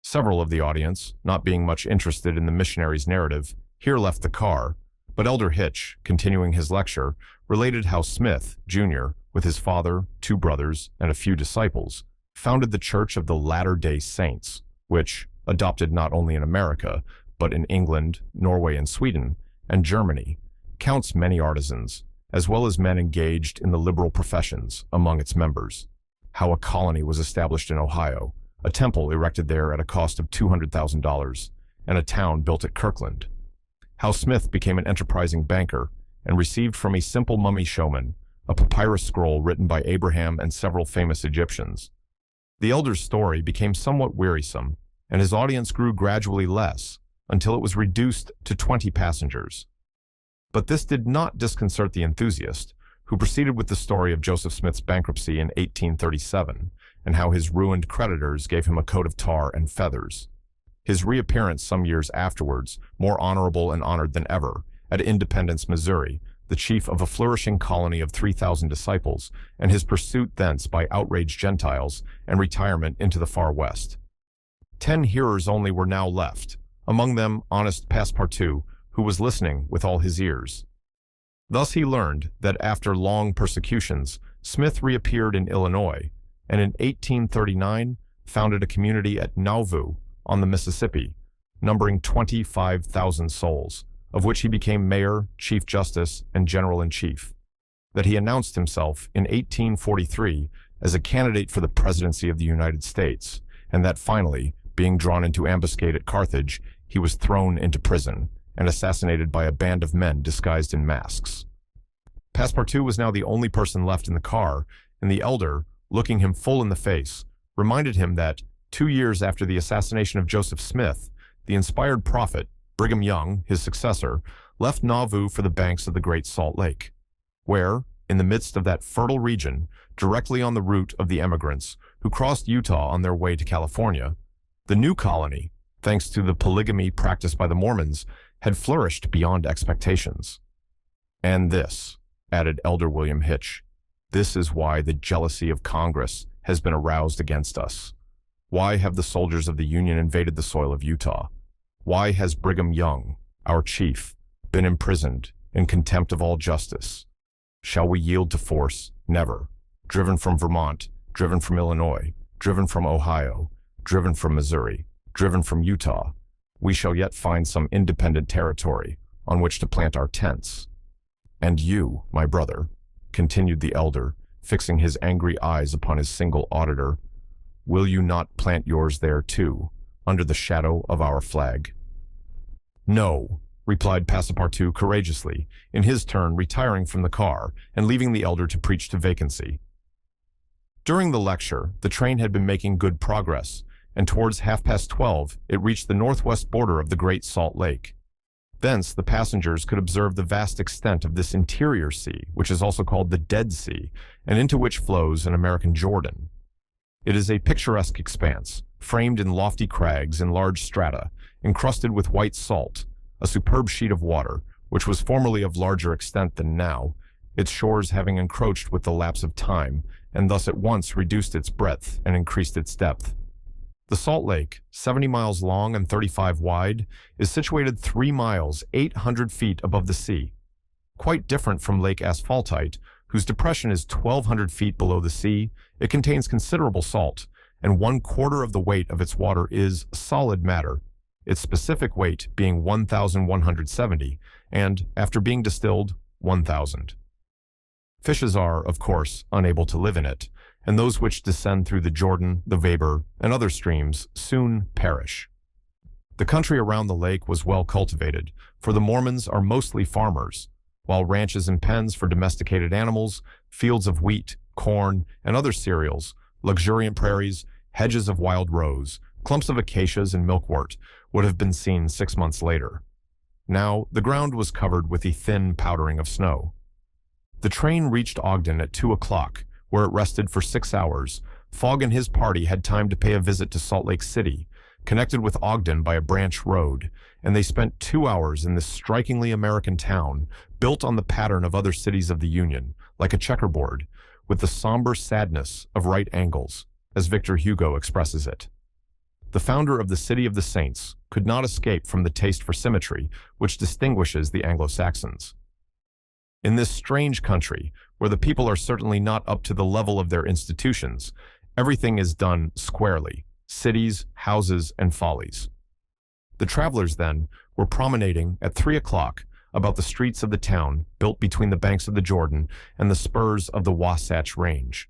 Several of the audience, not being much interested in the missionary's narrative, here left the car, but Elder Hitch, continuing his lecture, related how Smith, Jr., with his father, 2 brothers, and a few disciples, founded the Church of the Latter-day Saints, which, adopted not only in America, but in England, Norway and Sweden, and Germany, counts many artisans, as well as men engaged in the liberal professions, among its members. How a colony was established in Ohio, a temple erected there at a cost of $200,000, and a town built at Kirkland. How Smith became an enterprising banker and received from a simple mummy showman a papyrus scroll written by Abraham and several famous Egyptians. The elder's story became somewhat wearisome, and his audience grew gradually less, until it was reduced to 20 passengers. But this did not disconcert the enthusiast, who proceeded with the story of Joseph Smith's bankruptcy in 1837, and how his ruined creditors gave him a coat of tar and feathers. His reappearance some years afterwards, more honorable and honored than ever, at Independence, Missouri, the chief of a flourishing colony of 3,000 disciples, and his pursuit thence by outraged Gentiles and retirement into the far west. 10 hearers only were now left, among them honest Passepartout, who was listening with all his ears. Thus he learned that after long persecutions, Smith reappeared in Illinois, and in 1839 founded a community at Nauvoo on the Mississippi, numbering 25,000 souls, of which he became mayor, chief justice, and general-in-chief. That he announced himself in 1843 as a candidate for the presidency of the United States, and that finally, being drawn into ambuscade at Carthage, he was thrown into prison and assassinated by a band of men disguised in masks. Passepartout was now the only person left in the car, and the elder, looking him full in the face, reminded him that, 2 years after the assassination of Joseph Smith, the inspired prophet, Brigham Young, his successor, left Nauvoo for the banks of the Great Salt Lake, where, in the midst of that fertile region, directly on the route of the emigrants who crossed Utah on their way to California, the new colony, thanks to the polygamy practiced by the Mormons, had flourished beyond expectations. "And this," added Elder William Hitch, "this is why the jealousy of Congress has been aroused against us. Why have the soldiers of the Union invaded the soil of Utah? Why has Brigham Young, our chief, been imprisoned in contempt of all justice? Shall we yield to force? Never. Driven from Vermont, driven from Illinois, driven from Ohio, driven from Missouri, driven from Utah, we shall yet find some independent territory on which to plant our tents. And you, my brother, continued the elder, fixing his angry eyes upon his single auditor, will you not plant yours there too, under the shadow of our flag? No, replied Passepartout courageously, in his turn retiring from the car and leaving the elder to preach to vacancy. During the lecture, the train had been making good progress, and towards 12:30 it reached the northwest border of the Great Salt Lake. Thence the passengers could observe the vast extent of this interior sea, which is also called the Dead Sea, and into which flows an American Jordan. It is a picturesque expanse, framed in lofty crags and large strata, encrusted with white salt, a superb sheet of water, which was formerly of larger extent than now, its shores having encroached with the lapse of time, and thus at once reduced its breadth and increased its depth. The Salt Lake, 70 miles long and 35 wide, is situated 3 miles, 800 feet above the sea. Quite different from Lake Asphaltite, whose depression is 1,200 feet below the sea, it contains considerable salt, and 1/4 of the weight of its water is solid matter, its specific weight being 1,170, and, after being distilled, 1,000. Fishes are, of course, unable to live in it, and those which descend through the Jordan, the Weber, and other streams soon perish. The country around the lake was well cultivated, for the Mormons are mostly farmers, while ranches and pens for domesticated animals, fields of wheat, corn, and other cereals, luxuriant prairies, hedges of wild rose, clumps of acacias and milkwort would have been seen 6 months later. Now the ground was covered with a thin powdering of snow. The train reached Ogden at 2 o'clock, where it rested for 6 hours. Fogg and his party had time to pay a visit to Salt Lake City, connected with Ogden by a branch road, and they spent 2 hours in this strikingly American town, built on the pattern of other cities of the Union, like a checkerboard, with the somber sadness of right angles, as Victor Hugo expresses it. The founder of the City of the Saints could not escape from the taste for symmetry which distinguishes the Anglo-Saxons. In this strange country, where the people are certainly not up to the level of their institutions, everything is done squarely, cities, houses, and follies. The travelers, then, were promenading at 3 o'clock about the streets of the town built between the banks of the Jordan and the spurs of the Wasatch Range.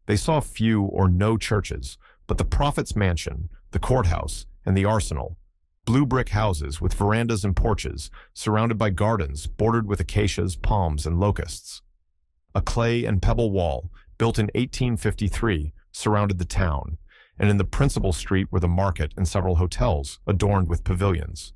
They saw few or no churches, but the prophet's mansion, the courthouse, and the arsenal, blue brick houses with verandas and porches, surrounded by gardens bordered with acacias, palms, and locusts. A clay and pebble wall, built in 1853, surrounded the town, and in the principal street were the market and several hotels adorned with pavilions.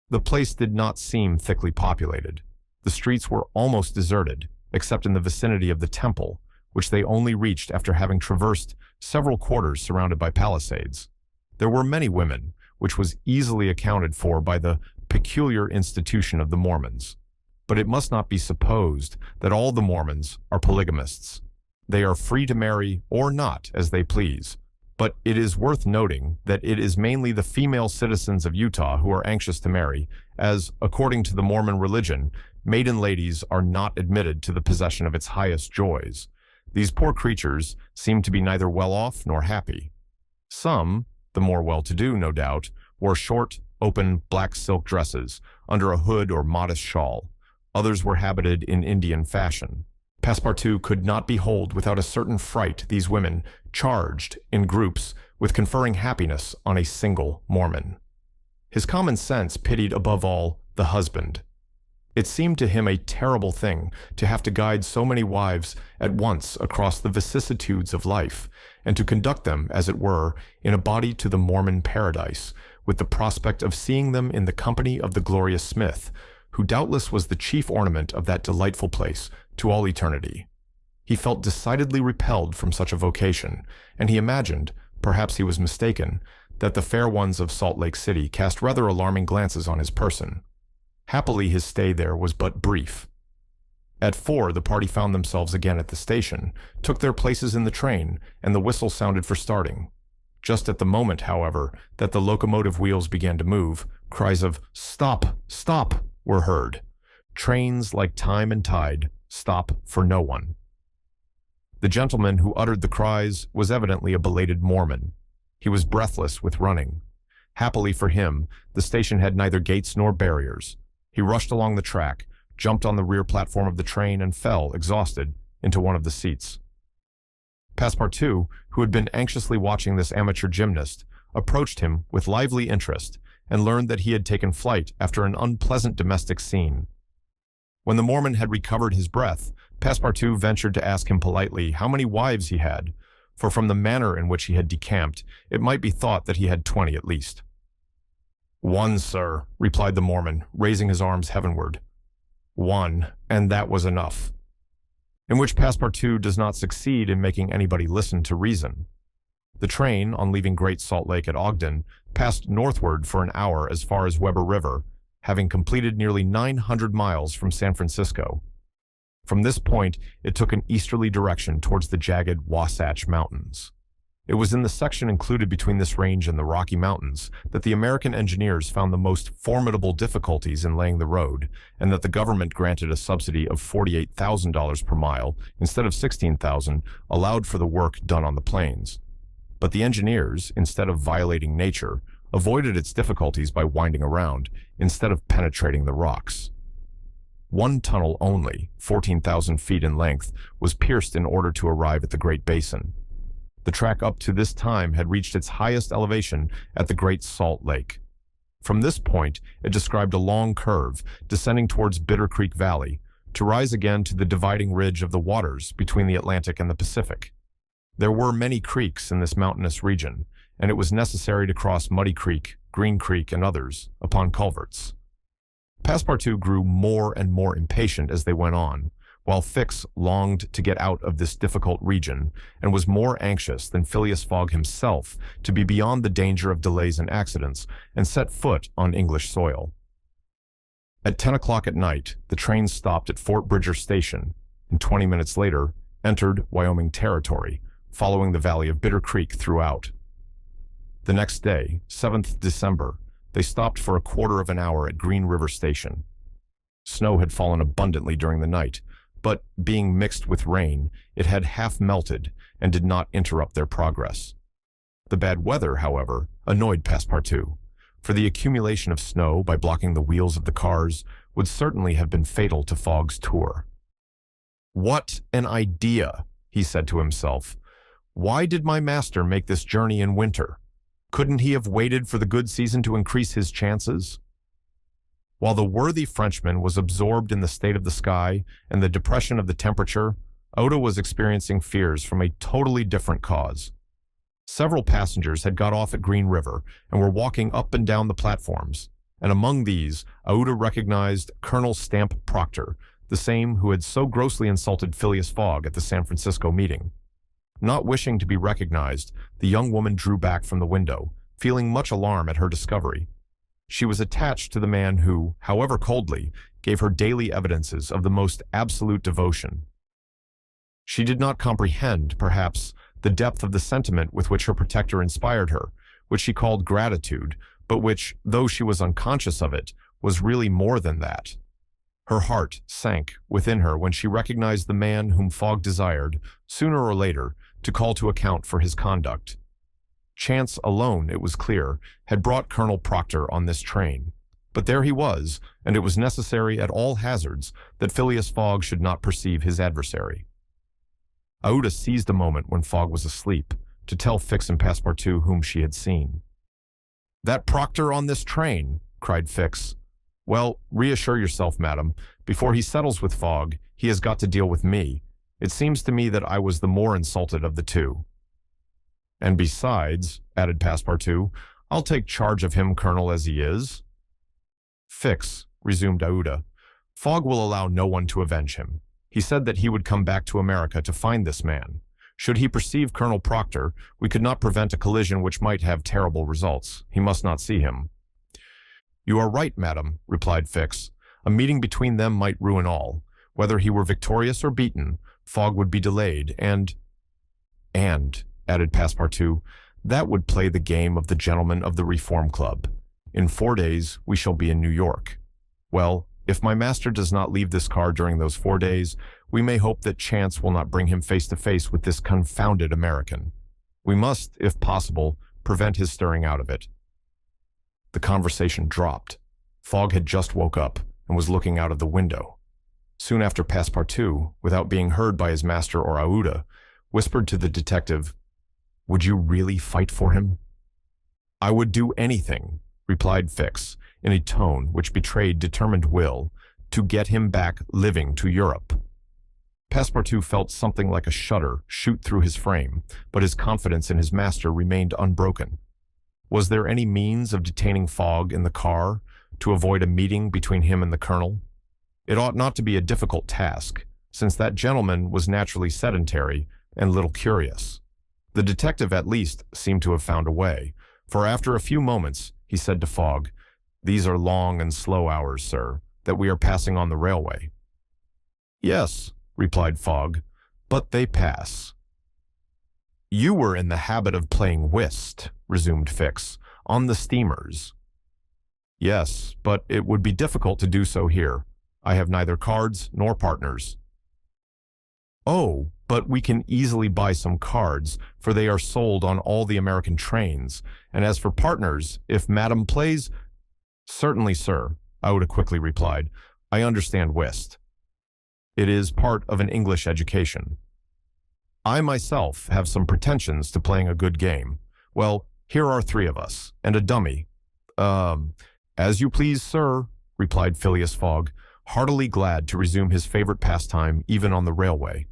The place did not seem thickly populated. The streets were almost deserted, except in the vicinity of the temple, which they only reached after having traversed several quarters surrounded by palisades. There were many women, which was easily accounted for by the peculiar institution of the Mormons. But it must not be supposed that all the Mormons are polygamists. They are free to marry or not as they please, but it is worth noting that it is mainly the female citizens of Utah who are anxious to marry, as, according to the Mormon religion, maiden ladies are not admitted to the possession of its highest joys. These poor creatures seem to be neither well off nor happy. Some, the more well-to-do, no doubt, wore short, open, black silk dresses under a hood or modest shawl. Others were habited in Indian fashion. Passepartout could not behold without a certain fright these women charged, in groups, with conferring happiness on a single Mormon. His common sense pitied above all the husband. It seemed to him a terrible thing to have to guide so many wives at once across the vicissitudes of life, and to conduct them, as it were, in a body to the Mormon paradise, with the prospect of seeing them in the company of the glorious Smith, who doubtless was the chief ornament of that delightful place to all eternity. He felt decidedly repelled from such a vocation, and he imagined, perhaps he was mistaken, that the fair ones of Salt Lake City cast rather alarming glances on his person. Happily his stay there was but brief. At 4 the party found themselves again at the station, took their places in the train, and the whistle sounded for starting. Just at the moment, however, that the locomotive wheels began to move, cries of "Stop! Stop!" were heard. Trains, like time and tide, stop for no one. The gentleman who uttered the cries was evidently a belated Mormon. He was breathless with running. Happily for him, the station had neither gates nor barriers. He rushed along the track, jumped on the rear platform of the train, and fell, exhausted, into one of the seats. Passepartout, who had been anxiously watching this amateur gymnast, approached him with lively interest and learned that he had taken flight after an unpleasant domestic scene. When the Mormon had recovered his breath, Passepartout ventured to ask him politely how many wives he had, for from the manner in which he had decamped, it might be thought that he had 20 at least. "One, sir," replied the Mormon, raising his arms heavenward. "One, and that was enough." In which Passepartout does not succeed in making anybody listen to reason. The train, on leaving Great Salt Lake at Ogden, passed northward for an hour as far as Weber River, having completed nearly 900 miles from San Francisco. From this point, it took an easterly direction towards the jagged Wasatch Mountains. It was in the section included between this range and the Rocky Mountains that the American engineers found the most formidable difficulties in laying the road, and that the government granted a subsidy of $48,000 per mile instead of $16,000 allowed for the work done on the plains. But the engineers, instead of violating nature, avoided its difficulties by winding around, instead of penetrating the rocks. One tunnel only, 14,000 feet in length, was pierced in order to arrive at the Great Basin. The track up to this time had reached its highest elevation at the Great Salt Lake. From this point, it described a long curve, descending towards Bitter Creek Valley, to rise again to the dividing ridge of the waters between the Atlantic and the Pacific. There were many creeks in this mountainous region, and it was necessary to cross Muddy Creek, Green Creek, and others upon culverts. Passepartout grew more and more impatient as they went on, while Fix longed to get out of this difficult region and was more anxious than Phileas Fogg himself to be beyond the danger of delays and accidents and set foot on English soil. At 10 o'clock at night, the train stopped at Fort Bridger Station, and 20 minutes later entered Wyoming Territory, following the valley of Bitter Creek throughout. The next day, 7th December, they stopped for a quarter of an hour at Green River Station. Snow had fallen abundantly during the night, but being mixed with rain, it had half melted and did not interrupt their progress. The bad weather, however, annoyed Passepartout, for the accumulation of snow by blocking the wheels of the cars would certainly have been fatal to Fogg's tour. "What an idea," he said to himself. "Why did my master make this journey in winter? Couldn't he have waited for the good season to increase his chances?" While the worthy Frenchman was absorbed in the state of the sky and the depression of the temperature, Oda was experiencing fears from a totally different cause. Several passengers had got off at Green River and were walking up and down the platforms, and among these, Oda recognized Colonel Stamp Proctor, the same who had so grossly insulted Phileas Fogg at the San Francisco meeting. Not wishing to be recognized, the young woman drew back from the window, feeling much alarm at her discovery. She was attached to the man who, however coldly, gave her daily evidences of the most absolute devotion. She did not comprehend, perhaps, the depth of the sentiment with which her protector inspired her, which she called gratitude, but which, though she was unconscious of it, was really more than that. Her heart sank within her when she recognized the man whom Fogg desired, sooner or later, to call to account for his conduct. Chance alone, it was clear, had brought Colonel Proctor on this train. But there he was, and it was necessary at all hazards that Phileas Fogg should not perceive his adversary. Aouda seized a moment when Fogg was asleep to tell Fix and Passepartout whom she had seen. "That Proctor on this train," cried Fix. "Well, reassure yourself, madam. Before he settles with Fogg, he has got to deal with me. It seems to me that I was the more insulted of the two." "And besides," added Passepartout, "I'll take charge of him, Colonel, as he is." "Fix," resumed Aouda, "Fogg will allow no one to avenge him. He said that he would come back to America to find this man. Should he perceive Colonel Proctor, we could not prevent a collision which might have terrible results. He must not see him." "You are right, madam," replied Fix. "A meeting between them might ruin all. Whether he were victorious or beaten, Fogg would be delayed, and, added Passepartout, that would play the game of the gentlemen of the Reform Club. In 4 days, we shall be in New York. Well, if my master does not leave this car during those 4 days, we may hope that chance will not bring him face to face with this confounded American. We must, if possible, prevent his stirring out of it." The conversation dropped. Fogg had just woke up, and was looking out of the window. Soon after, Passepartout, without being heard by his master or Aouda, whispered to the detective, "Would you really fight for him?" "I would do anything," replied Fix, in a tone which betrayed determined will, "to get him back living to Europe." Passepartout felt something like a shudder shoot through his frame, but his confidence in his master remained unbroken. Was there any means of detaining Fogg in the car to avoid a meeting between him and the colonel? It ought not to be a difficult task, since that gentleman was naturally sedentary and little curious. The detective at least seemed to have found a way, for after a few moments he said to Fogg, "These are long and slow hours, sir, that we are passing on the railway." "Yes," replied Fogg, "but they pass." "You were in the habit of playing whist," resumed Fix, "on the steamers." "Yes, but it would be difficult to do so here. I have neither cards nor partners." "Oh, but we can easily buy some cards, for they are sold on all the American trains. And as for partners, if Madam plays—" "Certainly, sir," Aouda quickly replied. "I understand whist. It is part of an English education. I myself have some pretensions to playing a good game. Well, here are 3 of us, and a dummy." "As you please, sir," replied Phileas Fogg, heartily glad to resume his favorite pastime even on the railway.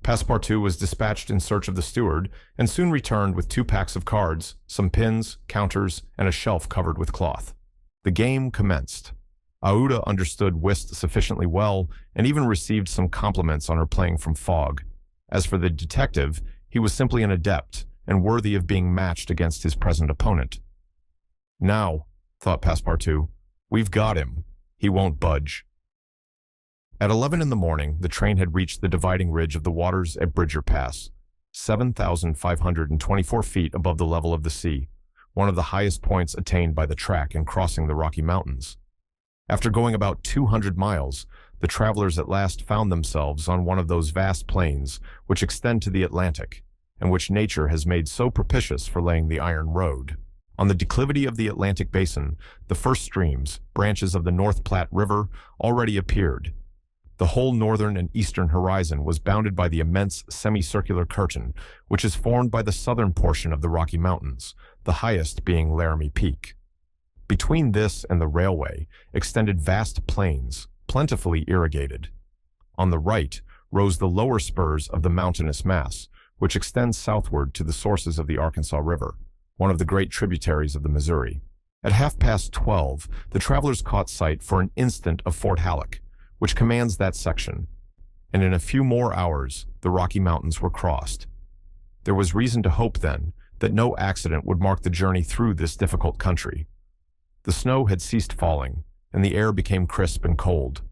Passepartout was dispatched in search of the steward, and soon returned with 2 packs of cards, some pins, counters, and a shelf covered with cloth. The game commenced. Aouda understood whist sufficiently well, and even received some compliments on her playing from Fogg. As for the detective, he was simply an adept, and worthy of being matched against his present opponent. "Now," thought Passepartout, "we've got him. He won't budge." At 11 in the morning, the train had reached the dividing ridge of the waters at Bridger Pass, 7,524 feet above the level of the sea, one of the highest points attained by the track in crossing the Rocky Mountains. After going about 200 miles, the travelers at last found themselves on one of those vast plains which extend to the Atlantic, and which nature has made so propitious for laying the iron road. On the declivity of the Atlantic basin, the first streams, branches of the North Platte River, already appeared. The whole northern and eastern horizon was bounded by the immense semicircular curtain, which is formed by the southern portion of the Rocky Mountains, the highest being Laramie Peak. Between this and the railway extended vast plains, plentifully irrigated. On the right rose the lower spurs of the mountainous mass, which extends southward to the sources of the Arkansas River, one of the great tributaries of the Missouri. At 12:30, the travelers caught sight for an instant of Fort Halleck, which commands that section, and in a few more hours the Rocky Mountains were crossed. There was reason to hope, then, that no accident would mark the journey through this difficult country. The snow had ceased falling, and the air became crisp and cold.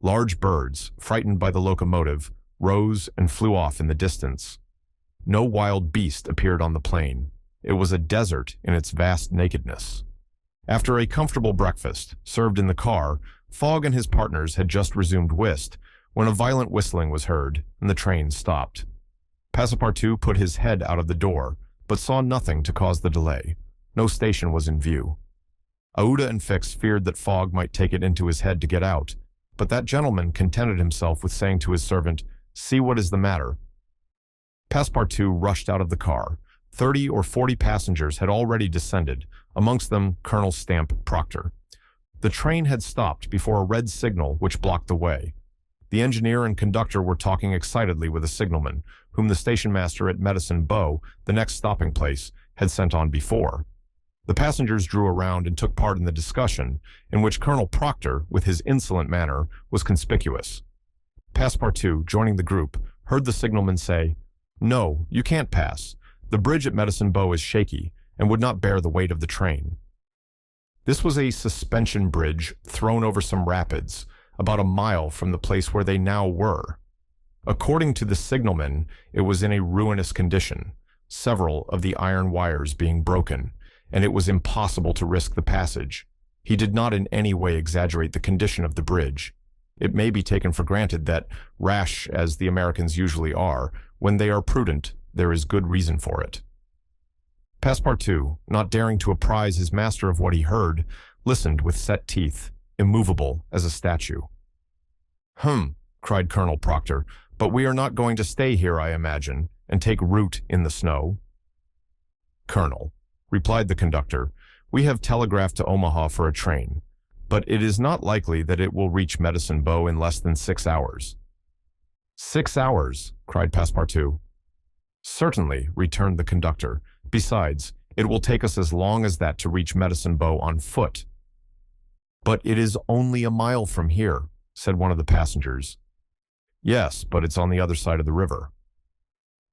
Large birds, frightened by the locomotive, rose and flew off in the distance. No wild beast appeared on the plain. It was a desert in its vast nakedness. After a comfortable breakfast, served in the car, Fogg and his partners had just resumed whist, when a violent whistling was heard, and the train stopped. Passepartout put his head out of the door, but saw nothing to cause the delay. No station was in view. Aouda and Fix feared that Fogg might take it into his head to get out, but that gentleman contented himself with saying to his servant, "See what is the matter." Passepartout rushed out of the car. 30 or 40 passengers had already descended, amongst them Colonel Stamp Proctor. The train had stopped before a red signal which blocked the way. The engineer and conductor were talking excitedly with a signalman, whom the station master at Medicine Bow, the next stopping place, had sent on before. The passengers drew around and took part in the discussion, in which Colonel Proctor, with his insolent manner, was conspicuous. Passepartout, joining the group, heard the signalman say, "No, you can't pass. The bridge at Medicine Bow is shaky and would not bear the weight of the train." This was a suspension bridge thrown over some rapids, about a mile from the place where they now were. According to the signalman, it was in a ruinous condition, several of the iron wires being broken, and it was impossible to risk the passage. He did not in any way exaggerate the condition of the bridge. It may be taken for granted that, rash as the Americans usually are, when they are prudent, there is good reason for it. Passepartout, not daring to apprise his master of what he heard, listened with set teeth, immovable as a statue. Cried Colonel Proctor, but we are not going to stay here, I imagine, and take root in the snow. Colonel, replied the conductor, we have telegraphed to Omaha for a train, but it is not likely that it will reach Medicine Bow in less than 6 hours. 6 hours, cried Passepartout. Certainly, returned the conductor. Besides, it will take us as long as that to reach Medicine Bow on foot. But it is only a mile from here, said one of the passengers. Yes, but it's on the other side of the river.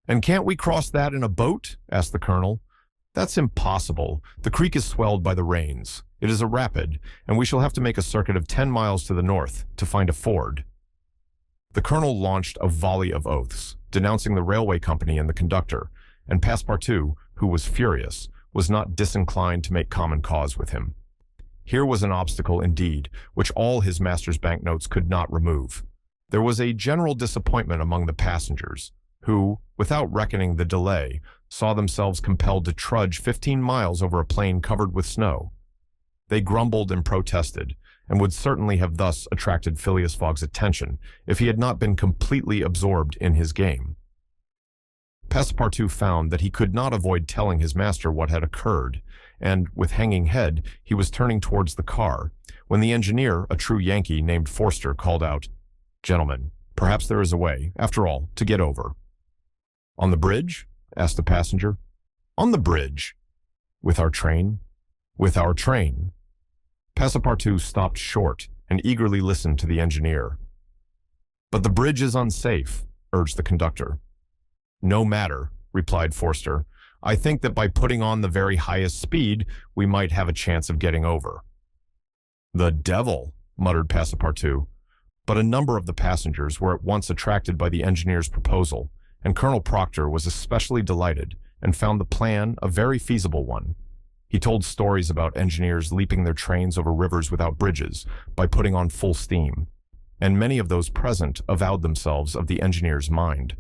And can't we cross that in a boat? Asked the colonel. That's impossible. The creek is swelled by the rains. It is a rapid, and we shall have to make a circuit of 10 miles to the north to find a ford. The colonel launched a volley of oaths, denouncing the railway company and the conductor, and Passepartout, who was furious, was not disinclined to make common cause with him. Here was an obstacle indeed, which all his master's banknotes could not remove. There was a general disappointment among the passengers, who, without reckoning the delay, saw themselves compelled to trudge 15 miles over a plain covered with snow. They grumbled and protested, and would certainly have thus attracted Phileas Fogg's attention if he had not been completely absorbed in his game. Passepartout found that he could not avoid telling his master what had occurred, and, with hanging head, he was turning towards the car, when the engineer, a true Yankee named Forster, called out, "Gentlemen, perhaps there is a way, after all, to get over." "On the bridge?" asked the passenger. "On the bridge." "With our train?" "With our train." Passepartout stopped short and eagerly listened to the engineer. "But the bridge is unsafe," urged the conductor. "No matter," replied Forster. "I think that by putting on the very highest speed, we might have a chance of getting over." "The devil," muttered Passepartout. But a number of the passengers were at once attracted by the engineer's proposal, and Colonel Proctor was especially delighted and found the plan a very feasible one. He told stories about engineers leaping their trains over rivers without bridges by putting on full steam, and many of those present avowed themselves of the engineer's mind.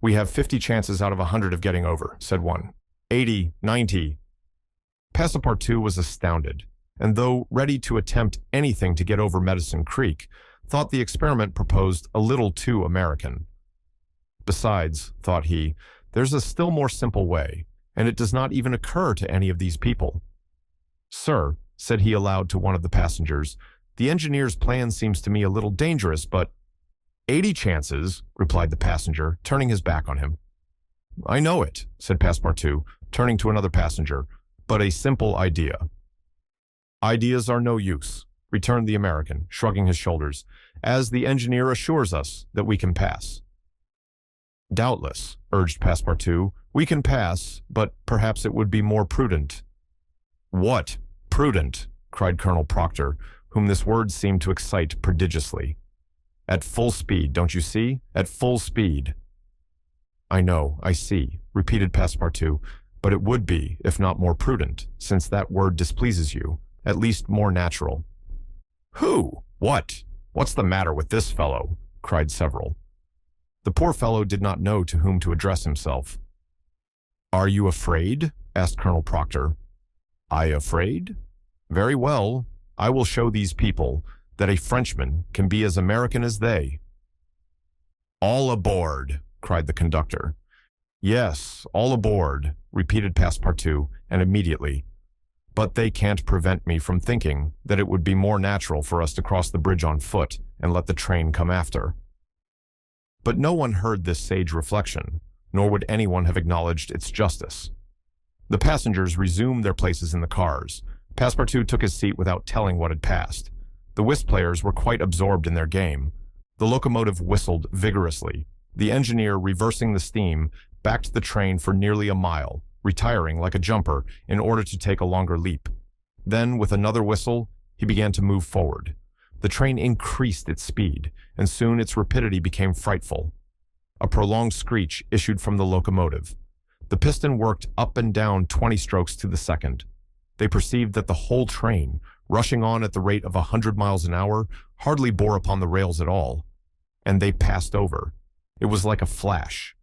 "We have 50 chances out of 100 of getting over," said one. 80, 90. Passepartout was astounded, and though ready to attempt anything to get over Medicine Creek, thought the experiment proposed a little too American. Besides, thought he, there's a still more simple way, and it does not even occur to any of these people. "Sir," said he aloud to one of the passengers, "the engineer's plan seems to me a little dangerous, but—" 80 chances, replied the passenger, turning his back on him. "I know it," said Passepartout, turning to another passenger, "but a simple idea." "Ideas are no use," returned the American, shrugging his shoulders, "as the engineer assures us that we can pass." "Doubtless," urged Passepartout, "we can pass, but perhaps it would be more prudent." "What? Prudent?" cried Colonel Proctor, whom this word seemed to excite prodigiously. "At full speed, don't you see? At full speed." "I know, I see," repeated Passepartout, "but it would be, if not more prudent, since that word displeases you, at least more natural." "Who? What? What's the matter with this fellow?" cried several. The poor fellow did not know to whom to address himself. "Are you afraid?" asked Colonel Proctor. "I afraid? Very well, I will show these people that a Frenchman can be as American as they." "All aboard!" cried the conductor. "Yes, all aboard," repeated Passepartout, and immediately. "But they can't prevent me from thinking that it would be more natural for us to cross the bridge on foot and let the train come after." But no one heard this sage reflection, nor would anyone have acknowledged its justice. The passengers resumed their places in the cars. Passepartout took his seat without telling what had passed. The whist players were quite absorbed in their game. The locomotive whistled vigorously. The engineer, reversing the steam, backed the train for nearly a mile, retiring like a jumper in order to take a longer leap. Then, with another whistle, he began to move forward. The train increased its speed, and soon its rapidity became frightful. A prolonged screech issued from the locomotive. The piston worked up and down 20 strokes to the second. They perceived that the whole train, rushing on at the rate of 100 miles an hour, hardly bore upon the rails at all. And they passed over. It was like a flash.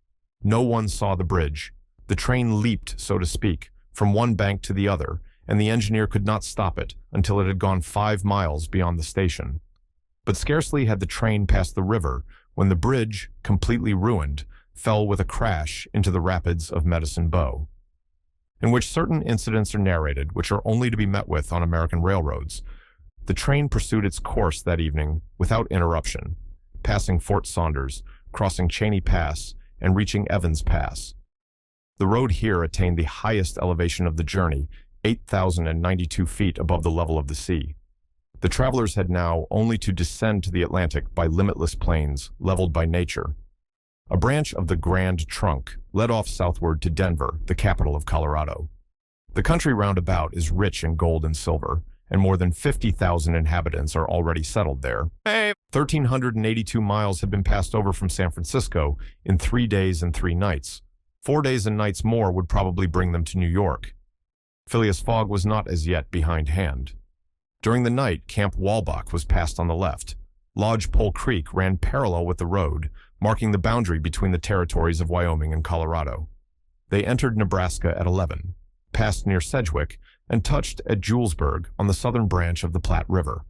No one saw the bridge. The train leaped, so to speak, from one bank to the other, and the engineer could not stop it until it had gone 5 miles beyond the station. But scarcely had the train passed the river when the bridge, completely ruined, fell with a crash into the rapids of Medicine Bow, in which certain incidents are narrated which are only to be met with on American railroads. The train pursued its course that evening without interruption, passing Fort Saunders, crossing Cheney Pass, and reaching Evans Pass. The road here attained the highest elevation of the journey, 8,092 feet above the level of the sea. The travelers had now only to descend to the Atlantic by limitless plains leveled by nature. A branch of the Grand Trunk led off southward to Denver, the capital of Colorado. The country round about is rich in gold and silver, and more than 50,000 inhabitants are already settled there. 1,382 miles had been passed over from San Francisco in 3 days and 3 nights. 4 days and nights more would probably bring them to New York. Phileas Fogg was not as yet behindhand. During the night, Camp Walbach was passed on the left. Lodge Pole Creek ran parallel with the road, marking the boundary between the territories of Wyoming and Colorado. They entered Nebraska at 11, passed near Sedgwick, and touched at Julesburg on the southern branch of the Platte River.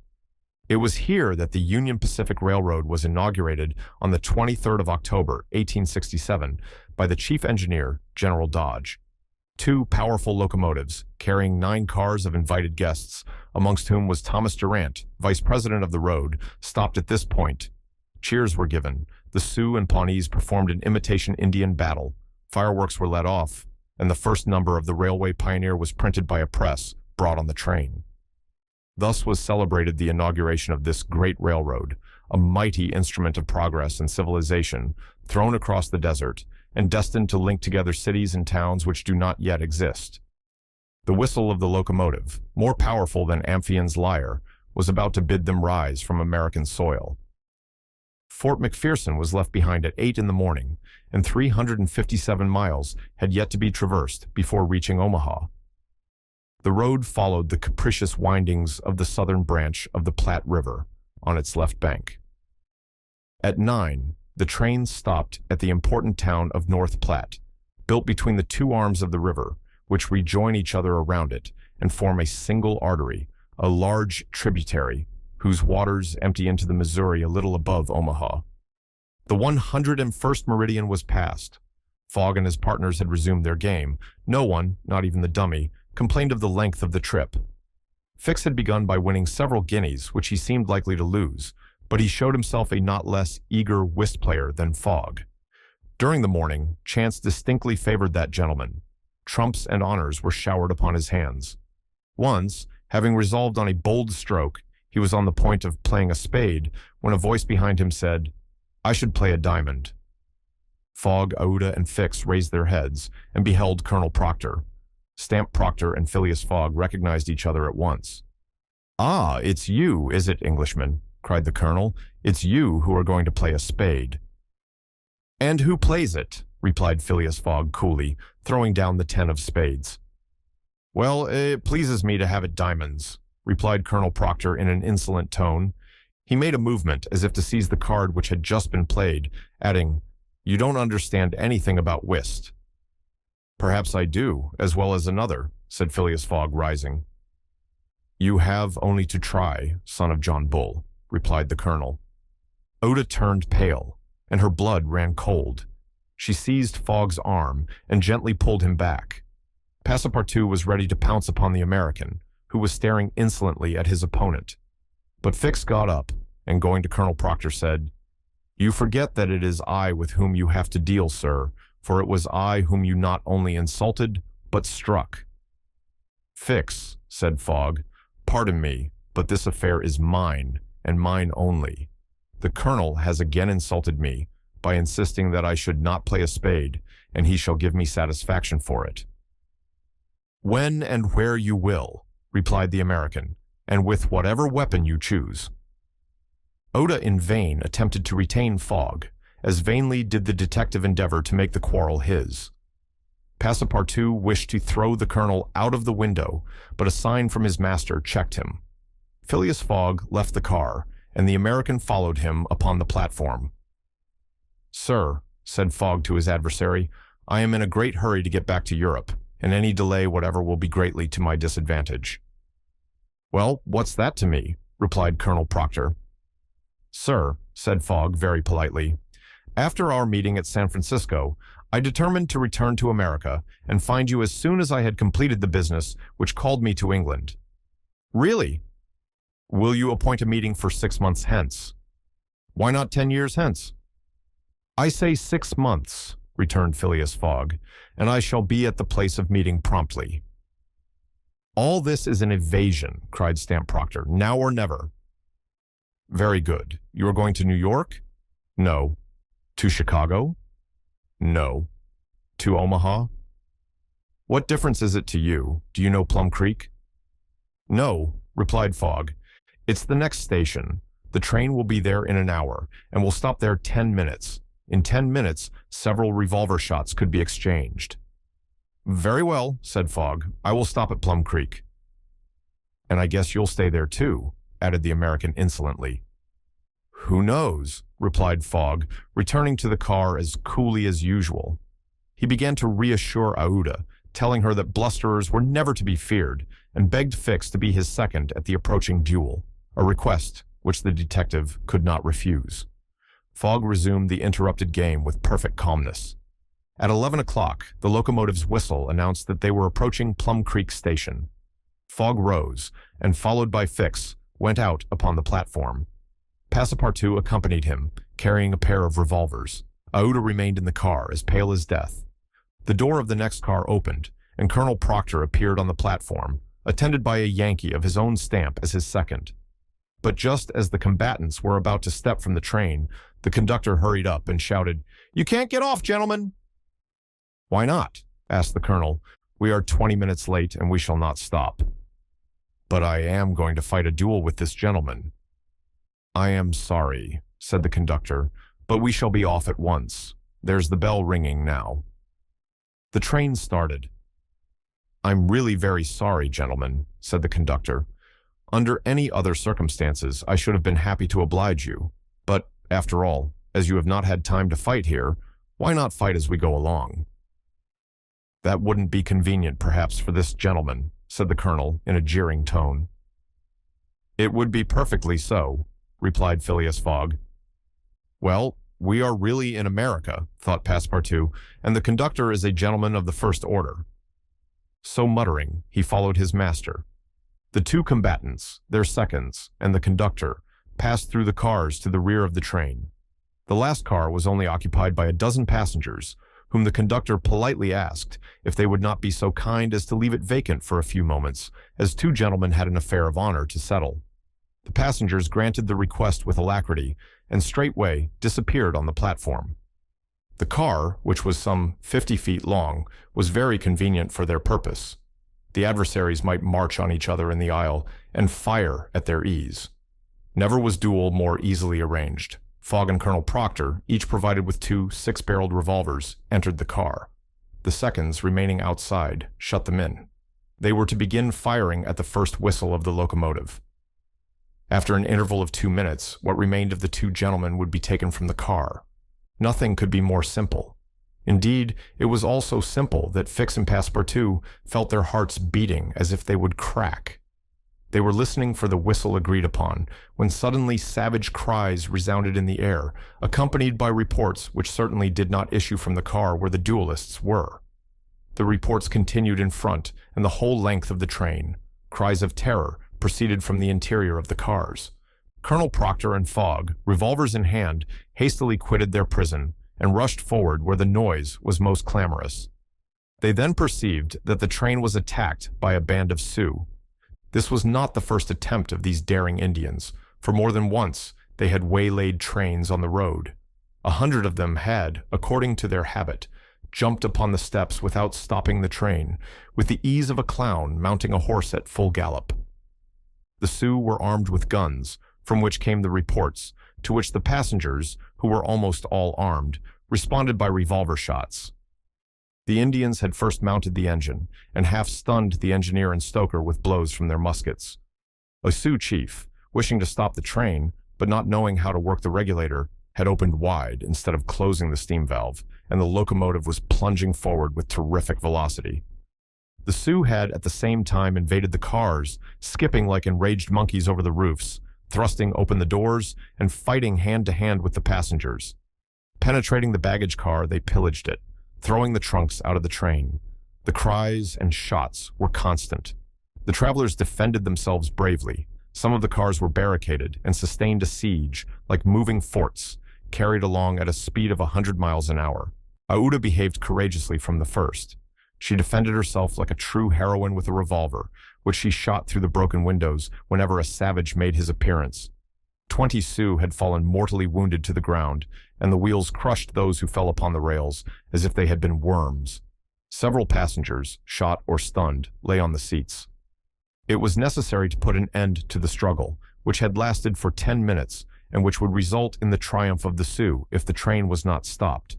It was here that the Union Pacific Railroad was inaugurated on the 23rd of October, 1867, by the chief engineer, General Dodge. 2 powerful locomotives, carrying 9 cars of invited guests, amongst whom was Thomas Durant, vice president of the road, stopped at this point. Cheers were given. The Sioux and Pawnees performed an imitation Indian battle. Fireworks were let off, and the first number of the Railway Pioneer was printed by a press brought on the train. Thus was celebrated the inauguration of this great railroad, a mighty instrument of progress and civilization, thrown across the desert, and destined to link together cities and towns which do not yet exist. The whistle of the locomotive, more powerful than Amphion's lyre, was about to bid them rise from American soil. Fort McPherson was left behind at 8 in the morning, and 357 miles had yet to be traversed before reaching Omaha. The road followed the capricious windings of the southern branch of the Platte River on its left bank. At 9, the train stopped at the important town of North Platte, built between the 2 arms of the river, which rejoin each other around it and form a single artery, a large tributary, whose waters empty into the Missouri a little above Omaha. The 101st meridian was passed. Fogg and his partners had resumed their game. No one, not even the dummy, complained of the length of the trip. Fix had begun by winning several guineas, which he seemed likely to lose, but he showed himself a not less eager whist player than Fogg. During the morning, chance distinctly favored that gentleman. Trumps and honors were showered upon his hands. Once, having resolved on a bold stroke, he was on the point of playing a spade when a voice behind him said, "I should play a diamond." Fogg, Ouda, and Fix raised their heads and beheld Colonel Proctor. Stamp Proctor and Phileas Fogg recognized each other at once. "Ah, it's you, is it, Englishman?" cried the colonel. "It's you who are going to play a spade." "And who plays it?" replied Phileas Fogg coolly, throwing down the 10 of spades. "Well, it pleases me to have it diamonds," replied Colonel Proctor in an insolent tone. He made a movement as if to seize the card which had just been played, adding, "You don't understand anything about whist." "Perhaps I do, as well as another," said Phileas Fogg, rising. "You have only to try, son of John Bull," replied the colonel. Ouda turned pale, and her blood ran cold. She seized Fogg's arm and gently pulled him back. Passepartout was ready to pounce upon the American, who was staring insolently at his opponent. But Fix got up, and going to Colonel Proctor said, "You forget that it is I with whom you have to deal, sir, for it was I whom you not only insulted, but struck." "Fix," said Fogg, "pardon me, but this affair is mine, and mine only. The colonel has again insulted me by insisting that I should not play a spade, and he shall give me satisfaction for it." "When and where you will," replied the American, "and with whatever weapon you choose." Ouda in vain attempted to retain Fogg, as vainly did the detective endeavor to make the quarrel his. Passepartout wished to throw the colonel out of the window, but a sign from his master checked him. Phileas Fogg left the car, and the American followed him upon the platform. "Sir," said Fogg to his adversary, "I am in a great hurry to get back to Europe. and any delay whatever will be greatly to my disadvantage." "Well, what's that to me?" replied Colonel Proctor. "Sir," said Fogg very politely, "after our meeting at San Francisco, I determined to return to America and find you as soon as I had completed the business which called me to England." "Really? Will you appoint a meeting for 6 months hence?" "Why not 10 years hence?" "I say 6 months," returned Phileas Fogg, "and I shall be at the place of meeting promptly." "All this is an evasion," cried Stamp Proctor. "Now or never." "Very good. You are going to New York?" "No." "To Chicago?" "No." "To Omaha?" "What difference is it to you? Do you know Plum Creek?" "No," replied Fogg. "It's the next station. The train will be there in an hour, and will stop there 10 minutes. In 10 minutes, several revolver shots could be exchanged." "Very well," said Fogg. "I will stop at Plum Creek." "And I guess you'll stay there too," added the American insolently. "Who knows?" replied Fogg, returning to the car as coolly as usual. He began to reassure Aouda, telling her that blusterers were never to be feared, and begged Fix to be his second at the approaching duel, a request which the detective could not refuse. Fogg resumed the interrupted game with perfect calmness. At 11 o'clock, the locomotive's whistle announced that they were approaching Plum Creek Station. Fogg rose, and followed by Fix, went out upon the platform. Passepartout accompanied him, carrying a pair of revolvers. Aouda remained in the car, as pale as death. The door of the next car opened, and Colonel Proctor appeared on the platform, attended by a Yankee of his own stamp as his second. But just as the combatants were about to step from the train, the conductor hurried up and shouted, "You can't get off, gentlemen!" "Why not?" asked the colonel. "We are 20 minutes late, and we shall not stop." "But I am going to fight a duel with this gentleman." "I am sorry," said the conductor, "but we shall be off at once. There's the bell ringing now." The train started. "I'm really very sorry, gentlemen," said the conductor. "Under any other circumstances, I should have been happy to oblige you. But, after all, as you have not had time to fight here, why not fight as we go along?" "That wouldn't be convenient, perhaps, for this gentleman," said the colonel in a jeering tone. "It would be perfectly so," replied Phileas Fogg. "Well, we are really in America," thought Passepartout, "and the conductor is a gentleman of the first order." So muttering, he followed his master. The two combatants, their seconds, and the conductor passed through the cars to the rear of the train. The last car was only occupied by a dozen passengers, whom the conductor politely asked if they would not be so kind as to leave it vacant for a few moments, as two gentlemen had an affair of honor to settle. The passengers granted the request with alacrity, and straightway disappeared on the platform. The car, which was some 50 feet long, was very convenient for their purpose. The adversaries might march on each other in the aisle and fire at their ease. Never was duel more easily arranged. Fogg and Colonel Proctor, each provided with 2 six-barreled revolvers, entered the car. The seconds, remaining outside, shut them in. They were to begin firing at the first whistle of the locomotive. After an interval of 2 minutes, what remained of the two gentlemen would be taken from the car. Nothing could be more simple. Indeed, it was all so simple that Fix and Passepartout felt their hearts beating as if they would crack. They were listening for the whistle agreed upon, when suddenly savage cries resounded in the air, accompanied by reports which certainly did not issue from the car where the duelists were. The reports continued in front and the whole length of the train. Cries of terror proceeded from the interior of the cars. Colonel Proctor and Fogg, revolvers in hand, hastily quitted their prison and rushed forward where the noise was most clamorous. They then perceived that the train was attacked by a band of Sioux. This was not the first attempt of these daring Indians, for more than once they had waylaid trains on the road. 100 of them had, according to their habit, jumped upon the steps without stopping the train, with the ease of a clown mounting a horse at full gallop. The Sioux were armed with guns, from which came the reports, to which the passengers, who were almost all armed, responded by revolver shots. The Indians had first mounted the engine, and half stunned the engineer and stoker with blows from their muskets. A Sioux chief, wishing to stop the train, but not knowing how to work the regulator, had opened wide instead of closing the steam valve, and the locomotive was plunging forward with terrific velocity. The Sioux had at the same time invaded the cars, skipping like enraged monkeys over the roofs, thrusting open the doors, and fighting hand-to-hand with the passengers. Penetrating the baggage car, they pillaged it, throwing the trunks out of the train. The cries and shots were constant. The travelers defended themselves bravely. Some of the cars were barricaded and sustained a siege, like moving forts, carried along at a speed of 100 miles an hour. Aouda behaved courageously from the first. She defended herself like a true heroine with a revolver, which she shot through the broken windows whenever a savage made his appearance. 20 Sioux had fallen mortally wounded to the ground, and the wheels crushed those who fell upon the rails as if they had been worms. Several passengers, shot or stunned, lay on the seats. It was necessary to put an end to the struggle, which had lasted for 10 minutes and which would result in the triumph of the Sioux if the train was not stopped.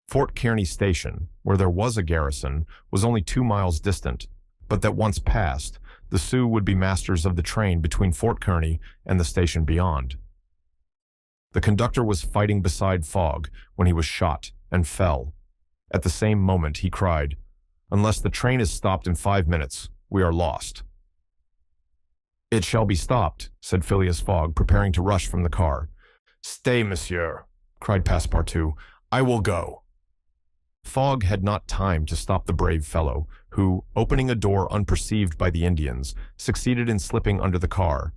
Fort Kearny Station, where there was a garrison, was only 2 miles distant, but that once passed, the Sioux would be masters of the train between Fort Kearny and the station beyond. The conductor was fighting beside Fogg when he was shot and fell. At the same moment, he cried, "Unless the train is stopped in 5 minutes, we are lost." "It shall be stopped," said Phileas Fogg, preparing to rush from the car. "Stay, monsieur," cried Passepartout. "I will go." Fogg had not time to stop the brave fellow, who, opening a door unperceived by the Indians, succeeded in slipping under the car,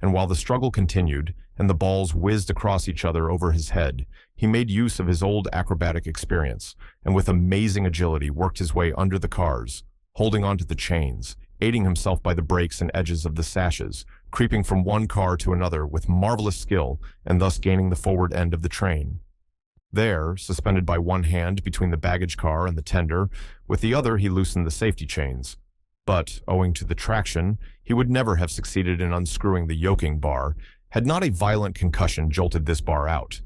and while the struggle continued and the balls whizzed across each other over his head, he made use of his old acrobatic experience, and with amazing agility worked his way under the cars, holding onto the chains, aiding himself by the brakes and edges of the sashes, creeping from one car to another with marvelous skill, and thus gaining the forward end of the train. There, suspended by one hand between the baggage car and the tender, with the other he loosened the safety chains. But, owing to the traction, he would never have succeeded in unscrewing the yoking bar, had not a violent concussion jolted this bar out.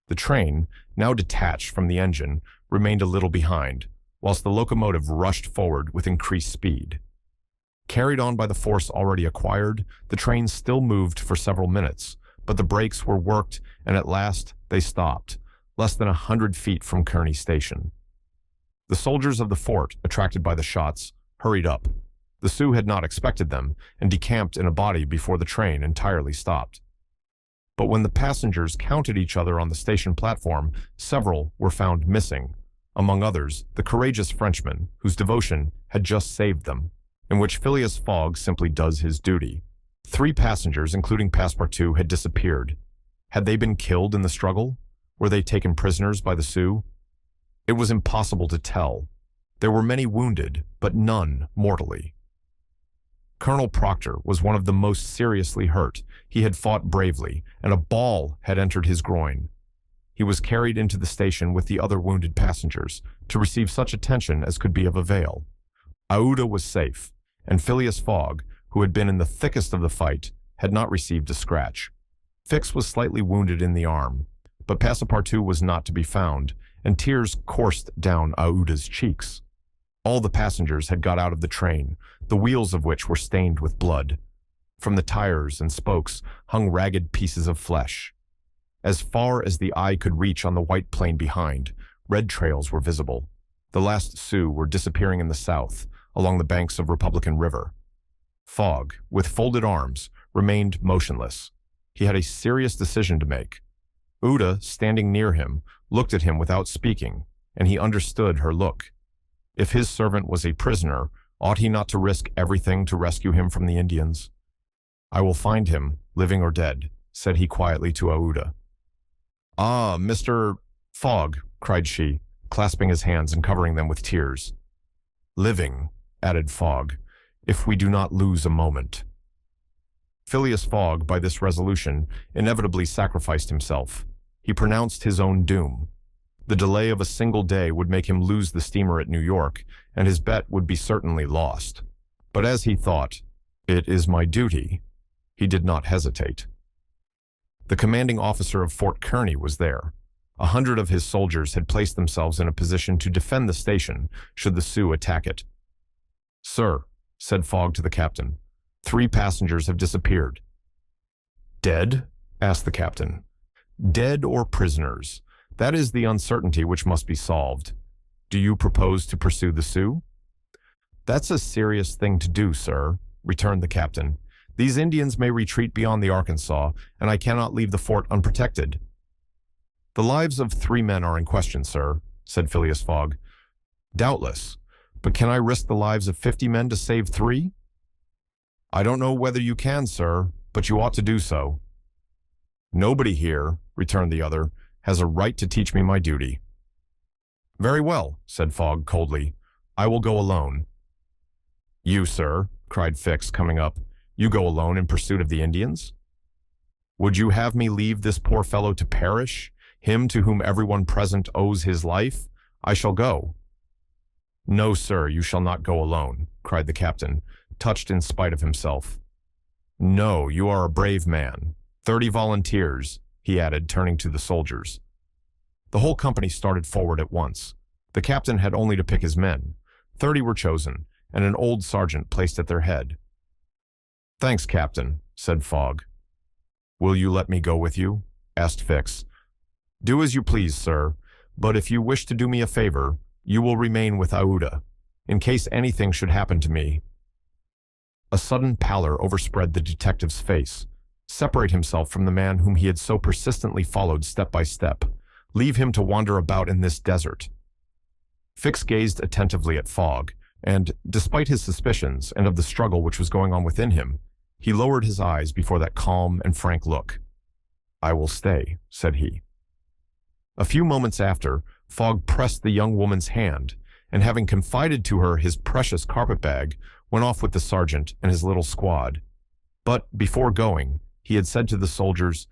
The train, now detached from the engine, remained a little behind, whilst the locomotive rushed forward with increased speed. Carried on by the force already acquired, the train still moved for several minutes, but the brakes were worked, and at last they stopped, less than 100 feet from Kearny Station. The soldiers of the fort, attracted by the shots, hurried up. The Sioux had not expected them, and decamped in a body before the train entirely stopped. But when the passengers counted each other on the station platform, several were found missing, among others the courageous Frenchman whose devotion had just saved them, in which Phileas Fogg simply does his duty. 3 passengers, including Passepartout, had disappeared. Had they been killed in the struggle? Were they taken prisoners by the Sioux? It was impossible to tell. There were many wounded, but none mortally. Colonel Proctor was one of the most seriously hurt. He had fought bravely, and a ball had entered his groin. He was carried into the station with the other wounded passengers to receive such attention as could be of avail. Aouda was safe, and Phileas Fogg, who had been in the thickest of the fight, had not received a scratch. Fix was slightly wounded in the arm, but Passepartout was not to be found, and tears coursed down Aouda's cheeks. All the passengers had got out of the train, the wheels of which were stained with blood. From the tires and spokes hung ragged pieces of flesh. As far as the eye could reach on the white plain behind, red trails were visible. The last Sioux were disappearing in the south, along the banks of Republican River. Fogg, with folded arms, remained motionless. He had a serious decision to make. Aouda, standing near him, looked at him without speaking, and he understood her look. If his servant was a prisoner, ought he not to risk everything to rescue him from the Indians? "I will find him, living or dead," said he quietly to Aouda. "Ah, Mr. Fogg," cried she, clasping his hands and covering them with tears. "Living," added Fogg, "if we do not lose a moment." Phileas Fogg, by this resolution, inevitably sacrificed himself. He pronounced his own doom. The delay of a single day would make him lose the steamer at New York, and his bet would be certainly lost. But as he thought, "It is my duty," he did not hesitate. The commanding officer of Fort Kearny was there. 100 of his soldiers had placed themselves in a position to defend the station should the Sioux attack it. "Sir," said Fogg to the captain, 3 passengers have disappeared." "Dead?" asked the captain. "Dead or prisoners. That is the uncertainty which must be solved. Do you propose to pursue the Sioux?" "That's a serious thing to do, sir," returned the captain. "These Indians may retreat beyond the Arkansas, and I cannot leave the fort unprotected." "The lives of 3 men are in question, sir," said Phileas Fogg. "Doubtless, but can I risk the lives of 50 men to save 3? "I don't know whether you can, sir, but you ought to do so." "Nobody here," returned the other, "has a right to teach me my duty." "Very well," said Fogg coldly. "I will go alone." "You, sir," cried Fix, coming up, "you go alone in pursuit of the Indians? Would you have me leave this poor fellow to perish, him to whom everyone present owes his life? I shall go." "No, sir, you shall not go alone," cried the captain, touched in spite of himself. "No, you are a brave man. 30 volunteers," he added, turning to the soldiers. The whole company started forward at once. The captain had only to pick his men. 30 were chosen, and an old sergeant placed at their head. "Thanks, Captain," said Fogg. "Will you let me go with you?" asked Fix. "Do as you please, sir, but if you wish to do me a favor, you will remain with Aouda, in case anything should happen to me." A sudden pallor overspread the detective's face. Separate himself from the man whom he had so persistently followed step by step. Leave him to wander about in this desert. Fix gazed attentively at Fogg, and, despite his suspicions and of the struggle which was going on within him, he lowered his eyes before that calm and frank look. "I will stay," said he. A few moments after, Fogg pressed the young woman's hand, and having confided to her his precious carpet-bag, went off with the sergeant and his little squad. But before going, he had said to the soldiers,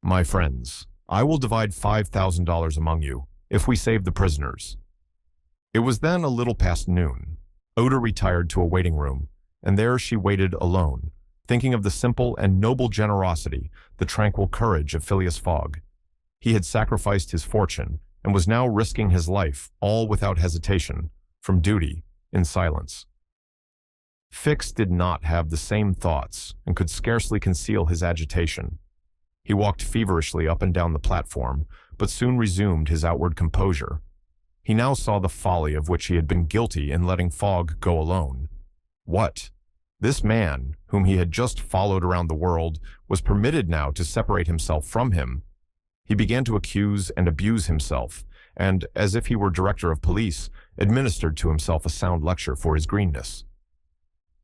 "My friends, I will divide $5,000 among you, if we save the prisoners." It was then a little past noon. Oda retired to a waiting room, and there she waited alone, thinking of the simple and noble generosity, the tranquil courage of Phileas Fogg. He had sacrificed his fortune, and was now risking his life, all without hesitation, from duty, in silence. Fix did not have the same thoughts, and could scarcely conceal his agitation. He walked feverishly up and down the platform, but soon resumed his outward composure. He now saw the folly of which he had been guilty in letting Fogg go alone. What? This man, whom he had just followed around the world, was permitted now to separate himself from him. He began to accuse and abuse himself, and, as if he were director of police, administered to himself a sound lecture for his greenness.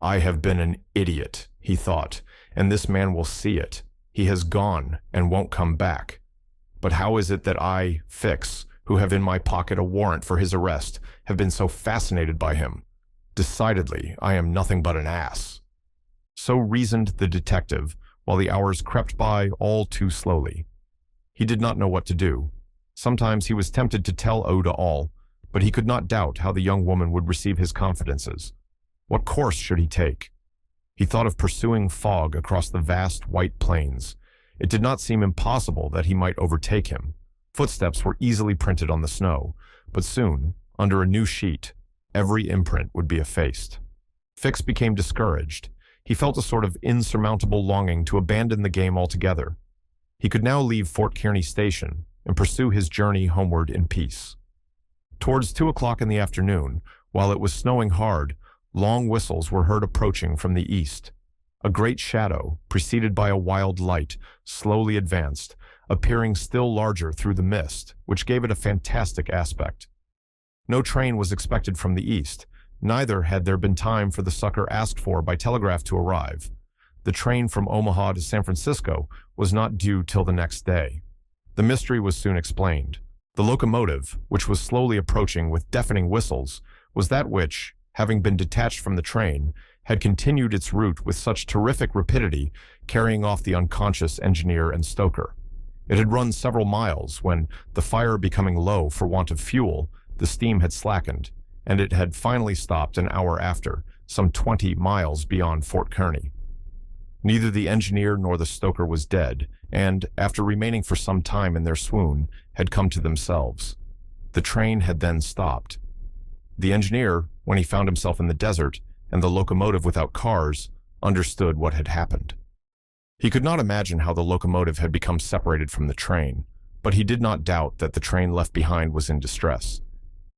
"I have been an idiot," he thought, "and this man will see it. He has gone and won't come back. But how is it that I, Fix, who have in my pocket a warrant for his arrest, have been so fascinated by him? Decidedly, I am nothing but an ass." So reasoned the detective, while the hours crept by all too slowly. He did not know what to do. Sometimes he was tempted to tell Oda all, but he could not doubt how the young woman would receive his confidences. What course should he take? He thought of pursuing Fogg across the vast white plains. It did not seem impossible that he might overtake him. Footsteps were easily printed on the snow, but soon, under a new sheet, every imprint would be effaced. Fix became discouraged. He felt a sort of insurmountable longing to abandon the game altogether. He could now leave Fort Kearny Station and pursue his journey homeward in peace. Towards 2 o'clock in the afternoon, while it was snowing hard, long whistles were heard approaching from the east. A great shadow, preceded by a wild light, slowly advanced, appearing still larger through the mist, which gave it a fantastic aspect. No train was expected from the east, neither had there been time for the succor asked for by telegraph to arrive. The train from Omaha to San Francisco was not due till the next day. The mystery was soon explained. The locomotive, which was slowly approaching with deafening whistles, was that which, having been detached from the train, had continued its route with such terrific rapidity, carrying off the unconscious engineer and stoker. It had run several miles when, the fire becoming low for want of fuel, the steam had slackened, and it had finally stopped an hour after, some 20 miles beyond Fort Kearny. Neither the engineer nor the stoker was dead, and, after remaining for some time in their swoon, had come to themselves. The train had then stopped. The engineer, when he found himself in the desert, and the locomotive without cars, understood what had happened. He could not imagine how the locomotive had become separated from the train, but he did not doubt that the train left behind was in distress.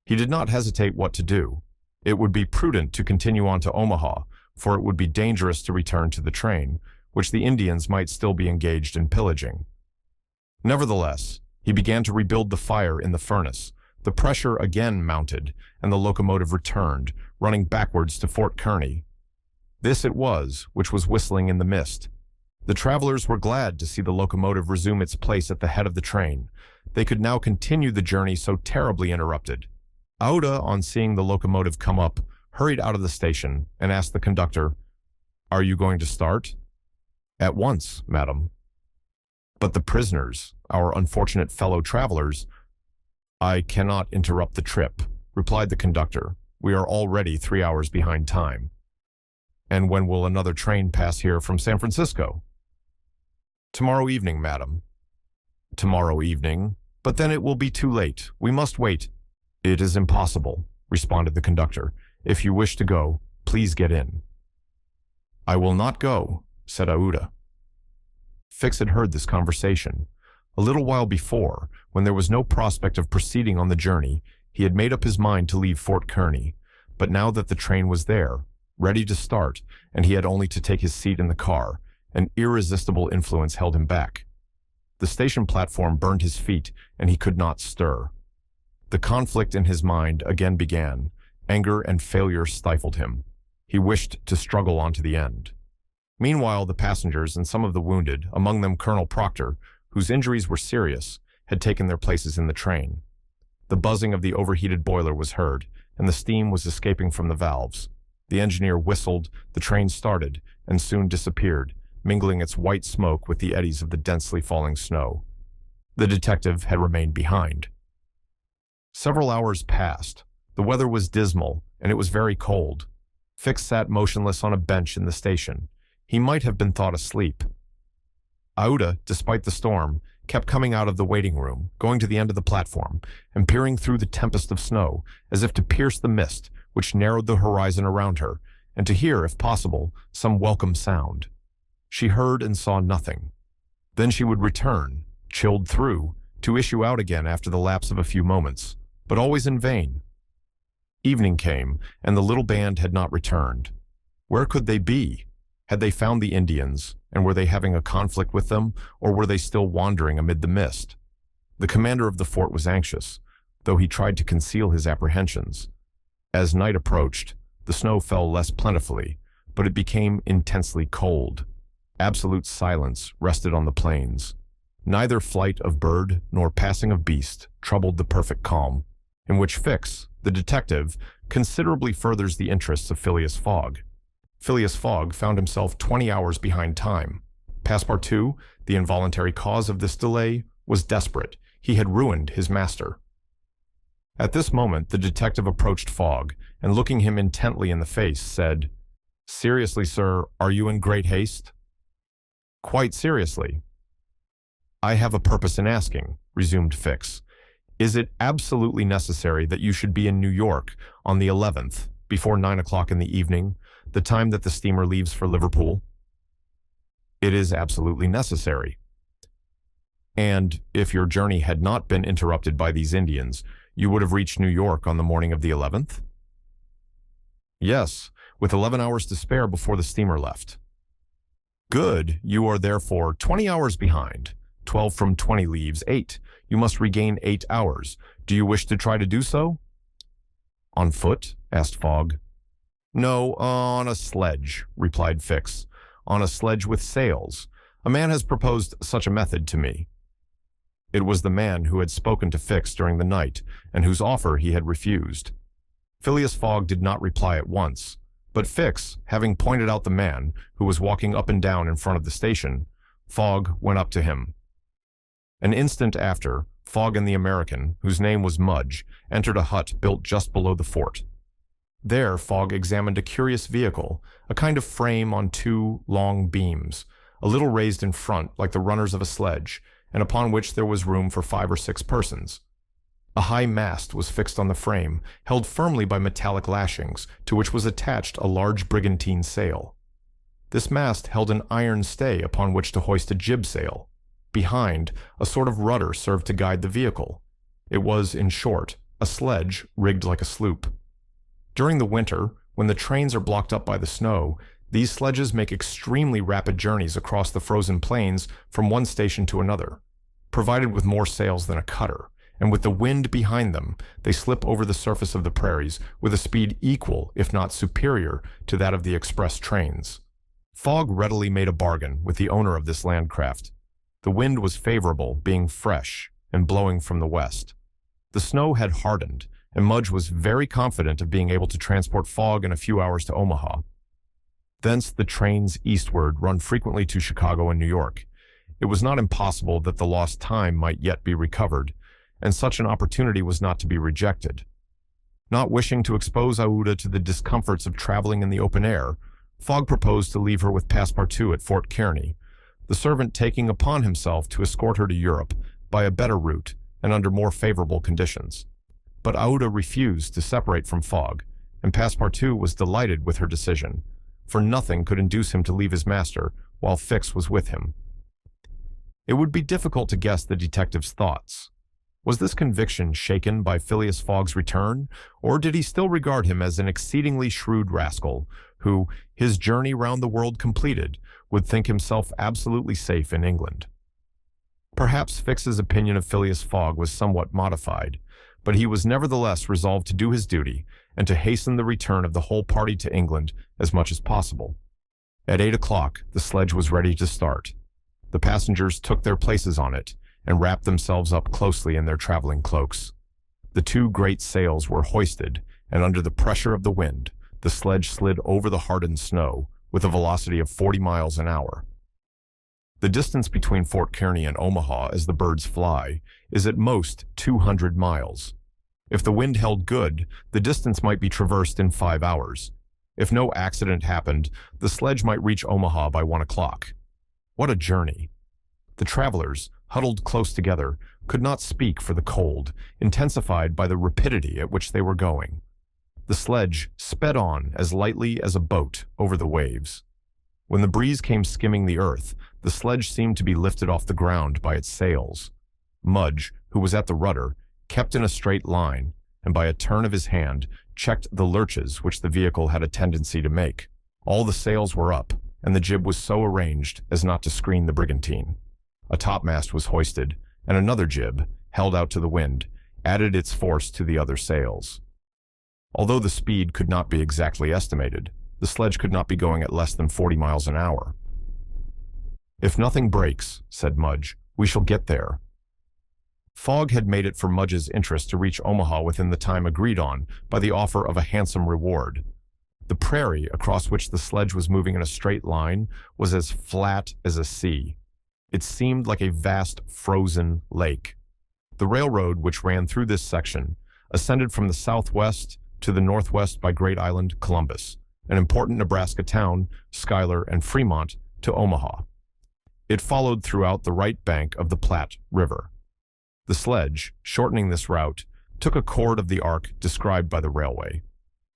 He did not hesitate what to do. It would be prudent to continue on to Omaha, for it would be dangerous to return to the train, which the Indians might still be engaged in pillaging. Nevertheless, he began to rebuild the fire in the furnace. The pressure again mounted, and the locomotive returned, running backwards to Fort Kearny. This it was which was whistling in the mist. The travelers were glad to see the locomotive resume its place at the head of the train. They could now continue the journey so terribly interrupted. Aouda, on seeing the locomotive come up, hurried out of the station and asked the conductor, "Are you going to start?" "At once, madam." "But the prisoners, our unfortunate fellow travelers—" "I cannot interrupt the trip," replied the conductor. "We are already 3 hours behind time." "And when will another train pass here from San Francisco?" "Tomorrow evening, madam." "Tomorrow evening? But then it will be too late. We must wait." "It is impossible," responded the conductor. "If you wish to go, please get in." "I will not go," said Aouda. Fix had heard this conversation. A little while before, when there was no prospect of proceeding on the journey, he had made up his mind to leave Fort Kearny. But now that the train was there, ready to start, and he had only to take his seat in the car, an irresistible influence held him back. The station platform burned his feet, and he could not stir. The conflict in his mind again began. Anger and failure stifled him. He wished to struggle on to the end. Meanwhile, the passengers and some of the wounded, among them Colonel Proctor, whose injuries were serious, had taken their places in the train. The buzzing of the overheated boiler was heard, and the steam was escaping from the valves. The engineer whistled, the train started, and soon disappeared, mingling its white smoke with the eddies of the densely falling snow. The detective had remained behind. Several hours passed. The weather was dismal, and it was very cold. Fix sat motionless on a bench in the station. He might have been thought asleep. Aouda, despite the storm, kept coming out of the waiting room, going to the end of the platform, and peering through the tempest of snow, as if to pierce the mist, which narrowed the horizon around her, and to hear, if possible, some welcome sound. She heard and saw nothing. Then she would return, chilled through, to issue out again after the lapse of a few moments, but always in vain. Evening came, and the little band had not returned. Where could they be? Had they found the Indians, and were they having a conflict with them, or were they still wandering amid the mist? The commander of the fort was anxious, though he tried to conceal his apprehensions. As night approached, the snow fell less plentifully, but it became intensely cold. Absolute silence rested on the plains. Neither flight of bird nor passing of beast troubled the perfect calm, in which Fix, the detective, considerably furthers the interests of Phileas Fogg. Phileas Fogg found himself 20 hours behind time. Passepartout, the involuntary cause of this delay, was desperate. He had ruined his master. At this moment, the detective approached Fogg, and looking him intently in the face, said, "Seriously, sir, are you in great haste?" "Quite seriously." "I have a purpose in asking," resumed Fix. "Is it absolutely necessary that you should be in New York on the 11th, before 9 o'clock in the evening, the time that the steamer leaves for Liverpool?" "It is absolutely necessary." "And if your journey had not been interrupted by these Indians, you would have reached New York on the morning of the 11th? "Yes, with 11 hours to spare before the steamer left." "Good. You are therefore 20 hours behind. 12 from 20 leaves 8. You must regain 8 hours. Do you wish to try to do so?" "On foot?" asked Fogg. "No, on a sledge," replied Fix. "On a sledge with sails. A man has proposed such a method to me." It was the man who had spoken to Fix during the night, and whose offer he had refused. Phileas Fogg did not reply at once, but Fix, having pointed out the man, who was walking up and down in front of the station, Fogg went up to him. An instant after, Fogg and the American, whose name was Mudge, entered a hut built just below the fort. There Fogg examined a curious vehicle, a kind of frame on 2 long beams, a little raised in front like the runners of a sledge, and upon which there was room for 5 or 6 persons. A high mast was fixed on the frame, held firmly by metallic lashings, to which was attached a large brigantine sail. This mast held an iron stay upon which to hoist a jib sail. Behind, a sort of rudder served to guide the vehicle. It was, in short, a sledge rigged like a sloop. During the winter, when the trains are blocked up by the snow, these sledges make extremely rapid journeys across the frozen plains from one station to another. Provided with more sails than a cutter, and with the wind behind them, they slip over the surface of the prairies with a speed equal, if not superior, to that of the express trains. Fogg readily made a bargain with the owner of this landcraft. The wind was favorable, being fresh and blowing from the west. The snow had hardened, and Mudge was very confident of being able to transport Fogg in a few hours to Omaha. Thence the trains eastward run frequently to Chicago and New York. It was not impossible that the lost time might yet be recovered, and such an opportunity was not to be rejected. Not wishing to expose Aouda to the discomforts of traveling in the open air, Fogg proposed to leave her with Passepartout at Fort Kearny, the servant taking upon himself to escort her to Europe by a better route and under more favorable conditions. But Aouda refused to separate from Fogg, and Passepartout was delighted with her decision, for nothing could induce him to leave his master while Fix was with him. It would be difficult to guess the detective's thoughts. Was this conviction shaken by Phileas Fogg's return, or did he still regard him as an exceedingly shrewd rascal who, his journey round the world completed, would think himself absolutely safe in England? Perhaps Fix's opinion of Phileas Fogg was somewhat modified, but he was nevertheless resolved to do his duty and to hasten the return of the whole party to England as much as possible. At 8 o'clock, the sledge was ready to start. The passengers took their places on it and wrapped themselves up closely in their traveling cloaks. The two great sails were hoisted, and under the pressure of the wind, the sledge slid over the hardened snow with a velocity of 40 miles an hour. The distance between Fort Kearny and Omaha, as the birds fly, is at most 200 miles. If the wind held good, the distance might be traversed in 5 hours. If no accident happened, the sledge might reach Omaha by 1 o'clock. What a journey! The travelers, huddled close together, could not speak for the cold, intensified by the rapidity at which they were going. The sledge sped on as lightly as a boat over the waves. When the breeze came skimming the earth, the sledge seemed to be lifted off the ground by its sails. Mudge, who was at the rudder, kept in a straight line, and by a turn of his hand, checked the lurches which the vehicle had a tendency to make. All the sails were up, and the jib was so arranged as not to screen the brigantine. A topmast was hoisted, and another jib, held out to the wind, added its force to the other sails. Although the speed could not be exactly estimated, the sledge could not be going at less than 40 miles an hour. "If nothing breaks," said Mudge, "we shall get there." Fogg had made it for Mudge's interest to reach Omaha within the time agreed on by the offer of a handsome reward. The prairie across which the sledge was moving in a straight line was as flat as a sea. It seemed like a vast frozen lake. The railroad which ran through this section ascended from the southwest to the northwest by Great Island, Columbus, an important Nebraska town, Schuyler, and Fremont, to Omaha. It followed throughout the right bank of the Platte River. The sledge, shortening this route, took a chord of the arc described by the railway.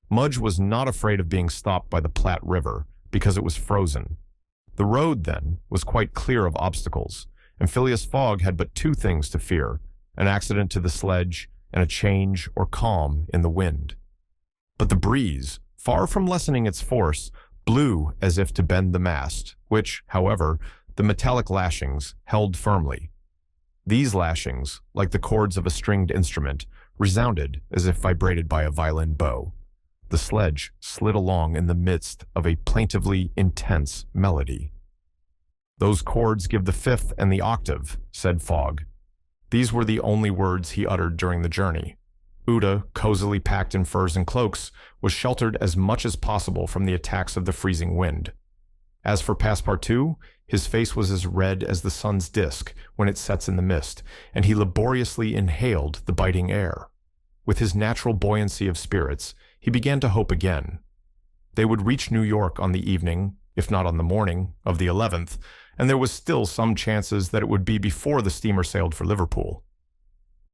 Mudge was not afraid of being stopped by the Platte River because it was frozen. The road, then, was quite clear of obstacles, and Phileas Fogg had but two things to fear: an accident to the sledge and a change or calm in the wind. But the breeze, far from lessening its force, blew as if to bend the mast, which, however, the metallic lashings held firmly. These lashings, like the chords of a stringed instrument, resounded as if vibrated by a violin bow. The sledge slid along in the midst of a plaintively intense melody. "Those chords give the fifth and the octave," said Fogg. These were the only words he uttered during the journey. Ouda, cozily packed in furs and cloaks, was sheltered as much as possible from the attacks of the freezing wind. As for Passepartout, his face was as red as the sun's disk when it sets in the mist, and he laboriously inhaled the biting air. With his natural buoyancy of spirits, he began to hope again. They would reach New York on the evening, if not on the morning, of the 11th, and there was still some chances that it would be before the steamer sailed for Liverpool.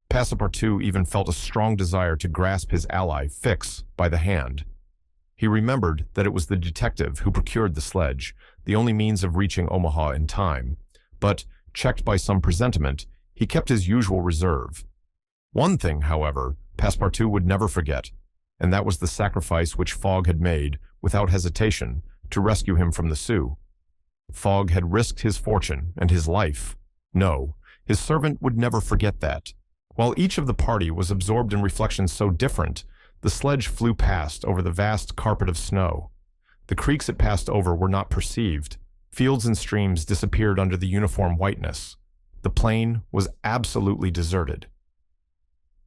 Passepartout even felt a strong desire to grasp his ally, Fix, by the hand. He remembered that it was the detective who procured the sledge, the only means of reaching Omaha in time, but, checked by some presentiment, he kept his usual reserve. One thing, however, Passepartout would never forget: and that was the sacrifice which Fogg had made, without hesitation, to rescue him from the Sioux. Fogg had risked his fortune and his life. No, his servant would never forget that. While each of the party was absorbed in reflections so different, the sledge flew past over the vast carpet of snow. The creeks it passed over were not perceived. Fields and streams disappeared under the uniform whiteness. The plain was absolutely deserted.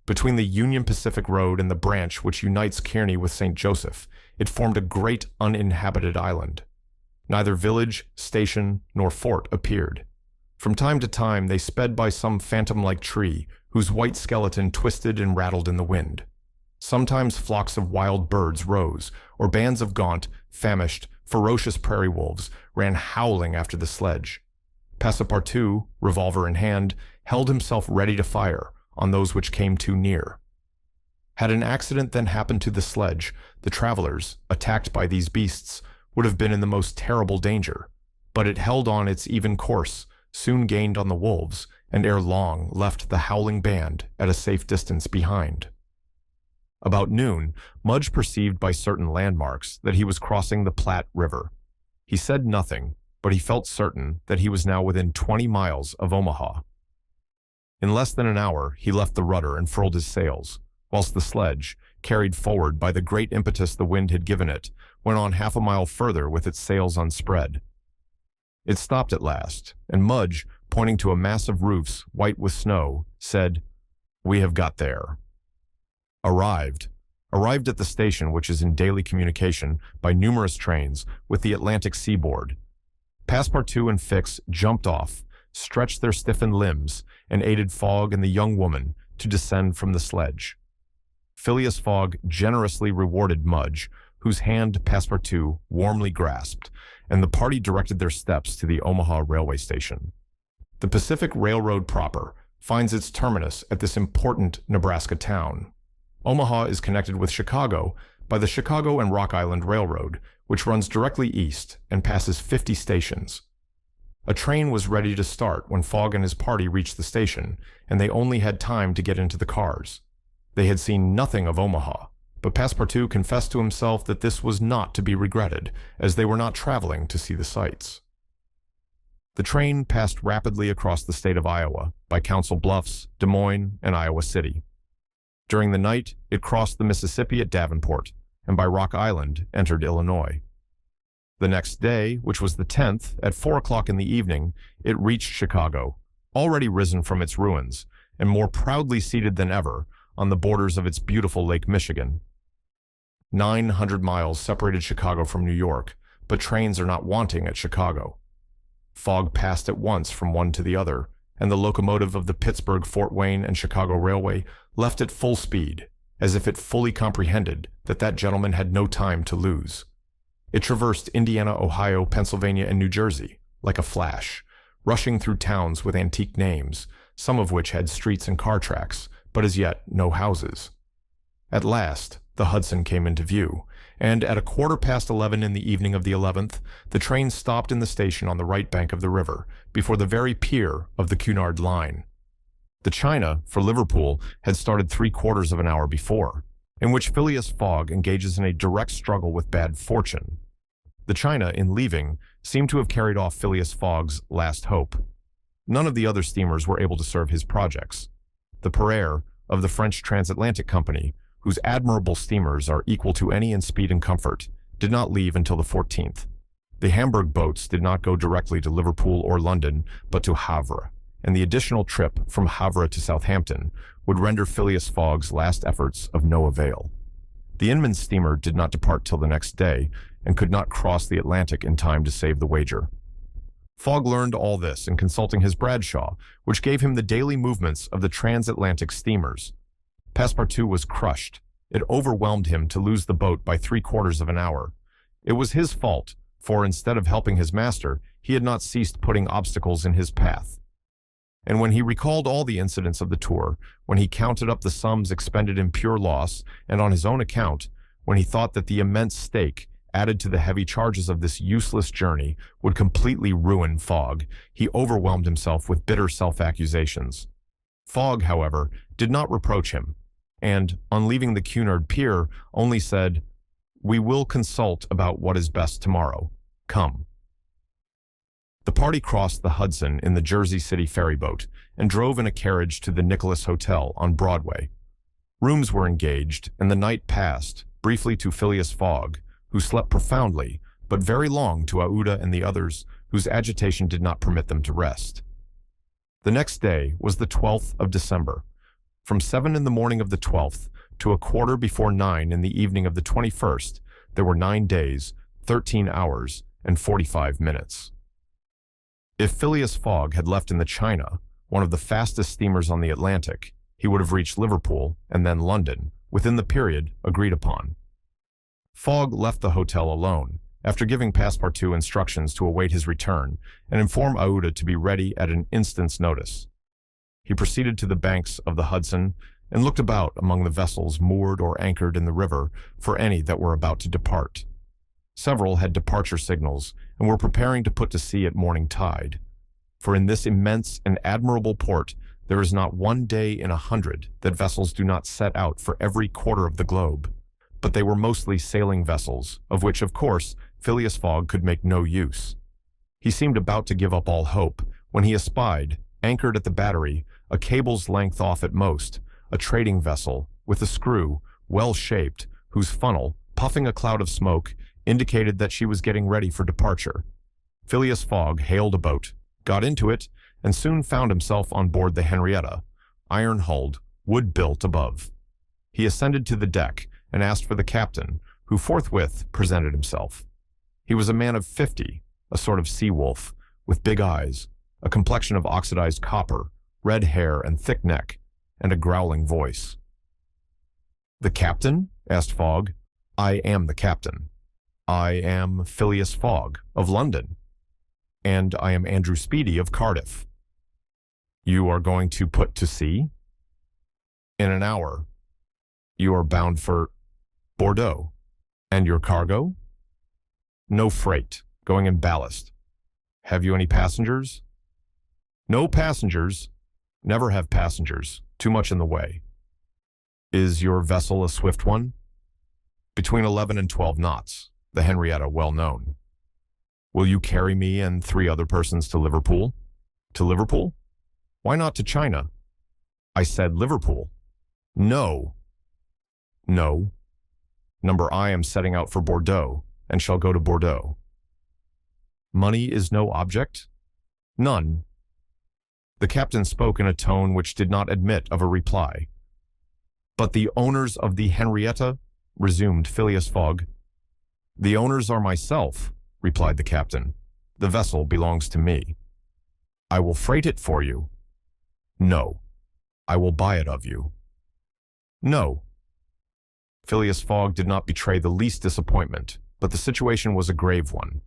Between the Union Pacific Road and the branch which unites Kearney with St. Joseph, it formed a great uninhabited island. Neither village, station, nor fort appeared. From time to time they sped by some phantom-like tree, whose white skeleton twisted and rattled in the wind. Sometimes flocks of wild birds rose, or bands of gaunt, famished, ferocious prairie wolves ran howling after the sledge. Passepartout, revolver in hand, held himself ready to fire on those which came too near. Had an accident then happened to the sledge, the travelers, attacked by these beasts, would have been in the most terrible danger, but it held on its even course, soon gained on the wolves, and ere long left the howling band at a safe distance behind. About noon, Mudge perceived by certain landmarks that he was crossing the Platte River. He said nothing, but he felt certain that he was now within 20 miles of Omaha. In less than an hour, he left the rudder and furled his sails, whilst the sledge, carried forward by the great impetus the wind had given it, went on half a mile further with its sails unspread. It stopped at last, and Mudge, pointing to a mass of roofs white with snow, said, "We have got there." Arrived at the station, which is in daily communication by numerous trains with the Atlantic seaboard. Passepartout and Fix jumped off, stretched their stiffened limbs, and aided Fogg and the young woman to descend from the sledge. Phileas Fogg generously rewarded Mudge, whose hand Passepartout warmly grasped, and the party directed their steps to the Omaha railway station. The Pacific Railroad proper finds its terminus at this important Nebraska town. Omaha is connected with Chicago by the Chicago and Rock Island Railroad, which runs directly east and passes 50 stations. A train was ready to start when Fogg and his party reached the station, and they only had time to get into the cars. They had seen nothing of Omaha, but Passepartout confessed to himself that this was not to be regretted, as they were not traveling to see the sights. The train passed rapidly across the state of Iowa by Council Bluffs, Des Moines, and Iowa City. During the night, it crossed the Mississippi at Davenport, and by Rock Island entered Illinois. The next day, which was the 10th, at 4 o'clock in the evening, it reached Chicago, already risen from its ruins, and more proudly seated than ever on the borders of its beautiful Lake Michigan. 900 miles separated Chicago from New York, but trains are not wanting at Chicago. Fogg passed at once from one to the other, and the locomotive of the Pittsburgh, Fort Wayne, and Chicago Railway left at full speed, as if it fully comprehended that that gentleman had no time to lose. It traversed Indiana, Ohio, Pennsylvania, and New Jersey, like a flash, rushing through towns with antique names, some of which had streets and car tracks, but as yet no houses. At last, the Hudson came into view, and at 11:15 in the evening of the 11th, the train stopped in the station on the right bank of the river, before the very pier of the Cunard line. The China, for Liverpool, had started 3/4 of an hour before, in which Phileas Fogg engages in a direct struggle with bad fortune. The China, in leaving, seemed to have carried off Phileas Fogg's last hope. None of the other steamers were able to serve his projects. The Pereire, of the French Transatlantic Company, whose admirable steamers are equal to any in speed and comfort, did not leave until the 14th. The Hamburg boats did not go directly to Liverpool or London, but to Havre, and the additional trip from Havre to Southampton would render Phileas Fogg's last efforts of no avail. The Inman steamer did not depart till the next day, and could not cross the Atlantic in time to save the wager. Fogg learned all this in consulting his Bradshaw, which gave him the daily movements of the transatlantic steamers. Passepartout was crushed. It overwhelmed him to lose the boat by 3/4 of an hour. It was his fault, for instead of helping his master, he had not ceased putting obstacles in his path. And when he recalled all the incidents of the tour, when he counted up the sums expended in pure loss, and on his own account, when he thought that the immense stake, added to the heavy charges of this useless journey, would completely ruin Fogg, he overwhelmed himself with bitter self-accusations. Fogg, however, did not reproach him. and, on leaving the Cunard pier, only said, "We will consult about what is best tomorrow. Come." The party crossed the Hudson in the Jersey City ferryboat and drove in a carriage to the Nicholas Hotel on Broadway. Rooms were engaged, and the night passed, briefly to Phileas Fogg, who slept profoundly, but very long to Aouda and the others, whose agitation did not permit them to rest. The next day was the 12th of December. From 7 in the morning of the 12th to a quarter before 9 in the evening of the 21st, there were 9 days, 13 hours, and 45 minutes. If Phileas Fogg had left in the China, one of the fastest steamers on the Atlantic, he would have reached Liverpool and then London within the period agreed upon. Fogg left the hotel alone, after giving Passepartout instructions to await his return and inform Aouda to be ready at an instant's notice. He proceeded to the banks of the Hudson and looked about among the vessels moored or anchored in the river for any that were about to depart. Several had departure signals and were preparing to put to sea at morning tide. For in this immense and admirable port there is not one day in 100 that vessels do not set out for every quarter of the globe. But they were mostly sailing vessels, of which, of course, Phileas Fogg could make no use. He seemed about to give up all hope, when he espied, anchored at the battery, a cable's length off at most, a trading vessel, with a screw, well-shaped, whose funnel, puffing a cloud of smoke, indicated that she was getting ready for departure. Phileas Fogg hailed a boat, got into it, and soon found himself on board the Henrietta, iron-hulled, wood-built above. He ascended to the deck and asked for the captain, who forthwith presented himself. He was a man of 50, a sort of sea-wolf, with big eyes, a complexion of oxidized copper, red hair and thick neck, and a growling voice. "The captain?" asked Fogg. "I am the captain. I am Phileas Fogg, of London. And I am Andrew Speedy, of Cardiff." "You are going to put to sea?" "In an hour." "You are bound for Bordeaux. And your cargo?" "No freight, going in ballast." "Have you any passengers?" "No passengers. Never have passengers. Too much in the way." "Is your vessel a swift one?" "Between 11 and 12 knots, the Henrietta well known." "Will you carry me and 3 other persons to Liverpool?" "To Liverpool? Why not to China?" "I said Liverpool." "No." "No. Number I am setting out for Bordeaux, and shall go to Bordeaux." "Money is no object?" "None." The captain spoke in a tone which did not admit of a reply. "But the owners of the Henrietta?" resumed Phileas Fogg. "The owners are myself," replied the captain. "The vessel belongs to me." "I will freight it for you." "No. I will buy it of you." "No." Phileas Fogg did not betray the least disappointment, but the situation was a grave one.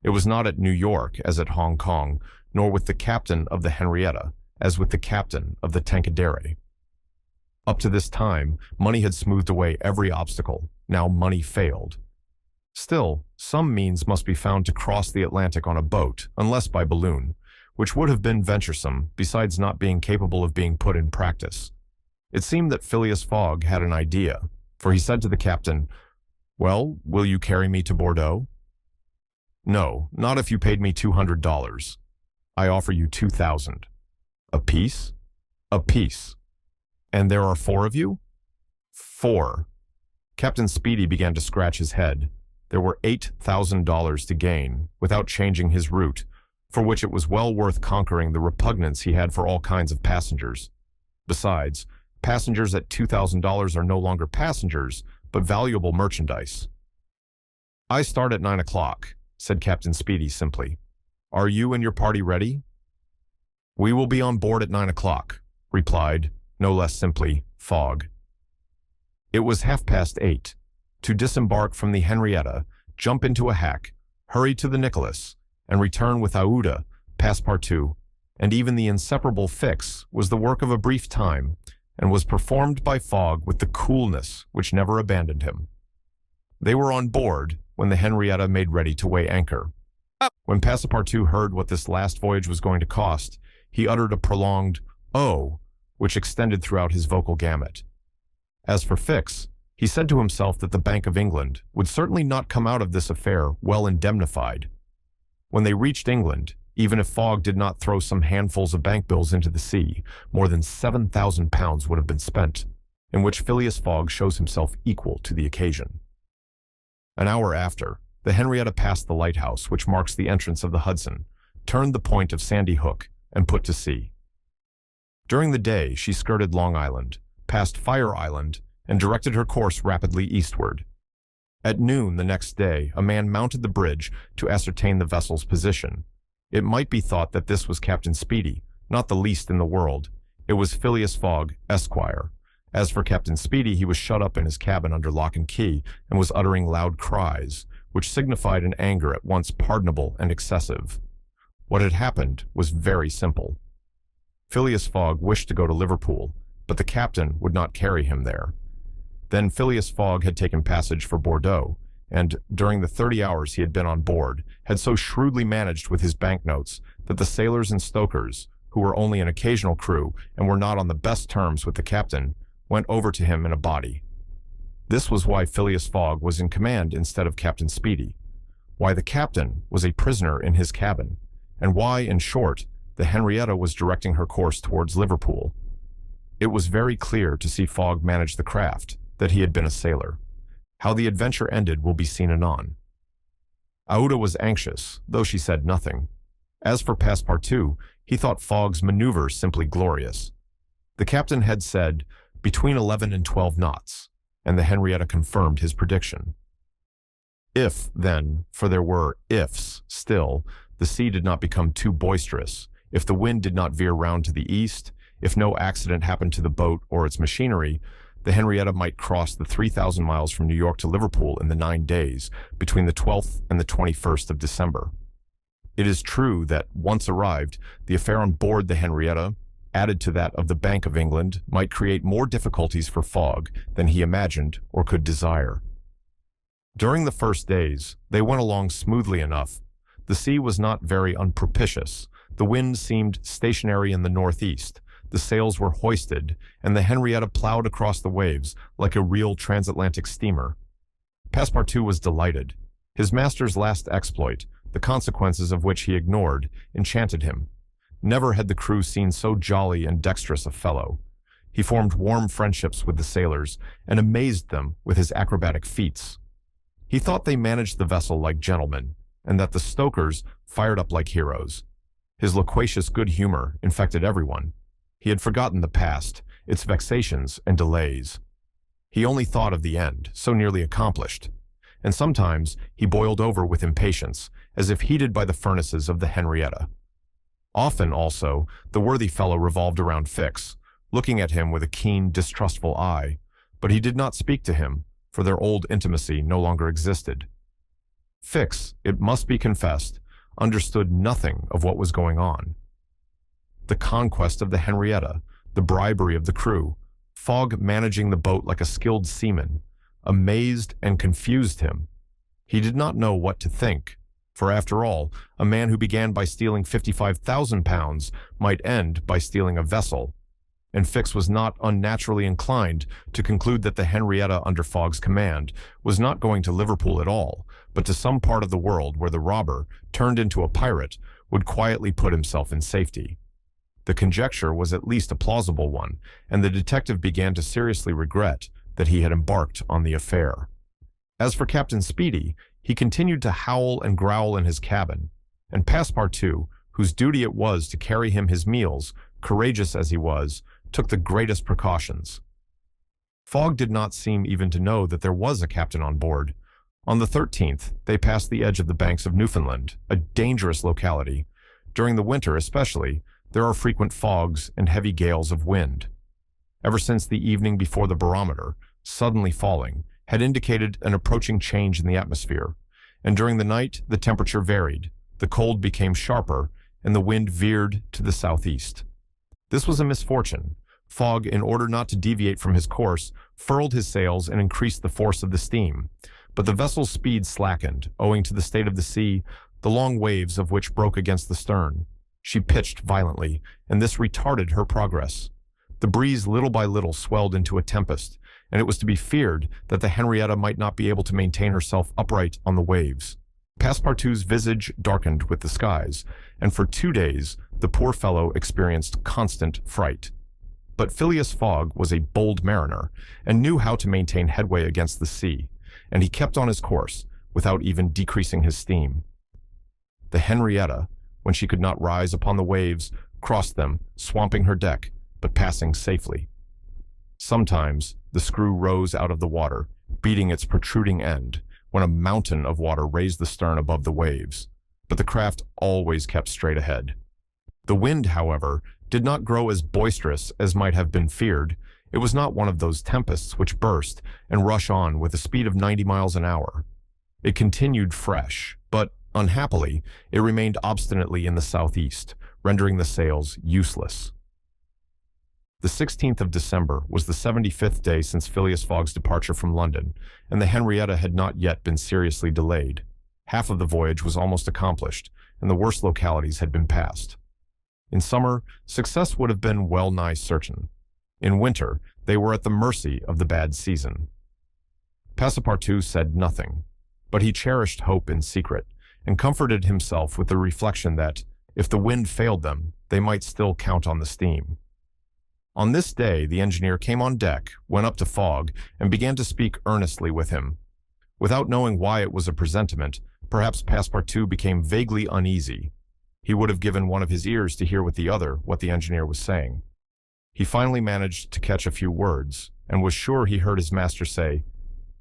It was not at New York as at Hong Kong, nor with the captain of the Henrietta as with the captain of the Tankadere. Up to this time, money had smoothed away every obstacle. Now money failed. Still, some means must be found to cross the Atlantic on a boat, unless by balloon, which would have been venturesome, besides not being capable of being put in practice. It seemed that Phileas Fogg had an idea, for he said to the captain, "Well, will you carry me to Bordeaux?" "No, not if you paid me $200. I offer you 2,000. "A piece?" "A piece." "And there are 4 of you?" "4." Captain Speedy began to scratch his head. There were $8,000 to gain, without changing his route, for which it was well worth conquering the repugnance he had for all kinds of passengers. Besides, passengers at $2,000 are no longer passengers, but valuable merchandise. "I start at 9 o'clock, said Captain Speedy simply. "Are you and your party ready?" "We will be on board at 9 o'clock, replied, no less simply, Fogg. It was 8:30. To disembark from the Henrietta, jump into a hack, hurry to the Nicholas, and return with Aouda, Passepartout, and even the inseparable Fix was the work of a brief time, and was performed by Fogg with the coolness which never abandoned him. They were on board when the Henrietta made ready to weigh anchor. When Passepartout heard what this last voyage was going to cost, he uttered a prolonged "oh," which extended throughout his vocal gamut. As for Fix, he said to himself that the Bank of England would certainly not come out of this affair well indemnified. When they reached England, even if Fogg did not throw some handfuls of bank bills into the sea, more than £7,000 would have been spent, in which Phileas Fogg shows himself equal to the occasion. An hour after, the Henrietta passed the lighthouse which marks the entrance of the Hudson, turned the point of Sandy Hook, and put to sea. During the day, she skirted Long Island, passed Fire Island, and directed her course rapidly eastward. At noon the next day, a man mounted the bridge to ascertain the vessel's position. It might be thought that this was Captain Speedy, not the least in the world. It was Phileas Fogg, Esquire. As for Captain Speedy, he was shut up in his cabin under lock and key and was uttering loud cries, which signified an anger at once pardonable and excessive. What had happened was very simple. Phileas Fogg wished to go to Liverpool, but the captain would not carry him there. Then Phileas Fogg had taken passage for Bordeaux, and, during the 30 hours he had been on board, had so shrewdly managed with his banknotes that the sailors and stokers, who were only an occasional crew and were not on the best terms with the captain, went over to him in a body. This was why Phileas Fogg was in command instead of Captain Speedy, why the captain was a prisoner in his cabin, and why, in short, the Henrietta was directing her course towards Liverpool. It was very clear to see Fogg manage the craft that he had been a sailor. How the adventure ended will be seen anon. Aouda was anxious, though she said nothing. As for Passepartout, he thought Fogg's maneuver simply glorious. The captain had said between 11 and 12 knots, and the Henrietta confirmed his prediction. If, then, for there were ifs still, the sea did not become too boisterous, if the wind did not veer round to the east, if no accident happened to the boat or its machinery, the Henrietta might cross the 3,000 miles from New York to Liverpool in the 9 days, between the 12th and the 21st of December. It is true that, once arrived, the affair on board the Henrietta, added to that of the Bank of England, might create more difficulties for Fogg than he imagined or could desire. During the first days, they went along smoothly enough. The sea was not very unpropitious. The wind seemed stationary in the northeast. The sails were hoisted, and the Henrietta plowed across the waves like a real transatlantic steamer. Passepartout was delighted. His master's last exploit, the consequences of which he ignored, enchanted him. Never had the crew seen so jolly and dexterous a fellow. He formed warm friendships with the sailors and amazed them with his acrobatic feats. He thought they managed the vessel like gentlemen, and that the stokers fired up like heroes. His loquacious good humor infected everyone. He had forgotten the past, its vexations and delays. He only thought of the end, so nearly accomplished. And sometimes he boiled over with impatience, as if heated by the furnaces of the Henrietta. Often, also, the worthy fellow revolved around Fix, looking at him with a keen, distrustful eye, but he did not speak to him, for their old intimacy no longer existed. Fix, it must be confessed, understood nothing of what was going on. The conquest of the Henrietta, the bribery of the crew, Fogg managing the boat like a skilled seaman, amazed and confused him. He did not know what to think, for after all, a man who began by stealing £55,000 might end by stealing a vessel, and Fix was not unnaturally inclined to conclude that the Henrietta under Fogg's command was not going to Liverpool at all, but to some part of the world where the robber, turned into a pirate, would quietly put himself in safety. The conjecture was at least a plausible one, and the detective began to seriously regret that he had embarked on the affair. As for Captain Speedy, he continued to howl and growl in his cabin, and Passepartout, whose duty it was to carry him his meals, courageous as he was, took the greatest precautions. Fogg did not seem even to know that there was a captain on board. On the 13th, they passed the edge of the banks of Newfoundland, a dangerous locality. During the winter especially, there are frequent fogs and heavy gales of wind. Ever since the evening before the barometer, suddenly falling, had indicated an approaching change in the atmosphere, and during the night the temperature varied, the cold became sharper, and the wind veered to the southeast. This was a misfortune. Fogg, in order not to deviate from his course, furled his sails and increased the force of the steam, but the vessel's speed slackened, owing to the state of the sea, the long waves of which broke against the stern. She pitched violently, and this retarded her progress. The breeze little by little swelled into a tempest, and it was to be feared that the Henrietta might not be able to maintain herself upright on the waves. Passepartout's visage darkened with the skies, and for 2 days the poor fellow experienced constant fright. But Phileas Fogg was a bold mariner and knew how to maintain headway against the sea, and he kept on his course without even decreasing his steam. The Henrietta, when she could not rise upon the waves, crossed them, swamping her deck, but passing safely. Sometimes the screw rose out of the water, beating its protruding end, when a mountain of water raised the stern above the waves, but the craft always kept straight ahead. The wind, however, did not grow as boisterous as might have been feared. It was not one of those tempests which burst and rush on with a speed of 90 miles an hour. It continued fresh, but, unhappily, it remained obstinately in the southeast, rendering the sails useless. The 16th of December was the 75th day since Phileas Fogg's departure from London, and the Henrietta had not yet been seriously delayed. Half of the voyage was almost accomplished, and the worst localities had been passed. In summer, success would have been well nigh certain. In winter, they were at the mercy of the bad season. Passepartout said nothing, but he cherished hope in secret, and comforted himself with the reflection that, if the wind failed them, they might still count on the steam. On this day, the engineer came on deck, went up to Fogg, and began to speak earnestly with him. Without knowing why it was a presentiment, perhaps Passepartout became vaguely uneasy. He would have given one of his ears to hear with the other what the engineer was saying. He finally managed to catch a few words, and was sure he heard his master say,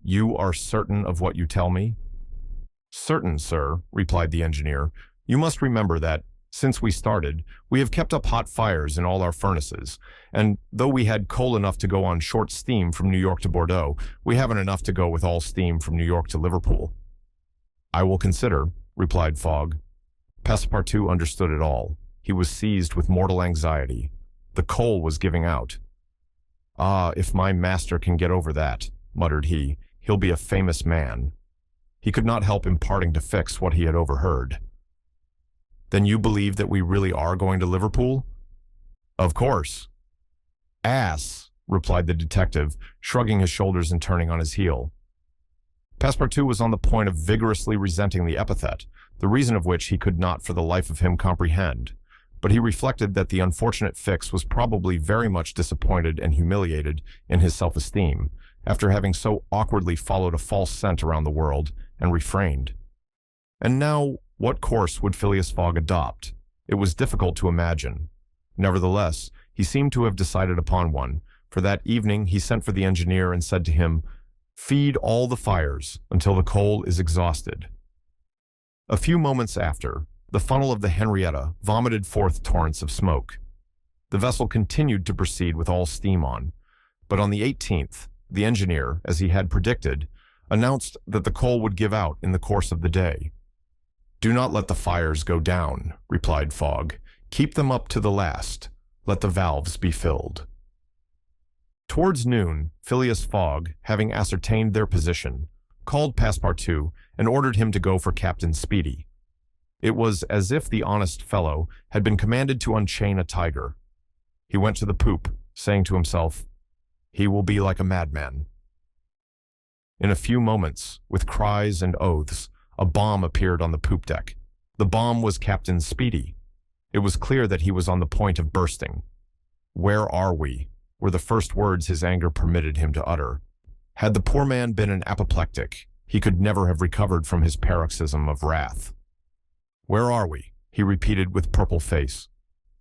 "You are certain of what you tell me?" "Certain, sir," replied the engineer. "You must remember that, since we started, we have kept up hot fires in all our furnaces, and though we had coal enough to go on short steam from New York to Bordeaux, we haven't enough to go with all steam from New York to Liverpool." "I will consider," replied Fogg. Passepartout understood it all. He was seized with mortal anxiety. The coal was giving out. "Ah, if my master can get over that," muttered he, "he'll be a famous man." He could not help imparting to Fix what he had overheard. "Then you believe that we really are going to Liverpool?" "Of course." "Ass," replied the detective, shrugging his shoulders and turning on his heel. Passepartout was on the point of vigorously resenting the epithet, the reason of which he could not for the life of him comprehend, but he reflected that the unfortunate Fix was probably very much disappointed and humiliated in his self-esteem, after having so awkwardly followed a false scent around the world, and refrained. And now, what course would Phileas Fogg adopt? It was difficult to imagine. Nevertheless, he seemed to have decided upon one, for that evening he sent for the engineer and said to him, "Feed all the fires until the coal is exhausted." A few moments after, the funnel of the Henrietta vomited forth torrents of smoke. The vessel continued to proceed with all steam on, but on the 18th, the engineer, as he had predicted, announced that the coal would give out in the course of the day. "Do not let the fires go down," replied Fogg. "Keep them up to the last. Let the valves be filled." Towards noon, Phileas Fogg, having ascertained their position, called Passepartout and ordered him to go for Captain Speedy. It was as if the honest fellow had been commanded to unchain a tiger. He went to the poop, saying to himself, "He will be like a madman." In a few moments, with cries and oaths, a bomb appeared on the poop deck. The bomb was Captain Speedy. It was clear that he was on the point of bursting. "Where are we?" were the first words his anger permitted him to utter. Had the poor man been an apoplectic, he could never have recovered from his paroxysm of wrath. "Where are we?" he repeated with purple face.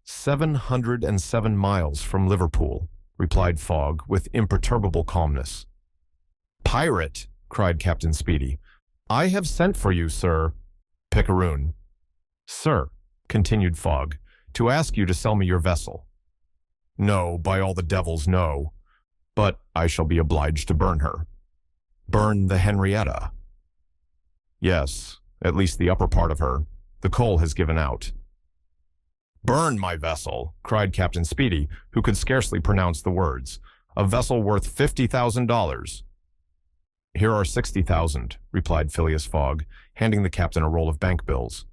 707 miles from Liverpool," replied Fogg with imperturbable calmness. "Pirate!" cried Captain Speedy. "I have sent for you, sir." "Picaroon." "Sir," continued Fogg, "to ask you to sell me your vessel." "No, by all the devils, no. But I shall be obliged to burn her." "Burn the Henrietta?" "Yes, at least the upper part of her. The coal has given out." "Burn my vessel!" cried Captain Speedy, who could scarcely pronounce the words. "A vessel worth $50,000. "Here are 60,000, replied Phileas Fogg, handing the captain a roll of bank bills.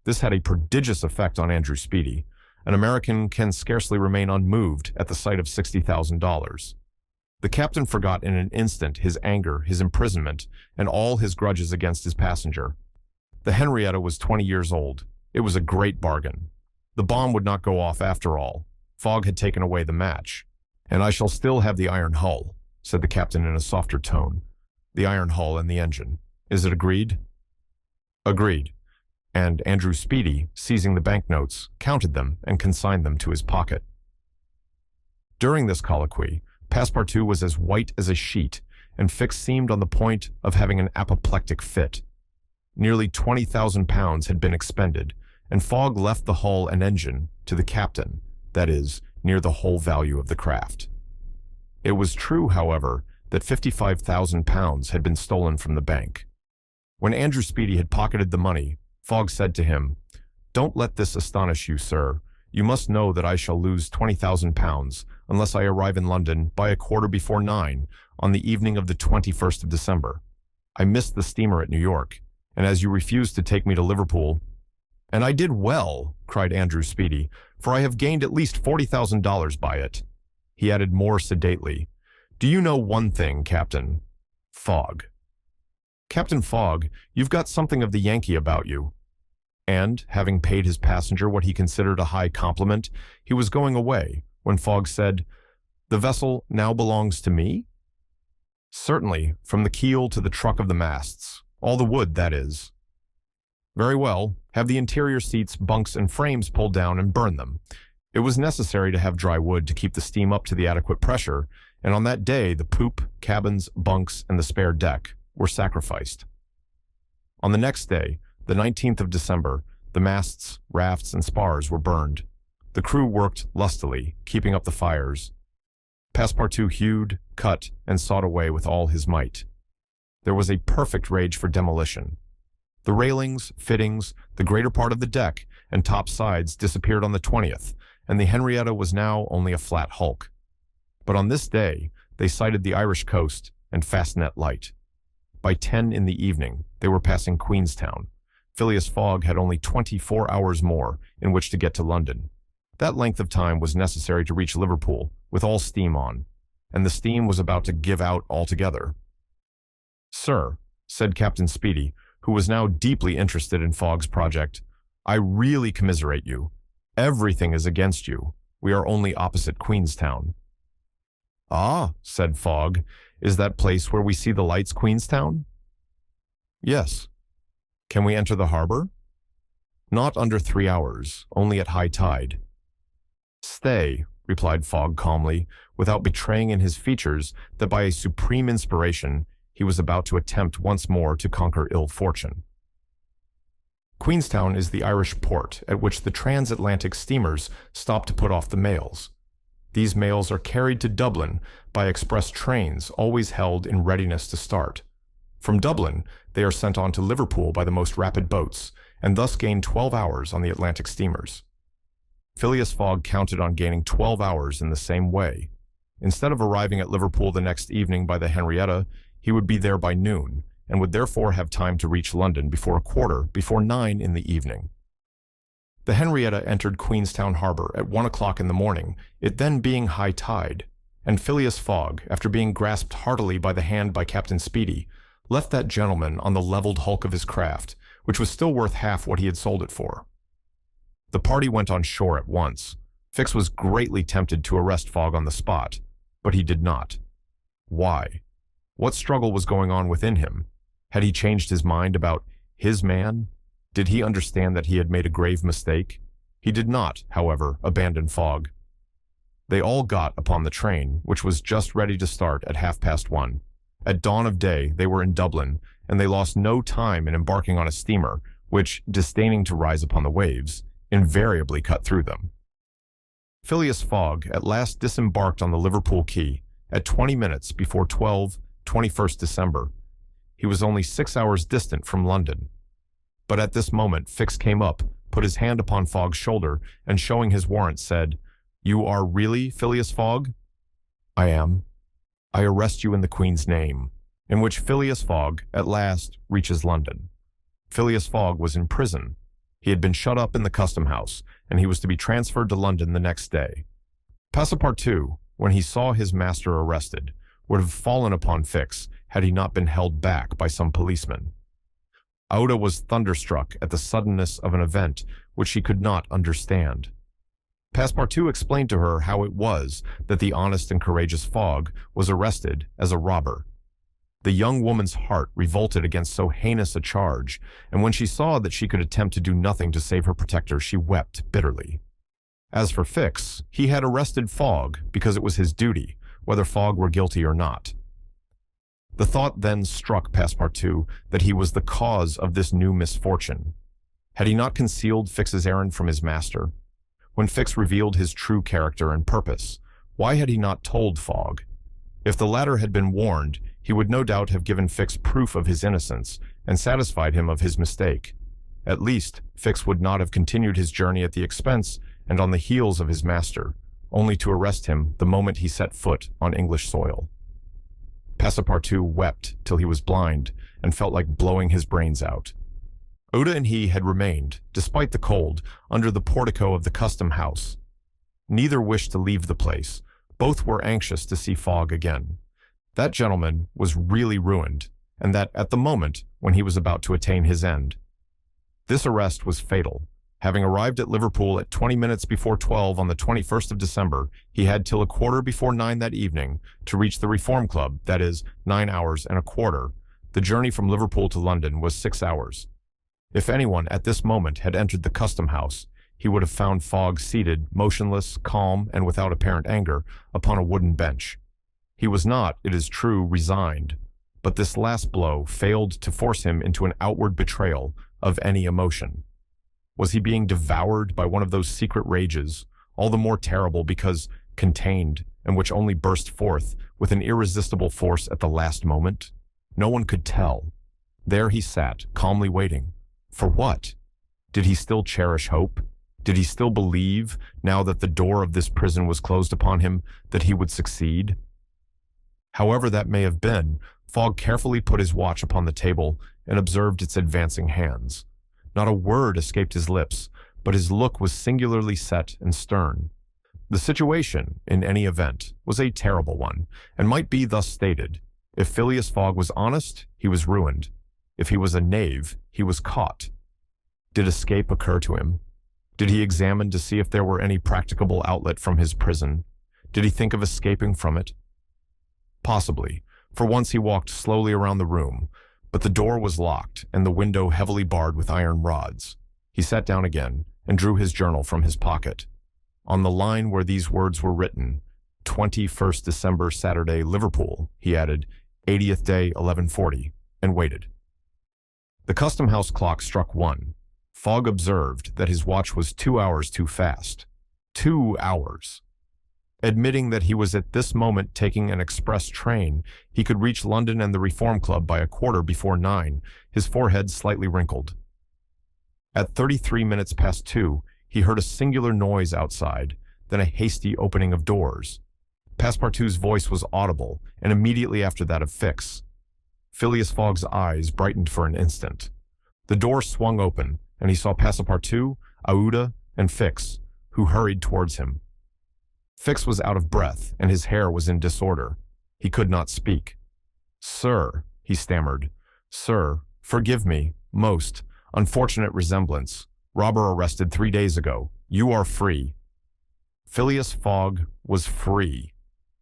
This had a prodigious effect on Andrew Speedy. An American can scarcely remain unmoved at the sight of $60,000. The captain forgot in an instant his anger, his imprisonment, and all his grudges against his passenger. The Henrietta was 20 years old. It was a great bargain. The bomb would not go off after all. Fogg had taken away the match. "And I shall still have the iron hull," said the captain in a softer tone. "The iron hull and the engine. Is it agreed?" "Agreed." And Andrew Speedy, seizing the banknotes, counted them and consigned them to his pocket. During this colloquy, Passepartout was as white as a sheet, and Fix seemed on the point of having an apoplectic fit. Nearly 20,000 pounds had been expended, and Fogg left the hull and engine to the captain, that is, near the whole value of the craft. It was true, however, that 55,000 pounds had been stolen from the bank. When Andrew Speedy had pocketed the money, Fogg said to him, "Don't let this astonish you, sir. You must know that I shall lose 20,000 pounds unless I arrive in London by 9:15 on the evening of the 21st of December. I missed the steamer at New York, and as you refused to take me to Liverpool—" "And I did well," cried Andrew Speedy, "for I have gained at least $40,000 by it." He added more sedately, "Do you know one thing, Captain Fogg? Captain Fogg, you've got something of the Yankee about you." And, having paid his passenger what he considered a high compliment, he was going away, when Fogg said, "The vessel now belongs to me?" "Certainly, from the keel to the truck of the masts. All the wood, that is." "Very well. Have the interior seats, bunks, and frames pulled down and burn them. It was necessary to have dry wood to keep the steam up to the adequate pressure, and on that day the poop, cabins, bunks, and the spare deck were sacrificed." On the next day, the 19th of December, the masts, rafts, and spars were burned. The crew worked lustily, keeping up the fires. Passepartout hewed, cut, and sawed away with all his might. There was a perfect rage for demolition. The railings, fittings, the greater part of the deck, and top sides disappeared on the 20th, and the Henrietta was now only a flat hulk. But on this day, they sighted the Irish coast and Fastnet Light. By 10 in the evening, they were passing Queenstown. Phileas Fogg had only 24 hours more in which to get to London. That length of time was necessary to reach Liverpool, with all steam on, and the steam was about to give out altogether. "Sir," said Captain Speedy, who was now deeply interested in Fogg's project, "I really commiserate you. Everything is against you. We are only opposite Queenstown." "Ah," said Fogg, "is that place where we see the lights Queenstown?" "Yes." "Can we enter the harbor?" "Not under 3 hours, only at high tide." "Stay," replied Fogg calmly, without betraying in his features that by a supreme inspiration he was about to attempt once more to conquer ill fortune. Queenstown is the Irish port at which the transatlantic steamers stop to put off the mails. These mails are carried to Dublin by express trains always held in readiness to start. From Dublin, they are sent on to Liverpool by the most rapid boats, and thus gain 12 hours on the Atlantic steamers. Phileas Fogg counted on gaining 12 hours in the same way. Instead of arriving at Liverpool the next evening by the Henrietta, he would be there by noon, and would therefore have time to reach London before 9 in the evening. The Henrietta entered Queenstown Harbor at 1 o'clock in the morning, it then being high tide, and Phileas Fogg, after being grasped heartily by the hand by Captain Speedy, left that gentleman on the leveled hulk of his craft, which was still worth half what he had sold it for. The party went on shore at once. Fix was greatly tempted to arrest Fogg on the spot, but he did not. Why? What struggle was going on within him? Had he changed his mind about his man? Did he understand that he had made a grave mistake? He did not, however, abandon Fogg. They all got upon the train, which was just ready to start at 1:30. At dawn of day, they were in Dublin, and they lost no time in embarking on a steamer, which, disdaining to rise upon the waves, invariably cut through them. Phileas Fogg at last disembarked on the Liverpool quay at 20 minutes before 12, 21st December. He was only 6 hours distant from London. But at this moment Fix came up, put his hand upon Fogg's shoulder, and showing his warrant said, "You are really Phileas Fogg?" "I am." "I arrest you in the Queen's name," in which Phileas Fogg at last reaches London. Phileas Fogg was in prison. He had been shut up in the custom house, and he was to be transferred to London the next day. Passepartout, when he saw his master arrested, would have fallen upon Fix had he not been held back by some policemen. Aouda was thunderstruck at the suddenness of an event which she could not understand. Passepartout explained to her how it was that the honest and courageous Fogg was arrested as a robber. The young woman's heart revolted against so heinous a charge, and when she saw that she could attempt to do nothing to save her protector, she wept bitterly. As for Fix, he had arrested Fogg because it was his duty, whether Fogg were guilty or not. The thought then struck Passepartout that he was the cause of this new misfortune. Had he not concealed Fix's errand from his master? When Fix revealed his true character and purpose, why had he not told Fogg? If the latter had been warned, he would no doubt have given Fix proof of his innocence and satisfied him of his mistake. At least, Fix would not have continued his journey at the expense and on the heels of his master, only to arrest him the moment he set foot on English soil. Passepartout wept till he was blind and felt like blowing his brains out. Aouda and he had remained, despite the cold, under the portico of the custom house. Neither wished to leave the place. Both were anxious to see Fogg again. That gentleman was really ruined, and that at the moment when he was about to attain his end. This arrest was fatal. Having arrived at Liverpool at 20 minutes before 12 on the 21st of December, he had till 9:15 that evening to reach the Reform Club, that is, 9 hours and a quarter. The journey from Liverpool to London was 6 hours. If anyone at this moment had entered the custom house, he would have found Fogg seated, motionless, calm, and without apparent anger, upon a wooden bench. He was not, it is true, resigned, but this last blow failed to force him into an outward betrayal of any emotion. Was he being devoured by one of those secret rages, all the more terrible because contained, and which only burst forth with an irresistible force at the last moment? No one could tell. There he sat, calmly waiting. For what? Did he still cherish hope? Did he still believe, now that the door of this prison was closed upon him, that he would succeed? However that may have been, Fogg carefully put his watch upon the table and observed its advancing hands. Not a word escaped his lips, but his look was singularly set and stern. The situation, in any event, was a terrible one, and might be thus stated. If Phileas Fogg was honest, he was ruined. If he was a knave, he was caught. Did escape occur to him? Did he examine to see if there were any practicable outlet from his prison? Did he think of escaping from it? Possibly. For once he walked slowly around the room, but the door was locked and the window heavily barred with iron rods. He sat down again and drew his journal from his pocket. On the line where these words were written, 21st December, Saturday, Liverpool, he added, 80th day, 11:40, and waited. The custom house clock struck 1. Fogg observed that his watch was 2 hours too fast. 2 hours. Admitting that he was at this moment taking an express train, he could reach London and the Reform Club by 9:15, his forehead slightly wrinkled. At 33 minutes past 2, he heard a singular noise outside, then a hasty opening of doors. Passepartout's voice was audible, and immediately after that of Fix. Phileas Fogg's eyes brightened for an instant. The door swung open, and he saw Passepartout, Aouda, and Fix, who hurried towards him. Fix was out of breath, and his hair was in disorder. He could not speak. "Sir," he stammered, "sir, forgive me, most unfortunate resemblance. Robber arrested 3 days ago. You are free." Phileas Fogg was free.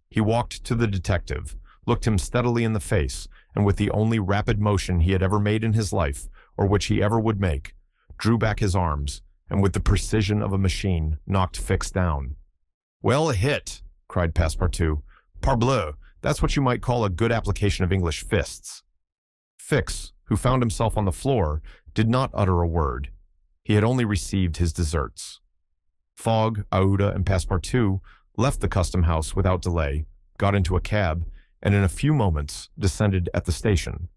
He walked to the detective, looked him steadily in the face, and with the only rapid motion he had ever made in his life, or which he ever would make, drew back his arms, and with the precision of a machine, knocked Fix down. "Well hit," cried Passepartout. "Parbleu, that's what you might call a good application of English fists." Fix, who found himself on the floor, did not utter a word. He had only received his deserts. Fogg, Aouda, and Passepartout left the custom house without delay, got into a cab, and in a few moments descended at the station.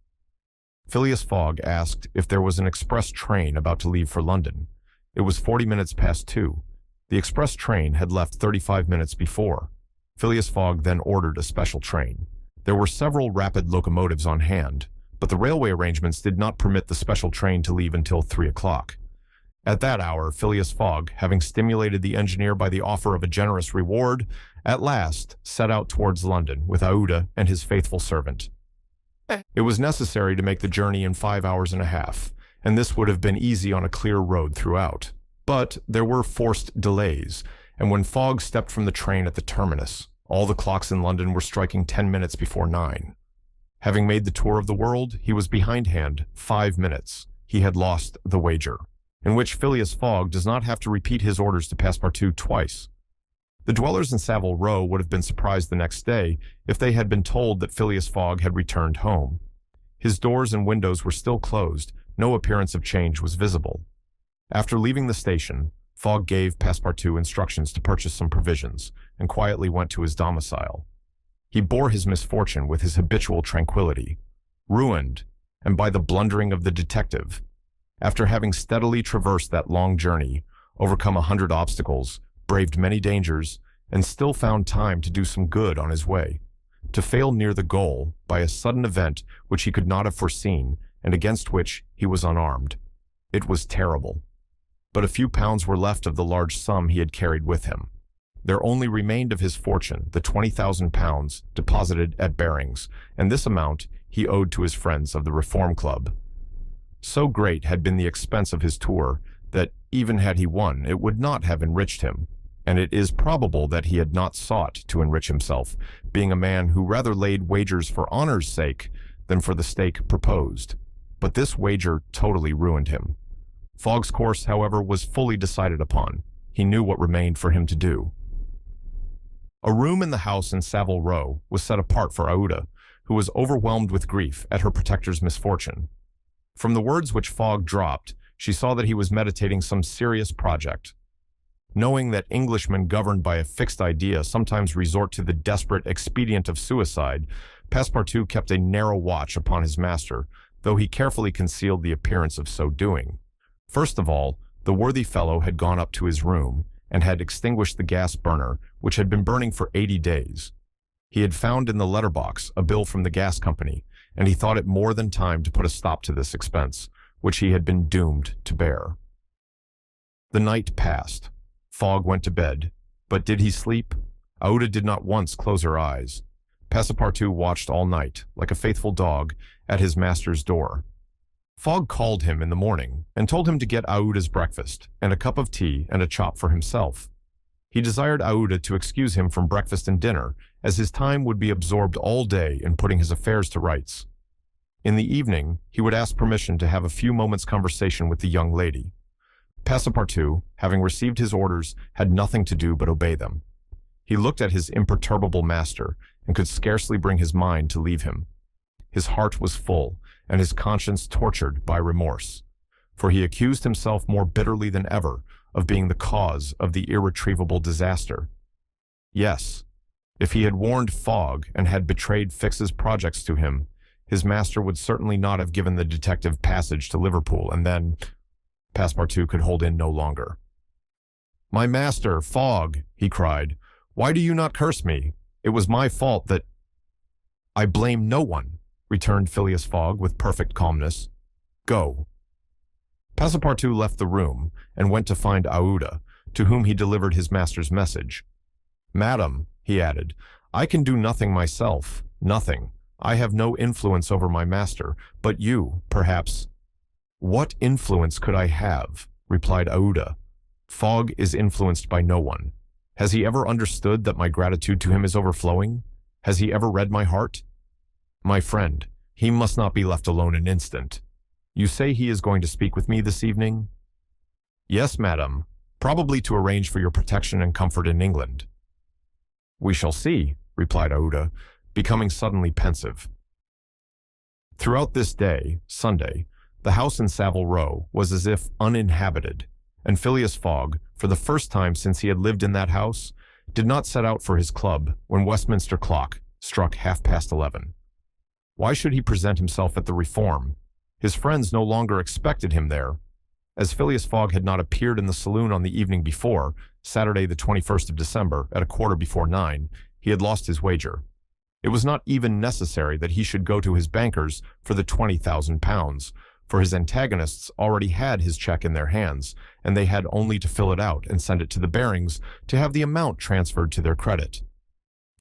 Phileas Fogg asked if there was an express train about to leave for London. It was 40 minutes past 2. The express train had left 35 minutes before. Phileas Fogg then ordered a special train. There were several rapid locomotives on hand, but the railway arrangements did not permit the special train to leave until 3 o'clock. At that hour, Phileas Fogg, having stimulated the engineer by the offer of a generous reward, at last set out towards London with Aouda and his faithful servant. It was necessary to make the journey in 5 hours and a half, and this would have been easy on a clear road throughout. But there were forced delays, and when Fogg stepped from the train at the terminus, all the clocks in London were striking 10 minutes before 9. Having made the tour of the world, he was behindhand 5 minutes. He had lost the wager, in which Phileas Fogg does not have to repeat his orders to Passepartout twice. The dwellers in Savile Row would have been surprised the next day if they had been told that Phileas Fogg had returned home. His doors and windows were still closed, no appearance of change was visible. After leaving the station, Fogg gave Passepartout instructions to purchase some provisions, and quietly went to his domicile. He bore his misfortune with his habitual tranquility. Ruined, and by the blundering of the detective, after having steadily traversed that long journey, overcome 100 obstacles, braved many dangers, and still found time to do some good on his way, to fail near the goal by a sudden event which he could not have foreseen and against which he was unarmed. It was terrible. But a few pounds were left of the large sum he had carried with him. There only remained of his fortune the £20,000 deposited at Barings, and this amount he owed to his friends of the Reform Club. So great had been the expense of his tour that, even had he won, it would not have enriched him, and it is probable that he had not sought to enrich himself, being a man who rather laid wagers for honor's sake than for the stake proposed. But this wager totally ruined him. Fogg's course, however, was fully decided upon. He knew what remained for him to do. A room in the house in Savile Row was set apart for Aouda, who was overwhelmed with grief at her protector's misfortune. From the words which Fogg dropped, she saw that he was meditating some serious project. Knowing that Englishmen governed by a fixed idea sometimes resort to the desperate expedient of suicide, Passepartout kept a narrow watch upon his master, though he carefully concealed the appearance of so doing. First of all, the worthy fellow had gone up to his room and had extinguished the gas burner, which had been burning for 80 days. He had found in the letter-box a bill from the gas company, and he thought it more than time to put a stop to this expense, which he had been doomed to bear. The night passed. Fogg went to bed, but did he sleep? Aouda did not once close her eyes. Passepartout watched all night, like a faithful dog, at his master's door. Fogg called him in the morning and told him to get Aouda's breakfast and a cup of tea and a chop for himself. He desired Aouda to excuse him from breakfast and dinner, as his time would be absorbed all day in putting his affairs to rights. In the evening, he would ask permission to have a few moments' conversation with the young lady. Passepartout, having received his orders, had nothing to do but obey them. He looked at his imperturbable master and could scarcely bring his mind to leave him. His heart was full, and his conscience tortured by remorse, for he accused himself more bitterly than ever of being the cause of the irretrievable disaster. Yes, if he had warned Fogg and had betrayed Fix's projects to him, his master would certainly not have given the detective passage to Liverpool, and then Passepartout could hold in no longer. "My master, Fogg," he cried, "why do you not curse me? It was my fault that—" "I blame no one," returned Phileas Fogg with perfect calmness. "Go." Passepartout left the room and went to find Aouda, to whom he delivered his master's message. "Madam," he added, "I can do nothing myself, nothing. I have no influence over my master, but you, perhaps—" "What influence could I have?" replied Aouda. "Fogg is influenced by no one. Has he ever understood that my gratitude to him is overflowing? Has he ever read my heart? My friend, he must not be left alone an instant. You say he is going to speak with me this evening?" "Yes, madam, probably to arrange for your protection and comfort in England." "We shall see," replied Aouda, becoming suddenly pensive. Throughout this day, Sunday, the house in Savile Row was as if uninhabited, and Phileas Fogg, for the first time since he had lived in that house, did not set out for his club when Westminster clock struck 11:30. Why should he present himself at the Reform? His friends no longer expected him there. As Phileas Fogg had not appeared in the saloon on the evening before, Saturday the 21st of December, at 9:15, he had lost his wager. It was not even necessary that he should go to his bankers for the £20,000, for his antagonists already had his check in their hands, and they had only to fill it out and send it to the Barings to have the amount transferred to their credit.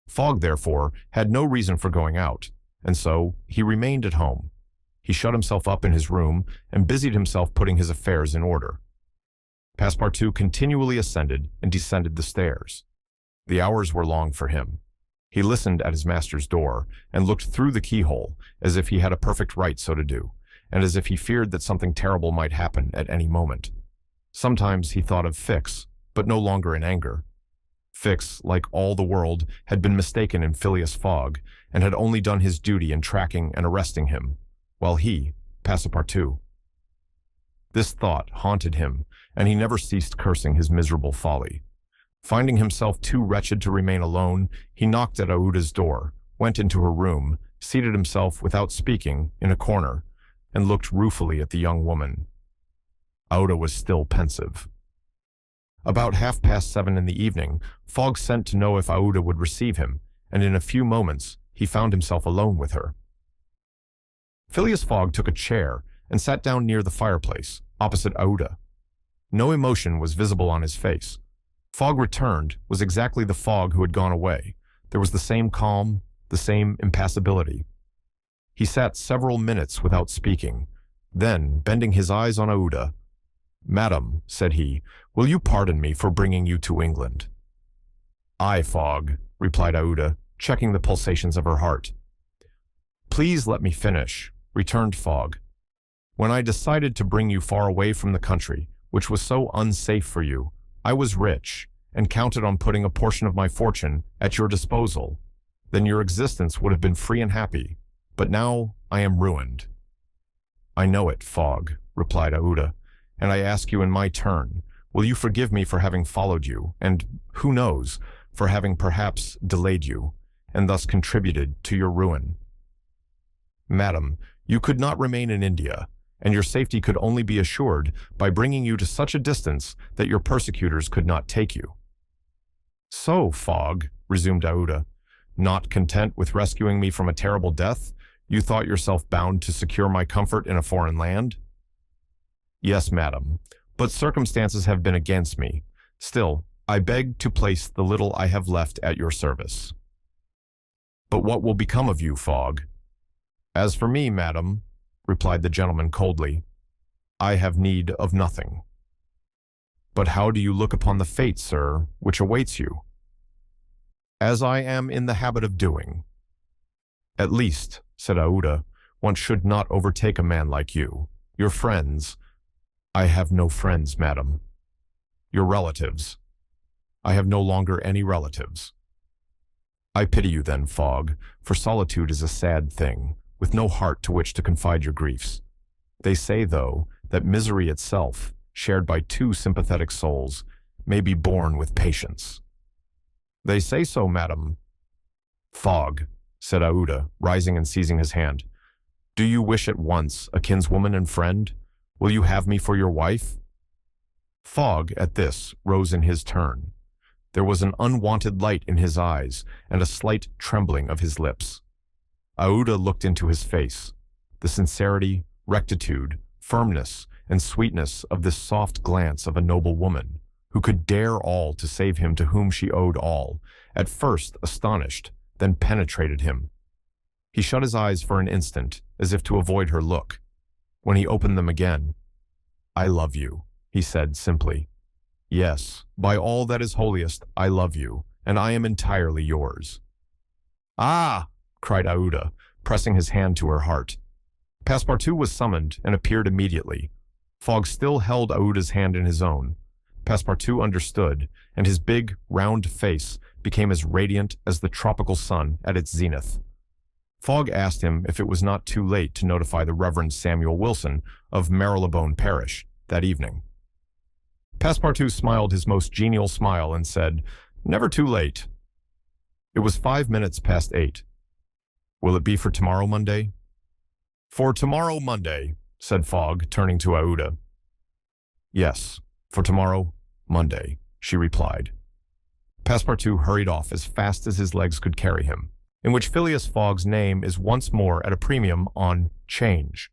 Fogg, therefore, had no reason for going out, and so he remained at home. He shut himself up in his room and busied himself putting his affairs in order. Passepartout continually ascended and descended the stairs. The hours were long for him. He listened at his master's door and looked through the keyhole as if he had a perfect right so to do, and as if he feared that something terrible might happen at any moment. Sometimes he thought of Fix, but no longer in anger. Fix, like all the world, had been mistaken in Phileas Fogg, and had only done his duty in tracking and arresting him, while he, Passepartout. This thought haunted him, and he never ceased cursing his miserable folly. Finding himself too wretched to remain alone, he knocked at Aouda's door, went into her room, seated himself without speaking in a corner, and looked ruefully at the young woman. Aouda was still pensive. About 7:30 in the evening, Fogg sent to know if Aouda would receive him, and in a few moments he found himself alone with her. Phileas Fogg took a chair and sat down near the fireplace, opposite Aouda. No emotion was visible on his face. Fogg returned was exactly the Fogg who had gone away. There was the same calm, the same impassibility. He sat several minutes without speaking. Then, bending his eyes on Aouda, "Madam," said he, "will you pardon me for bringing you to England?" "Aye, Fogg," replied Aouda, checking the pulsations of her heart. "Please let me finish," returned Fogg. "When I decided to bring you far away from the country, which was so unsafe for you, I was rich, and counted on putting a portion of my fortune at your disposal. Then your existence would have been free and happy, but now I am ruined." "I know it, Fogg," replied Aouda, "and I ask you in my turn, will you forgive me for having followed you, and, who knows, for having perhaps delayed you, and thus contributed to your ruin? Madam, you could not remain in India, and your safety could only be assured by bringing you to such a distance that your persecutors could not take you." "So, Fogg," resumed Aouda, "not content with rescuing me from a terrible death, you thought yourself bound to secure my comfort in a foreign land?" "Yes, madam, but circumstances have been against me. Still, I beg to place the little I have left at your service." "But what will become of you, Fogg?" "As for me, madam," replied the gentleman coldly, "I have need of nothing." "But how do you look upon the fate, sir, which awaits you?" "As I am in the habit of doing." "At least," said Aouda, "one should not overtake a man like you. Your friends—" "I have no friends, madam." "Your relatives—" "I have no longer any relatives." "I pity you then, Fogg, for solitude is a sad thing, with no heart to which to confide your griefs. They say, though, that misery itself, shared by two sympathetic souls, may be borne with patience." "They say so, madam." "Fogg," said Aouda, rising and seizing his hand, "do you wish at once a kinswoman and friend? Will you have me for your wife?" Fogg, at this, rose in his turn. There was an unwonted light in his eyes and a slight trembling of his lips. Aouda looked into his face. The sincerity, rectitude, firmness, and sweetness of this soft glance of a noble woman, who could dare all to save him to whom she owed all, at first astonished, then penetrated him. He shut his eyes for an instant, as if to avoid her look. When he opened them again, "I love you," he said simply. "Yes, by all that is holiest, I love you, and I am entirely yours." "Ah!" cried Aouda, pressing his hand to her heart. Passepartout was summoned and appeared immediately. Fogg still held Aouda's hand in his own. Passepartout understood, and his big, round face became as radiant as the tropical sun at its zenith. Fogg asked him if it was not too late to notify the Reverend Samuel Wilson of Marylebone Parish that evening. Passepartout smiled his most genial smile and said, "Never too late." It was 5 minutes past 8. "Will it be for tomorrow Monday?" "For tomorrow Monday," said Fogg, turning to Aouda. "Yes, for tomorrow Monday," she replied. Passepartout hurried off as fast as his legs could carry him, in which Phileas Fogg's name is once more at a premium on 'change.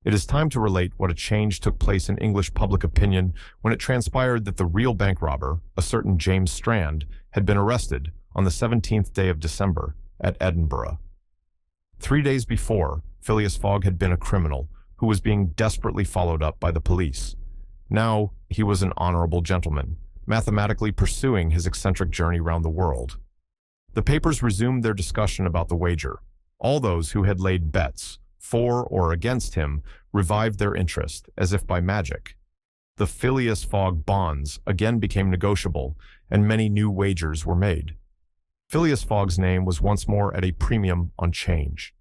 It is time to relate what a change took place in English public opinion when it transpired that the real bank robber, a certain James Strand, had been arrested on the 17th day of December at Edinburgh. 3 days before, Phileas Fogg had been a criminal who was being desperately followed up by the police. Now, he was an honorable gentleman, mathematically pursuing his eccentric journey round the world. The papers resumed their discussion about the wager. All those who had laid bets, for or against him, revived their interest, as if by magic. The Phileas Fogg bonds again became negotiable, and many new wagers were made. Phileas Fogg's name was once more at a premium on change.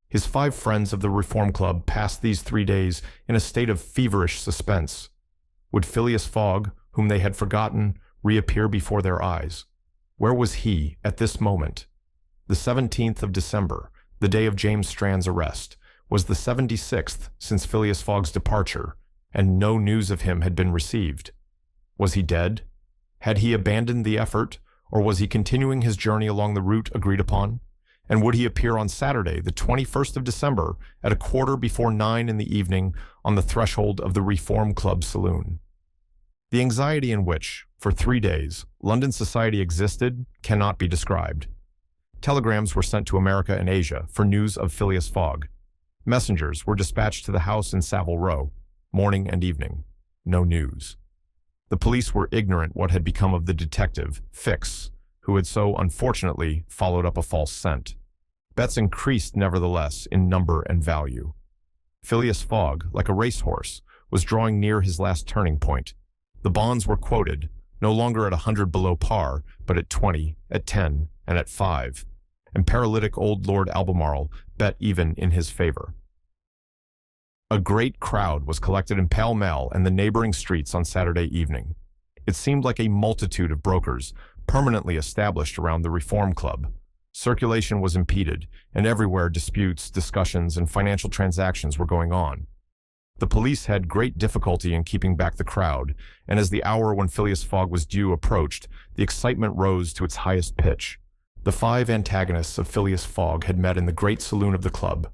His 5 friends of the Reform Club passed these 3 days in a state of feverish suspense. Would Phileas Fogg, whom they had forgotten, reappear before their eyes? Where was he at this moment? The 17th of December, the day of James Strand's arrest, was the 76th since Phileas Fogg's departure, and no news of him had been received. Was he dead? Had he abandoned the effort, or was he continuing his journey along the route agreed upon? And would he appear on Saturday, the 21st of December, at 9:15 in the evening on the threshold of the Reform Club saloon? The anxiety in which, for 3 days, London society existed cannot be described. Telegrams were sent to America and Asia for news of Phileas Fogg. Messengers were dispatched to the house in Savile Row, morning and evening. No news. The police were ignorant what had become of the detective, Fix, who had so unfortunately followed up a false scent. Bets increased nevertheless in number and value. Phileas Fogg, like a racehorse, was drawing near his last turning point. The bonds were quoted, no longer at 100 below par, but at 20, at 10, and at 5, and paralytic old Lord Albemarle bet even in his favor. A great crowd was collected in Pall Mall and the neighboring streets on Saturday evening. It seemed like a multitude of brokers permanently established around the Reform Club. Circulation was impeded, and everywhere disputes, discussions, and financial transactions were going on. The police had great difficulty in keeping back the crowd, and as the hour when Phileas Fogg was due approached, the excitement rose to its highest pitch. The 5 antagonists of Phileas Fogg had met in the great saloon of the club: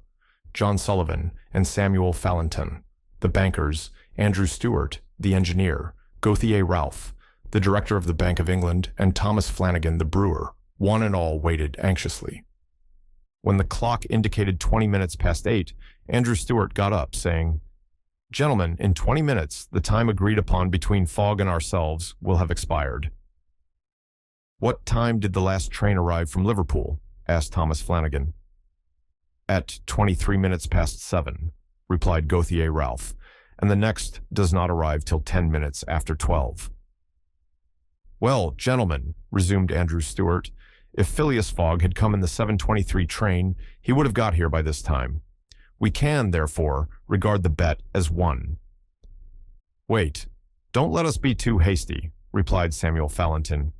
John Sullivan and Samuel Fallentin, the bankers, Andrew Stewart, the engineer, Gauthier Ralph, the director of the Bank of England, and Thomas Flanagan, the brewer. One and all waited anxiously. When the clock indicated 20 minutes past 8, Andrew Stewart got up, saying, "Gentlemen, in 20 minutes, the time agreed upon between Fogg and ourselves will have expired." "What time did the last train arrive from Liverpool?" asked Thomas Flanagan. "At 23 minutes past 7, replied Gauthier Ralph, "and the next does not arrive till 10 minutes after 12. "Well, gentlemen," resumed Andrew Stewart, "if Phileas Fogg had come in the 7:23 train, he would have got here by this time. We can, therefore, regard the bet as won." "Wait, don't let us be too hasty," replied Samuel Fallentin.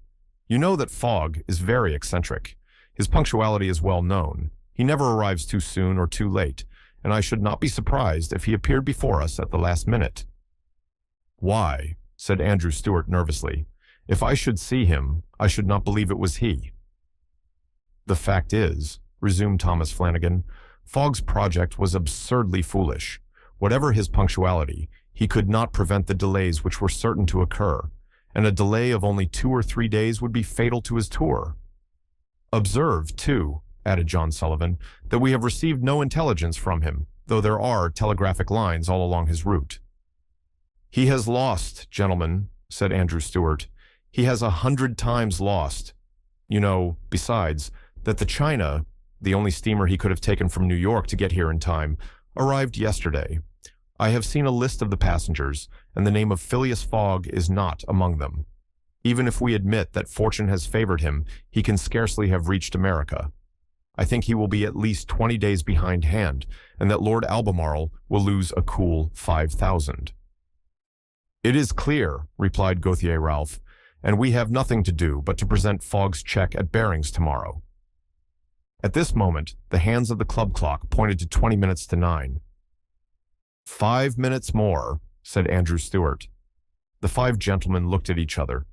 "You know that Fogg is very eccentric. His punctuality is well known. He never arrives too soon or too late, and I should not be surprised if he appeared before us at the last minute." "Why," said Andrew Stewart nervously, "if I should see him, I should not believe it was he." "The fact is," resumed Thomas Flanagan, "Fogg's project was absurdly foolish. Whatever his punctuality, he could not prevent the delays which were certain to occur, and a delay of only 2 or 3 days would be fatal to his tour. Observe, too," added John Sullivan, "that we have received no intelligence from him, though there are telegraphic lines all along his route." "He has lost, gentlemen," said Andrew Stewart. "He has 100 times lost. You know, besides, that the China, the only steamer he could have taken from New York to get here in time, arrived yesterday. I have seen a list of the passengers, and the name of Phileas Fogg is not among them. Even if we admit that fortune has favored him, he can scarcely have reached America. I think he will be at least 20 days behindhand, and that Lord Albemarle will lose a cool 5,000. "It is clear," replied Gauthier Ralph, "and we have nothing to do but to present Fogg's check at Barings tomorrow." At this moment, the hands of the club clock pointed to 20 minutes to 9. 5 minutes more," said Andrew Stewart. The 5 gentlemen looked at each other.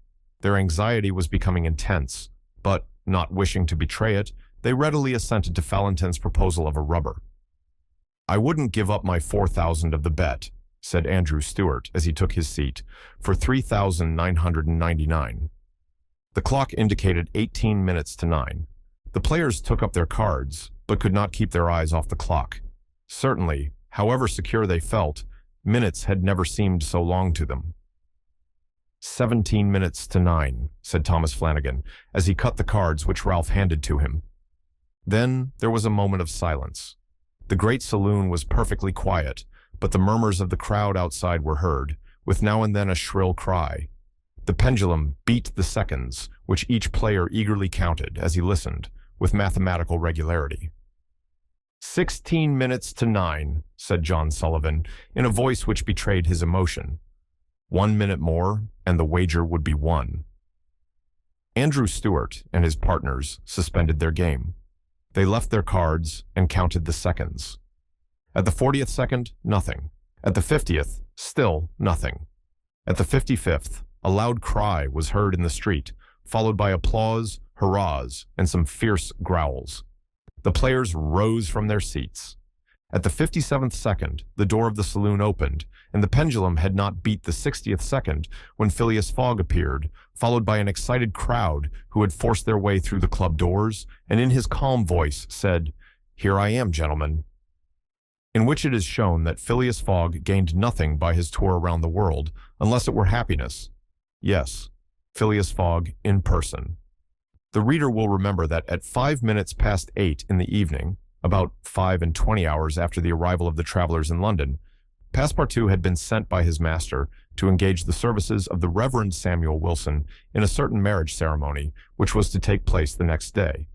Their anxiety was becoming intense, but, not wishing to betray it, they readily assented to Fallentin's proposal of a rubber. "I wouldn't give up my 4,000 of the bet," said Andrew Stewart as he took his seat, "for 3,999. The clock indicated 18 minutes to 9. The players took up their cards, but could not keep their eyes off the clock. Certainly, however secure they felt, minutes had never seemed so long to them. 17 minutes to 9, said Thomas Flanagan, as he cut the cards which Ralph handed to him. Then there was a moment of silence. The great saloon was perfectly quiet, but the murmurs of the crowd outside were heard, with now and then a shrill cry. The pendulum beat the seconds, which each player eagerly counted as he listened, with mathematical regularity. 16 minutes to 9, said John Sullivan, in a voice which betrayed his emotion. 1 minute more, and the wager would be won. Andrew Stewart and his partners suspended their game. They left their cards and counted the seconds. At the 40th second, nothing. At the 50th, still nothing. At the 55th, a loud cry was heard in the street, followed by applause, hurrahs, and some fierce growls. The players rose from their seats. At the 57th second, the door of the saloon opened, and the pendulum had not beat the 60th second when Phileas Fogg appeared, followed by an excited crowd who had forced their way through the club doors, and in his calm voice said, "Here I am, gentlemen." In which it is shown that Phileas Fogg gained nothing by his tour around the world, unless it were happiness. Yes, Phileas Fogg in person. The reader will remember that at 5 minutes past 8 in the evening, about 5 and 20 hours after the arrival of the travelers in London, Passepartout had been sent by his master to engage the services of the Reverend Samuel Wilson in a certain marriage ceremony, which was to take place the next day.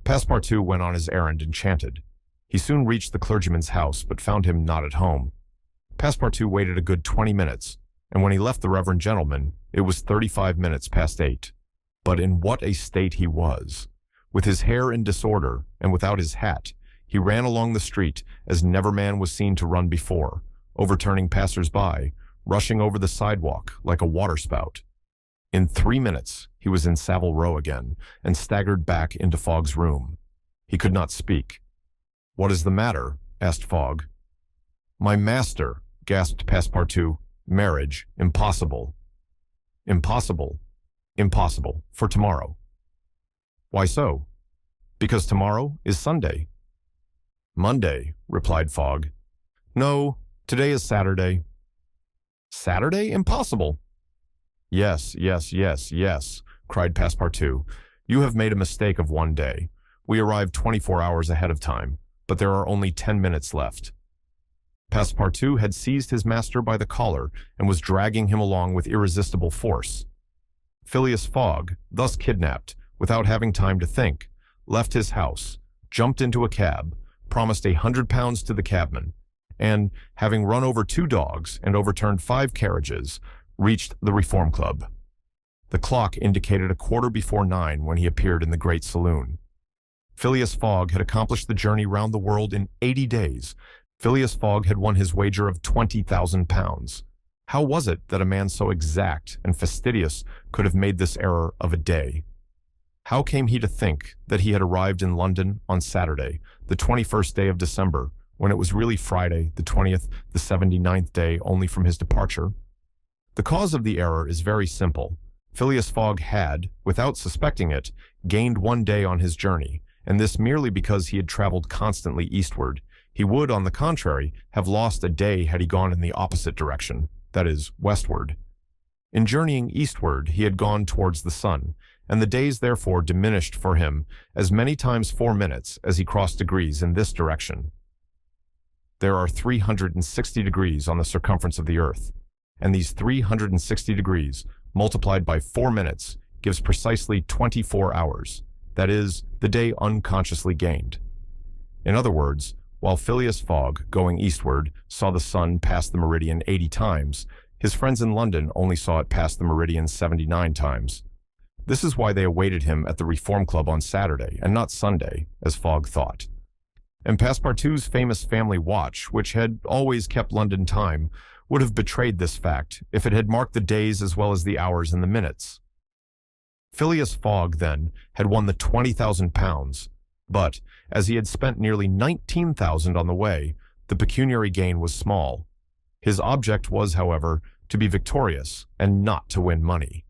Passepartout went on his errand enchanted. He soon reached the clergyman's house, but found him not at home. Passepartout waited a good 20 minutes, and when he left the reverend gentleman, it was 35 minutes past 8. But in what a state he was! With his hair in disorder, and without his hat, he ran along the street as never man was seen to run before, overturning passers-by, rushing over the sidewalk like a waterspout. In 3 minutes, he was in Savile Row again, and staggered back into Fogg's room. He could not speak. "What is the matter?" asked Fogg. "My master," gasped Passepartout. "Marriage, impossible." "Impossible?" "Impossible, for tomorrow." "Why so?" "Because tomorrow is Sunday." "Monday," replied Fogg. "No, today is Saturday." "Saturday? Impossible." "Yes, yes, yes, yes," cried Passepartout. "You have made a mistake of 1 day. We arrived 24 hours ahead of time, but there are only 10 minutes left." Passepartout had seized his master by the collar and was dragging him along with irresistible force. Phileas Fogg, thus kidnapped, without having time to think, left his house, jumped into a cab, promised £100 to the cabman, and, having run over 2 dogs and overturned 5 carriages, reached the Reform Club. The clock indicated 9:15 when he appeared in the great saloon. Phileas Fogg had accomplished the journey round the world in 80 days. Phileas Fogg had won his wager of £20,000. How was it that a man so exact and fastidious could have made this error of a day? How came he to think that he had arrived in London on Saturday, the 21st day of December, when it was really Friday, the 20th, the 79th day only from his departure? The cause of the error is very simple. Phileas Fogg had, without suspecting it, gained 1 day on his journey, and this merely because he had traveled constantly eastward. He would, on the contrary, have lost a day had he gone in the opposite direction, that is, westward. In journeying eastward, he had gone towards the sun, and the days therefore diminished for him as many times 4 minutes as he crossed degrees in this direction. There are 360 degrees on the circumference of the earth, and these 360 degrees, multiplied by 4 minutes, gives precisely 24 hours, that is, the day unconsciously gained. In other words, while Phileas Fogg, going eastward, saw the sun pass the meridian 80 times, his friends in London only saw it pass the meridian 79 times. This is why they awaited him at the Reform Club on Saturday, and not Sunday, as Fogg thought. And Passepartout's famous family watch, which had always kept London time, would have betrayed this fact if it had marked the days as well as the hours and the minutes. Phileas Fogg, then, had won the £20,000, but, as he had spent nearly 19,000 on the way, the pecuniary gain was small. His object was, however, to be victorious and not to win money.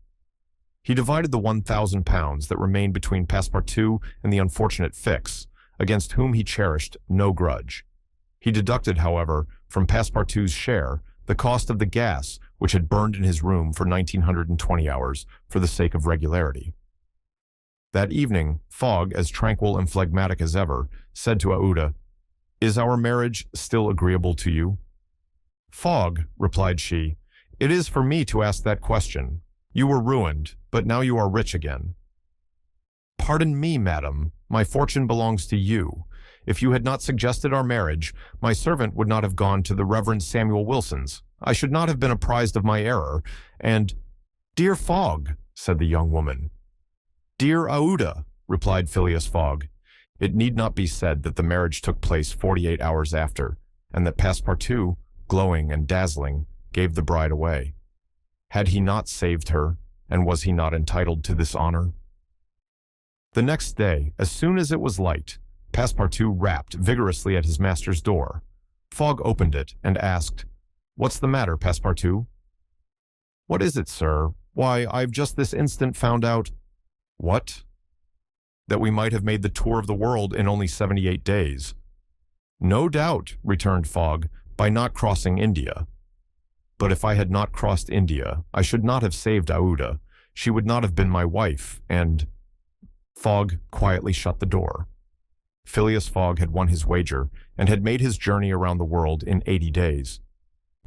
He divided the £1,000 that remained between Passepartout and the unfortunate Fix, against whom he cherished no grudge. He deducted, however, from Passepartout's share the cost of the gas which had burned in his room for 1920 hours for the sake of regularity. That evening, Fogg, as tranquil and phlegmatic as ever, said to Aouda, "Is our marriage still agreeable to you?" "Fogg," replied she, "it is for me to ask that question. You were ruined, but now you are rich again." "Pardon me, madam, my fortune belongs to you. If you had not suggested our marriage, my servant would not have gone to the Reverend Samuel Wilson's. I should not have been apprised of my error, and—" "Dear Fogg," said the young woman. "Dear Aouda," replied Phileas Fogg. It need not be said that the marriage took place 48 hours after, and that Passepartout, glowing and dazzling, gave the bride away. Had he not saved her, and was he not entitled to this honor? The next day, as soon as it was light, Passepartout rapped vigorously at his master's door. Fogg opened it and asked, "What's the matter, Passepartout?" "What is it, sir? Why, I've just this instant found out—" "What?" "That we might have made the tour of the world in only 78 days. "No doubt," returned Fogg, "by not crossing India." "But if I had not crossed India, I should not have saved Aouda. She would not have been my wife, and—" Fogg quietly shut the door. Phileas Fogg had won his wager and had made his journey around the world in 80 days.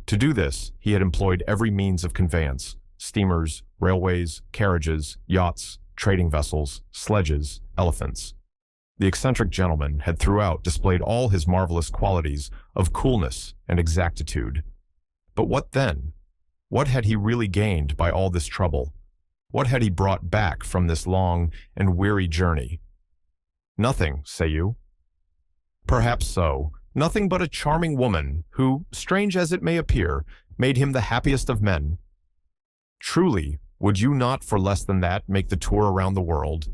To do this, he had employed every means of conveyance: steamers, railways, carriages, yachts, trading vessels, sledges, elephants. The eccentric gentleman had throughout displayed all his marvelous qualities of coolness and exactitude. But what then? What had he really gained by all this trouble? What had he brought back from this long and weary journey? Nothing, say you? Perhaps so. Nothing but a charming woman who, strange as it may appear, made him the happiest of men. Truly, would you not for less than that make the tour around the world?